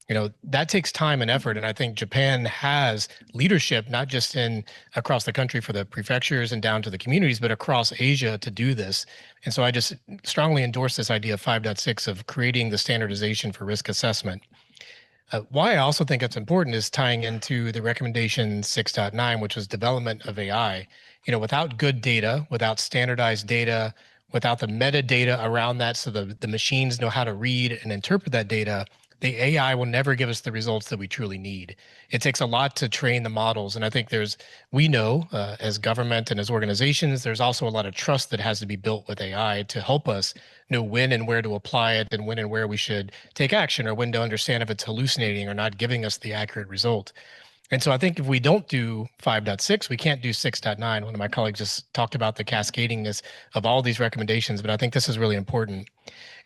that takes time and effort. And I think Japan has leadership, not just across the country for the prefectures and down to the communities, but across Asia to do this. And so I just strongly endorse this idea of 5.6 of creating the standardization for risk assessment. Why I also think it's important is tying into the recommendation 6.9, which was development of AI. Without good data, without standardized data, without the metadata around that so the machines know how to read and interpret that data, the AI will never give us the results that we truly need. It takes a lot to train the models. And I think we know as government and as organizations, there's also a lot of trust that has to be built with AI to help us know when and where to apply it and when and where we should take action or when to understand if it's hallucinating or not giving us the accurate result. And so I think if we don't do 5.6, we can't do 6.9. One of my colleagues just talked about the cascadingness of all these recommendations, but I think this is really important.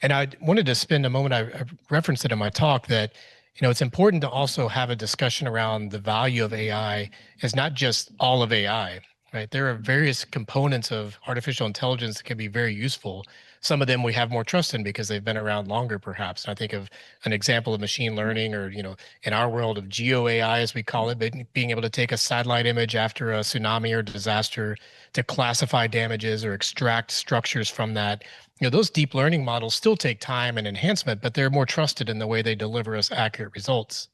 And I wanted to spend a moment, I referenced it in my talk, that it's important to also have a discussion around the value of AI as not just all of AI, right? There are various components of artificial intelligence that can be very useful. Some of them we have more trust in because they've been around longer, perhaps. And I think of an example of machine learning or, in our world of geo AI, as we call it, being able to take a satellite image after a tsunami or disaster to classify damages or extract structures from that. Those deep learning models still take time and enhancement, but they're more trusted in the way they deliver us accurate results.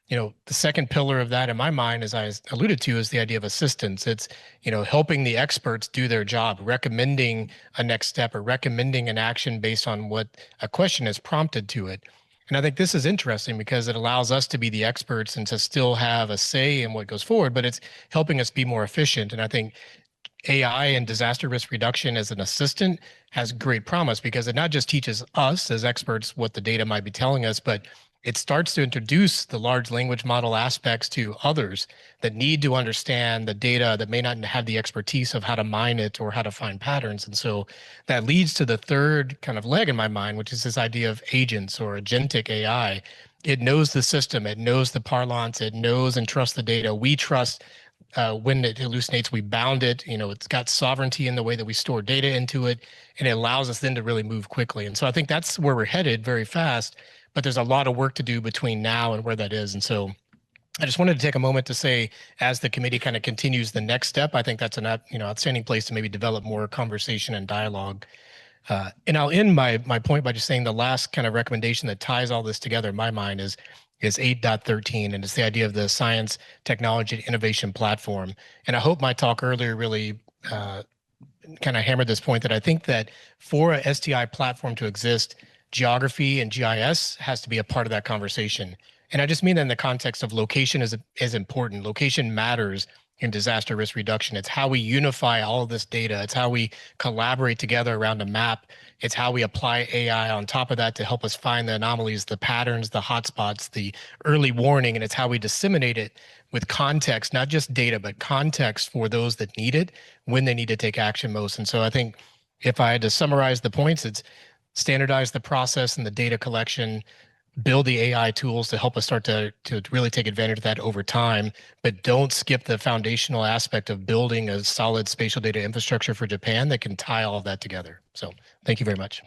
The second pillar of that in my mind, as I alluded to, is the idea of assistance. It's, helping the experts do their job, recommending a next step or recommending an action based on what a question has prompted to it. And I think this is interesting because it allows us to be the experts and to still have a say in what goes forward, but it's helping us be more efficient. And I think AI and disaster risk reduction as an assistant has great promise because it not just teaches us as experts what the data might be telling us, but it starts to introduce the large language model aspects to others that need to understand the data that may not have the expertise of how to mine it or how to find patterns. And so that leads to the third kind of leg in my mind, which is this idea of agents or agentic AI. It knows the system, it knows the parlance, it knows and trusts the data. We trust when it hallucinates, we bound it. It's got sovereignty in the way that we store data into it, and it allows us then to really move quickly. And so I think that's where we're headed very fast, but there's a lot of work to do between now and where that is. And so I just wanted to take a moment to say, as the committee kind of continues the next step, I think that's an outstanding place to maybe develop more conversation and dialogue. And I'll end my point by just saying the last kind of recommendation that ties all this together in my mind is 8.13, and it's the idea of the science, technology, and innovation platform. And I hope my talk earlier really kind of hammered this point that I think that for a STI platform to exist, geography and GIS has to be a part of that conversation. And I just mean that in the context of location is important. Location matters in disaster risk reduction. It's how we unify all of this data. It's how we collaborate together around a map. It's how we apply AI on top of that to help us find the anomalies, the patterns, the hotspots, the early warning, and it's how we disseminate it with context, not just data, but context for those that need it when they need to take action most. And so I think if I had to summarize the points, it's standardize the process and the data collection, build the AI tools to help us start to really take advantage of that over time, but don't skip the foundational aspect of building a solid spatial data infrastructure for Japan that can tie all of that together. So thank you very much.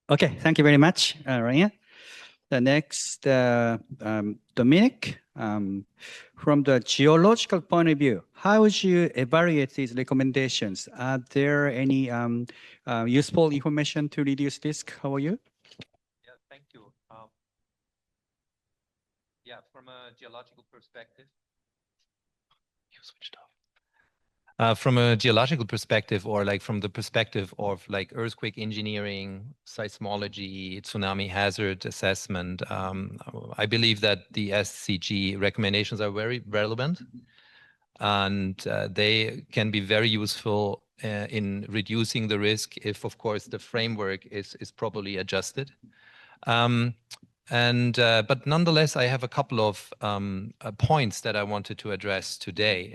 Okay, thank you very much, Ryan. The next, Dominic, from the geological point of view, how would you evaluate these recommendations? Are there any useful information to reduce risk? How are you? Thank you. From a geological perspective. You switched off. From a geological perspective, or like from the perspective of like earthquake engineering, seismology, tsunami hazard assessment, I believe that the SCG recommendations are very relevant, and they can be very useful in reducing the risk if, of course, the framework is properly adjusted. But nonetheless, I have a couple of points that I wanted to address today.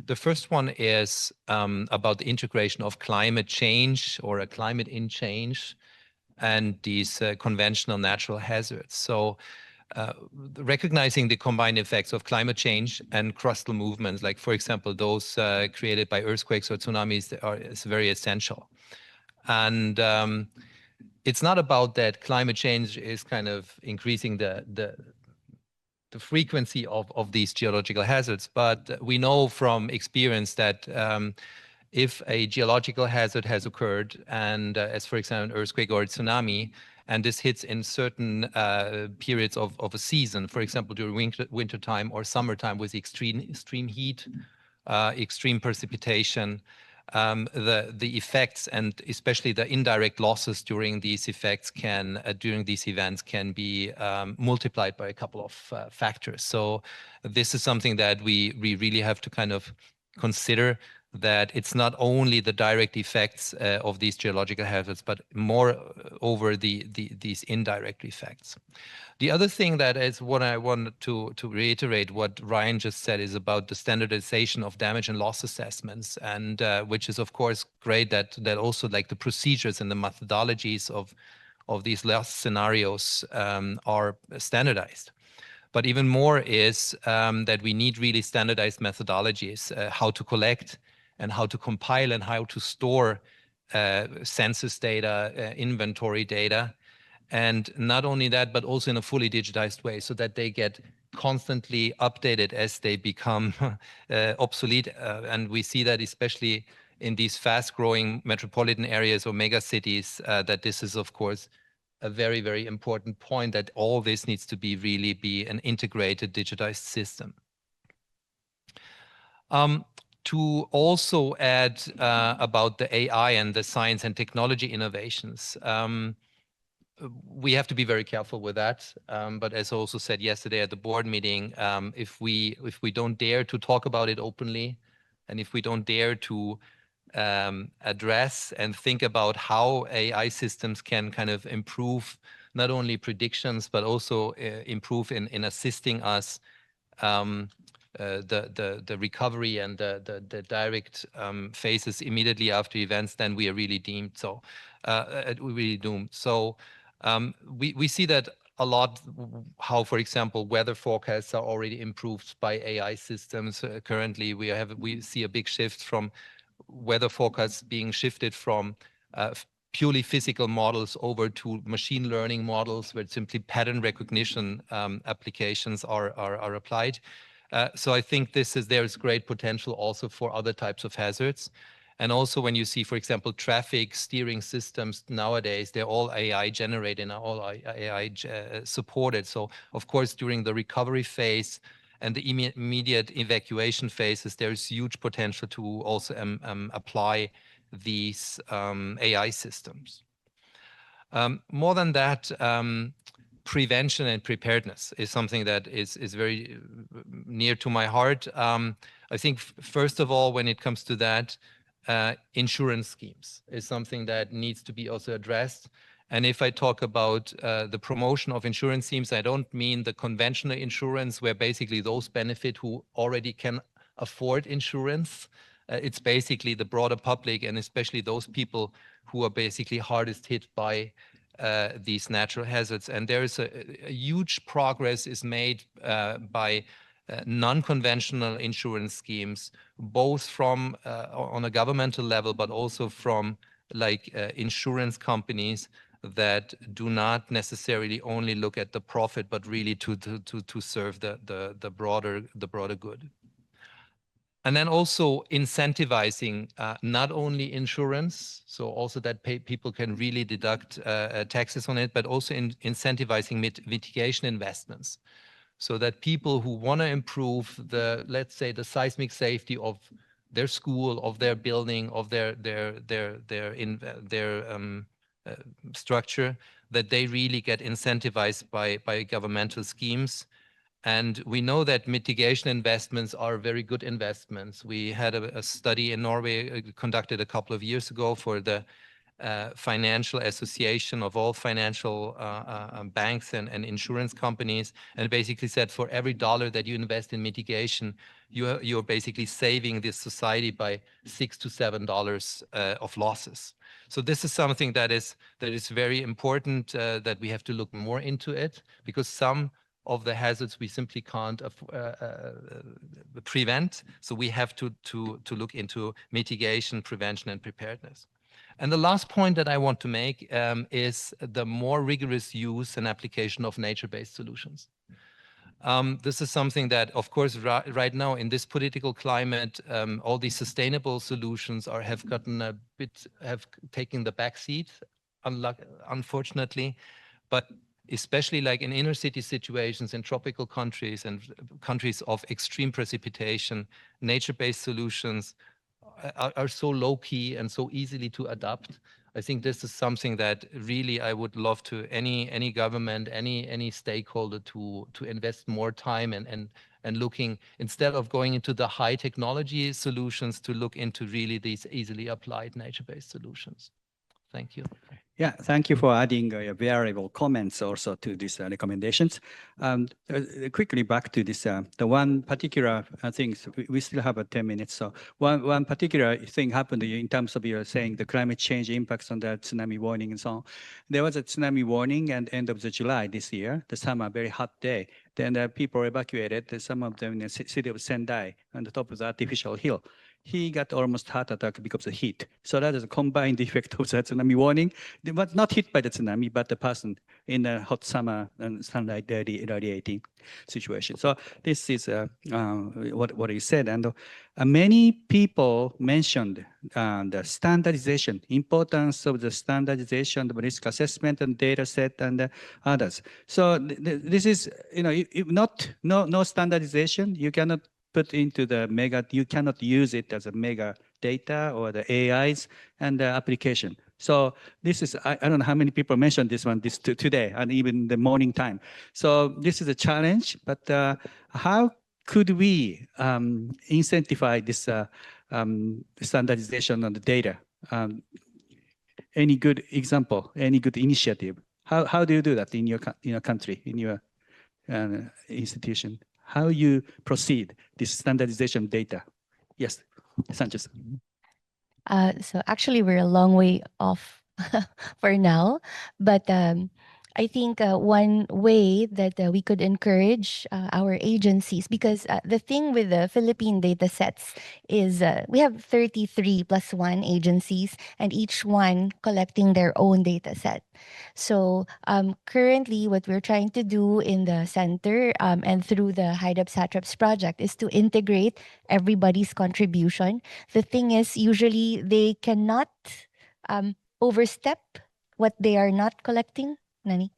The first one is about the integration of climate change or a climate in change and these conventional natural hazards. So recognizing the combined effects of climate change and crustal movements, like, for example, those created by earthquakes or tsunamis, is very essential. And it's not about that climate change is kind of increasing the frequency of these geological hazards, but we know from experience that if a geological hazard has occurred, and as for example an earthquake or a tsunami, and this hits in certain periods of a season, for example during winter time or summertime with extreme heat, extreme precipitation, the effects and especially the indirect losses during these effects can during these events can be multiplied by a couple of factors. So this is something that we really have to kind of consider, that it's not only the direct effects of these geological hazards, but more over these indirect effects. The other thing that is what I wanted to reiterate what Ryan just said is about the standardization of damage and loss assessments, and which is of course great that also like the procedures and the methodologies of these loss scenarios are standardized. But even more is that we need really standardized methodologies, how to collect and how to compile and how to store census data, inventory data. And not only that, but also in a fully digitized way so that they get constantly updated as they become obsolete. And we see that especially in these fast-growing metropolitan areas or megacities, that this is, of course, a very, very important point, that all this needs to be really be an integrated digitized system. To also add about the AI and the science and technology innovations, we have to be very careful with that. But as I also said yesterday at the board meeting, if we don't dare to talk about it openly, and if we don't dare to address and think about how AI systems can kind of improve not only predictions, but also improve in assisting us the recovery and the direct phases immediately after events, then we are really doomed. So we really doomed. So we see that a lot, how, for example, weather forecasts are already improved by AI systems. Currently, we see a big shift from weather forecasts being shifted from purely physical models over to machine learning models where simply pattern recognition applications are applied. So I think there's great potential also for other types of hazards. And also when you see, for example, traffic steering systems nowadays, they're all AI generated and all AI supported. So of course, during the recovery phase and the immediate evacuation phases, there's huge potential to also apply these AI systems. More than that, prevention and preparedness is something that is very near to my heart. I think, first of all, when it comes to that, insurance schemes is something that needs to be also addressed. And if I talk about the promotion of insurance schemes, I don't mean the conventional insurance where basically those benefit who already can afford insurance. It's basically the broader public and especially those people who are basically hardest hit by these natural hazards. And there is a huge progress is made by non-conventional insurance schemes, both from on a governmental level, but also from like insurance companies that do not necessarily only look at the profit, but really to serve the broader good. And then also incentivizing not only insurance, so also that people can really deduct taxes on it, but also incentivizing mitigation investments, so that people who want to improve let's say, the seismic safety of their school, of their building, of their structure, that they really get incentivized by governmental schemes. And we know that mitigation investments are very good investments. We had a study in Norway conducted a couple of years ago for the financial association of all financial banks and insurance companies, and basically said for every dollar that you invest in mitigation, you're basically saving this society by $6 to $7 of losses. So this is something that is very important, that we have to look more into it, because some of the hazards we simply can't prevent. So we have to look into mitigation, prevention, and preparedness. And the last point that I want to make is the more rigorous use and application of nature-based solutions. This is something that, of course, right now in this political climate, all these sustainable solutions have taken the back seat, unfortunately. But especially like in inner city situations in tropical countries and countries of extreme precipitation, nature-based solutions are so low-key and so easily to adopt. I think this is something that really I would love to any government, any stakeholder to invest more time and looking, instead of going into the high technology solutions, to look into really these easily applied nature-based solutions. Thank you. Yeah, thank you for adding variable comments also to these recommendations. Quickly back to this, the one particular things, we still have 10 minutes. So one particular thing happened in terms of you saying the climate change impacts on the tsunami warning and so on. There was a tsunami warning at the end of July this year, the summer, very hot day. Then people evacuated, some of them in the city of Sendai on the top of the artificial hill. He got almost heart attack because of heat. So that is a combined effect of the tsunami warning. They were not hit by the tsunami, but the person in a hot summer and sunlight irradiating situation. So this is what he said. And many people mentioned the standardization, importance of the standardization, the risk assessment and data set and others. So this is, if no standardization, you cannot put into the you cannot use it as a mega data or the AIs and the application. So this is, I don't know how many people mentioned this one today and even the morning time. So this is a challenge, but how could we incentivize this standardization on the data? Any good example, any good initiative? How do you do that in your country, in your institution? How you proceed this standardization data? Yes, Sanchez. So actually, we're a long way off for now, but I think one way that we could encourage our agencies, because the thing with the Philippine data sets is we have 33 plus 1 agencies, and each one collecting their own data set. So currently, what we're trying to do in the center and through the Hide-Up Satraps project is to integrate everybody's contribution. The thing is, usually they cannot overstep what they are not collecting. Nani?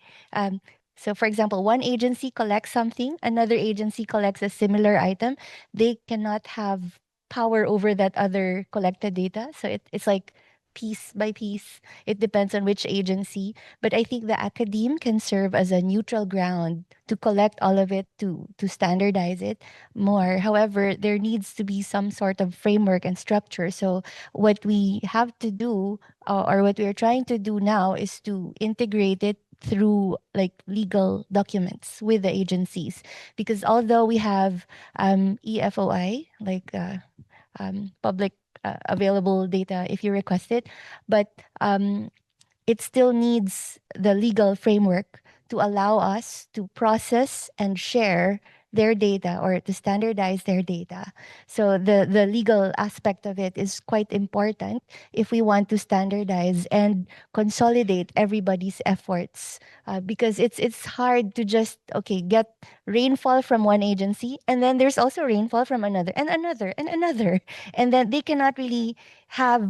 So for example, one agency collects something, another agency collects a similar item. They cannot have power over that other collected data. So it's like piece by piece. It depends on which agency. But I think the academe can serve as a neutral ground to collect all of it, to standardize it more. However, there needs to be some sort of framework and structure. So what we have to do, or what we're trying to do now, is to integrate it through like legal documents with the agencies. Because although we have EFOI, like public available data if you request it, but it still needs the legal framework to allow us to process and share their data, or to standardize their data. So the legal aspect of it is quite important if we want to standardize and consolidate everybody's efforts, because it's hard to just get rainfall from one agency, and then there's also rainfall from another and another and another, and then they cannot really have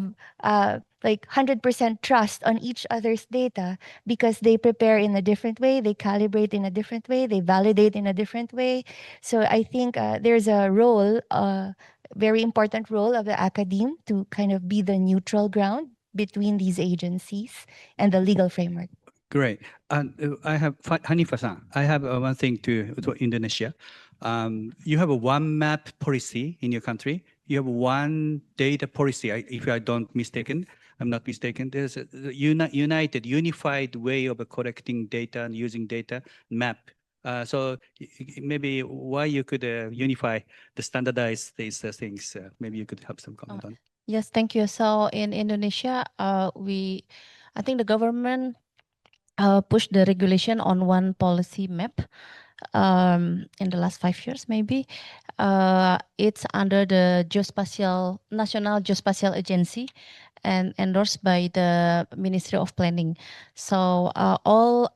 like 100% trust on each other's data, because they prepare in a different way, they calibrate in a different way, they validate in a different way. So I think there's a role, very important role of the academe to kind of be the neutral ground between these agencies and the legal framework. Great. I have Hanifa-san. I have one thing to Indonesia. You have a one map policy in your country. You have one data policy. If I'm not mistaken. There's a unified way of collecting data and using data map. So maybe why you could unify the standardize these things. Maybe you could have some comment on. Yes, thank you. So in Indonesia, I think the government pushed the regulation on one policy map in the last 5 years, maybe. It's under the National Geospatial Agency, and endorsed by the Ministry of Planning. So all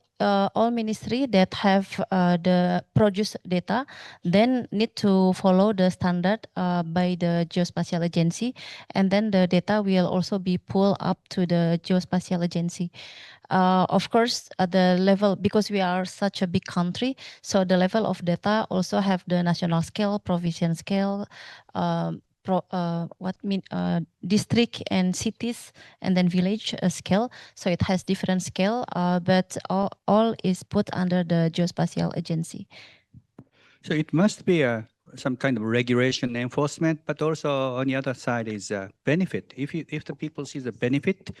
ministry that have the produce data then need to follow the standard by the Geospatial Agency, and then the data will also be pulled up to the Geospatial Agency. Of course, the level, because we are such a big country, so the level of data also have the national scale, provincial scale, district and cities, and then village scale. So it has different scale, but all is put under the Geospatial Agency. So it must be some kind of regulation enforcement, but also on the other side is benefit. If the people see the benefit,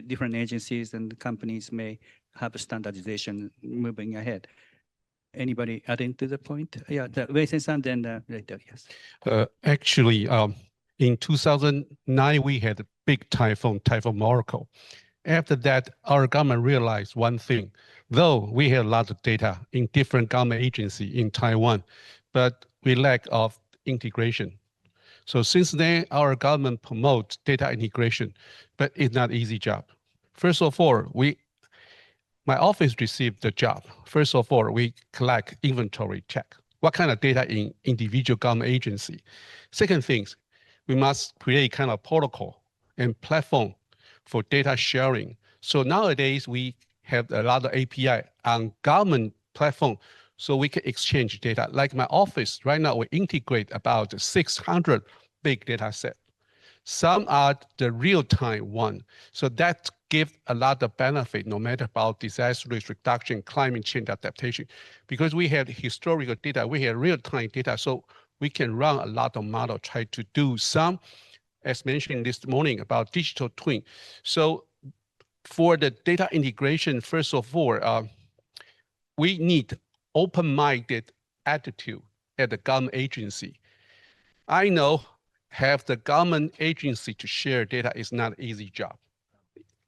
different agencies and companies may have a standardization moving ahead. Anybody adding to the point? Yeah, Wei-san, then later, yes. Actually, in 2009, we had a big typhoon Marco. After that, our government realized one thing. Though we had a lot of data in different government agencies in Taiwan, but we lack of integration. So since then, our government promotes data integration, but it's not an easy job. First of all, my office received the job. First of all, we collect inventory check. What kind of data in individual government agency? Second things, we must create kind of protocol and platform for data sharing. So nowadays we have a lot of API on government platform so we can exchange data. Like my office, right now we integrate about 600 big data set. Some are the real-time one. So that gives a lot of benefit, no matter about disaster risk reduction, climate change adaptation. Because we have historical data, we have real-time data, so we can run a lot of model, try to do some, as mentioned this morning, about digital twin. So for the data integration, first of all, we need open-minded attitude at the government agency. I know have the government agency to share data is not an easy job.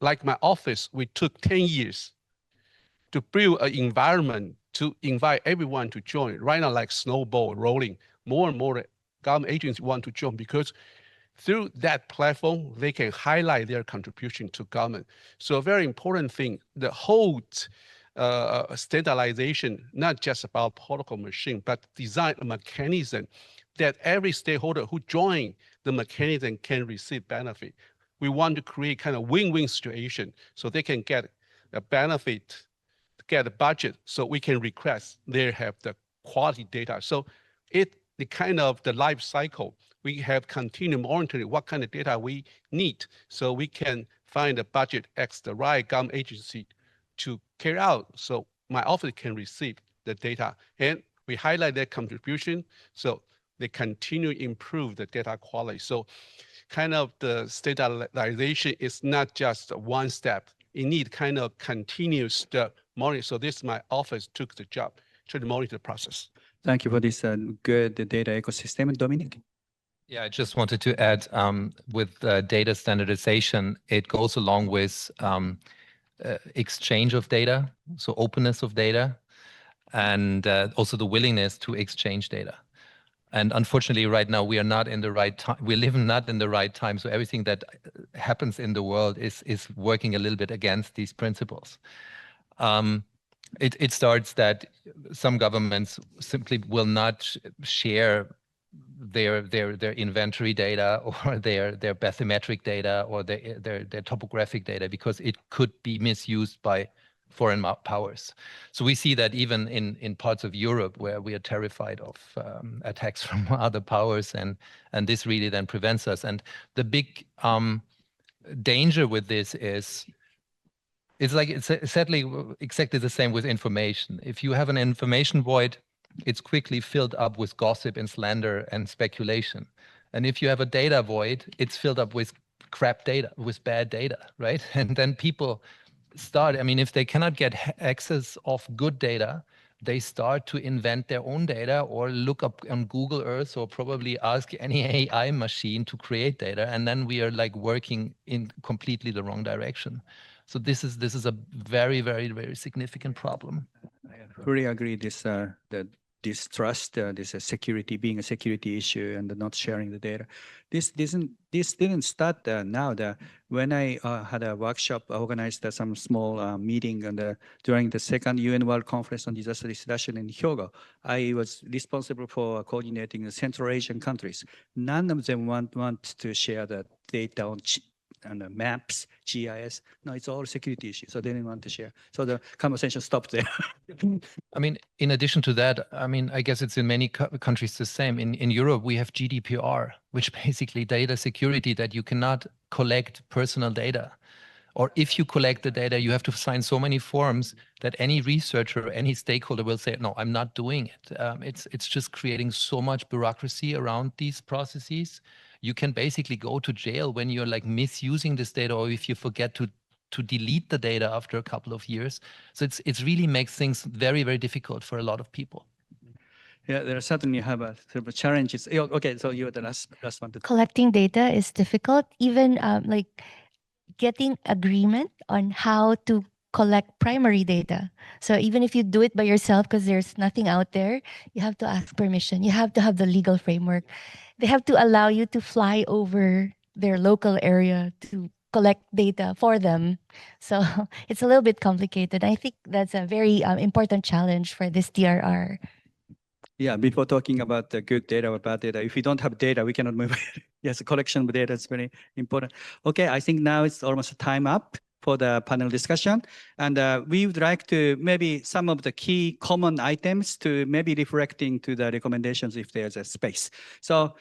Like my office, we took 10 years to build an environment to invite everyone to join. Right now, like snowball rolling, more and more government agencies want to join because through that platform, they can highlight their contribution to government. So a very important thing, the whole standardization, not just about protocol machine, but design a mechanism that every stakeholder who join the mechanism can receive benefit. We want to create kind of win-win situation so they can get a benefit, get a budget, so we can request they have the quality data. So the kind of the life cycle, we have continued monitoring what kind of data we need so we can find a budget X the right government agency to carry out so my office can receive the data. And we highlight their contribution so they continue to improve the data quality. So kind of the standardization is not just one step. It needs kind of continuous monitoring. So this my office took the job to monitor the process. Thank you for this good data ecosystem. Dominic? Yeah, I just wanted to add with data standardization, it goes along with exchange of data, so openness of data, and also the willingness to exchange data. And unfortunately, right now, we are not in the right time. We live not in the right time. So everything that happens in the world is working a little bit against these principles. It starts that some governments simply will not share their inventory data or their bathymetric data or their topographic data because it could be misused by foreign powers. So we see that even in parts of Europe where we are terrified of attacks from other powers, and this really then prevents us. And the big danger with this is, it's sadly exactly the same with information. If you have an information void, it's quickly filled up with gossip and slander and speculation. And if you have a data void, it's filled up with crap data, with bad data, right? And then people start, I mean, if they cannot get access of good data, they start to invent their own data or look up on Google Earth or probably ask any AI machine to create data. And then we are like working in completely the wrong direction. So this is a very, very, very significant problem. I fully agree. This the distrust, this security being a security issue and not sharing the data. This didn't start now. When I had a workshop, organized some small meeting during the second UN World Conference on Disaster Risk Reduction in Hyogo, I was responsible for coordinating the Central Asian countries. None of them want to share the data on and the maps, GIS. No, it's all security issues, so they didn't want to share. So the conversation stopped there. I mean, in addition to that, I mean, I guess it's in many countries the same. In Europe, we have GDPR, which basically data security, that you cannot collect personal data. Or if you collect the data, you have to sign so many forms that any researcher, any stakeholder will say, no, I'm not doing it. It's just creating so much bureaucracy around these processes. You can basically go to jail when you're like misusing this data, or if you forget to delete the data after a couple of years. So it's really makes things very, very difficult for a lot of people. Yeah, there certainly have a sort of challenges. Okay, so you're the last one to Collecting data is difficult, even like getting agreement on how to collect primary data. So even if you do it by yourself, because there's nothing out there, you have to ask permission. You have to have the legal framework. They have to allow you to fly over their local area to collect data for them. So it's a little bit complicated. I think that's a very important challenge for this DRR. Yeah, before talking about the good data or bad data, if we don't have data, we cannot move. Yes, the collection of data is very important. Okay, I think now it's almost time up for the panel discussion. And we would like to maybe some of the key common items to maybe reflecting to the recommendations if there's a space. So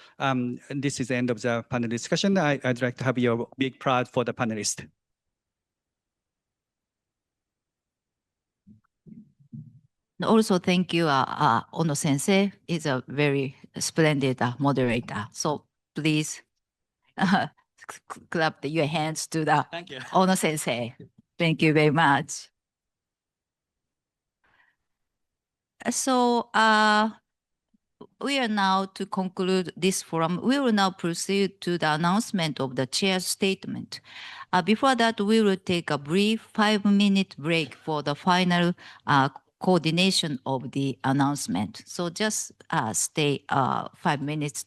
this is the end of the panel discussion. I'd like to have your big proud for the panelists. Also, thank you, Ono Sensei is a very splendid moderator. So please clap your hands to the Ono Sensei. Thank you very much. So we are now to conclude this forum. We will now proceed to the announcement of the chair's statement. Before that, we will take a brief 5-minute break for the final coordination of the announcement. So just stay 5 minutes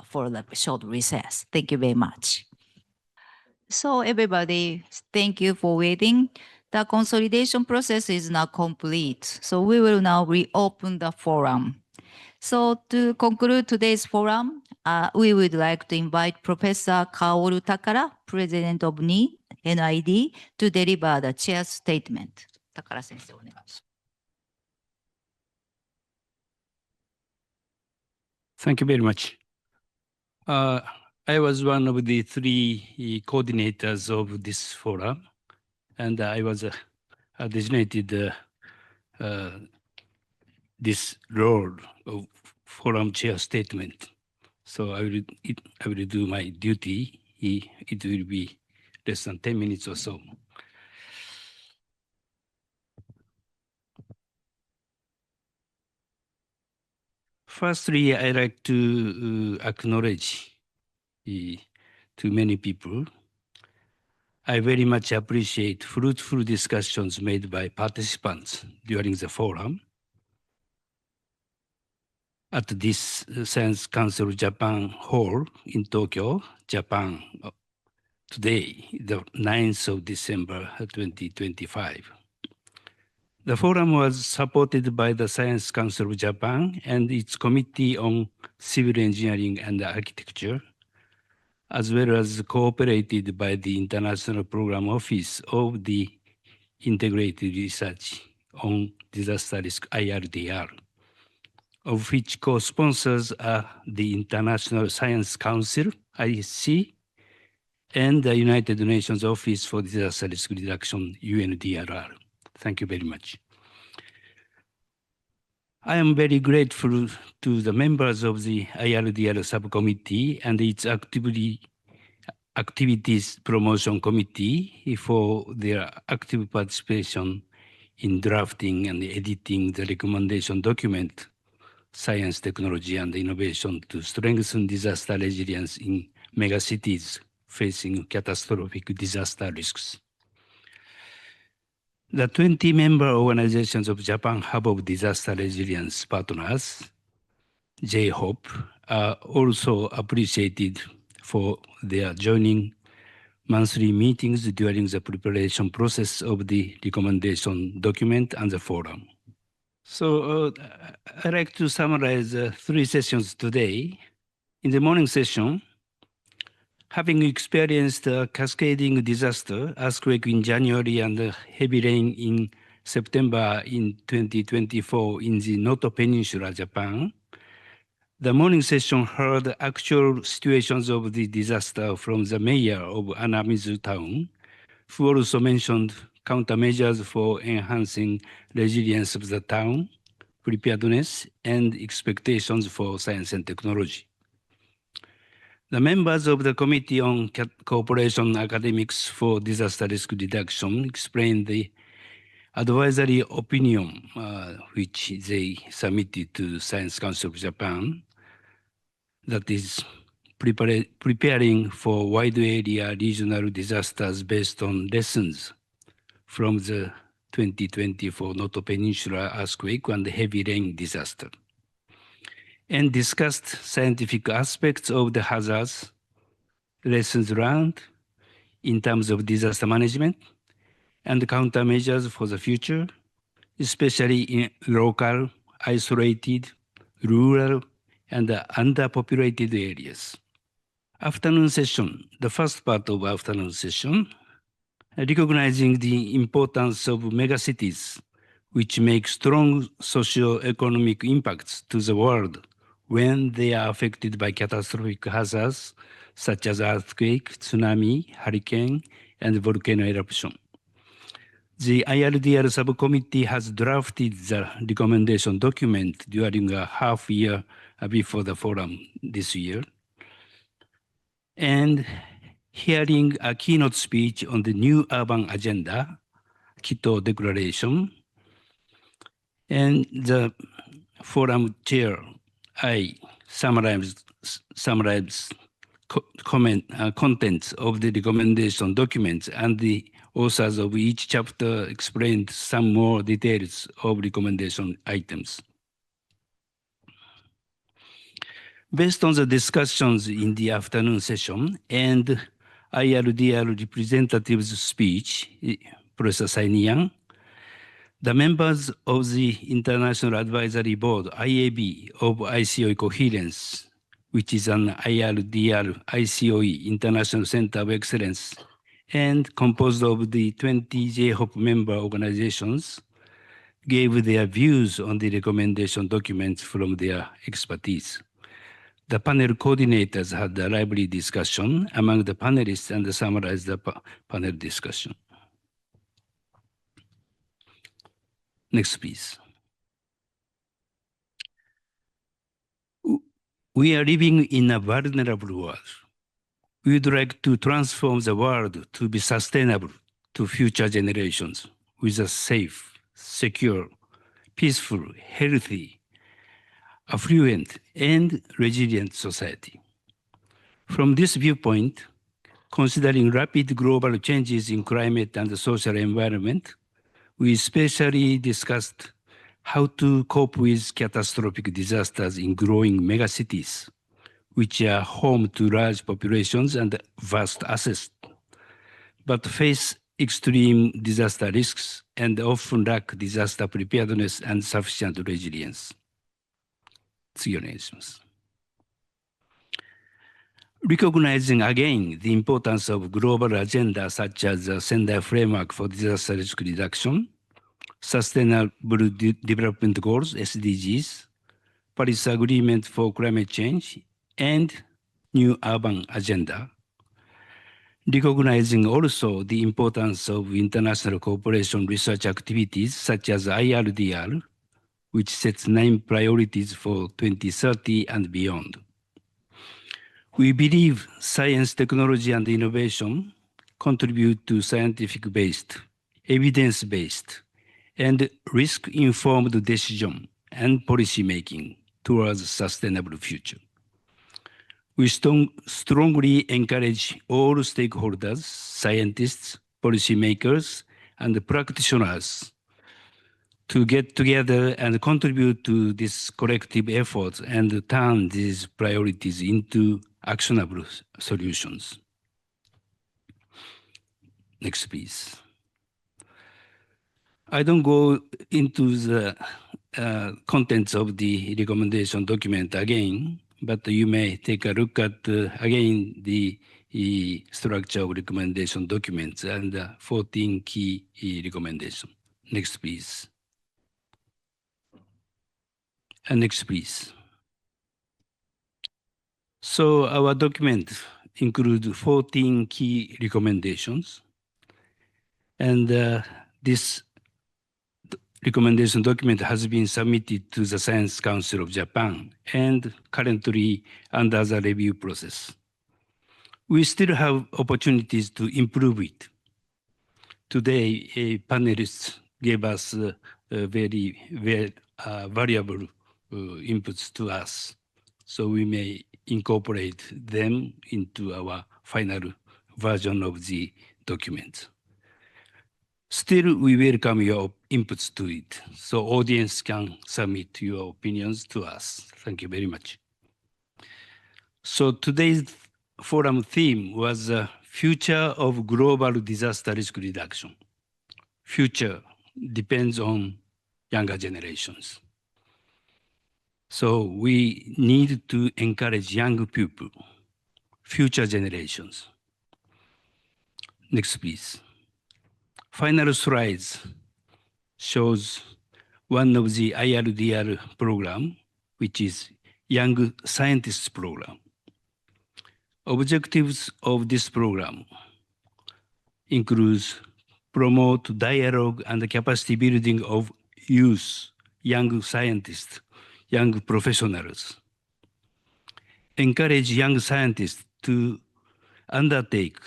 for the short recess. Thank you very much. So everybody, thank you for waiting. The consolidation process is now complete. So we will now reopen the forum. So to conclude today's forum, we would like to invite Professor Kaoru Takara, President of NID, to deliver the chair's statement. Takara sensei, onegaishimasu. Thank you very much. I was one of the 3 coordinators of this forum, and I was designated this role of forum chair statement. So I will do my duty. It will be less than 10 minutes or so. Firstly, I like to acknowledge to many people. I very much appreciate fruitful discussions made by participants during the forum. At this Science Council Japan Hall in Tokyo, Japan, today, the 9th of December 2025. The forum was supported by the Science Council of Japan and its Committee on Civil Engineering and Architecture, as well as cooperated by the International Program Office of the Integrated Research on Disaster Risk IRDR, of which co-sponsors are the International Science Council, ISC, and the United Nations Office for Disaster Risk Reduction, UNDRR. Thank you very much. I am very grateful to the members of the IRDR subcommittee and its activities promotion committee for their active participation in drafting and editing the recommendation document, Science, Technology, and Innovation to Strengthen Disaster Resilience in Megacities Facing Catastrophic Disaster Risks. The 20 member organizations of Japan Hub of Disaster Resilience Partners, JHOP, are also appreciated for their joining monthly meetings during the preparation process of the recommendation document and the forum. So I'd like to summarize 3 sessions today. In the morning session, having experienced a cascading disaster, earthquake in January and heavy rain in September in 2024 in the Noto Peninsula, Japan, the morning session heard actual situations of the disaster from the mayor of Anamizu town, who also mentioned countermeasures for enhancing resilience of the town, preparedness, and expectations for science and technology. The members of the Committee on Cooperation Academics for Disaster Risk Reduction explained the advisory opinion which they submitted to Science Council of Japan, that is preparing for wide area regional disasters based on lessons from the 2024 Noto Peninsula earthquake and heavy rain disaster, and discussed scientific aspects of the hazards, lessons learned in terms of disaster management, and countermeasures for the future, especially in local, isolated, rural, and underpopulated areas. Afternoon session, the first part of afternoon session, recognizing the importance of megacities, which make strong socio-economic impacts to the world when they are affected by catastrophic hazards such as earthquake, tsunami, hurricane, and volcano eruption. The IRDR subcommittee has drafted the recommendation document during a half year before the forum this year, and hearing a keynote speech on the new urban agenda, Quito Declaration, and the forum chair, I summarized contents of the recommendation documents, and the authors of each chapter explained some more details of recommendation items. Based on the discussions in the afternoon session and IRDR representative's speech, Professor Sainian, the members of the International Advisory Board, IAB, of ICOE Coherence, which is an IRDR ICOE International Center of Excellence, and composed of the 20 JHOP member organizations, gave their views on the recommendation documents from their expertise. The panel coordinators had a lively discussion among the panelists and summarized the panel discussion. Next, please. We are living in a vulnerable world. We would like to transform the world to be sustainable to future generations with a safe, secure, peaceful, healthy, affluent, and resilient society. From this viewpoint, considering rapid global changes in climate and the social environment, we especially discussed how to cope with catastrophic disasters in growing megacities, which are home to large populations and vast assets, but face extreme disaster risks and often lack disaster preparedness and sufficient resilience. 次お願いします。Recognizing again the importance of global agenda such as the Sendai Framework for Disaster Risk Reduction, Sustainable Development Goals, SDGs, Paris Agreement for Climate Change, and New Urban Agenda. Recognizing also the importance of international cooperation research activities such as IRDR, which sets 9 priorities for 2030 and beyond. We believe science, technology, and innovation contribute to scientific-based, evidence-based, and risk-informed decision and policy-making towards a sustainable future. We strongly encourage all stakeholders, scientists, policymakers, and the practitioners to get together and contribute to this collective effort and turn these priorities into actionable solutions. Next, please. I don't go into the contents of the recommendation document again, but you may take a look at again the structure of recommendation documents and 14 key recommendations. Next, please. And next, please. So our document includes 14 key recommendations, and this recommendation document has been submitted to the Science Council of Japan and currently under the review process. We still have opportunities to improve it. Today, panelists gave us very valuable inputs to us, so we may incorporate them into our final version of the document. Still, we welcome your inputs to it, so audience can submit your opinions to us. Thank you very much. So today's forum theme was Future of Global Disaster Risk Reduction. Future depends on younger generations. So we need to encourage young people, future generations. Next, please. Final slides shows one of the IRDR program, which is Young Scientists Program. Objectives of this program includes promote dialogue and capacity building of youth, young scientists, young professionals. Encourage young scientists to undertake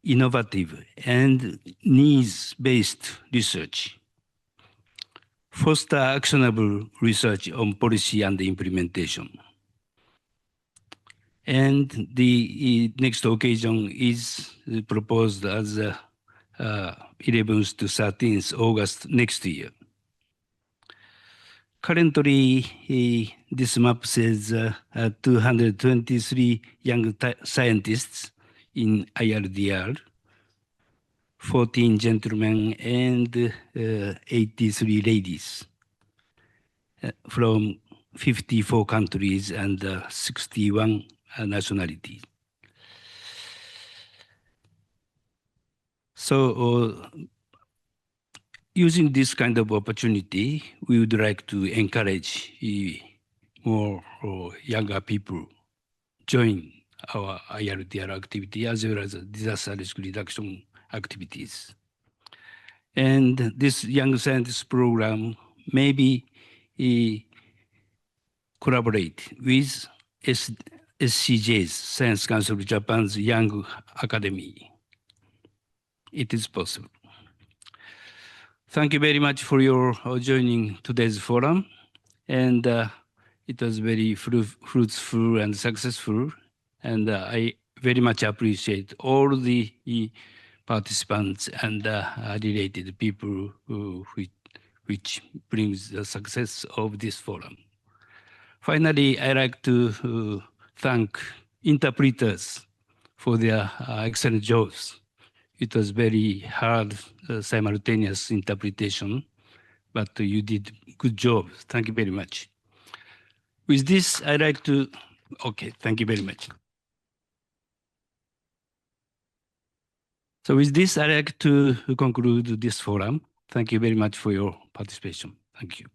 innovative and needs-based research. Foster actionable research on policy and implementation. And the next occasion is proposed as 11th to 13th August next year. Currently, this map says 223 young scientists in IRDR, 14 gentlemen and 83 ladies from 54 countries and 61 nationalities. So using this kind of opportunity, we would like to encourage more younger people join our IRDR activity as well as disaster risk reduction activities. And this Young Scientist Program maybe collaborate with SCJ's, Science Council of Japan's Young Academy. It is possible. Thank you very much for your joining today's forum. And it was very fruitful and successful. And I very much appreciate all the participants and related people which brings the success of this forum. Finally, I'd like to thank interpreters for their excellent jobs. It was very hard simultaneous interpretation, but you did good job. Thank you very much. With this, I'd like to, okay, thank you very much. So with this, I'd like to conclude this forum. Thank you very much for your participation. Thank you.